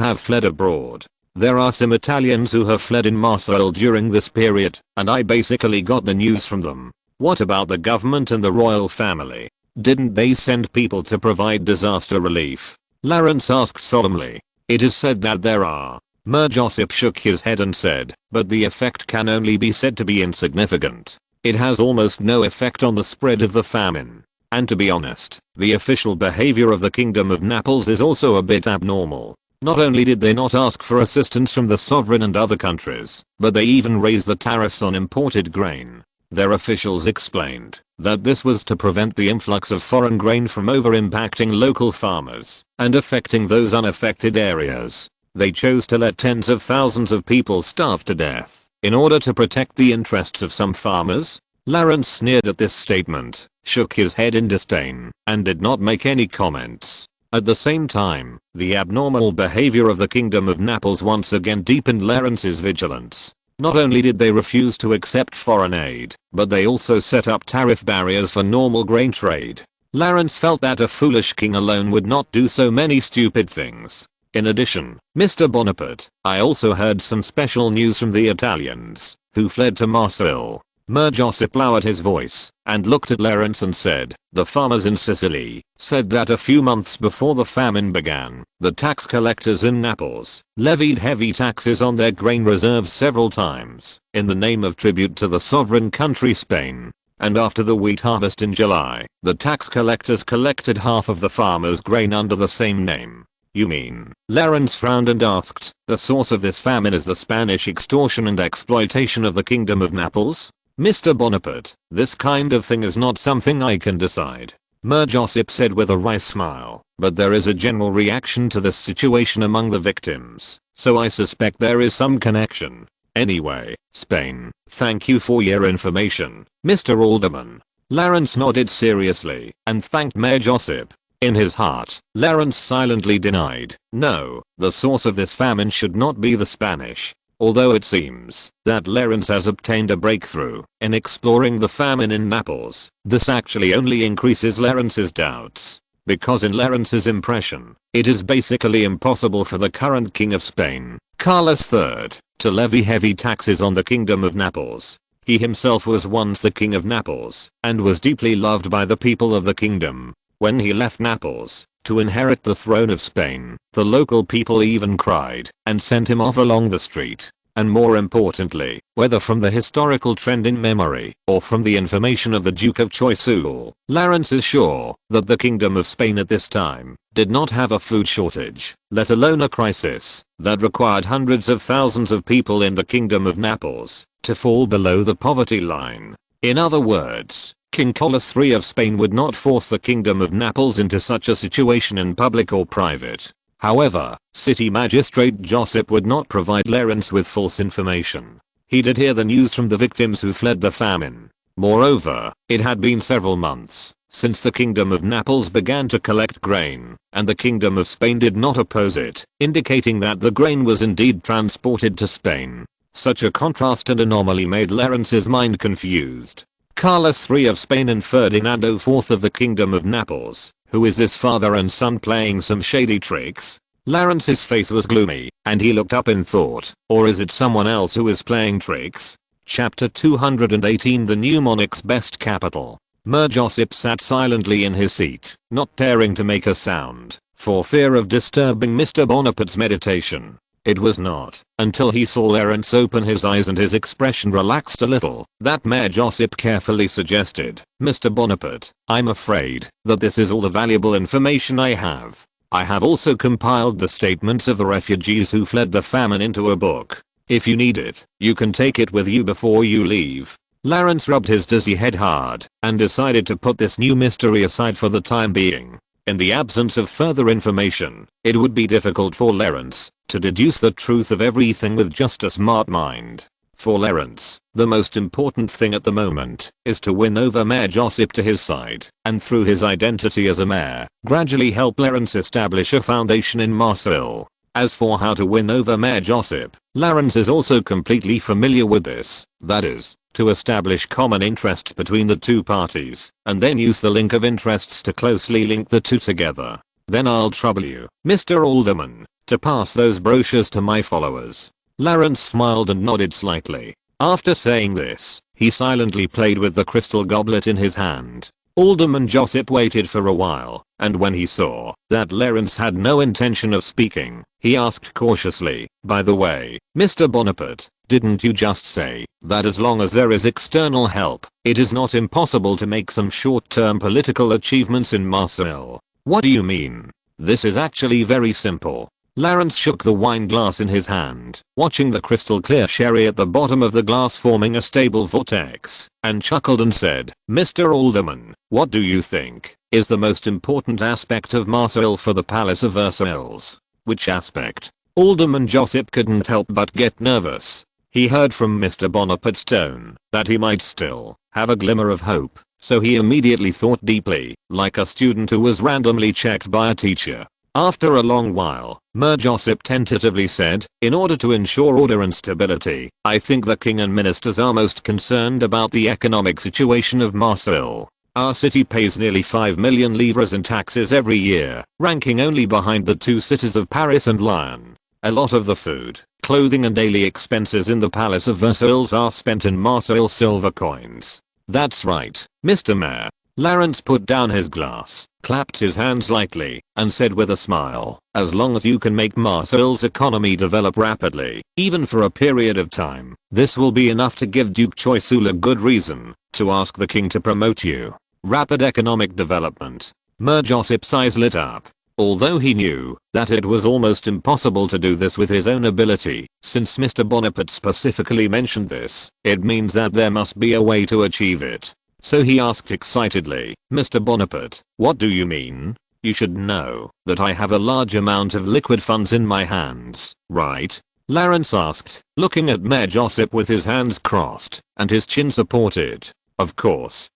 have fled abroad. There are some Italians who have fled in Marseille during this period, and I basically got the news from them. What about the government and the royal family? Didn't they send people to provide disaster relief? Lawrence asked solemnly. It is said that there are. Mir Josip shook his head and said, but the effect can only be said to be insignificant. It has almost no effect on the spread of the famine. And to be honest, the official behavior of the Kingdom of Naples is also a bit abnormal. Not only did they not ask for assistance from the sovereign and other countries, but they even raised the tariffs on imported grain. Their officials explained that this was to prevent the influx of foreign grain from over-impacting local farmers and affecting those unaffected areas. They chose to let tens of thousands of people starve to death in order to protect the interests of some farmers. Lawrence sneered at this statement, shook his head in disdain, and did not make any comments. At the same time, the abnormal behavior of the Kingdom of Naples once again deepened Lawrence's vigilance. Not only did they refuse to accept foreign aid, but they also set up tariff barriers for normal grain trade. Lawrence felt that a foolish king alone would not do so many stupid things. In addition, Mr. Bonaparte, I also heard some special news from the Italians, who fled to Marseille. Mir Josip lowered his voice, and looked at Lawrence and said, the farmers in Sicily said that a few months before the famine began, the tax collectors in Naples levied heavy taxes on their grain reserves several times, in the name of tribute to the sovereign country Spain. And after the wheat harvest in July, the tax collectors collected half of the farmers' grain under the same name. You mean? Lawrence frowned and asked, the source of this famine is the Spanish extortion and exploitation of the Kingdom of Naples? Mr. Bonaparte, this kind of thing is not something I can decide. Mir Josip said with a wry smile, but there is a general reaction to this situation among the victims, so I suspect there is some connection. Anyway, Spain, thank you for your information, Mr. Alderman. Lawrence nodded seriously, and thanked Mir Josip. In his heart, Lawrence silently denied, no, the source of this famine should not be the Spanish. Although it seems that Lawrence has obtained a breakthrough in exploring the famine in Naples, this actually only increases Lawrence's doubts. Because in Lawrence's impression, it is basically impossible for the current king of Spain, Carlos III, to levy heavy taxes on the Kingdom of Naples. He himself was once the King of Naples and was deeply loved by the people of the kingdom. When he left Naples to inherit the throne of Spain, the local people even cried and sent him off along the street. And more importantly, whether from the historical trend in memory or from the information of the Duke of Choiseul, Lawrence is sure that the Kingdom of Spain at this time did not have a food shortage, let alone a crisis that required hundreds of thousands of people in the Kingdom of Naples to fall below the poverty line. In other words, King Carlos III of Spain would not force the Kingdom of Naples into such a situation in public or private. However, city magistrate Josip would not provide Lawrence with false information. He did hear the news from the victims who fled the famine. Moreover, it had been several months since the Kingdom of Naples began to collect grain, and the Kingdom of Spain did not oppose it, indicating that the grain was indeed transported to Spain. Such a contrast and anomaly made Lawrence's mind confused. Carlos III of Spain and Ferdinando IV of the Kingdom of Naples. Who is this father and son playing some shady tricks? Lawrence's face was gloomy, and he looked up in thought, or is it someone else who is playing tricks? Chapter 218 The New Monarch's Best Capital. Mir Josip sat silently in his seat, not daring to make a sound, for fear of disturbing Mr. Bonaparte's meditation. It was not until he saw Lawrence open his eyes and his expression relaxed a little that Mir Josip carefully suggested, "Mr. Bonaparte, I'm afraid that this is all the valuable information I have. I have also compiled the statements of the refugees who fled the famine into a book. If you need it, you can take it with you before you leave." Lawrence rubbed his dizzy head hard and decided to put this new mystery aside for the time being. In the absence of further information, it would be difficult for Lawrence to deduce the truth of everything with just a smart mind. For Lawrence, the most important thing at the moment is to win over Mir Josip to his side, and through his identity as a mayor, gradually help Lawrence establish a foundation in Marseille. As for how to win over Mir Josip, Lawrence is also completely familiar with this, that is, to establish common interests between the two parties, and then use the link of interests to closely link the two together. Then I'll trouble you, Mr. Alderman, to pass those brochures to my followers. Lawrence smiled and nodded slightly. After saying this, he silently played with the crystal goblet in his hand. Alderman Josip waited for a while, and when he saw that Lawrence had no intention of speaking, he asked cautiously, "By the way, Mr. Bonaparte, didn't you just say that as long as there is external help, it is not impossible to make some short-term political achievements in Marseille?" "What do you mean?" "This is actually very simple." Lawrence shook the wine glass in his hand, watching the crystal clear sherry at the bottom of the glass forming a stable vortex, and chuckled and said, "Mr. Alderman, what do you think is the most important aspect of Marseille for the Palace of Versailles?" "Which aspect?" Alderman Josip couldn't help but get nervous. He heard from Mr. Bonaparte's tone that he might still have a glimmer of hope, so he immediately thought deeply, like a student who was randomly checked by a teacher. After a long while, Mir Josip tentatively said, "In order to ensure order and stability, I think the king and ministers are most concerned about the economic situation of Marseille. Our city pays nearly 5 million livres in taxes every year, ranking only behind the two cities of Paris and Lyon. A lot of the food, clothing and daily expenses in the Palace of Versailles are spent in Marseille silver coins." "That's right, Mr. Mayor." Lawrence put down his glass, clapped his hands lightly, and said with a smile, "As long as you can make Marseille's economy develop rapidly, even for a period of time, this will be enough to give Duke Choiseul a good reason to ask the king to promote you." Rapid economic development. Mir Josip's eyes lit up. Although he knew that it was almost impossible to do this with his own ability, since Mr. Bonaparte specifically mentioned this, it means that there must be a way to achieve it. So he asked excitedly, "Mr. Bonaparte, what do you mean? You should know that I have a large amount of liquid funds in my hands, right?" Lawrence asked, looking at Mir Josip with his hands crossed and his chin supported. Of course,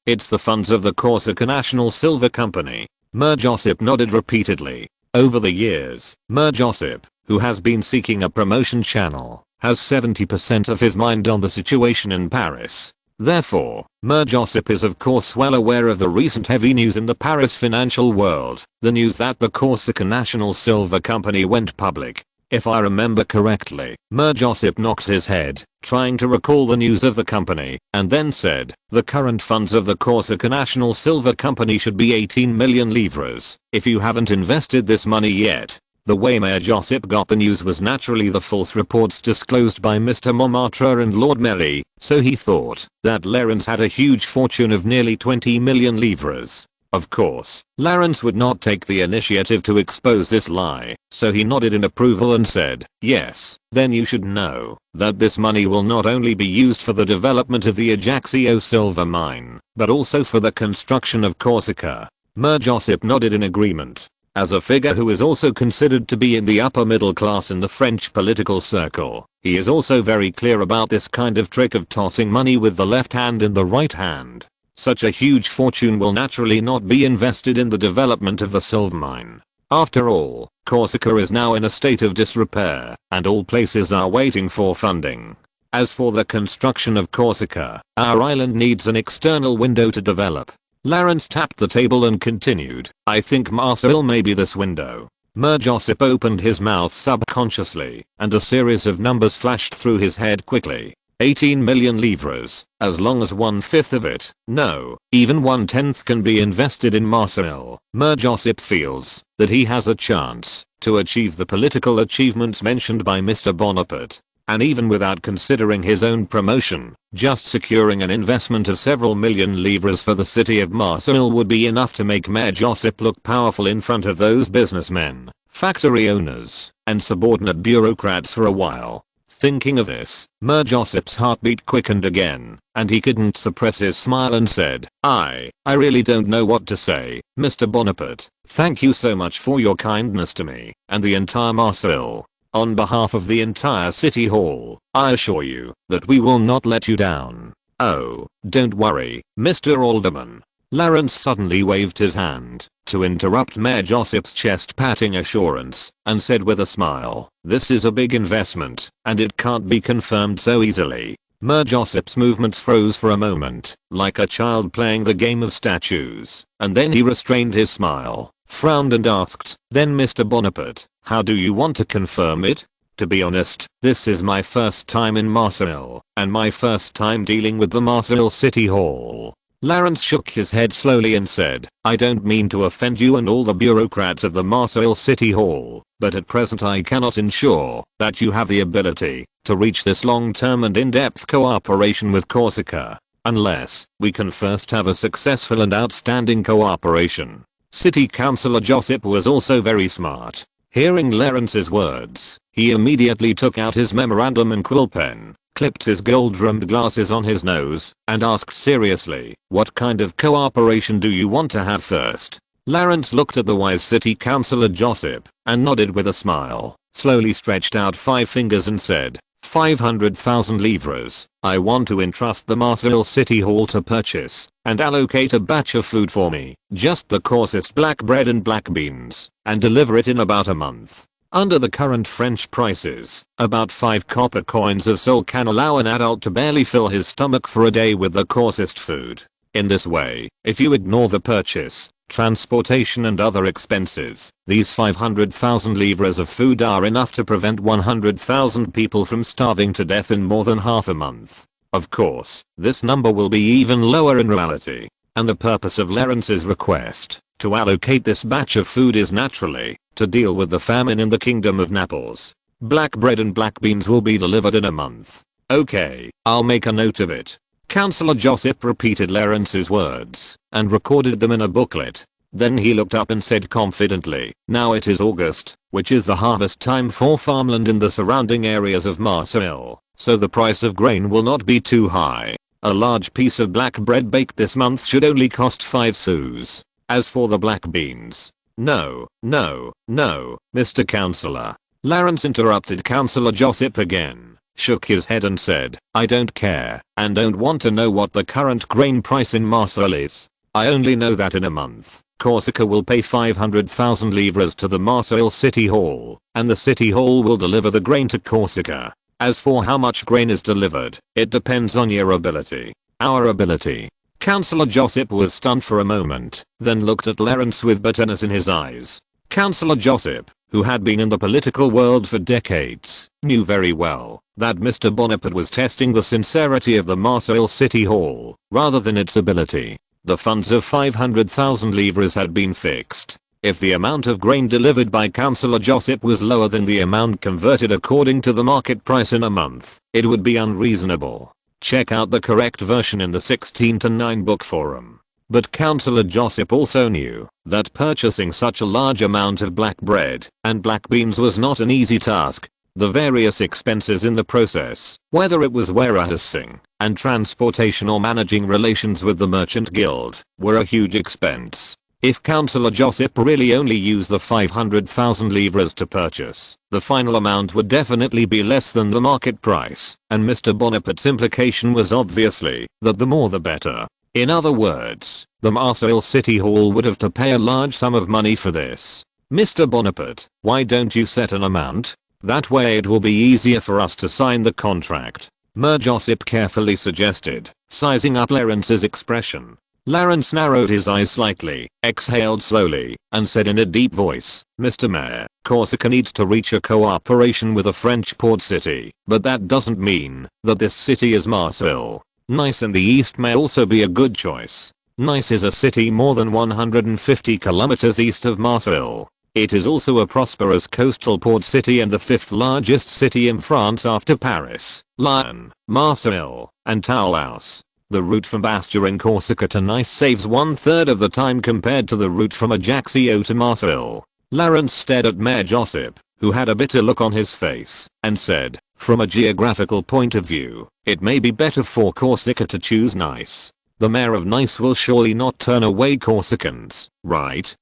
it's the funds of the Corsica National Silver Company." Mir Josip nodded repeatedly. Over the years, Mir Josip, who has been seeking a promotion channel, has 70% of his mind on the situation in Paris. Therefore, Mir Josip is of course well aware of the recent heavy news in the Paris financial world, the news that the Corsica National Silver Company went public. If I remember correctly, Josip knocked his head, trying to recall the news of the company, and then said, the current funds of the Corsica National Silver Company should be 18 million livres, if you haven't invested this money yet. The way Josip got the news was naturally the false reports disclosed by Mr. Montmartre and Lord Melly, so he thought that Lawrence had a huge fortune of nearly 20 million livres. Of course, Lawrence would not take the initiative to expose this lie, so he nodded in approval and said, yes, then you should know that this money will not only be used for the development of the Ajaccio silver mine, but also for the construction of Corsica. Josip nodded in agreement. As a figure who is also considered to be in the upper middle class in the French political circle, he is also very clear about this kind of trick of tossing money with the left hand in the right hand. Such a huge fortune will naturally not be invested in the development of the silver mine. After all, Corsica is now in a state of disrepair, and all places are waiting for funding. As for the construction of Corsica, our island needs an external window to develop. Lawrence tapped the table and continued, I think Marseille may be this window. Josip opened his mouth subconsciously, and a series of numbers flashed through his head quickly. 18 million livres, as long as 1/5 of it, no, even 1/10 can be invested in Marseille. Josip feels that he has a chance to achieve the political achievements mentioned by Mr. Bonaparte. And even without considering his own promotion, just securing an investment of several million livres for the city of Marseille would be enough to make Josip look powerful in front of those businessmen, factory owners, and subordinate bureaucrats for a while. Thinking of this, Josip's heartbeat quickened again, and he couldn't suppress his smile and said, I really don't know what to say, Mr. Bonaparte. Thank you so much for your kindness to me and the entire Marseille. On behalf of the entire city hall, I assure you that we will not let you down. Oh, don't worry, Mr. Alderman. Lawrence suddenly waved his hand to interrupt Josip's chest-patting assurance and said with a smile, this is a big investment, and it can't be confirmed so easily. Josip's movements froze for a moment, like a child playing the game of statues, and then he restrained his smile, frowned and asked, then Mr. Bonaparte, how do you want to confirm it? To be honest, this is my first time in Marseille, and my first time dealing with the Marseille City Hall. Lawrence shook his head slowly and said, I don't mean to offend you and all the bureaucrats of the Marseille City Hall, but at present I cannot ensure that you have the ability to reach this long-term and in-depth cooperation with Corsica, unless we can first have a successful and outstanding cooperation. City Councillor Josip was also very smart. Hearing Lawrence's words, he immediately took out his memorandum and quill pen, clipped his gold-rimmed glasses on his nose, and asked seriously, what kind of cooperation do you want to have first? Lawrence looked at the wise city councillor Josip, and nodded with a smile, slowly stretched out 5 fingers and said, 500,000 livres. I want to entrust the Marseille City Hall to purchase and allocate a batch of food for me, just the coarsest black bread and black beans, and deliver it in about a month. Under the current French prices, about 5 copper coins of sol can allow an adult to barely fill his stomach for a day with the coarsest food. In this way, if you ignore the purchase, transportation and other expenses, these 500,000 livres of food are enough to prevent 100,000 people from starving to death in more than half a month. Of course, this number will be even lower in reality, and the purpose of Lawrence's request to allocate this batch of food is naturally to deal with the famine in the Kingdom of Naples. Black bread and black beans will be delivered in a month. Okay, I'll make a note of it. Councillor Josip repeated Lawrence's words and recorded them in a booklet. Then he looked up and said confidently, now it is August, which is the harvest time for farmland in the surrounding areas of Marseille, so the price of grain will not be too high. A large piece of black bread baked this month should only cost 5 sous. As for the black beans, no, Mr. Councillor. Lawrence interrupted Councillor Josip again, shook his head and said, I don't care, and don't want to know what the current grain price in Marseille is. I only know that in a month, Corsica will pay 500,000 livres to the Marseille City Hall, and the City Hall will deliver the grain to Corsica. As for how much grain is delivered, it depends on your ability. Our ability. Councillor Josip was stunned for a moment, then looked at Lawrence with bitterness in his eyes. Councillor Josip, who had been in the political world for decades, knew very well that Mr. Bonaparte was testing the sincerity of the Marseille City Hall rather than its ability. The funds of 500,000 livres had been fixed. If the amount of grain delivered by Councillor Josip was lower than the amount converted according to the market price in a month, it would be unreasonable. Check out the correct version in the 16-9 book forum. But Councillor Josip also knew that purchasing such a large amount of black bread and black beans was not an easy task. The various expenses in the process, whether it was warehousing and transportation or managing relations with the merchant guild, were a huge expense. If Councillor Josip really only used the 500,000 livres to purchase, the final amount would definitely be less than the market price, and Mr. Bonaparte's implication was obviously that the more the better. In other words, the Marseille City Hall would have to pay a large sum of money for this. Mr. Bonaparte, why don't you set an amount? That way it will be easier for us to sign the contract. Mer Josip carefully suggested, sizing up Lawrence's expression. Lawrence narrowed his eyes slightly, exhaled slowly, and said in a deep voice, Mr. Mayor, Corsica needs to reach a cooperation with a French port city, but that doesn't mean that this city is Marseille. Nice in the east may also be a good choice. Nice is a city more than 150 kilometers east of Marseille. It is also a prosperous coastal port city and the 5th largest city in France after Paris, Lyon, Marseille, and Toulouse. The route from Bastia in Corsica to Nice saves 1/3 of the time compared to the route from Ajaccio to Marseille. Lawrence stared at Mayor Josip, who had a bitter look on his face, and said, from a geographical point of view, it may be better for Corsica to choose Nice. The mayor of Nice will surely not turn away Corsicans, right?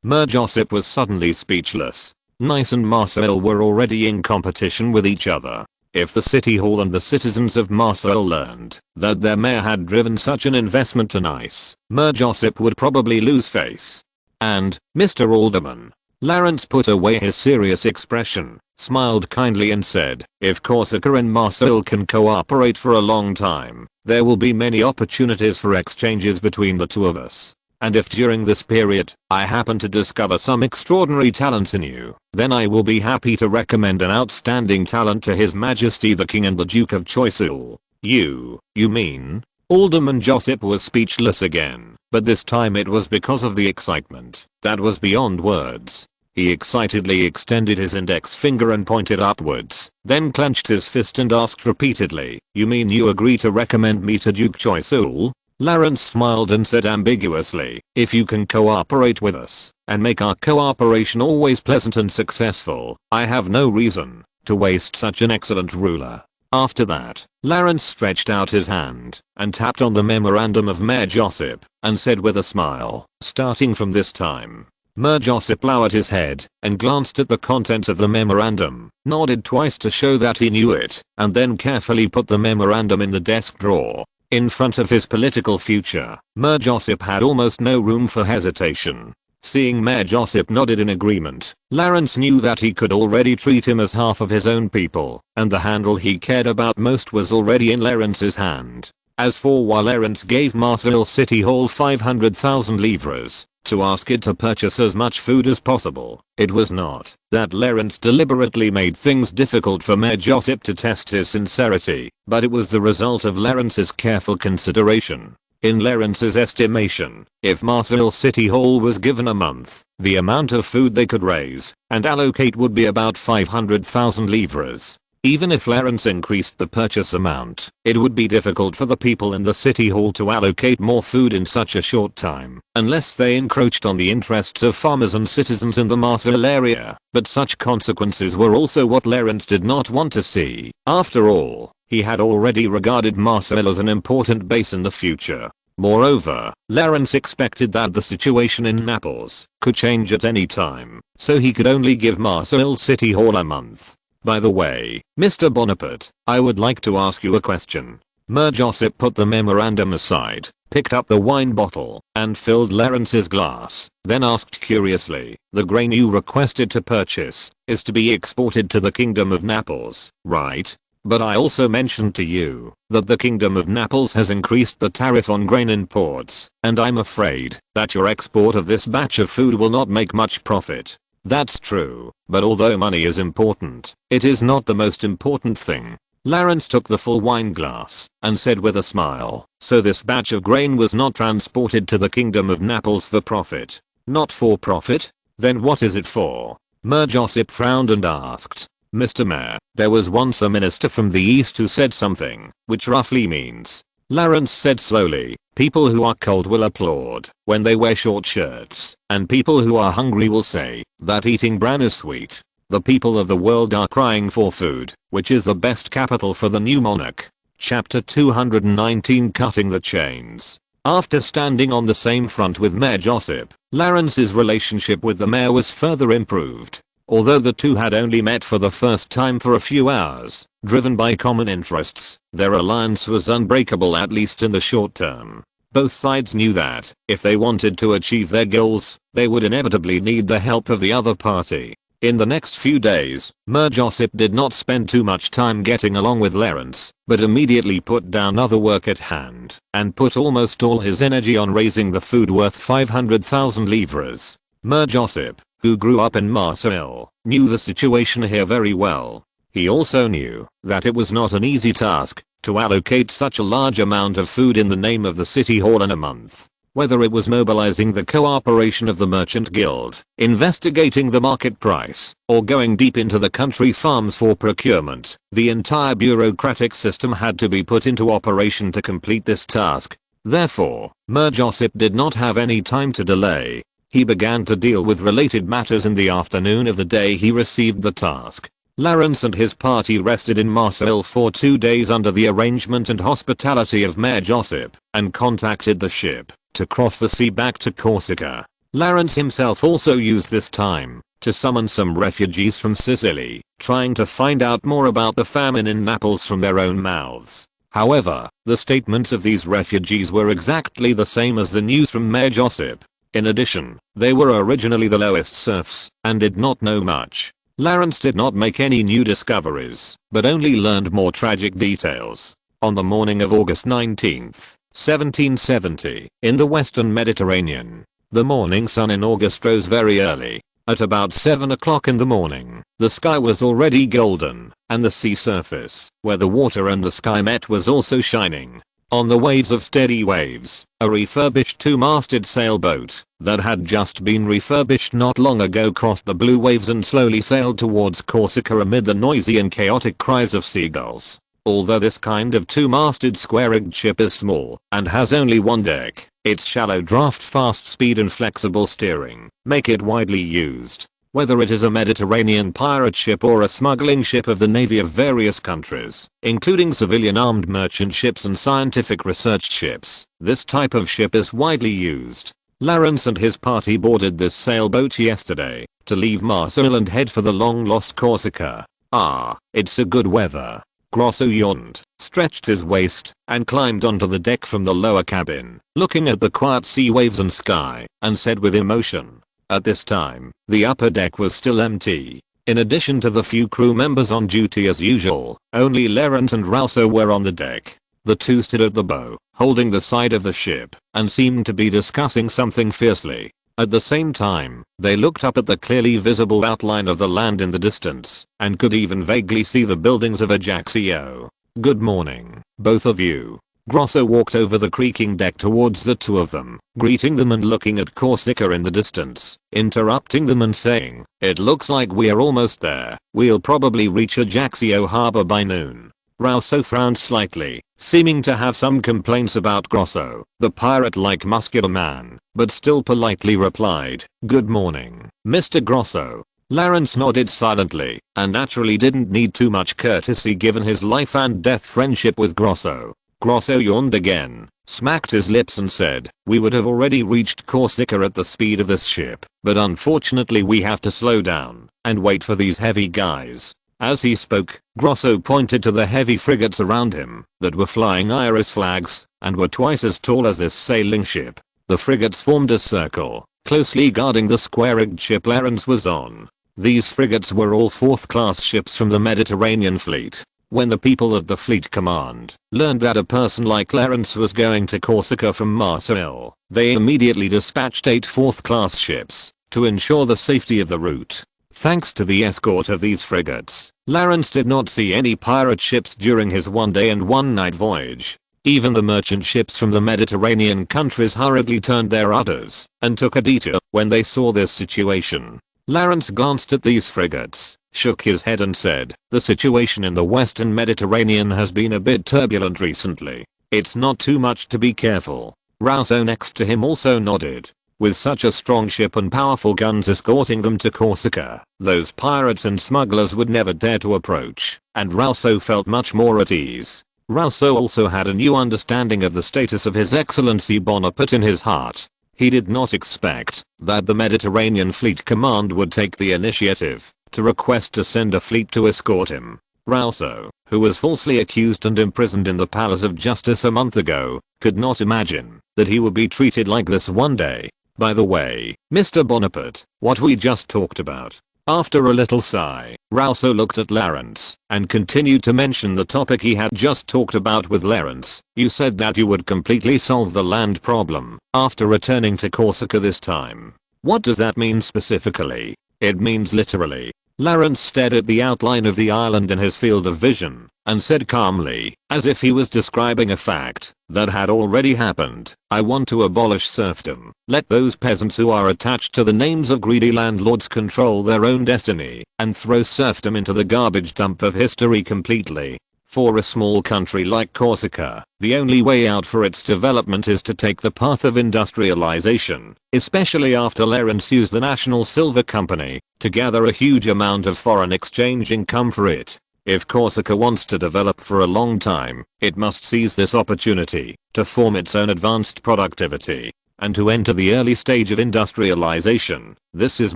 Mer Josip was suddenly speechless. Nice and Marseille were already in competition with each other. If the city hall and the citizens of Marseille learned that their mayor had driven such an investment to Nice, Mer Josip would probably lose face. And, Mr. Alderman, Lawrence put away his serious expression, smiled kindly and said, if Corsica and Marseille can cooperate for a long time, there will be many opportunities for exchanges between the two of us. And if during this period, I happen to discover some extraordinary talents in you, then I will be happy to recommend an outstanding talent to His Majesty the King and the Duke of Choiseul. You mean? Alderman Josip was speechless again, but this time it was because of the excitement that was beyond words. He excitedly extended his index finger and pointed upwards, then clenched his fist and asked repeatedly, you mean you agree to recommend me to Duke Choiseul? Lawrence smiled and said ambiguously, if you can cooperate with us, and make our cooperation always pleasant and successful, I have no reason to waste such an excellent ruler. After that, Lawrence stretched out his hand, and tapped on the memorandum of Mayor Josip, and said with a smile, starting from this time. Mayor Josip lowered his head, and glanced at the contents of the memorandum, nodded twice to show that he knew it, and then carefully put the memorandum in the desk drawer. In front of his political future, Mayor Josip had almost no room for hesitation. Seeing Mayor Josip nodded in agreement, Lawrence knew that he could already treat him as half of his own people, and the handle he cared about most was already in Lawrence's hand. As for why Lawrence gave Marseille City Hall 500,000 livres, to ask it to purchase as much food as possible, it was not that Lawrence deliberately made things difficult for Mayor Josip to test his sincerity, but it was the result of Lawrence's careful consideration. In Lawrence's estimation, if Marseille City Hall was given a month, the amount of food they could raise and allocate would be about 500,000 livres. Even if Lawrence increased the purchase amount, it would be difficult for the people in the city hall to allocate more food in such a short time, unless they encroached on the interests of farmers and citizens in the Marseille area. But such consequences were also what Lawrence did not want to see. After all, he had already regarded Marseille as an important base in the future. Moreover, Lawrence expected that the situation in Naples could change at any time, so he could only give Marseille City Hall a month. By the way, Mr. Bonaparte, I would like to ask you a question. Mayor Josip put the memorandum aside, picked up the wine bottle, and filled Lawrence's glass, then asked curiously, the grain you requested to purchase is to be exported to the Kingdom of Naples, right? But I also mentioned to you that the Kingdom of Naples has increased the tariff on grain imports, and I'm afraid that your export of this batch of food will not make much profit. That's true, but although money is important, it is not the most important thing. Lawrence took the full wine glass and said with a smile, so this batch of grain was not transported to the kingdom of Naples for profit. Not for profit? Then what is it for? Mer Josip frowned and asked. Mr. Mayor, there was once a minister from the east who said something, which roughly means. Lawrence said slowly, people who are cold will applaud when they wear short shirts, and people who are hungry will say that eating bran is sweet. The people of the world are crying for food, which is the best capital for the new monarch. Chapter 219 Cutting the Chains. After standing on the same front with Mayor Josip, Lawrence's relationship with the mayor was further improved. Although the two had only met for the first time for a few hours, driven by common interests, their alliance was unbreakable at least in the short term. Both sides knew that, if they wanted to achieve their goals, they would inevitably need the help of the other party. In the next few days, Mer Josip did not spend too much time getting along with Lawrence, but immediately put down other work at hand, and put almost all his energy on raising the food worth 500,000 livres. Mer Josip, who grew up in Marseille, knew the situation here very well. He also knew that it was not an easy task to allocate such a large amount of food in the name of the city hall in a month. Whether it was mobilizing the cooperation of the merchant guild, investigating the market price, or going deep into the country farms for procurement, the entire bureaucratic system had to be put into operation to complete this task. Therefore, Mer Josip did not have any time to delay. He began to deal with related matters in the afternoon of the day he received the task. Lawrence and his party rested in Marseille for 2 days under the arrangement and hospitality of Mayor Josip, and contacted the ship to cross the sea back to Corsica. Lawrence himself also used this time to summon some refugees from Sicily, trying to find out more about the famine in Naples from their own mouths. However, the statements of these refugees were exactly the same as the news from Mayor Josip. In addition, they were originally the lowest serfs and did not know much. Lawrence did not make any new discoveries, but only learned more tragic details. On the morning of August 19, 1770, in the western Mediterranean, the morning sun in August rose very early. At about 7 o'clock in the morning, the sky was already golden, and the sea surface, where the water and the sky met, was also shining. On the waves of steady waves, a refurbished 2-masted sailboat that had just been refurbished not long ago crossed the blue waves and slowly sailed towards Corsica amid the noisy and chaotic cries of seagulls. Although this kind of 2-masted square-rigged ship is small and has only one deck, its shallow draft, fast speed and flexible steering make it widely used. Whether it is a Mediterranean pirate ship or a smuggling ship of the navy of various countries, including civilian armed merchant ships and scientific research ships, this type of ship is widely used. Lawrence and his party boarded this sailboat yesterday to leave Marseille and head for the long-lost Corsica. Ah, it's a good weather. Grosso yawned, stretched his waist, and climbed onto the deck from the lower cabin, looking at the quiet sea waves and sky, and said with emotion. At this time, the upper deck was still empty. In addition to the few crew members on duty as usual, only Lawrence and Rousseau were on the deck. The two stood at the bow, holding the side of the ship, and seemed to be discussing something fiercely. At the same time, they looked up at the clearly visible outline of the land in the distance, and could even vaguely see the buildings of Ajaccio. Good morning, both of you. Grosso walked over the creaking deck towards the two of them, greeting them and looking at Corsica in the distance, interrupting them and saying, "It looks like we're almost there. We'll probably reach Ajaccio harbor by noon." Rousseau frowned slightly, seeming to have some complaints about Grosso, the pirate-like muscular man, but still politely replied, "Good morning, Mr. Grosso." Lawrence nodded silently, and naturally didn't need too much courtesy given his life and death friendship with Grosso. Grosso yawned again, smacked his lips and said, "We would have already reached Corsica at the speed of this ship, but unfortunately we have to slow down and wait for these heavy guys." As he spoke, Grosso pointed to the heavy frigates around him that were flying Irish flags and were twice as tall as this sailing ship. The frigates formed a circle, closely guarding the square-rigged ship Lawrence was on. These frigates were all 4th-class ships from the Mediterranean fleet. When the people at the fleet command learned that a person like Lawrence was going to Corsica from Marseille, they immediately dispatched 8 4th-class ships, to ensure the safety of the route. Thanks to the escort of these frigates, Lawrence did not see any pirate ships during his one-day and one-night voyage. Even the merchant ships from the Mediterranean countries hurriedly turned their rudders and took a detour when they saw this situation. Lawrence glanced at these frigates, shook his head and said, "The situation in the Western Mediterranean has been a bit turbulent recently. It's not too much to be careful." Rousseau next to him also nodded. With such a strong ship and powerful guns escorting them to Corsica, those pirates and smugglers would never dare to approach, and Rousseau felt much more at ease. Rousseau also had a new understanding of the status of His Excellency Bonaparte in his heart. He did not expect that the Mediterranean Fleet Command would take the initiative to request to send a fleet to escort him. Rousseau, who was falsely accused and imprisoned in the Palace of Justice a month ago, could not imagine that he would be treated like this one day. "By the way, Mr. Bonaparte, what we just talked about." After a little sigh, Rousseau looked at Lawrence and continued to mention the topic he had just talked about with Lawrence. "You said that you would completely solve the land problem after returning to Corsica this time. What does that mean specifically?" "It means literally." Lawrence stared at the outline of the island in his field of vision and said calmly, as if he was describing a fact that had already happened, "I want to abolish serfdom. Let those peasants who are attached to the names of greedy landlords control their own destiny and throw serfdom into the garbage dump of history completely." For a small country like Corsica, the only way out for its development is to take the path of industrialization, especially after Lawrence used the National Silver Company to gather a huge amount of foreign exchange income for it. If Corsica wants to develop for a long time, it must seize this opportunity to form its own advanced productivity and to enter the early stage of industrialization. This is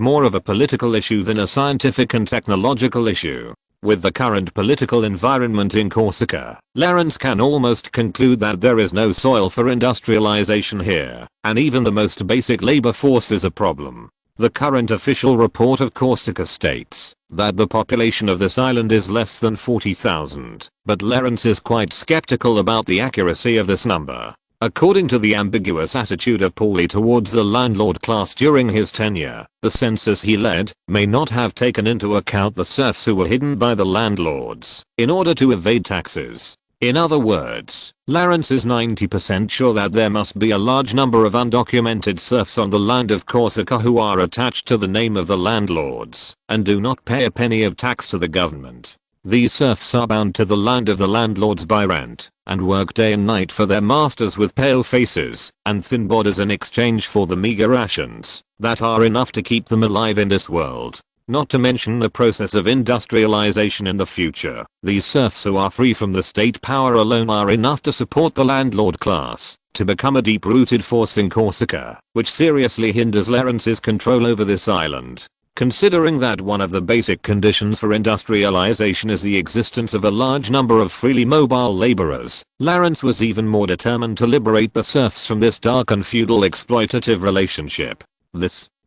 more of a political issue than a scientific and technological issue. With the current political environment in Corsica, Lawrence can almost conclude that there is no soil for industrialization here, and even the most basic labor force is a problem. The current official report of Corsica states that the population of this island is less than 40,000, but Lawrence is quite skeptical about the accuracy of this number. According to the ambiguous attitude of Paulie towards the landlord class during his tenure, the census he led may not have taken into account the serfs who were hidden by the landlords in order to evade taxes. In other words, Lawrence is 90% sure that there must be a large number of undocumented serfs on the land of Corsica who are attached to the name of the landlords and do not pay a penny of tax to the government. These serfs are bound to the land of the landlords by rent and work day and night for their masters with pale faces and thin bodies in exchange for the meager rations that are enough to keep them alive in this world. Not to mention the process of industrialization in the future. These serfs who are free from the state power alone are enough to support the landlord class to become a deep-rooted force in Corsica, which seriously hinders Lawrence's control over this island. Considering that one of the basic conditions for industrialization is the existence of a large number of freely mobile laborers, Lawrence was even more determined to liberate the serfs from this dark and feudal exploitative relationship.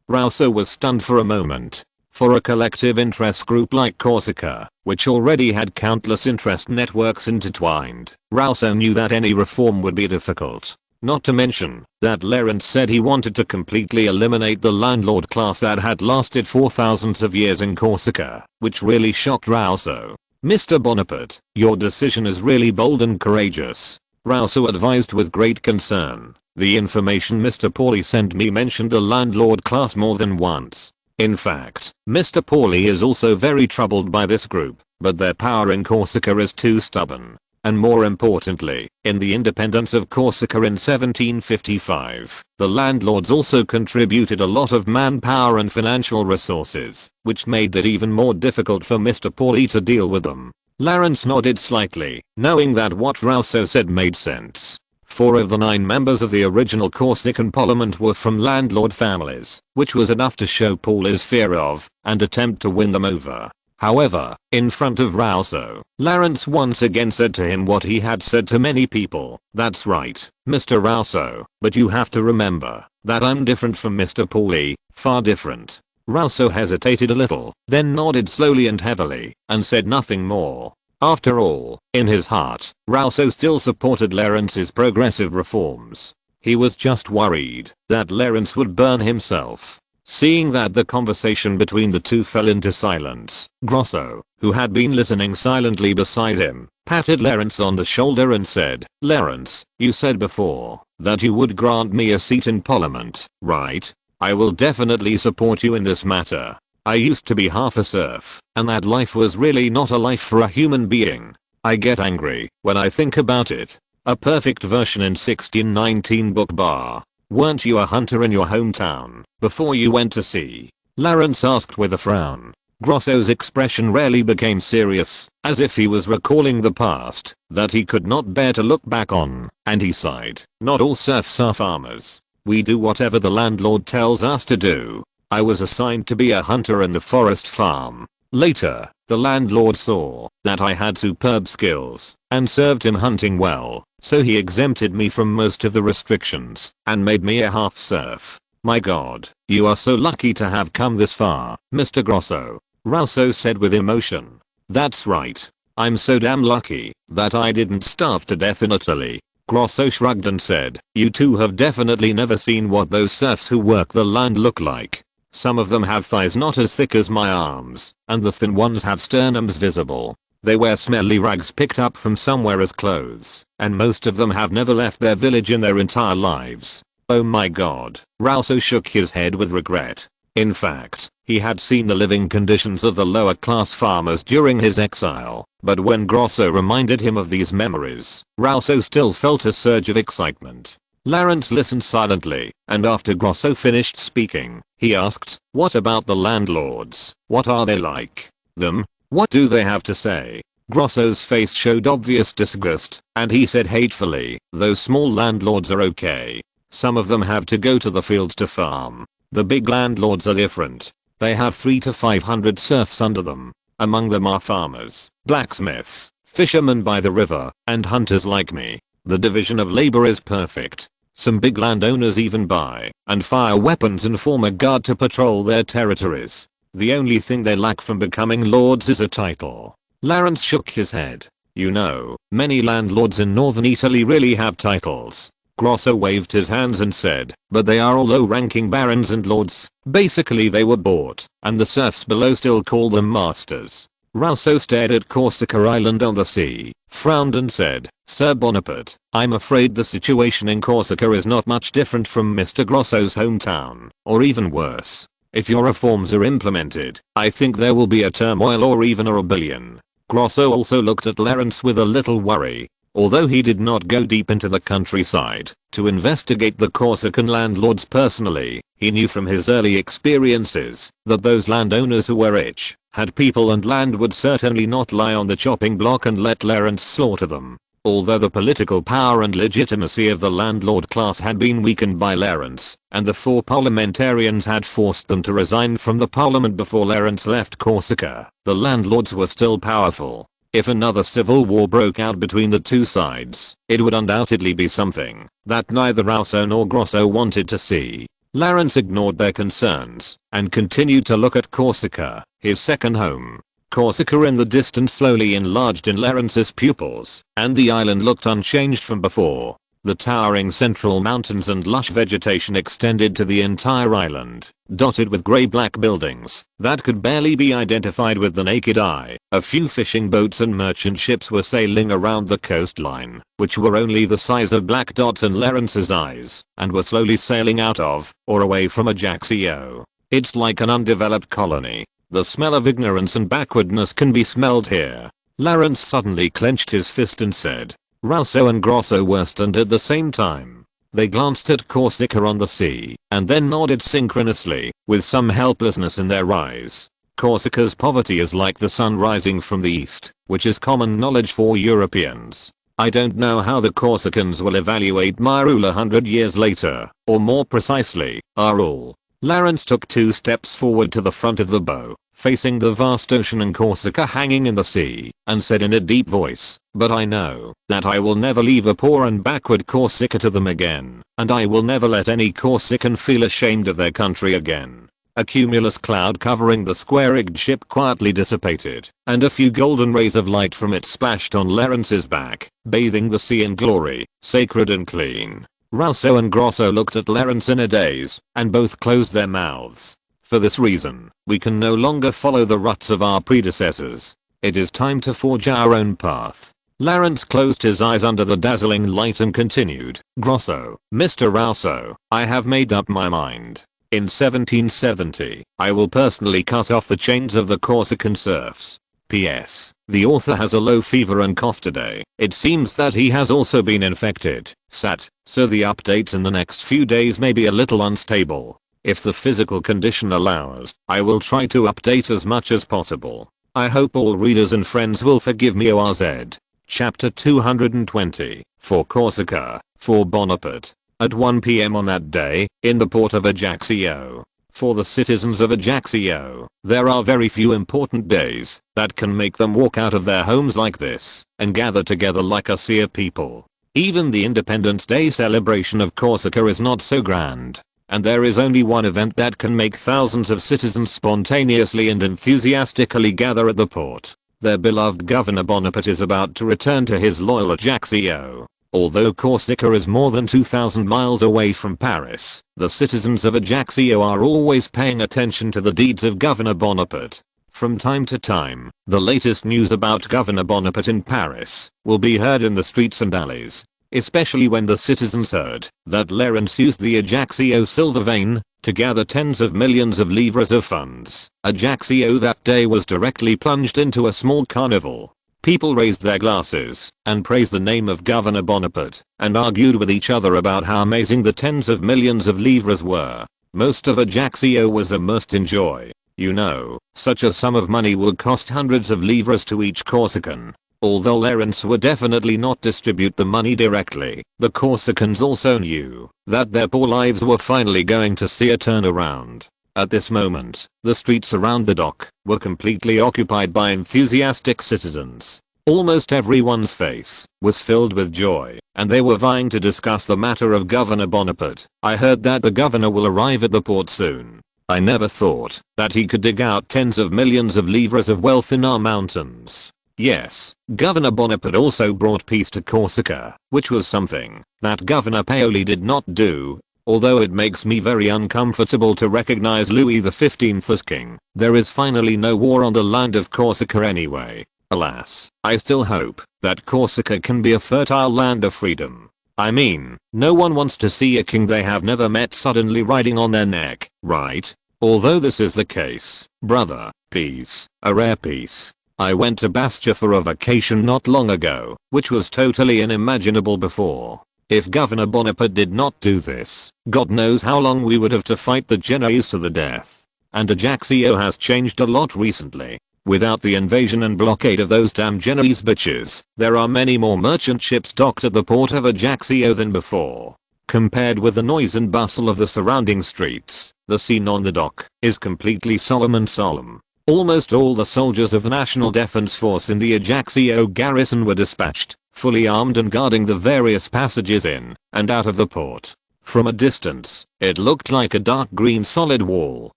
Rousseau was stunned for a moment. For a collective interest group like Corsica, which already had countless interest networks intertwined, Rousseau knew that any reform would be difficult. Not to mention that Lawrence said he wanted to completely eliminate the landlord class that had lasted for thousands of years in Corsica, which really shocked Rousseau. "Mr. Bonaparte, your decision is really bold and courageous," Rousseau advised with great concern. "The information Mr. Paulie sent me mentioned the landlord class more than once. In fact, Mr. Paulie is also very troubled by this group, but their power in Corsica is too stubborn. And more importantly, in the independence of Corsica in 1755, the landlords also contributed a lot of manpower and financial resources, which made it even more difficult for Mr. Paulie to deal with them." Lawrence nodded slightly, knowing that what Rousseau said made sense. 4 of the 9 members of the original Corsican parliament were from landlord families, which was enough to show Paulie's fear of and attempt to win them over. However, in front of Rousseau, Lawrence once again said to him what he had said to many people. "That's right, Mr. Rousseau, but you have to remember that I'm different from Mr. Paulie, far different." Rousseau hesitated a little, then nodded slowly and heavily, and said nothing more. After all, in his heart, Rousseau still supported Lawrence's progressive reforms. He was just worried that Lawrence would burn himself. Seeing that the conversation between the two fell into silence, Grosso, who had been listening silently beside him, patted Lawrence on the shoulder and said, "Lawrence, you said before that you would grant me a seat in Parliament, right? I will definitely support you in this matter. I used to be half a serf, and that life was really not a life for a human being. I get angry when I think about it. A perfect version in 1619 book bar. Weren't you a hunter in your hometown before you went to sea?" Lawrence asked with a frown. Grosso's expression rarely became serious, as if he was recalling the past that he could not bear to look back on, and he sighed. "Not all serfs are farmers. We do whatever the landlord tells us to do. I was assigned to be a hunter in the forest farm. Later, the landlord saw that I had superb skills and served him hunting well, so he exempted me from most of the restrictions and made me a half serf. My god, you are so lucky to have come this far, Mr. Grosso," Rousseau said with emotion. "That's right. I'm so damn lucky that I didn't starve to death in Italy." Grosso shrugged and said, "You two have definitely never seen what those serfs who work the land look like. Some of them have thighs not as thick as my arms, and the thin ones have sternums visible. They wear smelly rags picked up from somewhere as clothes, and most of them have never left their village in their entire lives." Oh my god, Rousseau shook his head with regret. In fact, he had seen the living conditions of the lower class farmers during his exile, but when Grosso reminded him of these memories, Rousseau still felt a surge of excitement. Lawrence listened silently, and after Grosso finished speaking, he asked, "What about the landlords? What are they like? Them? What do they have to say?" Grosso's face showed obvious disgust, and he said hatefully, "Those small landlords are okay. Some of them have to go to the fields to farm. The big landlords are different. They have 300 to 500 serfs under them. Among them are farmers, blacksmiths, fishermen by the river, and hunters like me. The division of labor is perfect. Some big landowners even buy and fire weapons and form a guard to patrol their territories. The only thing they lack from becoming lords is a title." Lawrence shook his head. "You know, many landlords in northern Italy really have titles." Grosso waved his hands and said, "But they are all low-ranking barons and lords. Basically they were bought, and the serfs below still call them masters." Rousseau stared at Corsica Island on the sea, frowned and said, "Sir Bonaparte, I'm afraid the situation in Corsica is not much different from Mr. Grosso's hometown, or even worse. If your reforms are implemented, I think there will be a turmoil or even a rebellion." Grosso also looked at Lawrence with a little worry. Although he did not go deep into the countryside to investigate the Corsican landlords personally, he knew from his early experiences that those landowners who were rich, had people and land would certainly not lie on the chopping block and let Lawrence slaughter them. Although the political power and legitimacy of the landlord class had been weakened by Lawrence, and the 4 parliamentarians had forced them to resign from the parliament before Lawrence left Corsica, the landlords were still powerful. If another civil war broke out between the two sides, it would undoubtedly be something that neither Rousseau nor Grosso wanted to see. Lawrence ignored their concerns and continued to look at Corsica, his second home. Corsica in the distance slowly enlarged in Lawrence's pupils, and the island looked unchanged from before. The towering central mountains and lush vegetation extended to the entire island, dotted with grey-black buildings that could barely be identified with the naked eye. A few fishing boats and merchant ships were sailing around the coastline, which were only the size of black dots in Lawrence's eyes, and were slowly sailing out of, or away from Ajaccio. "It's like an undeveloped colony. The smell of ignorance and backwardness can be smelled here." Lawrence suddenly clenched his fist and said. Rousseau and Grosso were stunned at the same time. They glanced at Corsica on the sea, and then nodded synchronously, with some helplessness in their eyes. Corsica's poverty is like the sun rising from the east, which is common knowledge for Europeans. I don't know how the Corsicans will evaluate my rule 100 years later, or more precisely, our rule. Lawrence took 2 steps forward to the front of the bow, facing the vast ocean and Corsica hanging in the sea, and said in a deep voice, "But I know that I will never leave a poor and backward Corsica to them again, and I will never let any Corsican feel ashamed of their country again." A cumulus cloud covering the square-rigged ship quietly dissipated, and a few golden rays of light from it splashed on Lawrence's back, bathing the sea in glory, sacred and clean. Rousseau and Grosso looked at Lawrence in a daze, and both closed their mouths. For this reason, we can no longer follow the ruts of our predecessors. It is time to forge our own path. Lawrence closed his eyes under the dazzling light and continued. Grosso, Mr. Rousseau, I have made up my mind. In 1770, I will personally cut off the chains of the Corsican serfs. P.S. The author has a low fever and cough today. It seems that he has also been infected. Sat. So the updates in the next few days may be a little unstable. If the physical condition allows, I will try to update as much as possible. I hope all readers and friends will forgive me. ORZ. Chapter 220. For Corsica, for Bonaparte. At 1 p.m. on that day, in the port of Ajaccio. For the citizens of Ajaccio, there are very few important days that can make them walk out of their homes like this and gather together like a sea of people. Even the Independence Day celebration of Corsica is not so grand, and there is only one event that can make thousands of citizens spontaneously and enthusiastically gather at the port. Their beloved Governor Bonaparte is about to return to his loyal Ajaccio. Although Corsica is more than 2,000 miles away from Paris, the citizens of Ajaccio are always paying attention to the deeds of Governor Bonaparte. From time to time, the latest news about Governor Bonaparte in Paris will be heard in the streets and alleys, especially when the citizens heard that Lawrence used the Ajaccio silver vein to gather tens of millions of livres of funds. Ajaccio that day was directly plunged into a small carnival. People raised their glasses and praised the name of Governor Bonaparte and argued with each other about how amazing the tens of millions of livres were. Most of Ajaccio was immersed in joy. You know, such a sum of money would cost hundreds of livres to each Corsican. Although Lawrence would definitely not distribute the money directly, the Corsicans also knew that their poor lives were finally going to see a turnaround. At this moment, the streets around the dock were completely occupied by enthusiastic citizens. Almost everyone's face was filled with joy, and they were vying to discuss the matter of Governor Bonaparte. I heard that the governor will arrive at the port soon. I never thought that he could dig out tens of millions of livres of wealth in our mountains. Yes, Governor Bonaparte also brought peace to Corsica, which was something that Governor Paoli did not do. Although it makes me very uncomfortable to recognize Louis XV as king, there is finally no war on the land of Corsica anyway. Alas, I still hope that Corsica can be a fertile land of freedom. I mean, no one wants to see a king they have never met suddenly riding on their neck, right? Although this is the case, brother, peace, a rare peace. I went to Bastia for a vacation not long ago, which was totally unimaginable before. If Governor Bonaparte did not do this, God knows how long we would have to fight the Genoese to the death. And Ajaccio has changed a lot recently. Without the invasion and blockade of those damn Genoese bitches, there are many more merchant ships docked at the port of Ajaccio than before. Compared with the noise and bustle of the surrounding streets, the scene on the dock is completely solemn and solemn. Almost all the soldiers of the National Defense Force in the Ajaccio garrison were dispatched, fully armed and guarding the various passages in and out of the port. From a distance, it looked like a dark green solid wall.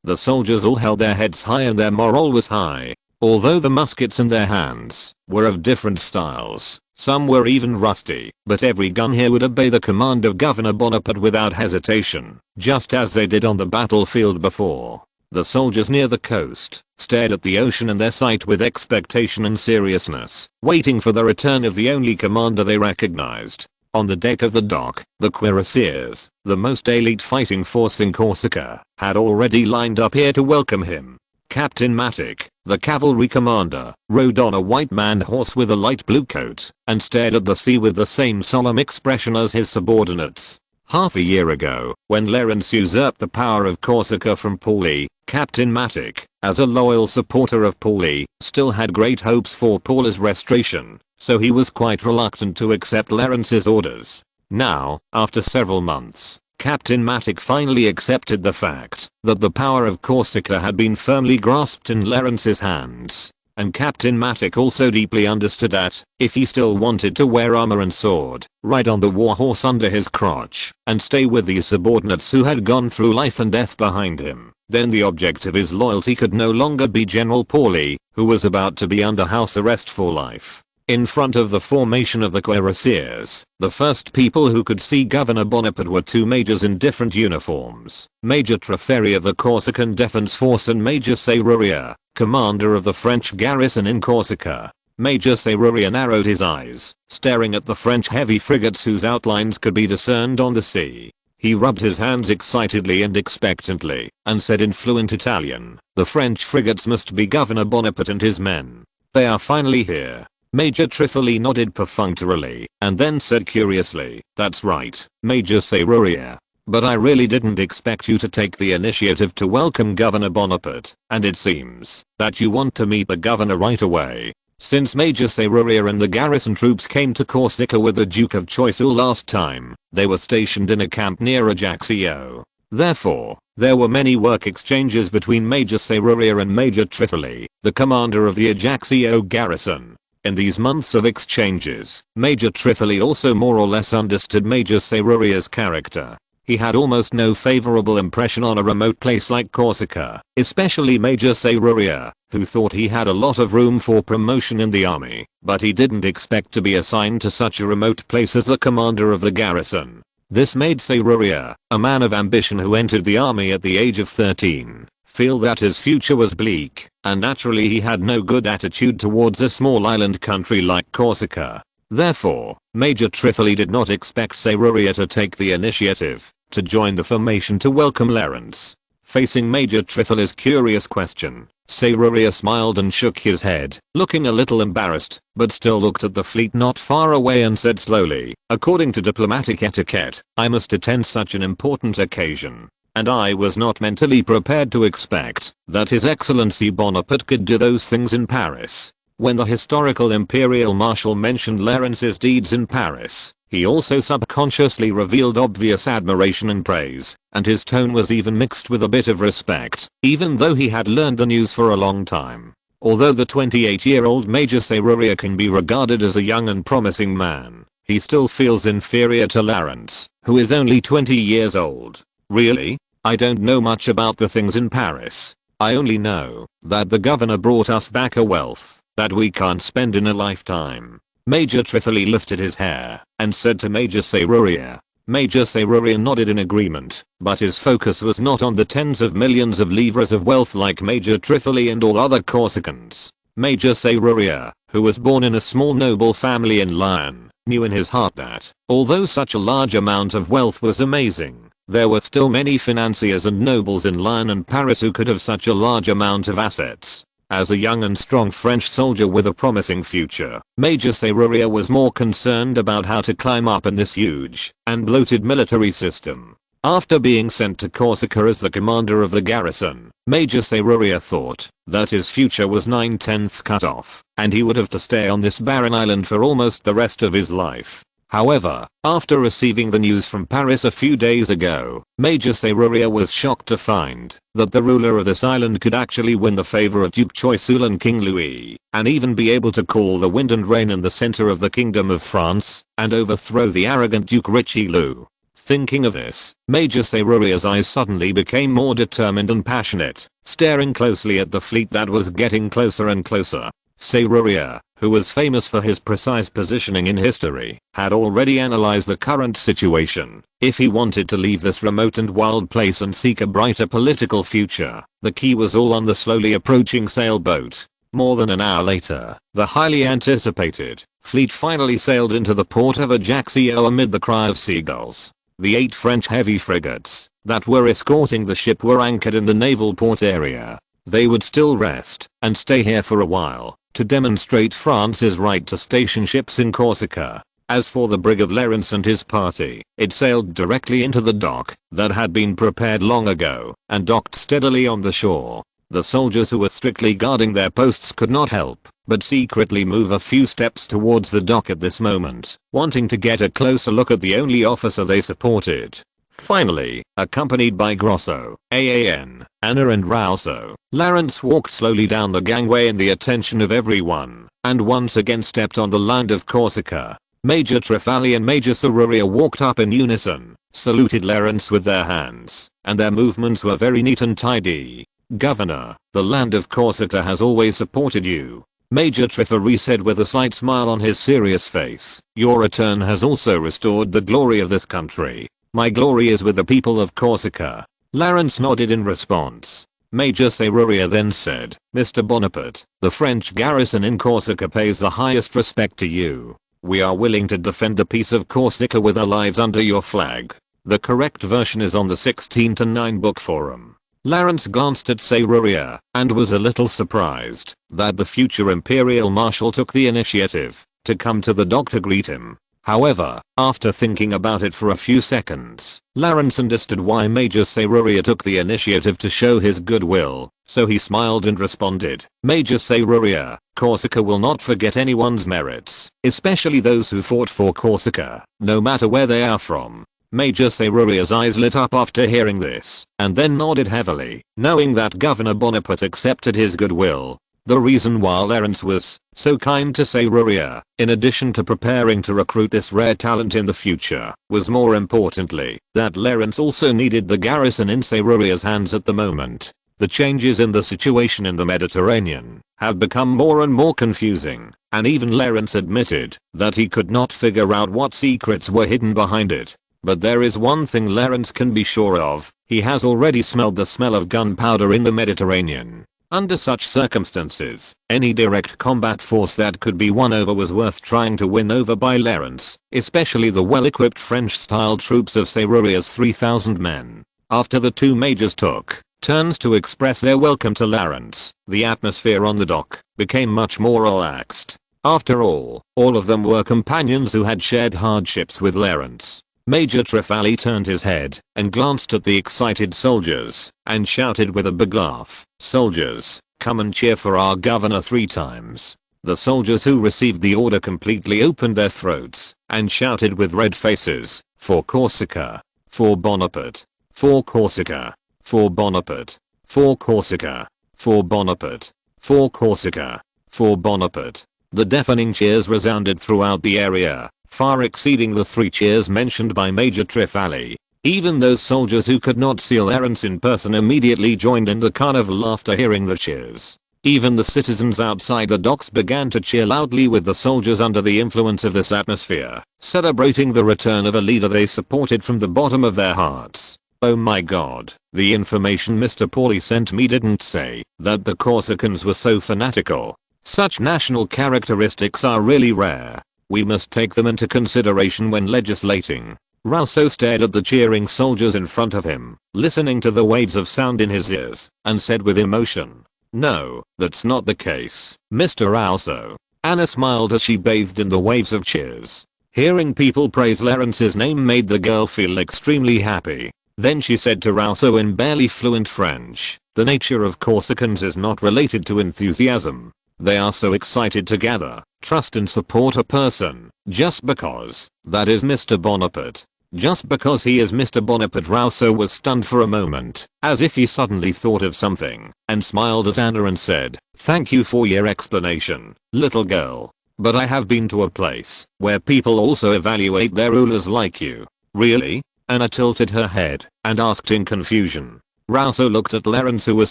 The soldiers all held their heads high and their morale was high. Although the muskets in their hands were of different styles, some were even rusty, but every gun here would obey the command of Governor Bonaparte without hesitation, just as they did on the battlefield before. The soldiers near the coast stared at the ocean in their sight with expectation and seriousness, waiting for the return of the only commander they recognized. On the deck of the dock, the cuirassiers, the most elite fighting force in Corsica, had already lined up here to welcome him. Captain Matic, the cavalry commander, rode on a white manned horse with a light blue coat and stared at the sea with the same solemn expression as his subordinates. Half a year ago, when Lawrence usurped the power of Corsica from Paoli, Captain Matic, as a loyal supporter of Paoli, still had great hopes for Paoli's restoration, so he was quite reluctant to accept Lawrence's orders. Now, after several months, Captain Matic finally accepted the fact that the power of Corsica had been firmly grasped in Lawrence's hands. And Captain Matic also deeply understood that, if he still wanted to wear armor and sword, ride on the war horse under his crotch, and stay with these subordinates who had gone through life and death behind him, then the object of his loyalty could no longer be General Paoli, who was about to be under house arrest for life. In front of the formation of the cuirassiers, the first people who could see Governor Bonaparte were two majors in different uniforms, Major Treferi of the Corsican Defense Force and Major Serruria, commander of the French garrison in Corsica. Major Serruria narrowed his eyes, staring at the French heavy frigates whose outlines could be discerned on the sea. He rubbed his hands excitedly and expectantly, and said in fluent Italian, "The French frigates must be Governor Bonaparte and his men. They are finally here." Major Trifoli nodded perfunctorily, and then said curiously, "That's right, Major Serruria. But I really didn't expect you to take the initiative to welcome Governor Bonaparte, and it seems that you want to meet the governor right away." Since Major Serruria and the garrison troops came to Corsica with the Duke of Choiseul last time, they were stationed in a camp near Ajaccio. Therefore, there were many work exchanges between Major Serruria and Major Trifoli, the commander of the Ajaccio garrison. In these months of exchanges, Major Trifoli also more or less understood Major Serruria's character. He had almost no favorable impression on a remote place like Corsica, especially Major Serruria, who thought he had a lot of room for promotion in the army, but he didn't expect to be assigned to such a remote place as the commander of the garrison. This made Serruria, a man of ambition who entered the army at the age of 13, feel that his future was bleak, and naturally he had no good attitude towards a small island country like Corsica. Therefore, Major Trifoli did not expect Serruria to take the initiative to join the formation to welcome Lawrence. Facing Major Trifoli's curious question, Serruria smiled and shook his head, looking a little embarrassed, but still looked at the fleet not far away and said slowly, "According to diplomatic etiquette, I must attend such an important occasion. And I was not mentally prepared to expect that His Excellency Bonaparte could do those things in Paris." When the historical imperial marshal mentioned Lawrence's deeds in Paris, he also subconsciously revealed obvious admiration and praise, and his tone was even mixed with a bit of respect, even though he had learned the news for a long time. Although the 28-year-old Major Serruria can be regarded as a young and promising man, he still feels inferior to Lawrence, who is only 20 years old. "Really? I don't know much about the things in Paris. I only know that the governor brought us back a wealth that we can't spend in a lifetime." Major Trifoli lifted his hair and said to Major Serruria. Major Serruria nodded in agreement, but his focus was not on the tens of millions of livres of wealth like Major Trifoli and all other Corsicans. Major Serruria, who was born in a small noble family in Lyon, knew in his heart that, although such a large amount of wealth was amazing, there were still many financiers and nobles in Lyon and Paris who could have such a large amount of assets. As a young and strong French soldier with a promising future, Major Serruria was more concerned about how to climb up in this huge and bloated military system. After being sent to Corsica as the commander of the garrison, Major Serruria thought that his future was 9/10 cut off, and he would have to stay on this barren island for almost the rest of his life. However, after receiving the news from Paris a few days ago, Major Serruria was shocked to find that the ruler of this island could actually win the favor of Duke Choiseul and King Louis, and even be able to call the wind and rain in the center of the Kingdom of France, and overthrow the arrogant Duke Richelieu. Thinking of this, Major Serruria's eyes suddenly became more determined and passionate, staring closely at the fleet that was getting closer and closer. Serruria, who was famous for his precise positioning in history, had already analyzed the current situation. If he wanted to leave this remote and wild place and seek a brighter political future, the key was all on the slowly approaching sailboat. More than an hour later, the highly anticipated fleet finally sailed into the port of Ajaccio amid the cry of seagulls. The 8 French heavy frigates that were escorting the ship were anchored in the naval port area. They would still rest and stay here for a while to demonstrate France's right to station ships in Corsica. As for the brig of Lawrence and his party, it sailed directly into the dock that had been prepared long ago and docked steadily on the shore. The soldiers who were strictly guarding their posts could not help but secretly move a few steps towards the dock at this moment, wanting to get a closer look at the only officer they supported. Finally, accompanied by Grosso, Anna and Rauso, Lawrence walked slowly down the gangway in the attention of everyone, and once again stepped on the land of Corsica. Major Trifoli and Major Serruria walked up in unison, saluted Lawrence with their hands, and their movements were very neat and tidy. "Governor, the land of Corsica has always supported you. Major Trifari said with a slight smile on his serious face. Your return has also restored the glory of this country. My glory is with the people of Corsica. Lawrence nodded in response. Major Serruria then said, Mr. Bonaparte, the French garrison in Corsica pays the highest respect to you. We are willing to defend the peace of Corsica with our lives under your flag. The correct version is on the 16-9 book forum. Lawrence glanced at Serruria and was a little surprised that the future imperial marshal took the initiative to come to the dock to greet him. However, after thinking about it for a few seconds, Lawrence understood why Major Serruria took the initiative to show his goodwill, so he smiled and responded, Major Serruria, Corsica will not forget anyone's merits, especially those who fought for Corsica, no matter where they are from. Major Serruria's eyes lit up after hearing this, and then nodded heavily, knowing that Governor Bonaparte accepted his goodwill. The reason why Lawrence was so kind to Serruria, in addition to preparing to recruit this rare talent in the future, was more importantly, that Lawrence also needed the garrison in Serruria's hands at the moment. The changes in the situation in the Mediterranean have become more and more confusing, and even Lawrence admitted that he could not figure out what secrets were hidden behind it. But there is one thing Lawrence can be sure of, he has already smelled the smell of gunpowder in the Mediterranean. Under such circumstances, any direct combat force that could be won over was worth trying to win over by Lawrence, especially the well-equipped French-style troops of Serruria's 3,000 men. After the two majors took turns to express their welcome to Lawrence, the atmosphere on the dock became much more relaxed. After all of them were companions who had shared hardships with Lawrence. Major Trifali turned his head and glanced at the excited soldiers and shouted with a big laugh, Soldiers, come and cheer for our governor 3 times. The soldiers who received the order completely opened their throats and shouted with red faces, for Corsica, for Bonaparte, for Corsica, for Bonaparte, for Corsica, for Bonaparte, for Corsica, for Bonaparte. The deafening cheers resounded throughout the area, far exceeding the 3 cheers mentioned by Major Trifali. Even those soldiers who could not see Lawrence in person immediately joined in the carnival after hearing the cheers. Even the citizens outside the docks began to cheer loudly with the soldiers under the influence of this atmosphere, celebrating the return of a leader they supported from the bottom of their hearts. Oh my god, the information Mr. Pauly sent me didn't say that the Corsicans were so fanatical. Such national characteristics are really rare. We must take them into consideration when legislating. Rousseau stared at the cheering soldiers in front of him, listening to the waves of sound in his ears, and said with emotion, No, that's not the case, Mr. Rousseau. Anna smiled as she bathed in the waves of cheers. Hearing people praise Lawrence's name made the girl feel extremely happy. Then she said to Rousseau in barely fluent French, the nature of Corsicans is not related to enthusiasm. They are so excited to gather, trust and support a person, just because that is Mr. Bonaparte. Just because he is Mr. Bonaparte. Rousseau was stunned for a moment, as if he suddenly thought of something, and smiled at Anna and said, Thank you for your explanation, little girl. But I have been to a place where people also evaluate their rulers like you. Really? Anna tilted her head and asked in confusion. Rousseau looked at Lawrence, who was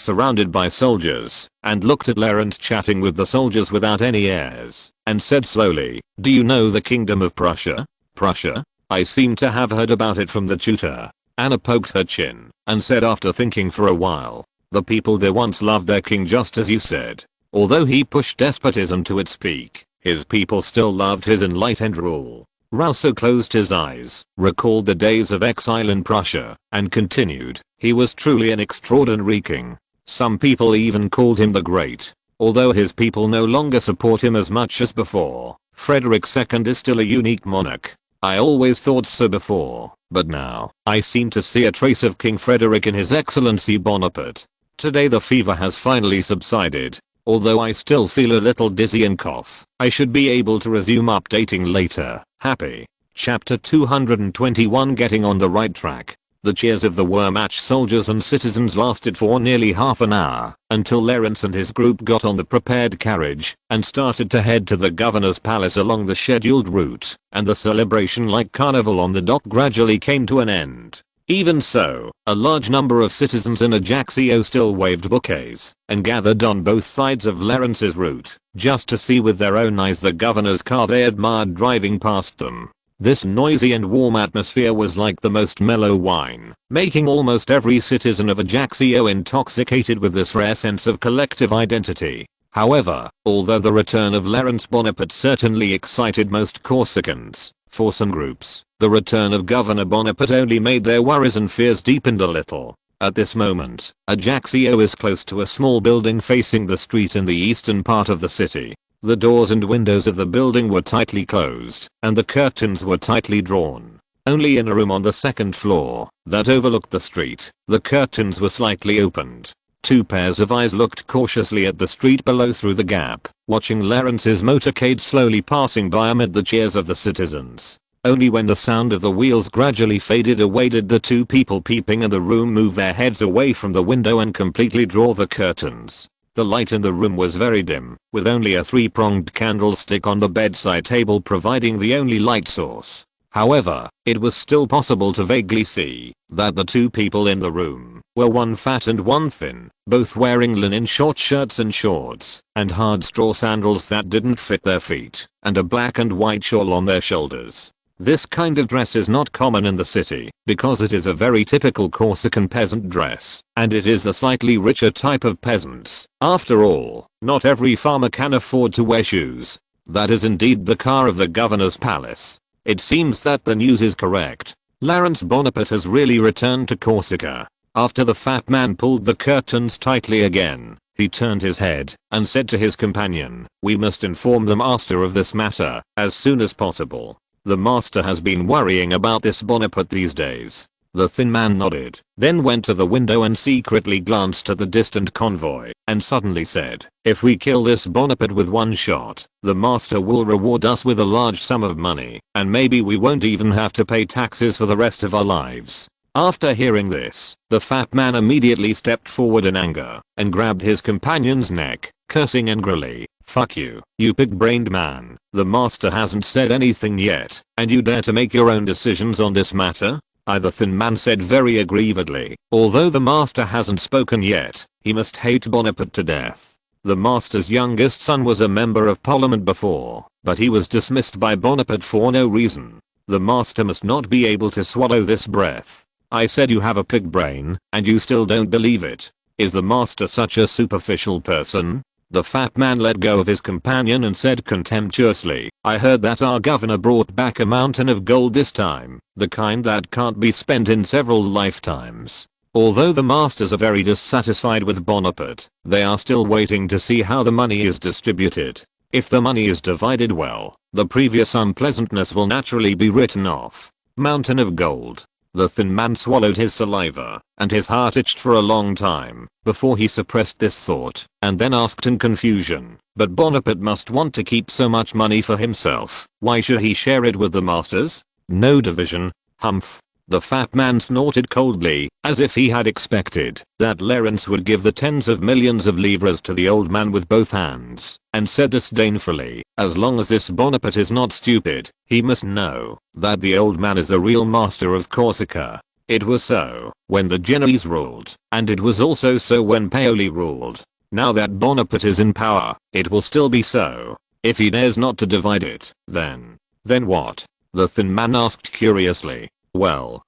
surrounded by soldiers, and looked at Lawrence chatting with the soldiers without any airs, and said slowly, Do you know the Kingdom of Prussia? Prussia? I seem to have heard about it from the tutor. Anna poked her chin and said after thinking for a while, The people there once loved their king just as you said. Although he pushed despotism to its peak, his people still loved his enlightened rule. Rousseau closed his eyes, recalled the days of exile in Prussia, and continued, He was truly an extraordinary king. Some people even called him the Great. Although his people no longer support him as much as before, Frederick II is still a unique monarch. I always thought so before, but now, I seem to see a trace of King Frederick in His Excellency Bonaparte. Today the fever has finally subsided. Although I still feel a little dizzy and cough, I should be able to resume updating later. Happy. Chapter 221 Getting on the right track. The cheers of the war-matched soldiers and citizens lasted for nearly half an hour, until Lawrence and his group got on the prepared carriage and started to head to the governor's palace along the scheduled route, and the celebration like carnival on the dock gradually came to an end. Even so, a large number of citizens in Ajaccio still waved bouquets and gathered on both sides of Lawrence's route. just to see with their own eyes the governor's car they admired driving past them. This noisy and warm atmosphere was like the most mellow wine, making almost every citizen of Ajaccio intoxicated with this rare sense of collective identity. However, although the return of Laurence Bonaparte certainly excited most Corsicans, for some groups, the return of Governor Bonaparte only made their worries and fears deepened a little. At this moment, Ajaccio is close to a small building facing the street in the eastern part of the city. The doors and windows of the building were tightly closed, and the curtains were tightly drawn. Only in a room on the second floor, that overlooked the street, the curtains were slightly opened. Two pairs of eyes looked cautiously at the street below through the gap, watching Laurence's motorcade slowly passing by amid the cheers of the citizens. Only when the sound of the wheels gradually faded away did the two people peeping in the room move their heads away from the window and completely draw the curtains. The light in the room was very dim, with only a three-pronged candlestick on the bedside table providing the only light source. However, it was still possible to vaguely see that the two people in the room were one fat and one thin, both wearing linen short shirts and shorts, and hard straw sandals that didn't fit their feet, and a black and white shawl on their shoulders. This kind of dress is not common in the city, because it is a very typical Corsican peasant dress, and it is the slightly richer type of peasants. After all, not every farmer can afford to wear shoes. That is indeed the car of the governor's palace. It seems that the news is correct. Laurence Bonaparte has really returned to Corsica. After the fat man pulled the curtains tightly again, he turned his head and said to his companion, "We must inform the master of this matter as soon as possible. The master has been worrying about this Bonaparte these days." The thin man nodded, then went to the window and secretly glanced at the distant convoy, and suddenly said, "If we kill this Bonaparte with one shot, the master will reward us with a large sum of money, and maybe we won't even have to pay taxes for the rest of our lives." After hearing this, the fat man immediately stepped forward in anger, and grabbed his companion's neck, cursing angrily, "Fuck you, you pig-brained man. The master hasn't said anything yet, and you dare to make your own decisions on this matter?" The thin man said very aggrievedly, "Although the master hasn't spoken yet, he must hate Bonaparte to death. The master's youngest son was a member of parliament before, but he was dismissed by Bonaparte for no reason. The master must not be able to swallow this breath. I said you have a pig brain, and you still don't believe it. Is the master such a superficial person?" The fat man let go of his companion and said contemptuously, "I heard that our governor brought back a mountain of gold this time, the kind that can't be spent in several lifetimes. Although the masters are very dissatisfied with Bonaparte, they are still waiting to see how the money is distributed. If the money is divided well, the previous unpleasantness will naturally be written off." Mountain of gold. The thin man swallowed his saliva, and his heart itched for a long time before he suppressed this thought, and then asked in confusion, "But Bonaparte must want to keep so much money for himself. Why should he share it with the masters? No division. Humph." The fat man snorted coldly, as if he had expected that Laurence would give the tens of millions of livres to the old man with both hands, and said disdainfully, "As long as this Bonaparte is not stupid, he must know that the old man is the real master of Corsica. It was so when the Genoese ruled, and it was also so when Paoli ruled. Now that Bonaparte is in power, it will still be so. If he dares not to divide it, then what?" The thin man asked curiously. Well,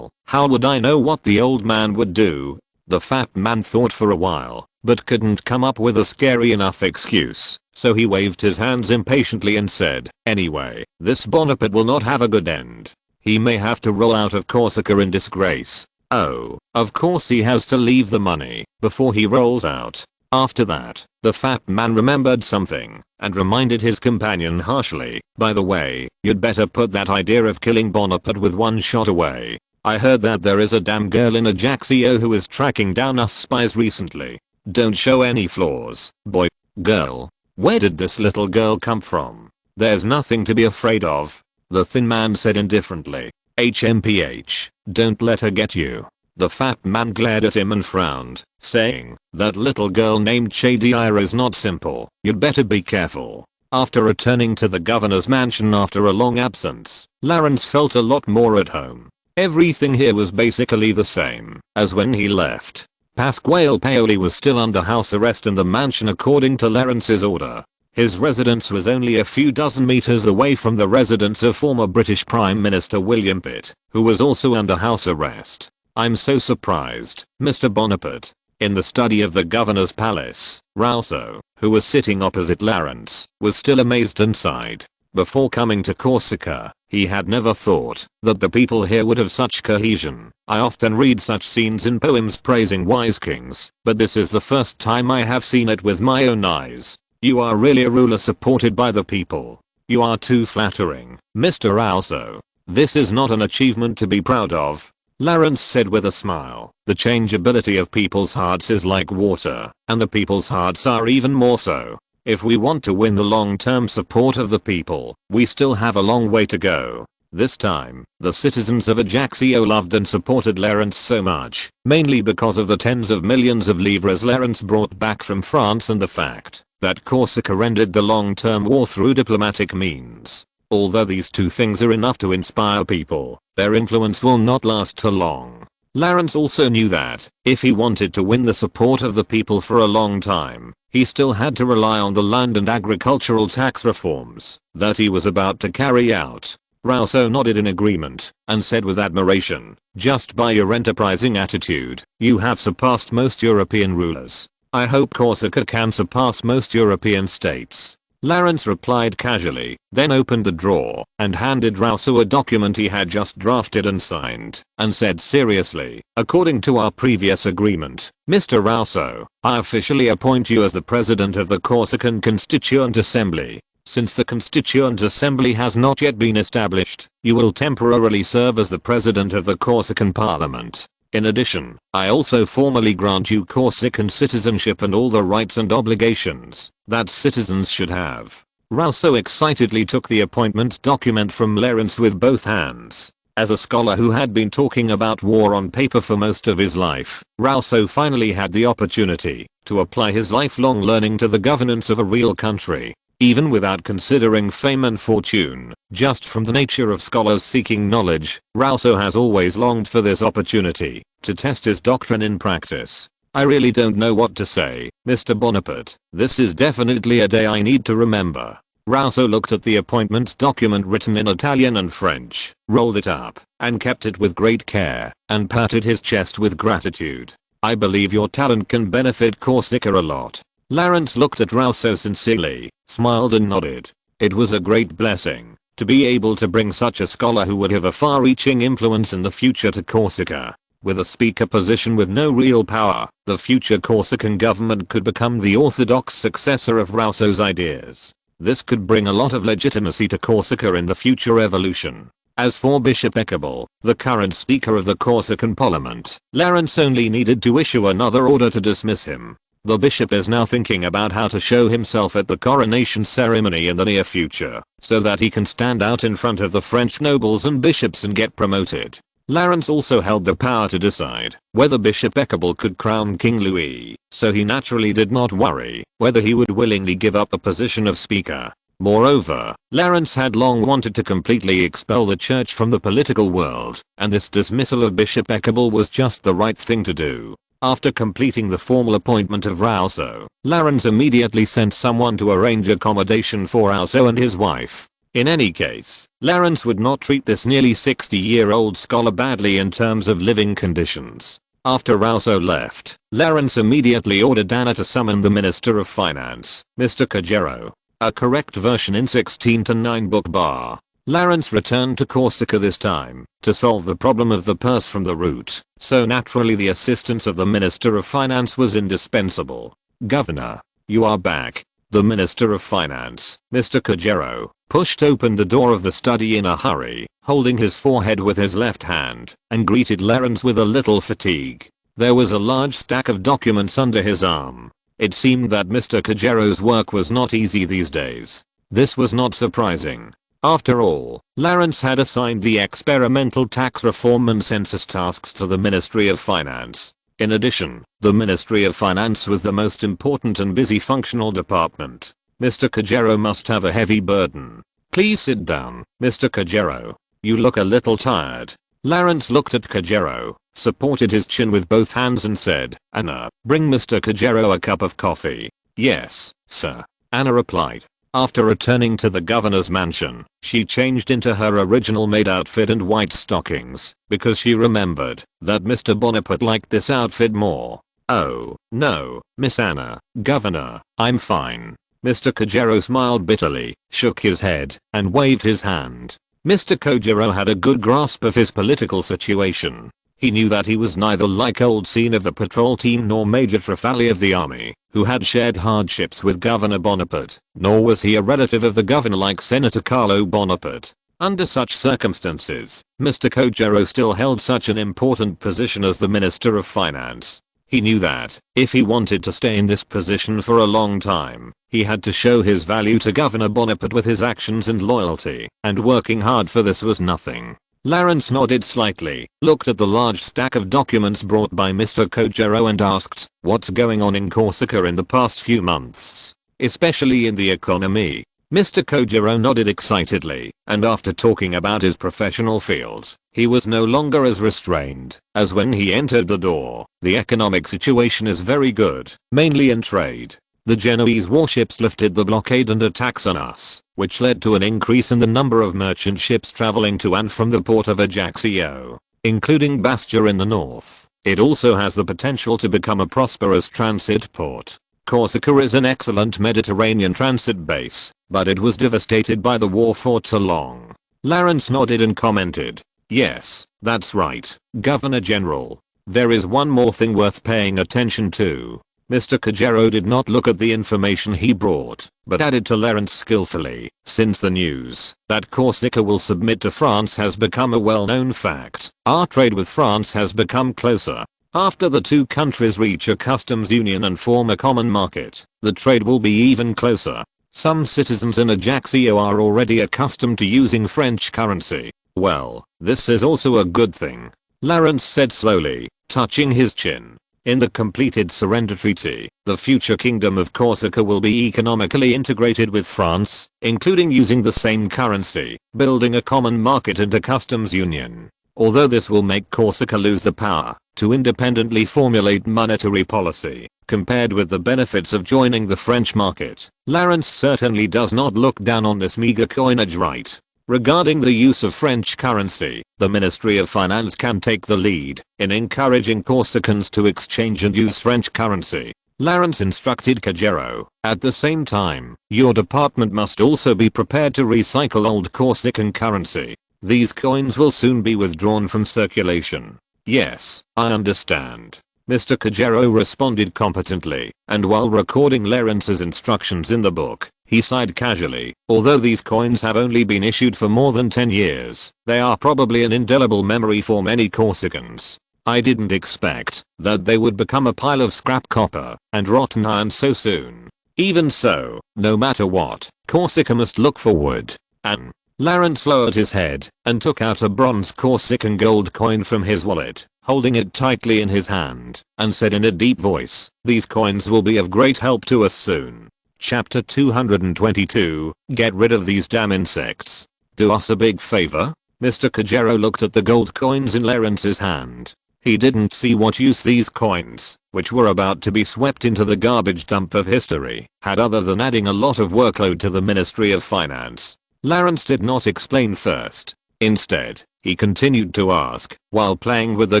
how would I know what the old man would do?" The fat man thought for a while, but couldn't come up with a scary enough excuse, so he waved his hands impatiently and said, "Anyway, this Bonaparte will not have a good end. He may have to roll out of Corsica in disgrace. Oh, of course he has to leave the money before he rolls out." After that, the fat man remembered something, and reminded his companion harshly, "By the way, you'd better put that idea of killing Bonaparte with one shot away. I heard that there is a damn girl in Ajaccio who is tracking down us spies recently. Don't show any flaws, boy." "Girl? Where did this little girl come from? There's nothing to be afraid of," the thin man said indifferently. "HMPH, don't let her get you." The fat man glared at him and frowned, saying, "That little girl named Chadiira is not simple. You'd better be careful." After returning to the governor's mansion after a long absence, Laurence felt a lot more at home. Everything here was basically the same as when he left. Pasquale Paoli was still under house arrest in the mansion according to Laurence's order. His residence was only a few dozen meters away from the residence of former British Prime Minister William Pitt, who was also under house arrest. I'm so surprised, Mr. Bonaparte. In the study of the governor's palace, Rousseau, who was sitting opposite Lawrence, was still amazed and sighed. Before coming to Corsica, he had never thought that the people here would have such cohesion. I often read such scenes in poems praising wise kings, but this is the first time I have seen it with my own eyes. You are really a ruler supported by the people. You are too flattering, Mr. Rousseau. This is not an achievement to be proud of. Lawrence said with a smile. The changeability of people's hearts is like water, and the people's hearts are even more so. If we want to win the long-term support of the people, we still have a long way to go. This time, the citizens of Ajaccio loved and supported Lawrence so much, mainly because of the tens of millions of livres Lawrence brought back from France and the fact that Corsica ended the long-term war through diplomatic means. Although these two things are enough to inspire people, their influence will not last too long. Lawrence also knew that, if he wanted to win the support of the people for a long time, he still had to rely on the land and agricultural tax reforms that he was about to carry out. Rousseau nodded in agreement and said with admiration, "Just by your enterprising attitude, you have surpassed most European rulers. I hope Corsica can surpass most European states." Lawrence replied casually, then opened the drawer and handed Rousseau a document he had just drafted and signed, and said seriously, "According to our previous agreement, Mr. Rousseau, I officially appoint you as the president of the Corsican Constituent Assembly. Since the Constituent Assembly has not yet been established, you will temporarily serve as the president of the Corsican Parliament. In addition, I also formally grant you Corsican citizenship and all the rights and obligations that citizens should have." Rousseau excitedly took the appointment document from Lawrence with both hands. As a scholar who had been talking about war on paper for most of his life, Rousseau finally had the opportunity to apply his lifelong learning to the governance of a real country. Even without considering fame and fortune, just from the nature of scholars seeking knowledge, Rousseau has always longed for this opportunity to test his doctrine in practice. I really don't know what to say, Mr. Bonaparte. This is definitely a day I need to remember. Rousseau looked at the appointment document written in Italian and French, rolled it up, and kept it with great care, and patted his chest with gratitude. "I believe your talent can benefit Corsica a lot." Lawrence looked at Rousseau sincerely, smiled and nodded. It was a great blessing to be able to bring such a scholar who would have a far-reaching influence in the future to Corsica. With a speaker position with no real power, the future Corsican government could become the orthodox successor of Rousseau's ideas. This could bring a lot of legitimacy to Corsica in the future evolution. As for Bishop Eckable, the current speaker of the Corsican Parliament, Lawrence only needed to issue another order to dismiss him. The bishop is now thinking about how to show himself at the coronation ceremony in the near future, so that he can stand out in front of the French nobles and bishops and get promoted. Lawrence also held the power to decide whether Bishop Eckable could crown King Louis, so he naturally did not worry whether he would willingly give up the position of speaker. Moreover, Lawrence had long wanted to completely expel the church from the political world, and this dismissal of Bishop Eckable was just the right thing to do. After completing the formal appointment of Rousseau, Lawrence immediately sent someone to arrange accommodation for Rousseau and his wife. In any case, Lawrence would not treat this nearly 60-year-old scholar badly in terms of living conditions. After Rousseau left, Lawrence immediately ordered Anna to summon the Minister of Finance, Mr. Cajero. A correct version in 16-9 book bar. Lawrence returned to Corsica this time to solve the problem of the purse from the root, so naturally the assistance of the Minister of Finance was indispensable. "Governor, you are back." The Minister of Finance, Mr. Cajero, pushed open the door of the study in a hurry, holding his forehead with his left hand, and greeted Lawrence with a little fatigue. There was a large stack of documents under his arm. It seemed that Mr. Cajero's work was not easy these days. This was not surprising. After all, Lawrence had assigned the experimental tax reform and census tasks to the Ministry of Finance. In addition, the Ministry of Finance was the most important and busy functional department. Mr. Cajero must have a heavy burden. "Please sit down, Mr. Cajero. You look a little tired." Lawrence looked at Cajero, supported his chin with both hands and said, "Anna, bring Mr. Cajero a cup of coffee." "Yes, sir." Anna replied. After returning to the governor's mansion, she changed into her original maid outfit and white stockings, because she remembered that Mr. Bonaparte liked this outfit more. Oh, no, Miss Anna, Governor, I'm fine. Mr. Kojiro smiled bitterly, shook his head, and waved his hand. Mr. Kojiro had a good grasp of his political situation. He knew that he was neither like old Scene of the patrol team nor Major Trafalli of the army, who had shared hardships with Governor Bonaparte, nor was he a relative of the governor like Senator Carlo Bonaparte. Under such circumstances, Mr. Kojiro still held such an important position as the Minister of Finance. He knew that, if he wanted to stay in this position for a long time, he had to show his value to Governor Bonaparte with his actions and loyalty, and working hard for this was nothing. Lawrence nodded slightly, looked at the large stack of documents brought by Mr. Kojiro and asked, what's going on in Corsica in the past few months? Especially in the economy. Mr. Kojiro nodded excitedly, and after talking about his professional field, he was no longer as restrained as when he entered the door. The economic situation is very good, mainly in trade. The Genoese warships lifted the blockade and attacks on us, which led to an increase in the number of merchant ships traveling to and from the port of Ajaccio, including Bastia in the north. It also has the potential to become a prosperous transit port. Corsica is an excellent Mediterranean transit base, but it was devastated by the war for too long. Lawrence nodded and commented, yes, that's right, Governor General. There is one more thing worth paying attention to. Mr. Kojiro did not look at the information he brought, but added to Lawrence skillfully, since the news that Corsica will submit to France has become a well-known fact, our trade with France has become closer. After the two countries reach a customs union and form a common market, the trade will be even closer. Some citizens in Ajaccio are already accustomed to using French currency. Well, this is also a good thing, Lawrence said slowly, touching his chin. In the completed surrender treaty, the future kingdom of Corsica will be economically integrated with France, including using the same currency, building a common market and a customs union. Although this will make Corsica lose the power to independently formulate monetary policy, compared with the benefits of joining the French market, Lawrence certainly does not look down on this meager coinage right. Regarding the use of French currency, the Ministry of Finance can take the lead in encouraging Corsicans to exchange and use French currency. Lawrence instructed Kojiro, at the same time, your department must also be prepared to recycle old Corsican currency. These coins will soon be withdrawn from circulation. Yes, I understand. Mr. Kojiro responded competently, and while recording Lawrence's instructions in the book, he sighed casually. Although these coins have only been issued for more than 10 years, they are probably an indelible memory for many Corsicans. I didn't expect that they would become a pile of scrap copper and rotten iron so soon. Even so, no matter what, Corsica must look forward. And Lawrence lowered his head and took out a bronze Corsican gold coin from his wallet, holding it tightly in his hand, and said in a deep voice, these coins will be of great help to us soon. Chapter 222, get rid of these damn insects. Do us a big favor? Mr. Kojiro looked at the gold coins in Lawrence's hand. He didn't see what use these coins, which were about to be swept into the garbage dump of history, had other than adding a lot of workload to the Ministry of Finance. Lawrence did not explain first. Instead, he continued to ask, while playing with the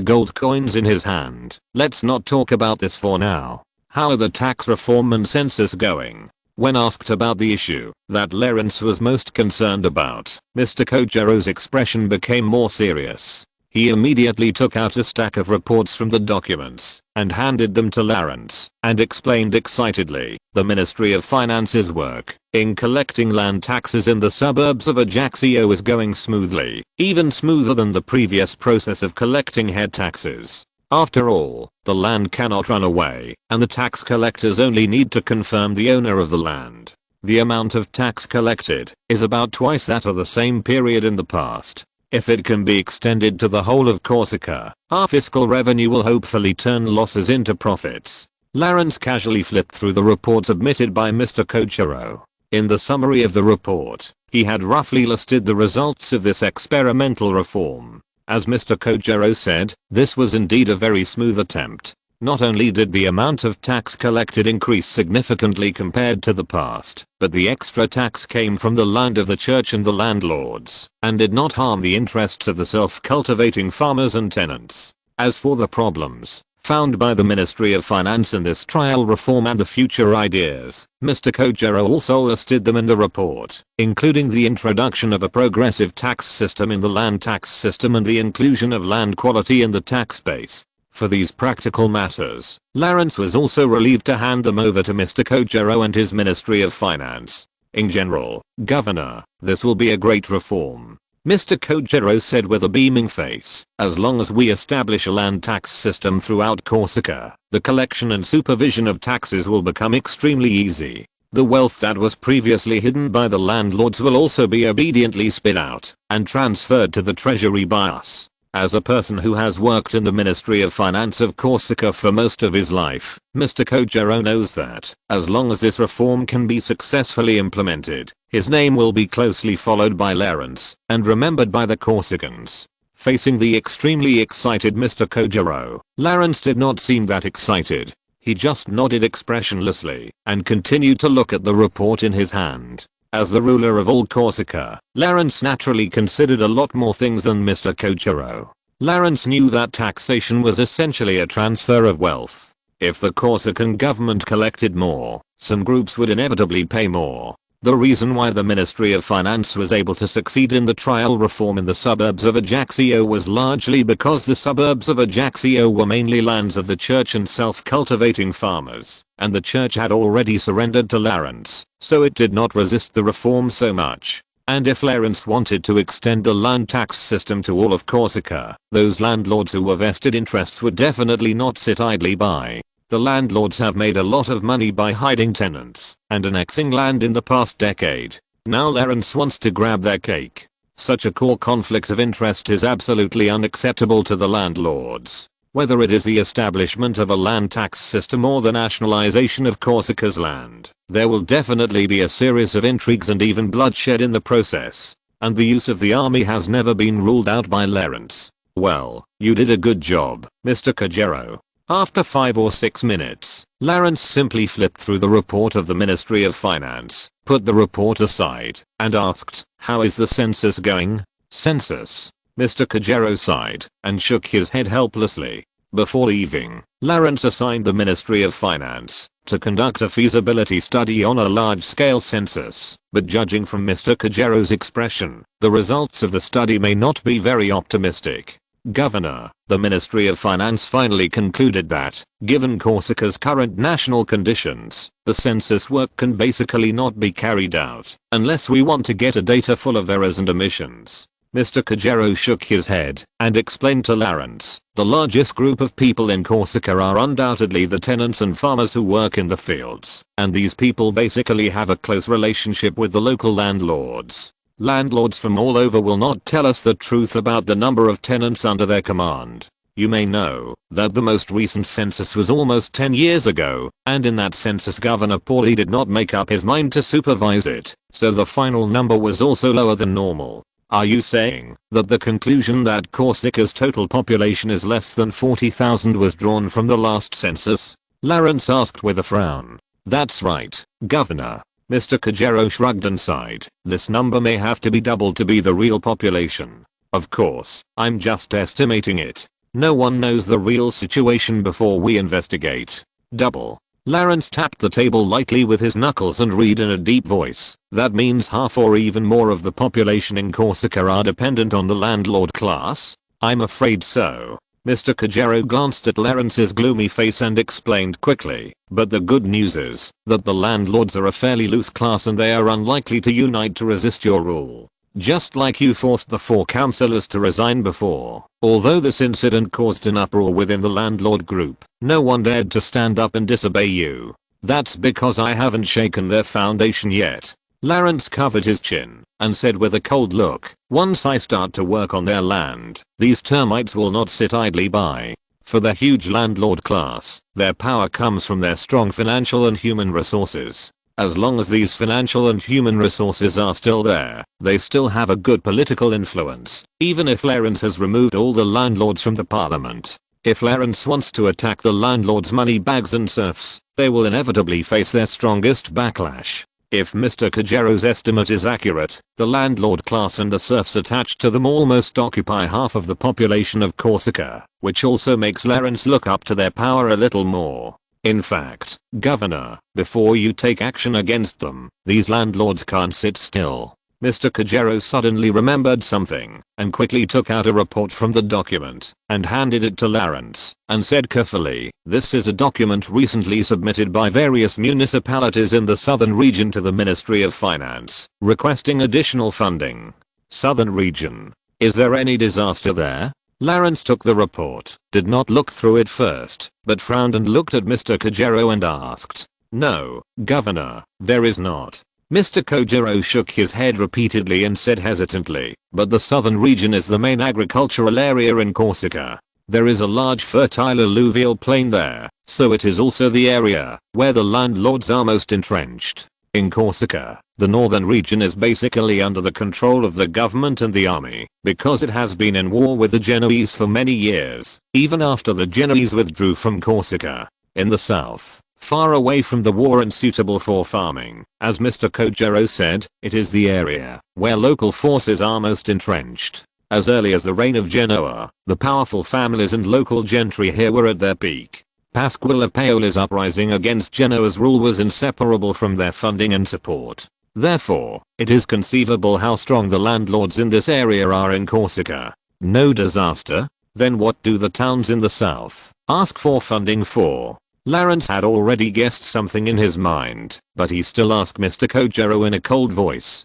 gold coins in his hand, let's not talk about this for now. How are the tax reform and census going? When asked about the issue that Lawrence was most concerned about, Mr. Kojiro's expression became more serious. He immediately took out a stack of reports from the documents and handed them to Lawrence and explained excitedly, the Ministry of Finance's work in collecting land taxes in the suburbs of Ajaccio is going smoothly, even smoother than the previous process of collecting head taxes. After all, the land cannot run away, and the tax collectors only need to confirm the owner of the land. The amount of tax collected is about twice that of the same period in the past. If it can be extended to the whole of Corsica, our fiscal revenue will hopefully turn losses into profits. Lawrence casually flipped through the report submitted by Mr. Kojiro. In the summary of the report, he had roughly listed the results of this experimental reform. As Mr. Kojiro said, this was indeed a very smooth attempt. Not only did the amount of tax collected increase significantly compared to the past, but the extra tax came from the land of the church and the landlords, and did not harm the interests of the self-cultivating farmers and tenants. As for the problems found by the Ministry of Finance in this trial reform and the future ideas, Mr. Kojero also listed them in the report, including the introduction of a progressive tax system in the land tax system and the inclusion of land quality in the tax base. For these practical matters, Lawrence was also relieved to hand them over to Mr. Kojero and his Ministry of Finance. In general, Governor, this will be a great reform, Mr. Kojero said with a beaming face. As long as we establish a land tax system throughout Corsica, the collection and supervision of taxes will become extremely easy. The wealth that was previously hidden by the landlords will also be obediently spit out and transferred to the treasury by us. As a person who has worked in the Ministry of Finance of Corsica for most of his life, Mr. Kojero knows that, as long as this reform can be successfully implemented, his name will be closely followed by Lawrence and remembered by the Corsicans. Facing the extremely excited Mr. Kojero, Lawrence did not seem that excited. He just nodded expressionlessly and continued to look at the report in his hand. As the ruler of all Corsica, Lawrence naturally considered a lot more things than Mr. Kojero. Lawrence knew that taxation was essentially a transfer of wealth. If the Corsican government collected more, some groups would inevitably pay more. The reason why the Ministry of Finance was able to succeed in the trial reform in the suburbs of Ajaccio was largely because the suburbs of Ajaccio were mainly lands of the church and self-cultivating farmers, and the church had already surrendered to Lawrence, so it did not resist the reform so much. And if Lawrence wanted to extend the land tax system to all of Corsica, those landlords who were vested interests would definitely not sit idly by. The landlords have made a lot of money by hiding tenants and annexing land in the past decade. Now Lawrence wants to grab their cake. Such a core conflict of interest is absolutely unacceptable to the landlords. Whether it is the establishment of a land tax system or the nationalization of Corsica's land, there will definitely be a series of intrigues and even bloodshed in the process. And the use of the army has never been ruled out by Lawrence. Well, you did a good job, Mr. Kojero. After 5 or 6 minutes, Lawrence simply flipped through the report of the Ministry of Finance, put the report aside, and asked, "How is the census going?" "Census?" Mr. Kojero sighed and shook his head helplessly. Before leaving, Lawrence assigned the Ministry of Finance to conduct a feasibility study on a large-scale census, but judging from Mr. Kojero's expression, the results of the study may not be very optimistic. Governor, the Ministry of Finance finally concluded that, given Corsica's current national conditions, the census work can basically not be carried out unless we want to get a data full of errors and omissions. Mr. Kojero shook his head and explained to Lawrence, the largest group of people in Corsica are undoubtedly the tenants and farmers who work in the fields, and these people basically have a close relationship with the local landlords. Landlords from all over will not tell us the truth about the number of tenants under their command. You may know that the most recent census was almost 10 years ago, and in that census Governor Pauly did not make up his mind to supervise it, so the final number was also lower than normal. Are you saying that the conclusion that Corsica's total population is less than 40,000 was drawn from the last census? Lawrence asked with a frown. That's right, Governor. Mr. Kojero shrugged and sighed. This number may have to be doubled to be the real population. Of course, I'm just estimating it. No one knows the real situation before we investigate. Double. Lawrence tapped the table lightly with his knuckles and read in a deep voice. That means half or even more of the population in Corsica are dependent on the landlord class? I'm afraid so. Mr. Kojero glanced at Lawrence's gloomy face and explained quickly, but the good news is that the landlords are a fairly loose class and they are unlikely to unite to resist your rule. Just like you forced the 4 councillors to resign before. Although this incident caused an uproar within the landlord group, no one dared to stand up and disobey you. That's because I haven't shaken their foundation yet. Lawrence covered his chin and said with a cold look, once I start to work on their land, these termites will not sit idly by. For the huge landlord class, their power comes from their strong financial and human resources. As long as these financial and human resources are still there, they still have a good political influence, even if Lawrence has removed all the landlords from the parliament. If Lawrence wants to attack the landlord's money bags and serfs, they will inevitably face their strongest backlash. If Mr. Kagero's estimate is accurate, the landlord class and the serfs attached to them almost occupy half of the population of Corsica, which also makes Lawrence look up to their power a little more. In fact, Governor, before you take action against them, these landlords can't sit still. Mr. Kagero suddenly remembered something, and quickly took out a report from the document, and handed it to Lawrence, and said carefully, "This is a document recently submitted by various municipalities in the southern region to the Ministry of Finance, requesting additional funding. Southern region. Is there any disaster there?" Lawrence took the report, did not look through it first, but frowned and looked at Mr. Kagero and asked, "No, Governor, there is not." Mr. Kojiro shook his head repeatedly and said hesitantly, "But the southern region is the main agricultural area in Corsica. There is a large fertile alluvial plain there, so it is also the area where the landlords are most entrenched. In Corsica, the northern region is basically under the control of the government and the army, because it has been in war with the Genoese for many years, even after the Genoese withdrew from Corsica. In the south, far away from the war and suitable for farming, as Mr. Kojiro said, it is the area where local forces are most entrenched. As early as the reign of Genoa, the powerful families and local gentry here were at their peak. Pasquale Paoli's uprising against Genoa's rule was inseparable from their funding and support. Therefore, it is conceivable how strong the landlords in this area are in Corsica. No disaster? Then what do the towns in the south ask for funding for?" Lawrence had already guessed something in his mind, but he still asked Mr. Kojiro in a cold voice.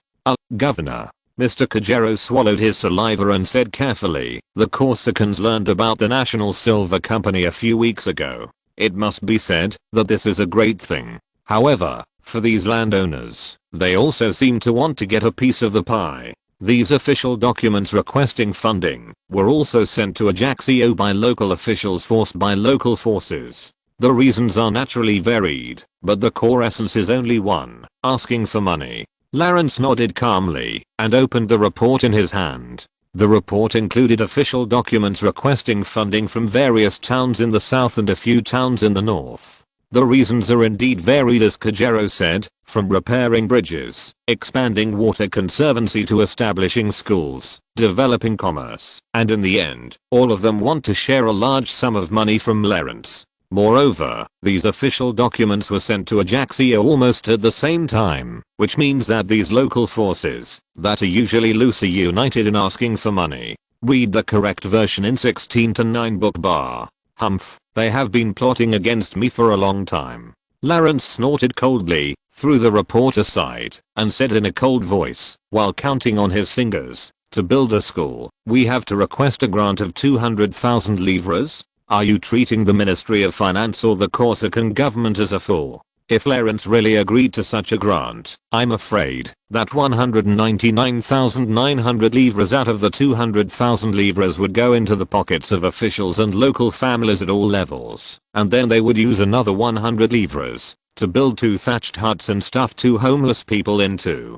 Governor." Mr. Kojiro swallowed his saliva and said carefully, "The Corsicans learned about the National Silver Company a few weeks ago. It must be said that this is a great thing. However, for these landowners, they also seem to want to get a piece of the pie. These official documents requesting funding were also sent to Ajaccio by local officials forced by local forces. The reasons are naturally varied, but the core essence is only one: asking for money." Lawrence nodded calmly and opened the report in his hand. The report included official documents requesting funding from various towns in the south and a few towns in the north. The reasons are indeed varied, as Kojiro said, from repairing bridges, expanding water conservancy to establishing schools, developing commerce, and in the end, all of them want to share a large sum of money from Lawrence. Moreover, these official documents were sent to Ajaccio almost at the same time, which means that these local forces, that are usually loosely united in asking for money, read the correct version in 16-9 book bar. Humph, they have been plotting against me for a long time. Lawrence snorted coldly, threw the report aside, and said in a cold voice, while counting on his fingers, "To build a school, we have to request a grant of 200,000 livres? Are you treating the Ministry of Finance or the Corsican government as a fool? If Lawrence really agreed to such a grant, I'm afraid that 199,900 livres out of the 200,000 livres would go into the pockets of officials and local families at all levels, and then they would use another 100 livres to build 2 thatched huts and stuff 2 homeless people into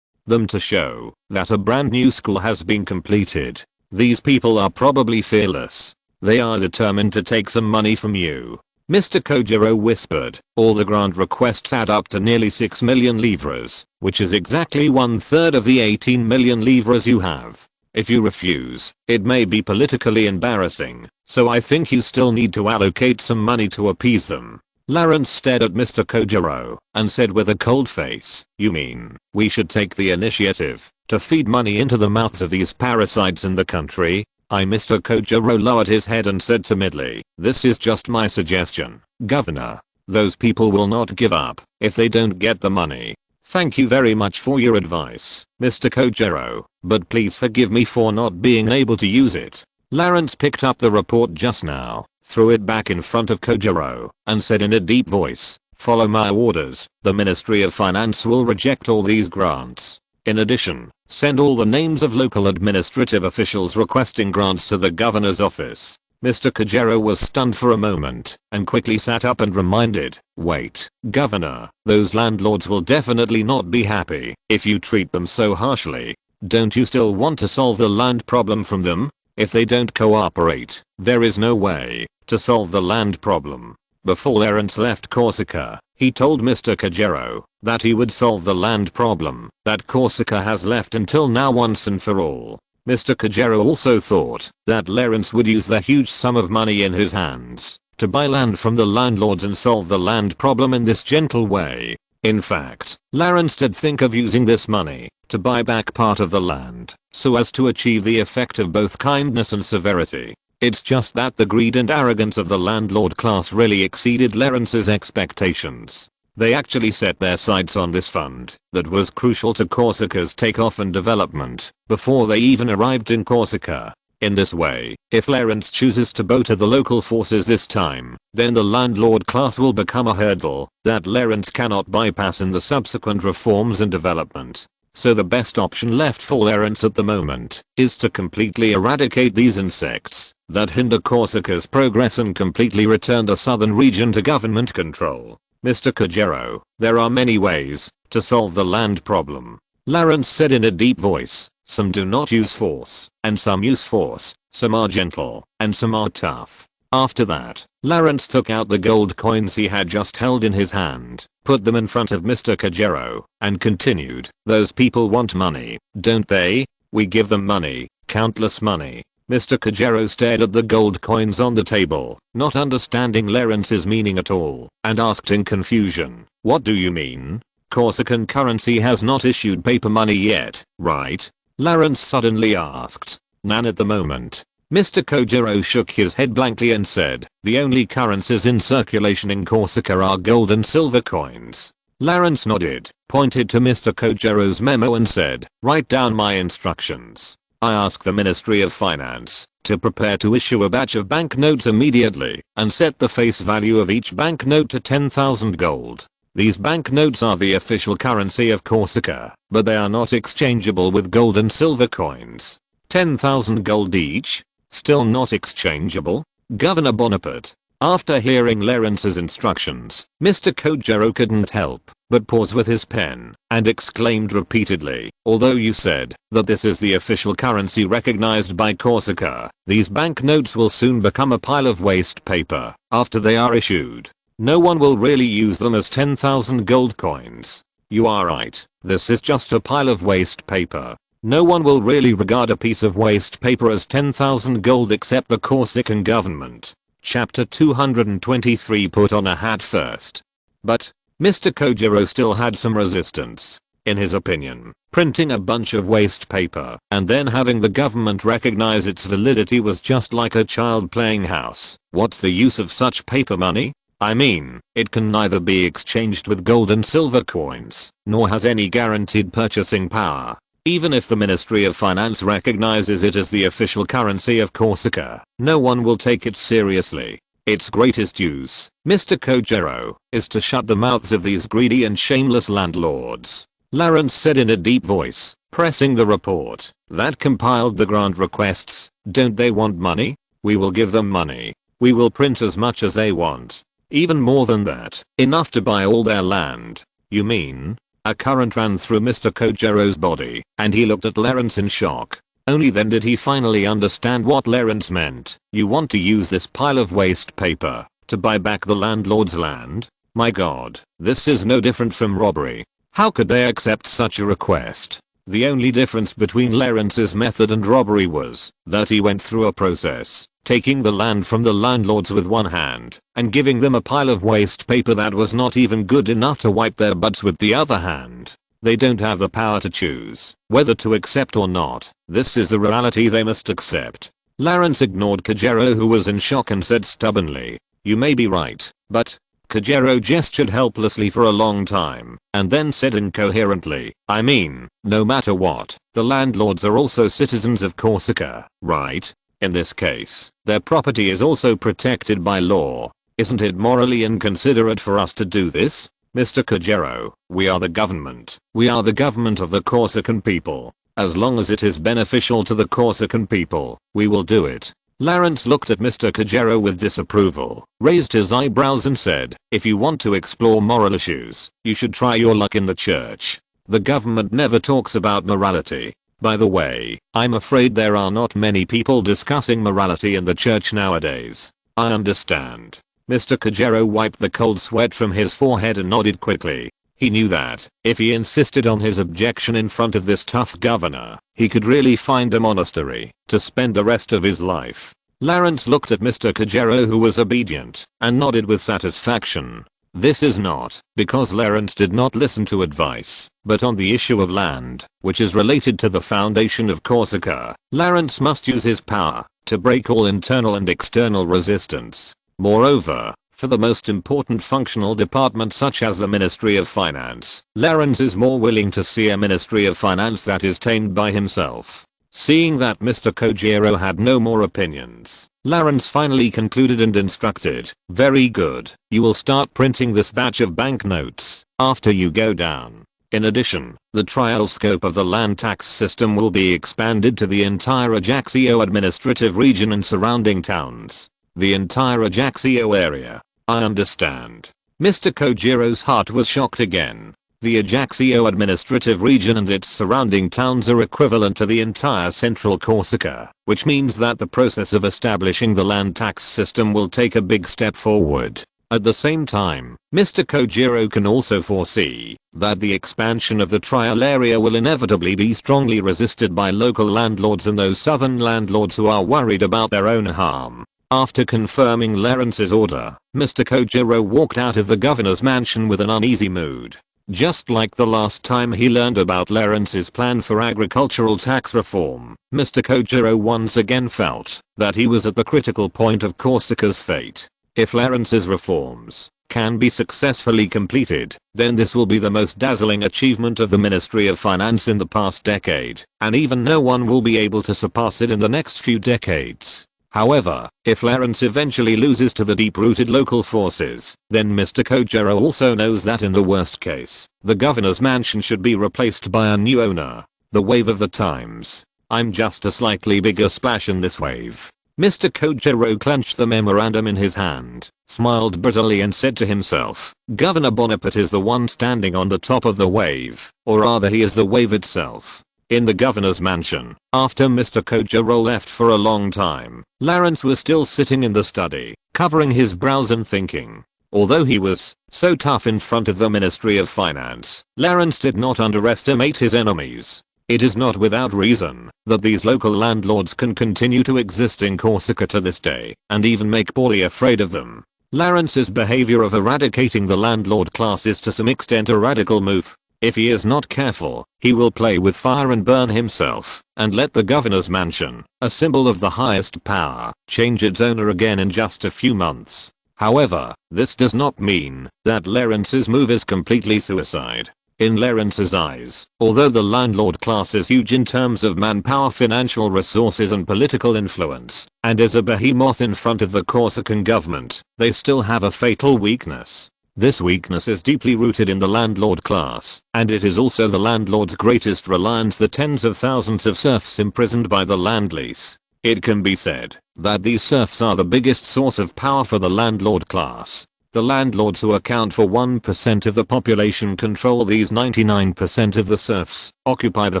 them to show that a brand new school has been completed. These people are probably fearless. They are determined to take some money from you." Mr. Kojiro whispered, "All the grant requests add up to nearly 6 million livres, which is exactly 1/3 of the 18 million livres you have. If you refuse, it may be politically embarrassing, so I think you still need to allocate some money to appease them." Lawrence stared at Mr. Kojiro and said with a cold face, "You mean we should take the initiative to feed money into the mouths of these parasites in the country?" Mr. Kojiro lowered his head and said timidly, "This is just my suggestion, Governor. Those people will not give up if they don't get the money. Thank you very much for your advice, Mr. Kojiro, but please forgive me for not being able to use it." Lawrence picked up the report just now, threw it back in front of Kojiro, and said in a deep voice, "Follow my orders. The Ministry of Finance will reject all these grants. In addition, send all the names of local administrative officials requesting grants to the governor's office." Mr. Kojiro was stunned for a moment, and quickly sat up and reminded, "Wait, Governor, those landlords will definitely not be happy if you treat them so harshly. Don't you still want to solve the land problem from them?" If they don't cooperate, there is no way to solve the land problem. Before Lawrence left Corsica, he told Mr. Cajero that he would solve the land problem that Corsica has left until now once and for all. Mr. Cajero also thought that Lawrence would use the huge sum of money in his hands to buy land from the landlords and solve the land problem in this gentle way. In fact, Lawrence did think of using this money to buy back part of the land so as to achieve the effect of both kindness and severity. It's just that the greed and arrogance of the landlord class really exceeded Lawrence's expectations. They actually set their sights on this fund that was crucial to Corsica's takeoff and development before they even arrived in Corsica. In this way, if Lawrence chooses to bow to the local forces this time, then the landlord class will become a hurdle that Lawrence cannot bypass in the subsequent reforms and development. So the best option left for Lawrence at the moment is to completely eradicate these insects that hinder Corsica's progress and completely return the southern region to government control. Mr. Cajero, there are many ways to solve the land problem, Lawrence said in a deep voice. Some do not use force, and some use force, some are gentle, and some are tough. After that, Lawrence took out the gold coins he had just held in his hand, put them in front of Mr. Cajero, and continued, "Those people want money, don't they? We give them money, countless money." Mr. Cajero stared at the gold coins on the table, not understanding Lawrence's meaning at all, and asked in confusion, "What do you mean? Corsican currency has not issued paper money yet, right?" Lawrence suddenly asked. "None at the moment." Mr. Cajero shook his head blankly and said, "The only currencies in circulation in Corsica are gold and silver coins." Lawrence nodded, pointed to Mr. Cajero's memo and said, "Write down my instructions. I ask the Ministry of Finance to prepare to issue a batch of banknotes immediately and set the face value of each banknote to 10,000 gold. These banknotes are the official currency of Corsica, but they are not exchangeable with gold and silver coins. 10,000 gold each? Still not exchangeable? Governor Bonaparte." After hearing Lawrence's instructions, Mr. Cajero couldn't help but pause with his pen and exclaimed repeatedly, "Although you said that this is the official currency recognized by Corsica, these banknotes will soon become a pile of waste paper after they are issued. No one will really use them as 10,000 gold coins. You are right, this is just a pile of waste paper. No one will really regard a piece of waste paper as 10,000 gold except the Corsican government." Chapter 223 Put on a hat first. But Mr. Cajero still had some resistance. In his opinion, printing a bunch of waste paper and then having the government recognize its validity was just like a child playing house. What's the use of such paper money? I mean, it can neither be exchanged with gold and silver coins, nor has any guaranteed purchasing power. Even if the Ministry of Finance recognizes it as the official currency of Corsica, no one will take it seriously. Its greatest use, Mr. Cajero, is to shut the mouths of these greedy and shameless landlords. Lawrence said in a deep voice, pressing the report that compiled the grant requests. "Don't they want money? We will give them money. We will print as much as they want. Even more than that, enough to buy all their land." "You mean?" A current ran through Mr. Cajero's body, and he looked at Lawrence in shock. Only then did he finally understand what Lawrence meant. "You want to use this pile of waste paper to buy back the landlord's land? My God, this is no different from robbery. How could they accept such a request?" The only difference between Lawrence's method and robbery was that he went through a process, taking the land from the landlords with one hand and giving them a pile of waste paper that was not even good enough to wipe their butts with the other hand. They don't have the power to choose whether to accept or not. This is the reality they must accept. Lawrence ignored Cajero, who was in shock, and said stubbornly, "You may be right, but..." Cajero gestured helplessly for a long time, and then said incoherently, "I mean, no matter what, the landlords are also citizens of Corsica, right? In this case, their property is also protected by law. Isn't it morally inconsiderate for us to do this? Mr. Cajero, we are the government. We are the government of the Corsican people. As long as it is beneficial to the Corsican people, we will do it." Lawrence looked at Mr. Cajero with disapproval, raised his eyebrows and said, "If you want to explore moral issues, you should try your luck in the church. The government never talks about morality. By the way, I'm afraid there are not many people discussing morality in the church nowadays. I understand. Mr. Kojiro wiped the cold sweat from his forehead and nodded quickly. He knew that, if he insisted on his objection in front of this tough governor, he could really find a monastery to spend the rest of his life. Lawrence looked at Mr. Kojiro, who was obedient, and nodded with satisfaction. This is not because Lawrence did not listen to advice, but on the issue of land, which is related to the foundation of Corsica, Lawrence must use his power to break all internal and external resistance. Moreover, for the most important functional department such as the Ministry of Finance, Lawrence is more willing to see a Ministry of Finance that is tamed by himself. Seeing that Mr. Kojiro had no more opinions, Lawrence finally concluded and instructed, "Very good, you will start printing this batch of banknotes after you go down. In addition, the trial scope of the land tax system will be expanded to the entire Ajaccio administrative region and surrounding towns." The entire Ajaccio area. I understand. Mr. Kojiro's heart was shocked again. The Ajaccio administrative region and its surrounding towns are equivalent to the entire central Corsica, which means that the process of establishing the land tax system will take a big step forward. At the same time, Mr. Kojiro can also foresee that the expansion of the trial area will inevitably be strongly resisted by local landlords and those southern landlords who are worried about their own harm. After confirming Lawrence's order, Mr. Kojiro walked out of the governor's mansion with an uneasy mood. Just like the last time he learned about Lawrence's plan for agricultural tax reform, Mr. Kojiro once again felt that he was at the critical point of Corsica's fate. If Lawrence's reforms can be successfully completed, then this will be the most dazzling achievement of the Ministry of Finance in the past decade, and even no one will be able to surpass it in the next few decades. However, if Lawrence eventually loses to the deep-rooted local forces, then Mr. Kojiro also knows that in the worst case, the governor's mansion should be replaced by a new owner. The wave of the times. I'm just a slightly bigger splash in this wave. Mr. Kojiro clenched the memorandum in his hand, smiled bitterly and said to himself, Governor Bonaparte is the one standing on the top of the wave, or rather he is the wave itself. In the governor's mansion, after Mr. Kojiro left for a long time, Lawrence was still sitting in the study, covering his brows and thinking. Although he was so tough in front of the Ministry of Finance, Lawrence did not underestimate his enemies. It is not without reason that these local landlords can continue to exist in Corsica to this day, and even make Paulie afraid of them. Lawrence's behavior of eradicating the landlord class is to some extent a radical move. If he is not careful, he will play with fire and burn himself, and let the governor's mansion, a symbol of the highest power, change its owner again in just a few months. However, this does not mean that Lawrence's move is completely suicide. In Lawrence's eyes, although the landlord class is huge in terms of manpower, financial resources and political influence, and is a behemoth in front of the Corsican government, they still have a fatal weakness. This weakness is deeply rooted in the landlord class, and it is also the landlord's greatest reliance, the tens of thousands of serfs imprisoned by the land lease. It can be said that these serfs are the biggest source of power for the landlord class. The landlords, who account for 1% of the population, control these 99% of the serfs, occupy the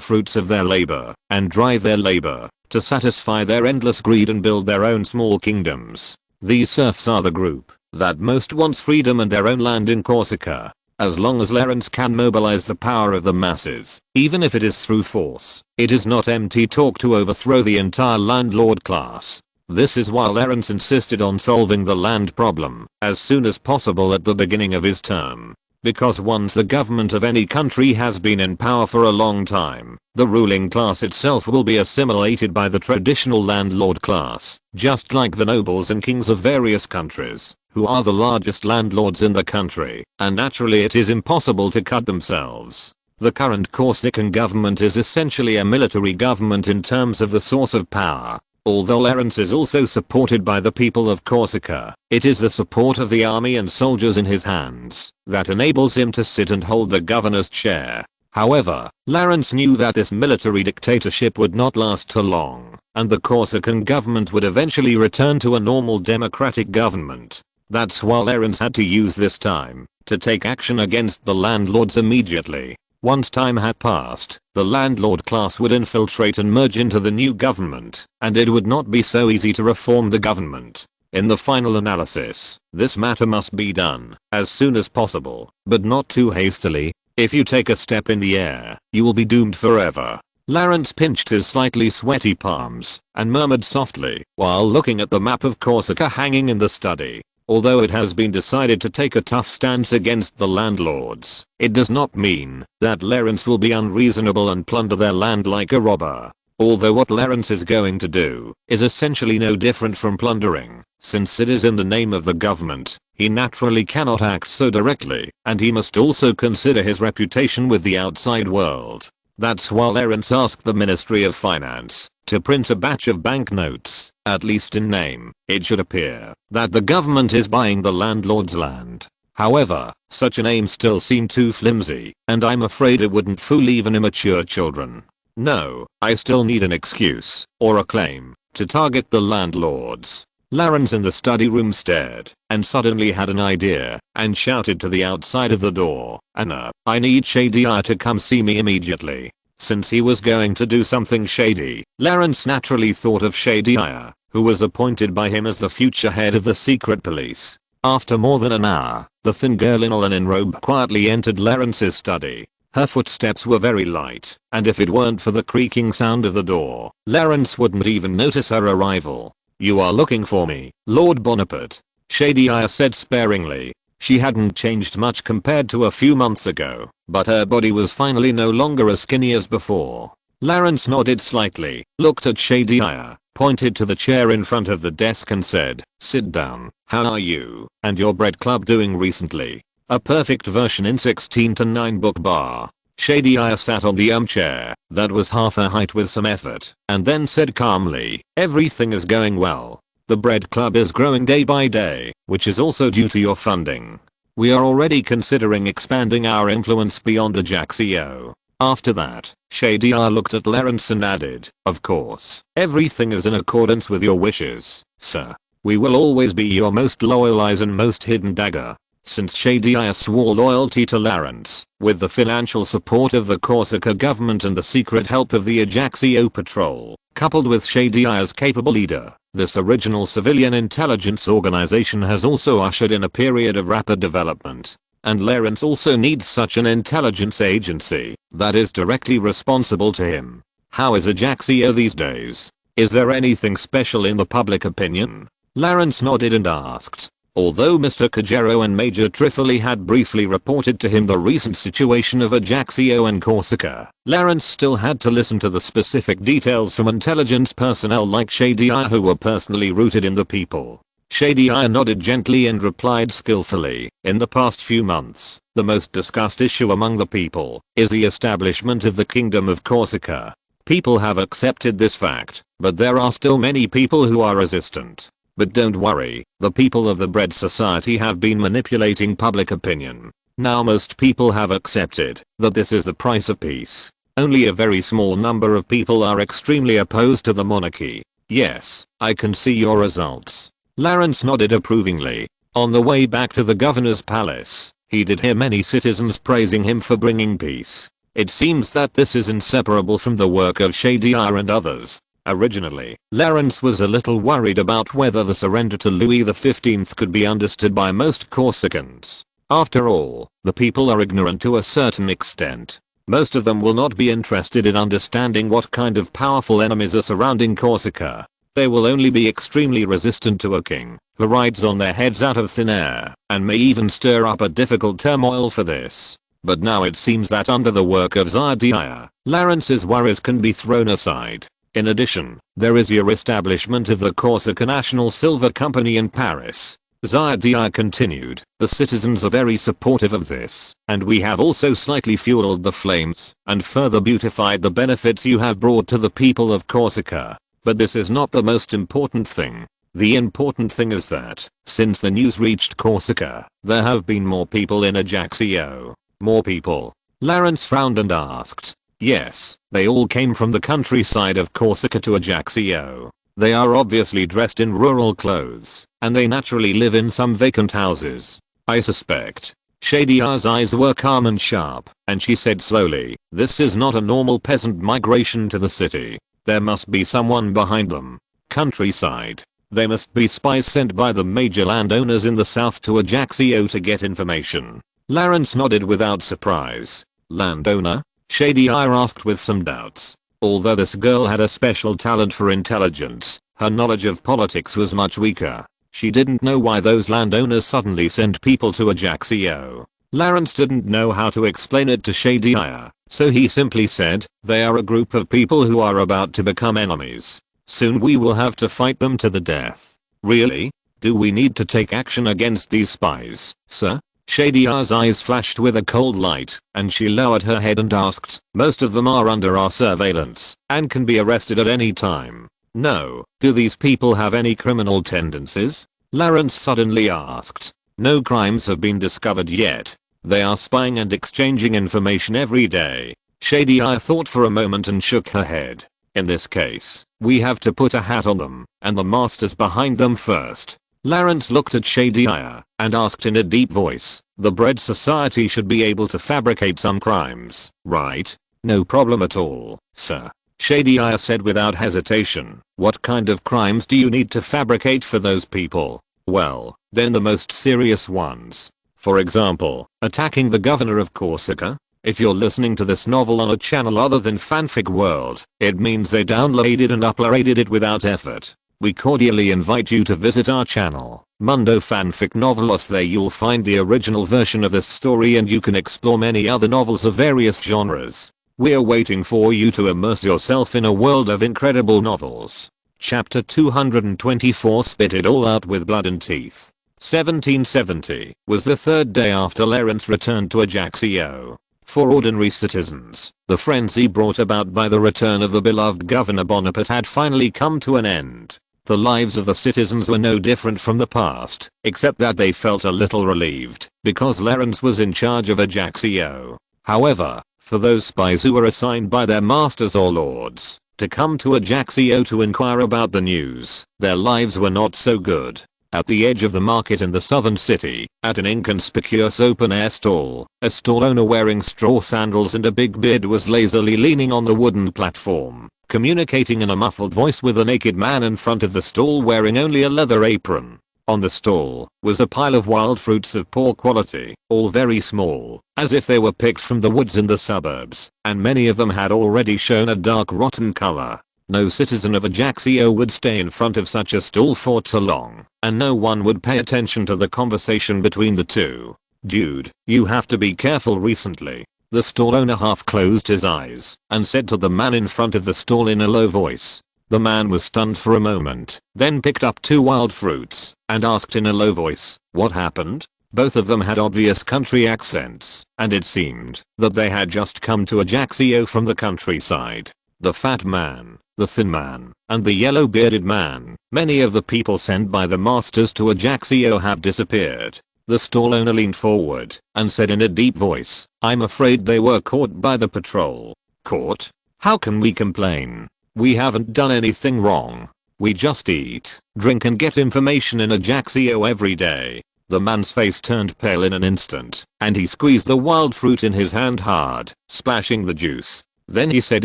fruits of their labor, and drive their labor to satisfy their endless greed and build their own small kingdoms. These serfs are the group that most wants freedom and their own land in Corsica. As long as Lawrence can mobilize the power of the masses, even if it is through force, it is not empty talk to overthrow the entire landlord class. This is why Lawrence insisted on solving the land problem as soon as possible at the beginning of his term. Because once the government of any country has been in power for a long time, the ruling class itself will be assimilated by the traditional landlord class, just like the nobles and kings of various countries, who are the largest landlords in the country, and naturally it is impossible to cut themselves. The current Corsican government is essentially a military government in terms of the source of power. Although Lawrence is also supported by the people of Corsica, it is the support of the army and soldiers in his hands that enables him to sit and hold the governor's chair. However, Lawrence knew that this military dictatorship would not last too long, and the Corsican government would eventually return to a normal democratic government. That's why Lawrence had to use this time to take action against the landlords immediately. Once time had passed, the landlord class would infiltrate and merge into the new government, and it would not be so easy to reform the government. In the final analysis, this matter must be done as soon as possible, but not too hastily. If you take a step in the air, you will be doomed forever. Lawrence pinched his slightly sweaty palms and murmured softly while looking at the map of Corsica hanging in the study. Although it has been decided to take a tough stance against the landlords, it does not mean that Lawrence will be unreasonable and plunder their land like a robber. Although what Lawrence is going to do is essentially no different from plundering, since it is in the name of the government, he naturally cannot act so directly, and he must also consider his reputation with the outside world. That's why Lawrence asked the Ministry of Finance to print a batch of banknotes. At least in name, it should appear that the government is buying the landlord's land. However, such a name still seemed too flimsy, and I'm afraid it wouldn't fool even immature children. No, I still need an excuse, or a claim, to target the landlords. Lawrence in the study room stared, and suddenly had an idea, and shouted to the outside of the door, "Anna, I need Shady Eye to come see me immediately." Since he was going to do something shady, Lawrence naturally thought of Shady Eye, who was appointed by him as the future head of the secret police. After more than an hour, the thin girl in a linen robe quietly entered Lawrence's study. Her footsteps were very light, and if it weren't for the creaking sound of the door, Lawrence wouldn't even notice her arrival. "You are looking for me, Lord Bonaparte," Shady Eye said sparingly. She hadn't changed much compared to a few months ago, but her body was finally no longer as skinny as before. Lawrence nodded slightly, looked at Shady Eye, pointed to the chair in front of the desk and said, "Sit down. How are you and your bread club doing recently?" A perfect version in 16:9 book bar. Shady Eye sat on the armchair that was half her height with some effort, and then said calmly, "Everything is going well. The bread club is growing day by day, which is also due to your funding. We are already considering expanding our influence beyond Ajaccio." After that, Shady Eye looked at Lawrence and added, "Of course, everything is in accordance with your wishes, sir. We will always be your most loyal eyes and most hidden dagger." Since Shady Eye swore loyalty to Lawrence, with the financial support of the Corsica government and the secret help of the Ajaccio patrol, coupled with Shady Eye's capable leader, this original civilian intelligence organization has also ushered in a period of rapid development. And Lawrence also needs such an intelligence agency that is directly responsible to him. How is Ajaccio these days? Is there anything special in the public opinion? Lawrence nodded and asked. Although Mr. Cajero and Major Trifoli had briefly reported to him the recent situation of Ajaccio and Corsica, Lawrence still had to listen to the specific details from intelligence personnel like Shady Eye who were personally rooted in the people. Shady Eye nodded gently and replied skillfully, "In the past few months, the most discussed issue among the people is the establishment of the Kingdom of Corsica. People have accepted this fact, but there are still many people who are resistant. But don't worry, the people of the Bread Society have been manipulating public opinion. Now most people have accepted that this is the price of peace. Only a very small number of people are extremely opposed to the monarchy. Yes, I can see your results." Lawrence nodded approvingly. On the way back to the governor's palace, he did hear many citizens praising him for bringing peace. It seems that this is inseparable from the work of Shady Eye and others. Originally, Lawrence was a little worried about whether the surrender to Louis XV could be understood by most Corsicans. After all, the people are ignorant to a certain extent. Most of them will not be interested in understanding what kind of powerful enemies are surrounding Corsica. They will only be extremely resistant to a king who rides on their heads out of thin air and may even stir up a difficult turmoil for this. But now it seems that under the work of Shady Eye, Lawrence's worries can be thrown aside. In addition, there is your establishment of the Corsica National Silver Company in Paris. Shady Eye continued, the citizens are very supportive of this, and we have also slightly fueled the flames and further beautified the benefits you have brought to the people of Corsica. But this is not the most important thing. The important thing is that, since the news reached Corsica, there have been more people in Ajaccio. More people? Lawrence frowned and asked. Yes, they all came from the countryside of Corsica to Ajaccio. They are obviously dressed in rural clothes, and they naturally live in some vacant houses. I suspect Shady Eye's eyes were calm and sharp, and she said slowly, "This is not a normal peasant migration to the city. There must be someone behind them. Countryside. They must be spies sent by the major landowners in the south to Ajaccio to get information." Lawrence nodded without surprise. "Landowner?" Shady Eye asked with some doubts. Although this girl had a special talent for intelligence, her knowledge of politics was much weaker. She didn't know why those landowners suddenly sent people to Ajaccio. Lawrence didn't know how to explain it to Shady Eye, so he simply said, "They are a group of people who are about to become enemies. Soon we will have to fight them to the death." "Really? Do we need to take action against these spies, sir?" Shady Eye's eyes flashed with a cold light, and she lowered her head and asked, "Most of them are under our surveillance, and can be arrested at any time." "No. Do these people have any criminal tendencies?" Lawrence suddenly asked. "No crimes have been discovered yet. They are spying and exchanging information every day." Shady Eye thought for a moment and shook her head. "In this case, we have to put a hat on them, and the masters behind them first." Lawrence looked at Shady Eye and asked in a deep voice, "The bread society should be able to fabricate some crimes, right?" "No problem at all, sir," Shady Eye said without hesitation. "What kind of crimes do you need to fabricate for those people?" "Well, then the most serious ones. For example, attacking the governor of Corsica. If you're listening to this novel on a channel other than Fanfic World, it means they downloaded and uploaded it without effort. We cordially invite you to visit our channel, Mundo Fanfic Novelos. There you'll find the original version of this story and you can explore many other novels of various genres. We're waiting for you to immerse yourself in a world of incredible novels. Chapter 224 Spit it all out with blood and teeth. 1770 was the third day after Lawrence returned to Ajaccio. For ordinary citizens, the frenzy brought about by the return of the beloved Governor Bonaparte had finally come to an end. The lives of the citizens were no different from the past, except that they felt a little relieved, because Lawrence was in charge of Ajaccio. However, for those spies who were assigned by their masters or lords to come to Ajaccio to inquire about the news, their lives were not so good. At the edge of the market in the southern city, at an inconspicuous open-air stall, a stall owner wearing straw sandals and a big beard was lazily leaning on the wooden platform, communicating in a muffled voice with a naked man in front of the stall wearing only a leather apron. On the stall was a pile of wild fruits of poor quality, all very small, as if they were picked from the woods in the suburbs, and many of them had already shown a dark rotten color. No citizen of Ajaccio would stay in front of such a stall for too long, and no one would pay attention to the conversation between the two. "Dude, you have to be careful recently." The stall owner half closed his eyes and said to the man in front of the stall in a low voice. The man was stunned for a moment, then picked up 2 wild fruits and asked in a low voice, "What happened?" Both of them had obvious country accents, and it seemed that they had just come to Ajaccio from the countryside. The fat man, the thin man, and the yellow-bearded man, many of the people sent by the masters to Ajaccio have disappeared. The stall owner leaned forward and said in a deep voice, "I'm afraid they were caught by the patrol." "Caught? How can we complain? We haven't done anything wrong. We just eat, drink and get information in Ajaccio every day." The man's face turned pale in an instant, and he squeezed the wild fruit in his hand hard, splashing the juice. Then he said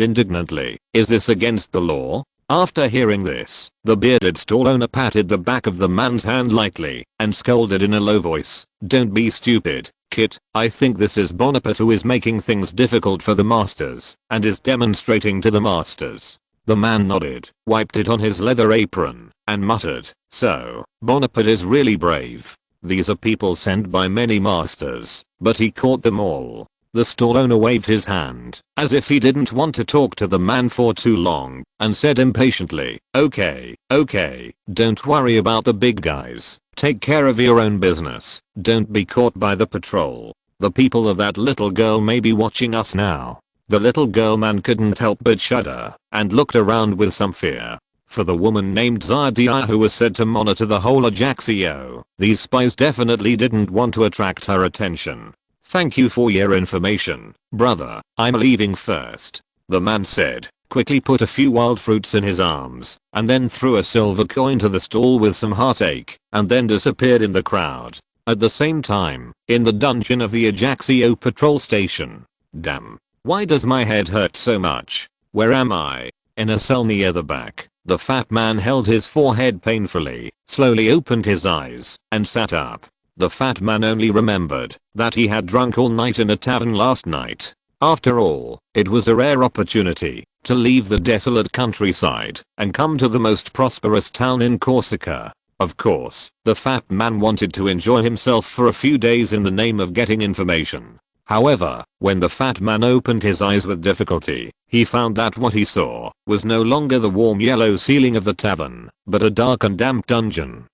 indignantly, "Is this against the law?" After hearing this, the bearded stall owner patted the back of the man's hand lightly and scolded in a low voice, "Don't be stupid, kid. I think this is Bonaparte who is making things difficult for the masters and is demonstrating to the masters." The man nodded, wiped it on his leather apron, and muttered, "So, Bonaparte is really brave. These are people sent by many masters, but he caught them all." The stall owner waved his hand, as if he didn't want to talk to the man for too long, and said impatiently, okay, don't worry about the big guys. Take care of your own business. Don't be caught by the patrol. The people of that little girl may be watching us now." The little girl man couldn't help but shudder, and looked around with some fear. For the woman named Zardia who was said to monitor the whole Ajaccio, these spies definitely didn't want to attract her attention. "Thank you for your information, brother. I'm leaving first," the man said, quickly put a few wild fruits in his arms, and then threw a silver coin to the stall with some heartache, and then disappeared in the crowd. At the same time, in the dungeon of the Ajaccio patrol station. Damn. Why does my head hurt so much? Where am I? In a cell near the back. The fat man held his forehead painfully, slowly opened his eyes, and sat up. The fat man only remembered that he had drunk all night in a tavern last night. After all, it was a rare opportunity to leave the desolate countryside and come to the most prosperous town in Corsica. Of course, the fat man wanted to enjoy himself for a few days in the name of getting information. However, when the fat man opened his eyes with difficulty, he found that what he saw was no longer the warm yellow ceiling of the tavern, but a dark and damp dungeon.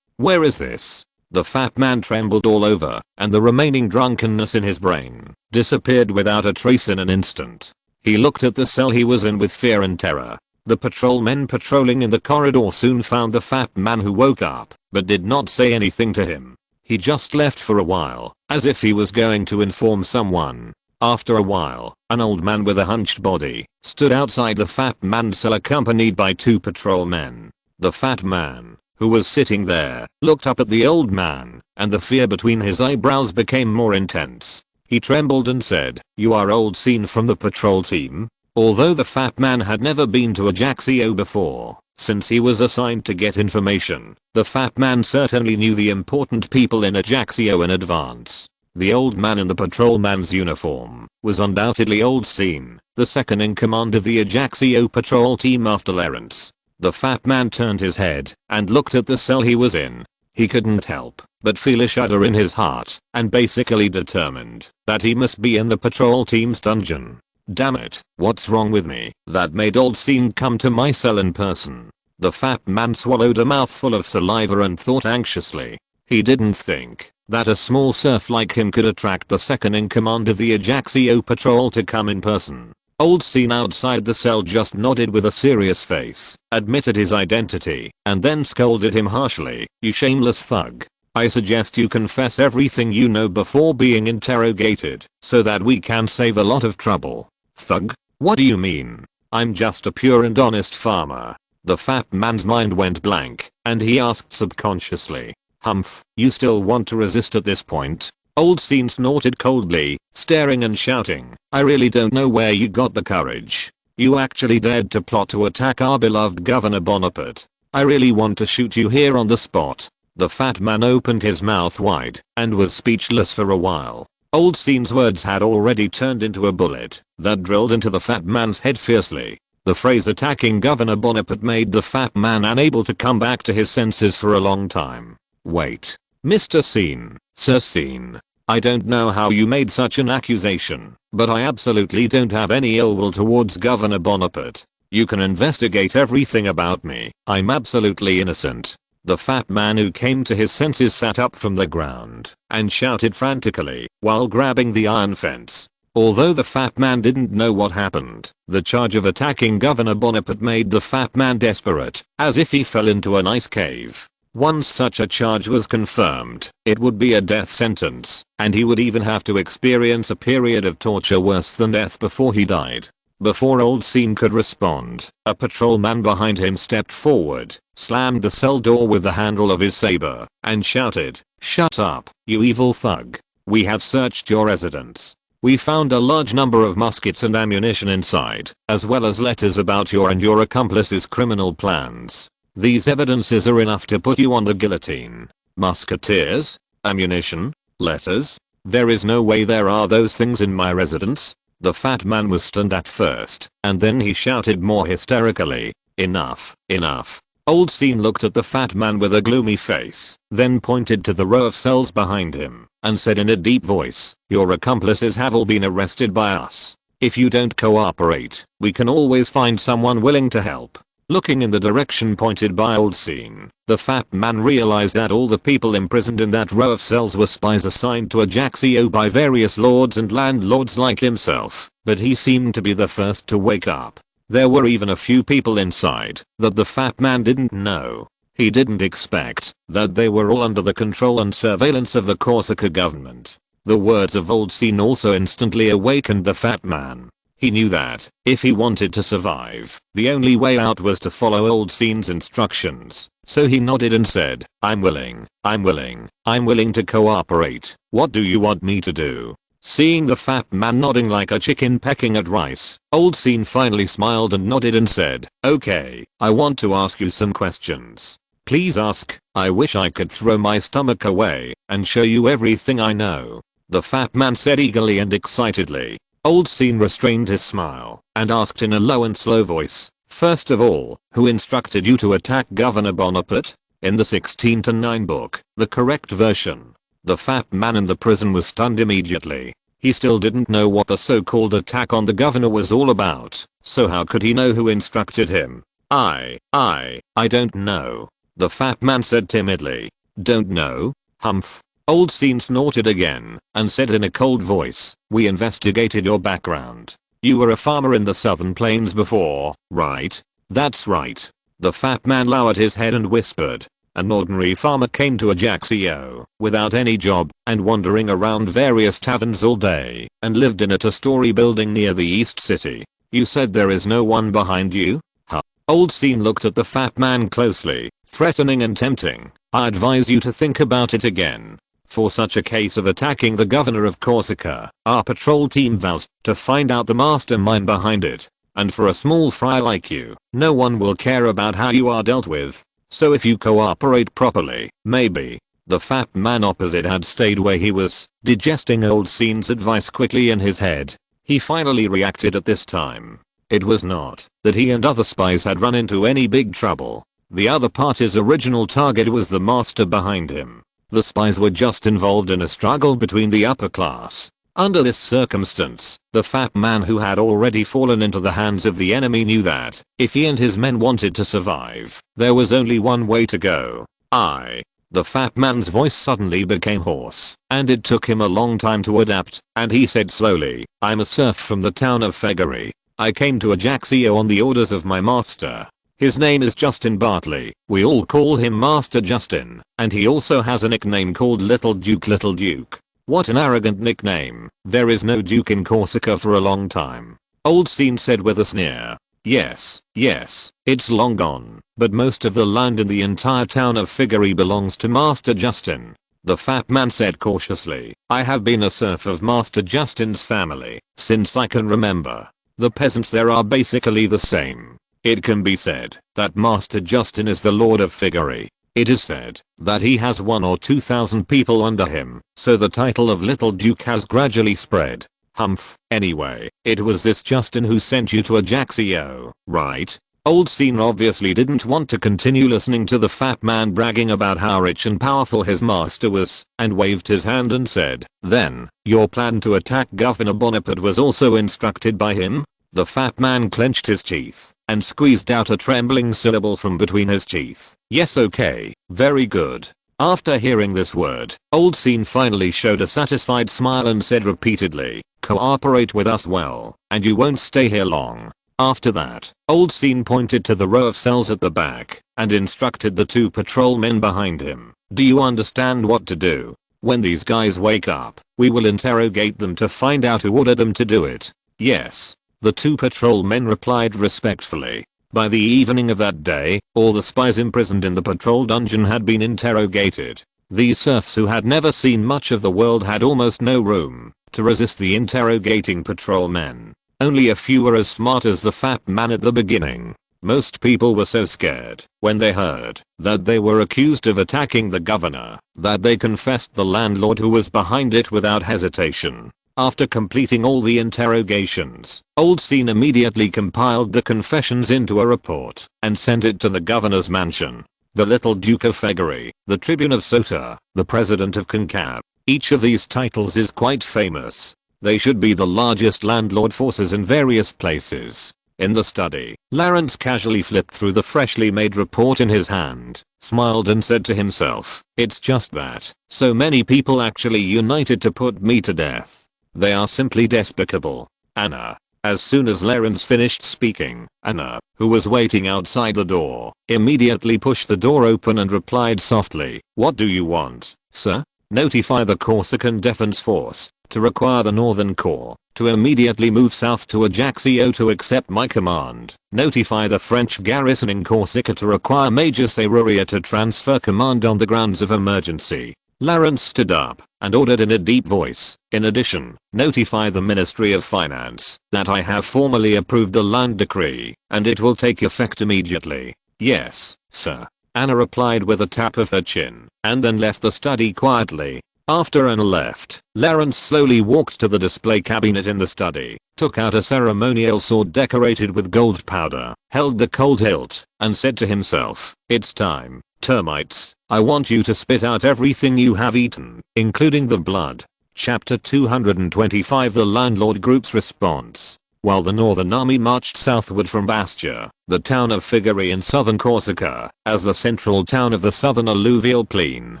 Where is this? The fat man trembled all over, and the remaining drunkenness in his brain disappeared without a trace in an instant. He looked at the cell he was in with fear and terror. The patrolmen patrolling in the corridor soon found the fat man, who woke up, but did not say anything to him. He just left for a while, as if he was going to inform someone. After a while, an old man with a hunched body stood outside the fat man's cell accompanied by 2 patrolmen. The fat man, who was sitting there, looked up at the old man, and the fear between his eyebrows became more intense. He trembled and said, "You are Old Scene from the patrol team?" Although the fat man had never been to Ajaccio before, since he was assigned to get information, the fat man certainly knew the important people in Ajaccio in advance. The old man in the patrolman's uniform was undoubtedly Old Scene, the second in command of the Ajaccio patrol team after Lawrence. The fat man turned his head and looked at the cell he was in. He couldn't help but feel a shudder in his heart, and basically determined that he must be in the patrol team's dungeon. Damn it, what's wrong with me that made Old Scene come to my cell in person? The fat man swallowed a mouthful of saliva and thought anxiously. He didn't think that a small serf like him could attract the second in command of the Ajaccio patrol to come in person. Old Scene outside the cell just nodded with a serious face, admitted his identity, and then scolded him harshly. "You shameless thug. I suggest you confess everything you know before being interrogated, so that we can save a lot of trouble." "Thug? What do you mean? I'm just a pure and honest farmer." The fat man's mind went blank, and he asked subconsciously, "Humph, you still want to resist at this point?" Old Scene snorted coldly, staring and shouting, "I really don't know where you got the courage. You actually dared to plot to attack our beloved Governor Bonaparte. I really want to shoot you here on the spot." The fat man opened his mouth wide and was speechless for a while. Old Scene's words had already turned into a bullet that drilled into the fat man's head fiercely. The phrase attacking Governor Bonaparte made the fat man unable to come back to his senses for a long time. "Wait. Mr. Scene, Sir Scene. I don't know how you made such an accusation, but I absolutely don't have any ill will towards Governor Bonaparte. You can investigate everything about me. I'm absolutely innocent." The fat man, who came to his senses, sat up from the ground and shouted frantically while grabbing the iron fence. Although the fat man didn't know what happened, the charge of attacking Governor Bonaparte made the fat man desperate, as if he fell into an ice cave. Once such a charge was confirmed, it would be a death sentence, and he would even have to experience a period of torture worse than death before he died. Before Old Scene could respond, a patrolman behind him stepped forward, slammed the cell door with the handle of his saber, and shouted, "Shut up, you evil thug. We have searched your residence. We found a large number of muskets and ammunition inside, as well as letters about your and your accomplices' criminal plans. These evidences are enough to put you on the guillotine." "Musketeers? Ammunition? Letters? There is no way there are those things in my residence." The fat man was stunned at first, and then he shouted more hysterically, "Enough, enough." Old Scene looked at the fat man with a gloomy face, then pointed to the row of cells behind him, and said in a deep voice, "Your accomplices have all been arrested by us. If you don't cooperate, we can always find someone willing to help." Looking in the direction pointed by Old Scene, the fat man realized that all the people imprisoned in that row of cells were spies assigned to Ajaccio by various lords and landlords like himself, but he seemed to be the first to wake up. There were even a few people inside that the fat man didn't know. He didn't expect that they were all under the control and surveillance of the Corsica government. The words of Old Scene also instantly awakened the fat man. He knew that, if he wanted to survive, the only way out was to follow Old Scene's instructions. So he nodded and said, I'm willing to cooperate. What do you want me to do? Seeing the fat man nodding like a chicken pecking at rice, Old Scene finally smiled and nodded and said, okay, I want to ask you some questions. Please ask. I wish I could throw my stomach away and show you everything I know. The fat man said eagerly and excitedly. Old Scene restrained his smile and asked in a low and slow voice, first of all, who instructed you to attack Governor Bonaparte? In the 16-9 book, the correct version. The fat man in the prison was stunned immediately. He still didn't know what the so-called attack on the governor was all about, so how could he know who instructed him? I don't know. The fat man said timidly. Don't know? Humph. Old Scene snorted again and said in a cold voice, we investigated your background. You were a farmer in the southern plains before, right? That's right. The fat man lowered his head and whispered. An ordinary farmer came to Ajaccio without any job and wandering around various taverns all day and lived in a two-story building near the East City. You said there is no one behind you? Huh? Old Scene looked at the fat man closely, threatening and tempting. I advise you to think about it again. For such a case of attacking the governor of Corsica, our patrol team vows to find out the mastermind behind it. And for a small fry like you, no one will care about how you are dealt with. So if you cooperate properly, maybe. The fat man opposite had stayed where he was, digesting Old Scene's advice quickly in his head. He finally reacted at this time. It was not that he and other spies had run into any big trouble. The other party's original target was the master behind him. The spies were just involved in a struggle between the upper class. Under this circumstance, the fat man who had already fallen into the hands of the enemy knew that, if he and his men wanted to survive, there was only one way to go. The fat man's voice suddenly became hoarse, and it took him a long time to adapt, and he said slowly, I'm a serf from the town of Fegari. I came to Ajaccio on the orders of my master. His name is Justin Bartley. We all call him Master Justin, and he also has a nickname called Little Duke. Little Duke. What an arrogant nickname. There is no duke in Corsica for a long time. Old Scene said with a sneer. Yes, it's long gone, but most of the land in the entire town of Figari belongs to Master Justin. The fat man said cautiously. I have been a serf of Master Justin's family since I can remember. The peasants there are basically the same. It can be said that Master Justin is the Lord of Figari. It is said that he has 1,000 or 2,000 people under him, so the title of Little Duke has gradually spread. Humph. Anyway, it was this Justin who sent you to Ajaccio, right? Old Scene obviously didn't want to continue listening to the fat man bragging about how rich and powerful his master was, and waved his hand and said, then, your plan to attack Governor Bonaparte was also instructed by him? The fat man clenched his teeth and squeezed out a trembling syllable from between his teeth. Yes, okay, very good. After hearing this word, Old Scene finally showed a satisfied smile and said repeatedly, cooperate with us well, and you won't stay here long. After that, Old Scene pointed to the row of cells at the back and instructed the two patrolmen behind him. Do you understand what to do? When these guys wake up, we will interrogate them to find out who ordered them to do it. Yes. The two patrolmen replied respectfully. By the evening of that day, all the spies imprisoned in the patrol dungeon had been interrogated. These serfs who had never seen much of the world had almost no room to resist the interrogating patrolmen. Only a few were as smart as the fat man at the beginning. Most people were so scared when they heard that they were accused of attacking the governor that they confessed the landlord who was behind it without hesitation. After completing all the interrogations, Old Scene immediately compiled the confessions into a report and sent it to the governor's mansion. The Little Duke of Fegari, the Tribune of Sota, the President of Concab. Each of these titles is quite famous. They should be the largest landlord forces in various places. In the study, Lawrence casually flipped through the freshly made report in his hand, smiled and said to himself, it's just that so many people actually united to put me to death. They are simply despicable. Anna. As soon as Lawrence finished speaking, Anna, who was waiting outside the door, immediately pushed the door open and replied softly, what do you want, sir? Notify the Corsican Defense Force to require the Northern Corps to immediately move south to Ajaccio to accept my command. Notify the French garrison in Corsica to require Major Serruria to transfer command on the grounds of emergency. Lawrence stood up and ordered in a deep voice, in addition, notify the Ministry of Finance that I have formally approved a land decree and it will take effect immediately. Yes, sir. Anna replied with a tap of her chin and then left the study quietly. After Anna left, Lawrence slowly walked to the display cabinet in the study, took out a ceremonial sword decorated with gold powder, held the cold hilt, and said to himself, "It's time. Termites, I want you to spit out everything you have eaten, including the blood." Chapter 225 The Landlord Group's Response. While the Northern Army marched southward from Bastia, the town of Figari in southern Corsica, as the central town of the southern alluvial plain,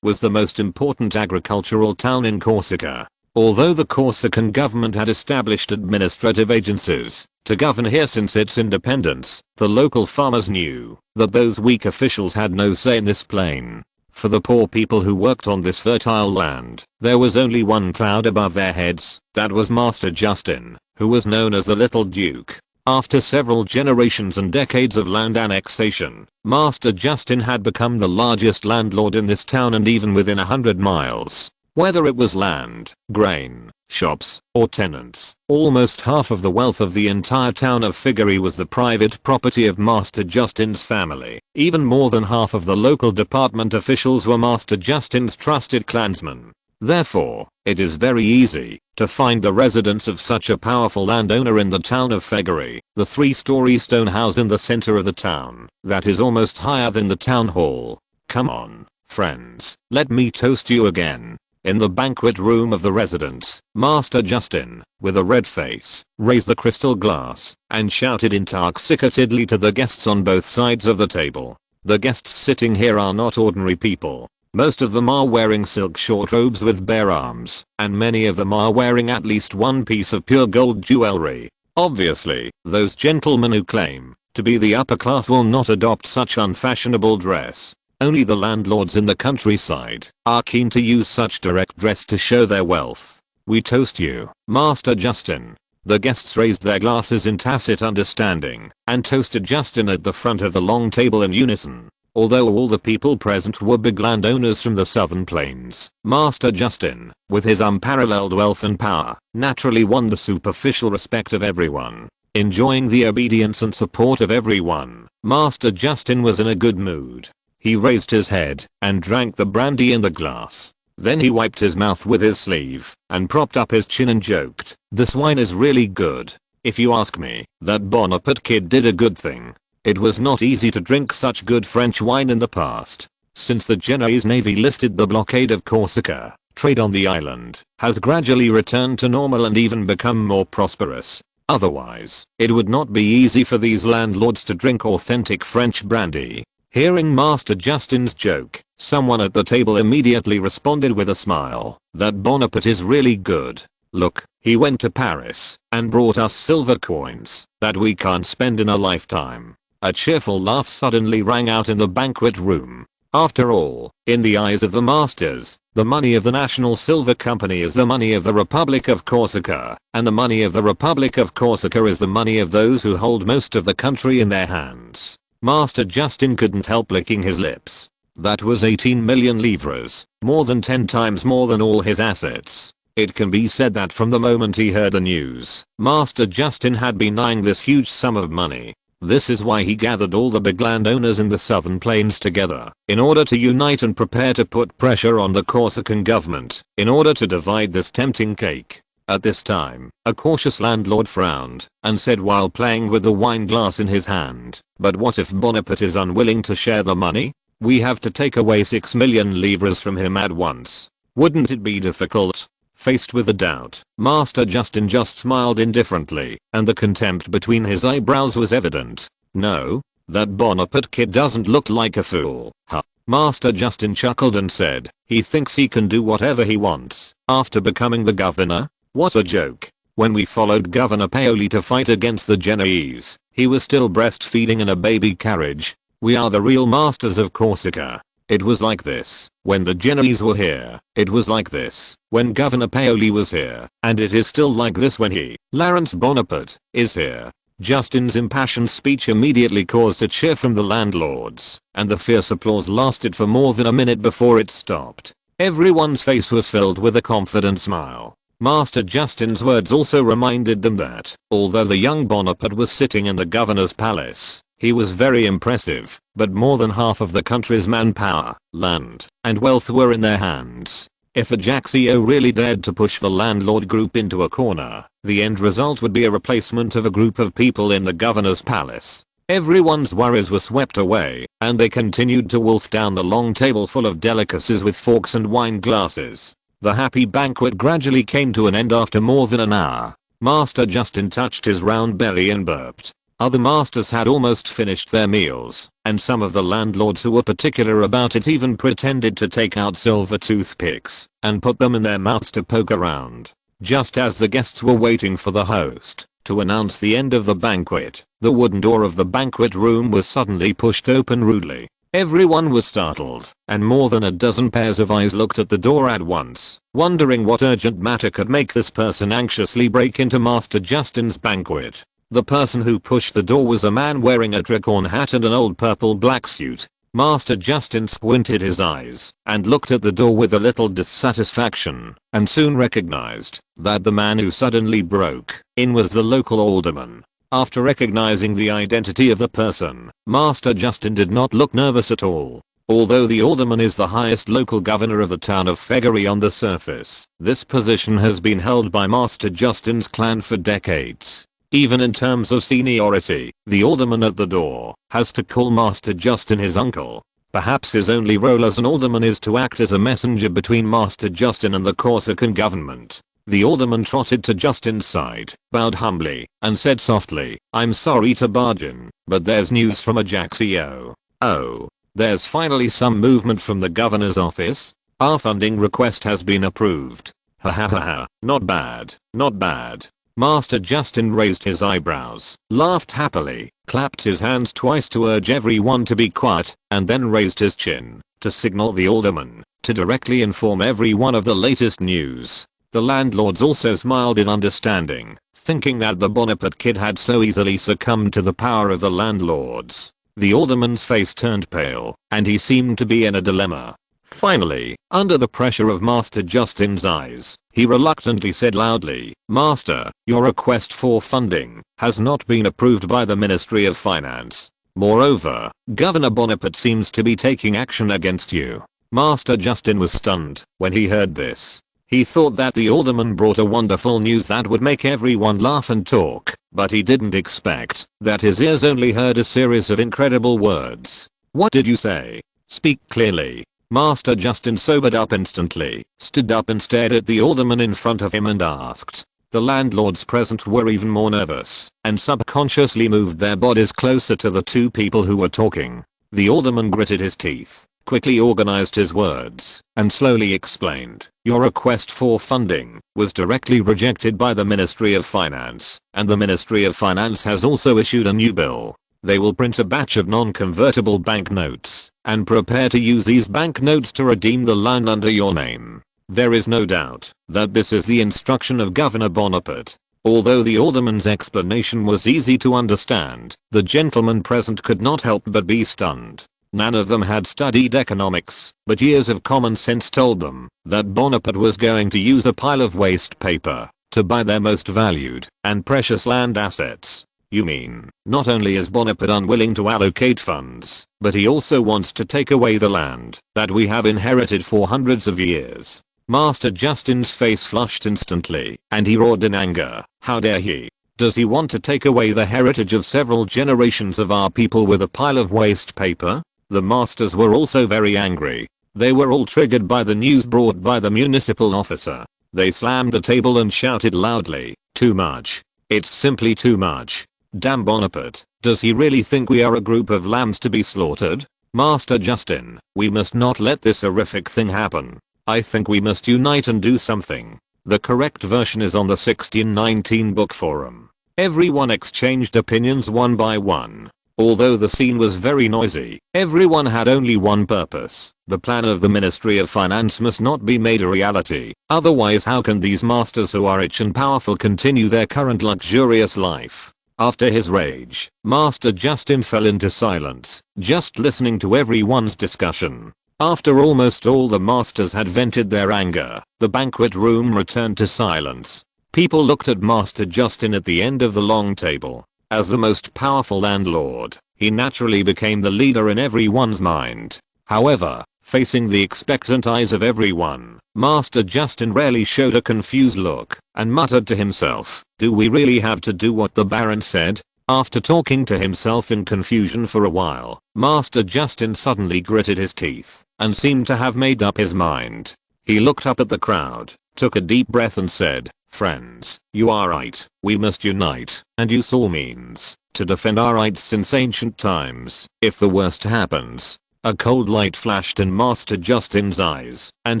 was the most important agricultural town in Corsica. Although the Corsican government had established administrative agencies to govern here since its independence, the local farmers knew that those weak officials had no say in this plain. For the poor people who worked on this fertile land, there was only one cloud above their heads, that was Master Justin, who was known as the Little Duke. After several generations and decades of land annexation, Master Justin had become the largest landlord in this town and even within 100 miles. Whether it was land, grain, shops, or tenants, almost half of the wealth of the entire town of Figari was the private property of Master Justin's family. Even more than half of the local department officials were Master Justin's trusted clansmen. Therefore, it is very easy to find the residence of such a powerful landowner in the town of Figari, the 3-story stone house in the center of the town, that is almost higher than the town hall. Come on, friends, let me toast you again. In the banquet room of the residence, Master Justin, with a red face, raised the crystal glass and shouted intoxicatedly to the guests on both sides of the table. The guests sitting here are not ordinary people. Most of them are wearing silk short robes with bare arms, and many of them are wearing at least one piece of pure gold jewelry. Obviously, those gentlemen who claim to be the upper class will not adopt such unfashionable dress. Only the landlords in the countryside are keen to use such direct dress to show their wealth. We toast you, Master Justin. The guests raised their glasses in tacit understanding and toasted Justin at the front of the long table in unison. Although all the people present were big landowners from the southern plains, Master Justin, with his unparalleled wealth and power, naturally won the superficial respect of everyone. Enjoying the obedience and support of everyone, Master Justin was in a good mood. He raised his head and drank the brandy in the glass. Then he wiped his mouth with his sleeve and propped up his chin and joked, "This wine is really good. If you ask me, that Bonaparte kid did a good thing. It was not easy to drink such good French wine in the past. Since the Genoese navy lifted the blockade of Corsica, trade on the island has gradually returned to normal and even become more prosperous. Otherwise, it would not be easy for these landlords to drink authentic French brandy." Hearing Master Justin's joke, someone at the table immediately responded with a smile, "That Bonaparte is really good. Look, he went to Paris and brought us silver coins that we can't spend in a lifetime." A cheerful laugh suddenly rang out in the banquet room. After all, in the eyes of the masters, the money of the National Silver Company is the money of the Republic of Corsica, and the money of the Republic of Corsica is the money of those who hold most of the country in their hands. Master Justin couldn't help licking his lips. That was 18 million livres, more than 10 times more than all his assets. It can be said that from the moment he heard the news, Master Justin had been eyeing this huge sum of money. This is why he gathered all the big landowners in the southern plains together, in order to unite and prepare to put pressure on the Corsican government, in order to divide this tempting cake. At this time, a cautious landlord frowned and said while playing with the wine glass in his hand, "But what if Bonaparte is unwilling to share the money? We have to take away 6 million livres from him at once. Wouldn't it be difficult?" Faced with the doubt, Master Justin just smiled indifferently, and the contempt between his eyebrows was evident. "No, that Bonaparte kid doesn't look like a fool, huh?" Master Justin chuckled and said, "He thinks he can do whatever he wants after becoming the governor? What a joke. When we followed Governor Paoli to fight against the Genoese, he was still breastfeeding in a baby carriage. We are the real masters of Corsica. It was like this when the Genoese were here. It was like this when Governor Paoli was here. And it is still like this when he, Lawrence Bonaparte, is here. Justin's impassioned speech immediately caused a cheer from the landlords, and the fierce applause lasted for more than a minute before it stopped. Everyone's face was filled with a confident smile. Master Justin's words also reminded them that, although the young Bonaparte was sitting in the governor's palace, he was very impressive, but more than half of the country's manpower, land, and wealth were in their hands. If Ajaccio really dared to push the landlord group into a corner, the end result would be a replacement of a group of people in the governor's palace. Everyone's worries were swept away, and they continued to wolf down the long table full of delicacies with forks and wine glasses. The happy banquet gradually came to an end after more than an hour. Master Justin touched his round belly and burped. Other masters had almost finished their meals, and some of the landlords who were particular about it even pretended to take out silver toothpicks and put them in their mouths to poke around. Just as the guests were waiting for the host to announce the end of the banquet, the wooden door of the banquet room was suddenly pushed open rudely. Everyone was startled, and more than a dozen pairs of eyes looked at the door at once, wondering what urgent matter could make this person anxiously break into Master Justin's banquet. The person who pushed the door was a man wearing a tricorn hat and an old purple black suit. Master Justin squinted his eyes and looked at the door with a little dissatisfaction, and soon recognized that the man who suddenly broke in was the local alderman. After recognizing the identity of the person, Master Justin did not look nervous at all. Although the alderman is the highest local governor of the town of Feggery on the surface, this position has been held by Master Justin's clan for decades. Even in terms of seniority, the alderman at the door has to call Master Justin his uncle. Perhaps his only role as an alderman is to act as a messenger between Master Justin and the Corsican government. The alderman trotted to Justin's side, bowed humbly, and said softly, "I'm sorry to barge in, but there's news from Ajaccio." "Oh, there's finally some movement from the governor's office? Our funding request has been approved." "Ha ha ha ha, not bad, not bad." Master Justin raised his eyebrows, laughed happily, clapped his hands twice to urge everyone to be quiet, and then raised his chin to signal the alderman to directly inform everyone of the latest news. The landlords also smiled in understanding, thinking that the Bonaparte kid had so easily succumbed to the power of the landlords. The alderman's face turned pale, and he seemed to be in a dilemma. Finally, under the pressure of Master Justin's eyes, he reluctantly said loudly, "Master, your request for funding has not been approved by the Ministry of Finance. Moreover, Governor Bonaparte seems to be taking action against you." Master Justin was stunned when he heard this. He thought that the alderman brought a wonderful news that would make everyone laugh and talk, but he didn't expect that his ears only heard a series of incredible words. "What did you say? Speak clearly." Master Justin sobered up instantly, stood up and stared at the alderman in front of him and asked. The landlords present were even more nervous, and subconsciously moved their bodies closer to the two people who were talking. The alderman gritted his teeth, quickly organized his words, and slowly explained, "Your request for funding was directly rejected by the Ministry of Finance, and the Ministry of Finance has also issued a new bill. They will print a batch of non-convertible banknotes and prepare to use these banknotes to redeem the loan under your name. There is no doubt that this is the instruction of Governor Bonaparte." Although the alderman's explanation was easy to understand, the gentlemen present could not help but be stunned. None of them had studied economics, but years of common sense told them that Bonaparte was going to use a pile of waste paper to buy their most valued and precious land assets. "You mean, not only is Bonaparte unwilling to allocate funds, but he also wants to take away the land that we have inherited for hundreds of years?" Master Justin's face flushed instantly, and he roared in anger, "How dare he? Does he want to take away the heritage of several generations of our people with a pile of waste paper?" The masters were also very angry. They were all triggered by the news brought by the municipal officer. They slammed the table and shouted loudly, "Too much. It's simply too much. Damn Bonaparte, does he really think we are a group of lambs to be slaughtered? Master Justin, we must not let this horrific thing happen. I think we must unite and do something." The correct version is on the 1619 book forum. Everyone exchanged opinions one by one. Although the scene was very noisy, everyone had only one purpose. The plan of the Ministry of Finance must not be made a reality. Otherwise, how can these masters who are rich and powerful continue their current luxurious life? After his rage, Master Justin fell into silence, just listening to everyone's discussion. After almost all the masters had vented their anger, the banquet room returned to silence. People looked at Master Justin at the end of the long table. As the most powerful landlord, he naturally became the leader in everyone's mind. However, facing the expectant eyes of everyone, Master Justin rarely showed a confused look and muttered to himself, "Do we really have to do what the Baron said?" After talking to himself in confusion for a while, Master Justin suddenly gritted his teeth and seemed to have made up his mind. He looked up at the crowd, took a deep breath and said, "Friends, you are right. We must unite and use all means to defend our rights since ancient times. If the worst happens." A cold light flashed in Master Justin's eyes, and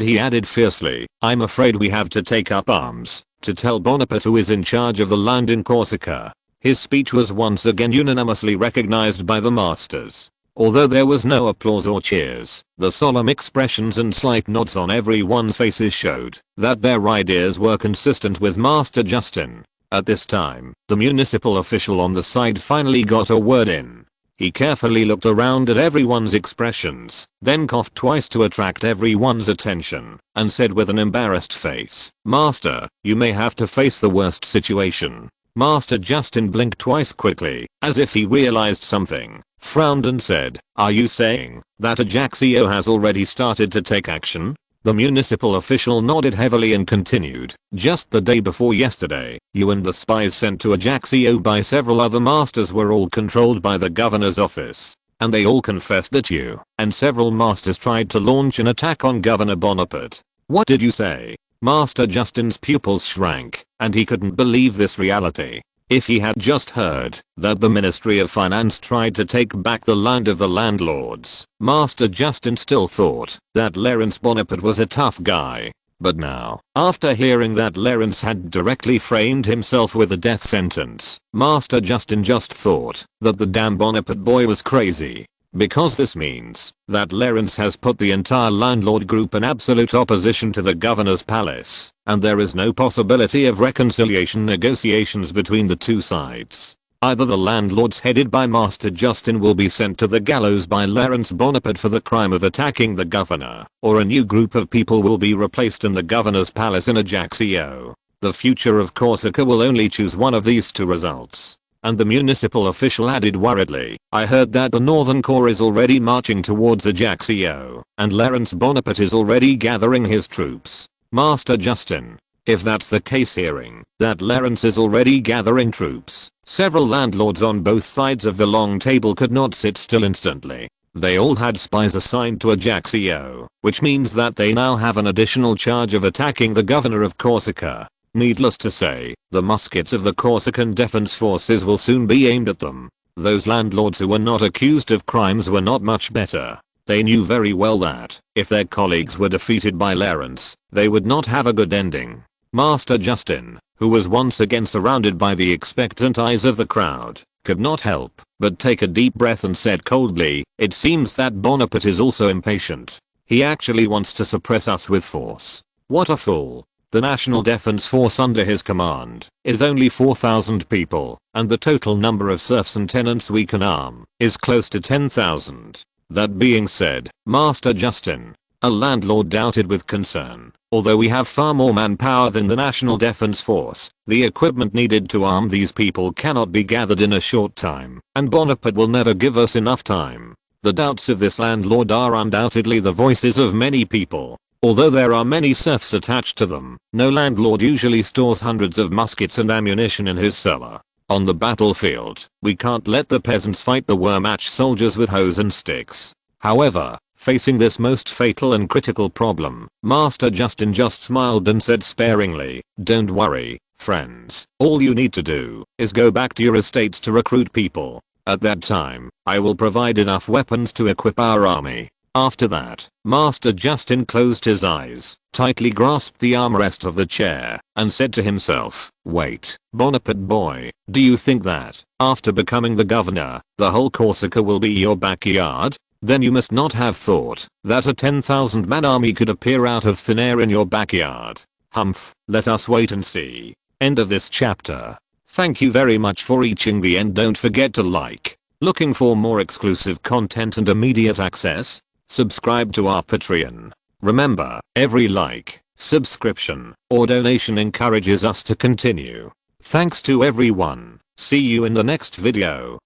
he added fiercely, "I'm afraid we have to take up arms to tell Bonaparte who is in charge of the land in Corsica." His speech was once again unanimously recognized by the masters. Although there was no applause or cheers, the solemn expressions and slight nods on everyone's faces showed that their ideas were consistent with Master Justin. At this time, the municipal official on the side finally got a word in. He carefully looked around at everyone's expressions, then coughed twice to attract everyone's attention, and said with an embarrassed face, "Master, you may have to face the worst situation." Master Justin blinked twice quickly, as if he realized something, frowned and said, "Are you saying that Ajaccio has already started to take action?" The municipal official nodded heavily and continued, "Just the day before yesterday, you and the spies sent to Ajaccio by several other masters were all controlled by the governor's office. And they all confessed that you and several masters tried to launch an attack on Governor Bonaparte. What did you say?" Master Justin's pupils shrank, and he couldn't believe this reality. If he had just heard that the Ministry of Finance tried to take back the land of the landlords, Master Justin still thought that Lawrence Bonaparte was a tough guy. But now, after hearing that Lawrence had directly framed himself with a death sentence, Master Justin just thought that the damn Bonaparte boy was crazy. Because this means that Lawrence has put the entire landlord group in absolute opposition to the governor's palace, and there is no possibility of reconciliation negotiations between the two sides. Either the landlords headed by Master Justin will be sent to the gallows by Lawrence Bonaparte for the crime of attacking the governor, or a new group of people will be replaced in the governor's palace in Ajaccio. The future of Corsica will only choose one of these two results. And the municipal official added worriedly, "I heard that the Northern Corps is already marching towards Ajaccio, and Lawrence Bonaparte is already gathering his troops." Master Justin, if that's the case, hearing that Lawrence is already gathering troops, several landlords on both sides of the long table could not sit still instantly. They all had spies assigned to Ajaccio, which means that they now have an additional charge of attacking the governor of Corsica. Needless to say, the muskets of the Corsican defense forces will soon be aimed at them. Those landlords who were not accused of crimes were not much better. They knew very well that, if their colleagues were defeated by Lawrence, they would not have a good ending. Master Justin, who was once again surrounded by the expectant eyes of the crowd, could not help but take a deep breath and said coldly, "It seems that Bonaparte is also impatient. He actually wants to suppress us with force. What a fool. The National Defense Force under his command is only 4,000 people, and the total number of serfs and tenants we can arm is close to 10,000. That being said, Master Justin, a landlord doubted with concern, although we have far more manpower than the National Defense Force, the equipment needed to arm these people cannot be gathered in a short time, and Bonaparte will never give us enough time. The doubts of this landlord are undoubtedly the voices of many people. Although there are many serfs attached to them, no landlord usually stores hundreds of muskets and ammunition in his cellar. On the battlefield, we can't let the peasants fight the war-match soldiers with hoes and sticks. However, facing this most fatal and critical problem, Master Justin just smiled and said sparingly, "Don't worry, friends. All you need to do is go back to your estates to recruit people. At that time, I will provide enough weapons to equip our army." After that, Master Justin closed his eyes, tightly grasped the armrest of the chair, and said to himself, "Wait, Bonaparte boy, do you think that, after becoming the governor, the whole Corsica will be your backyard? Then you must not have thought that a 10,000 man army could appear out of thin air in your backyard. Humph, let us wait and see." End of this chapter. Thank you very much for reaching the end. Don't forget to like. Looking for more exclusive content and immediate access? Subscribe to our Patreon. Remember, every like, subscription, or donation encourages us to continue. Thanks to everyone. See you in the next video.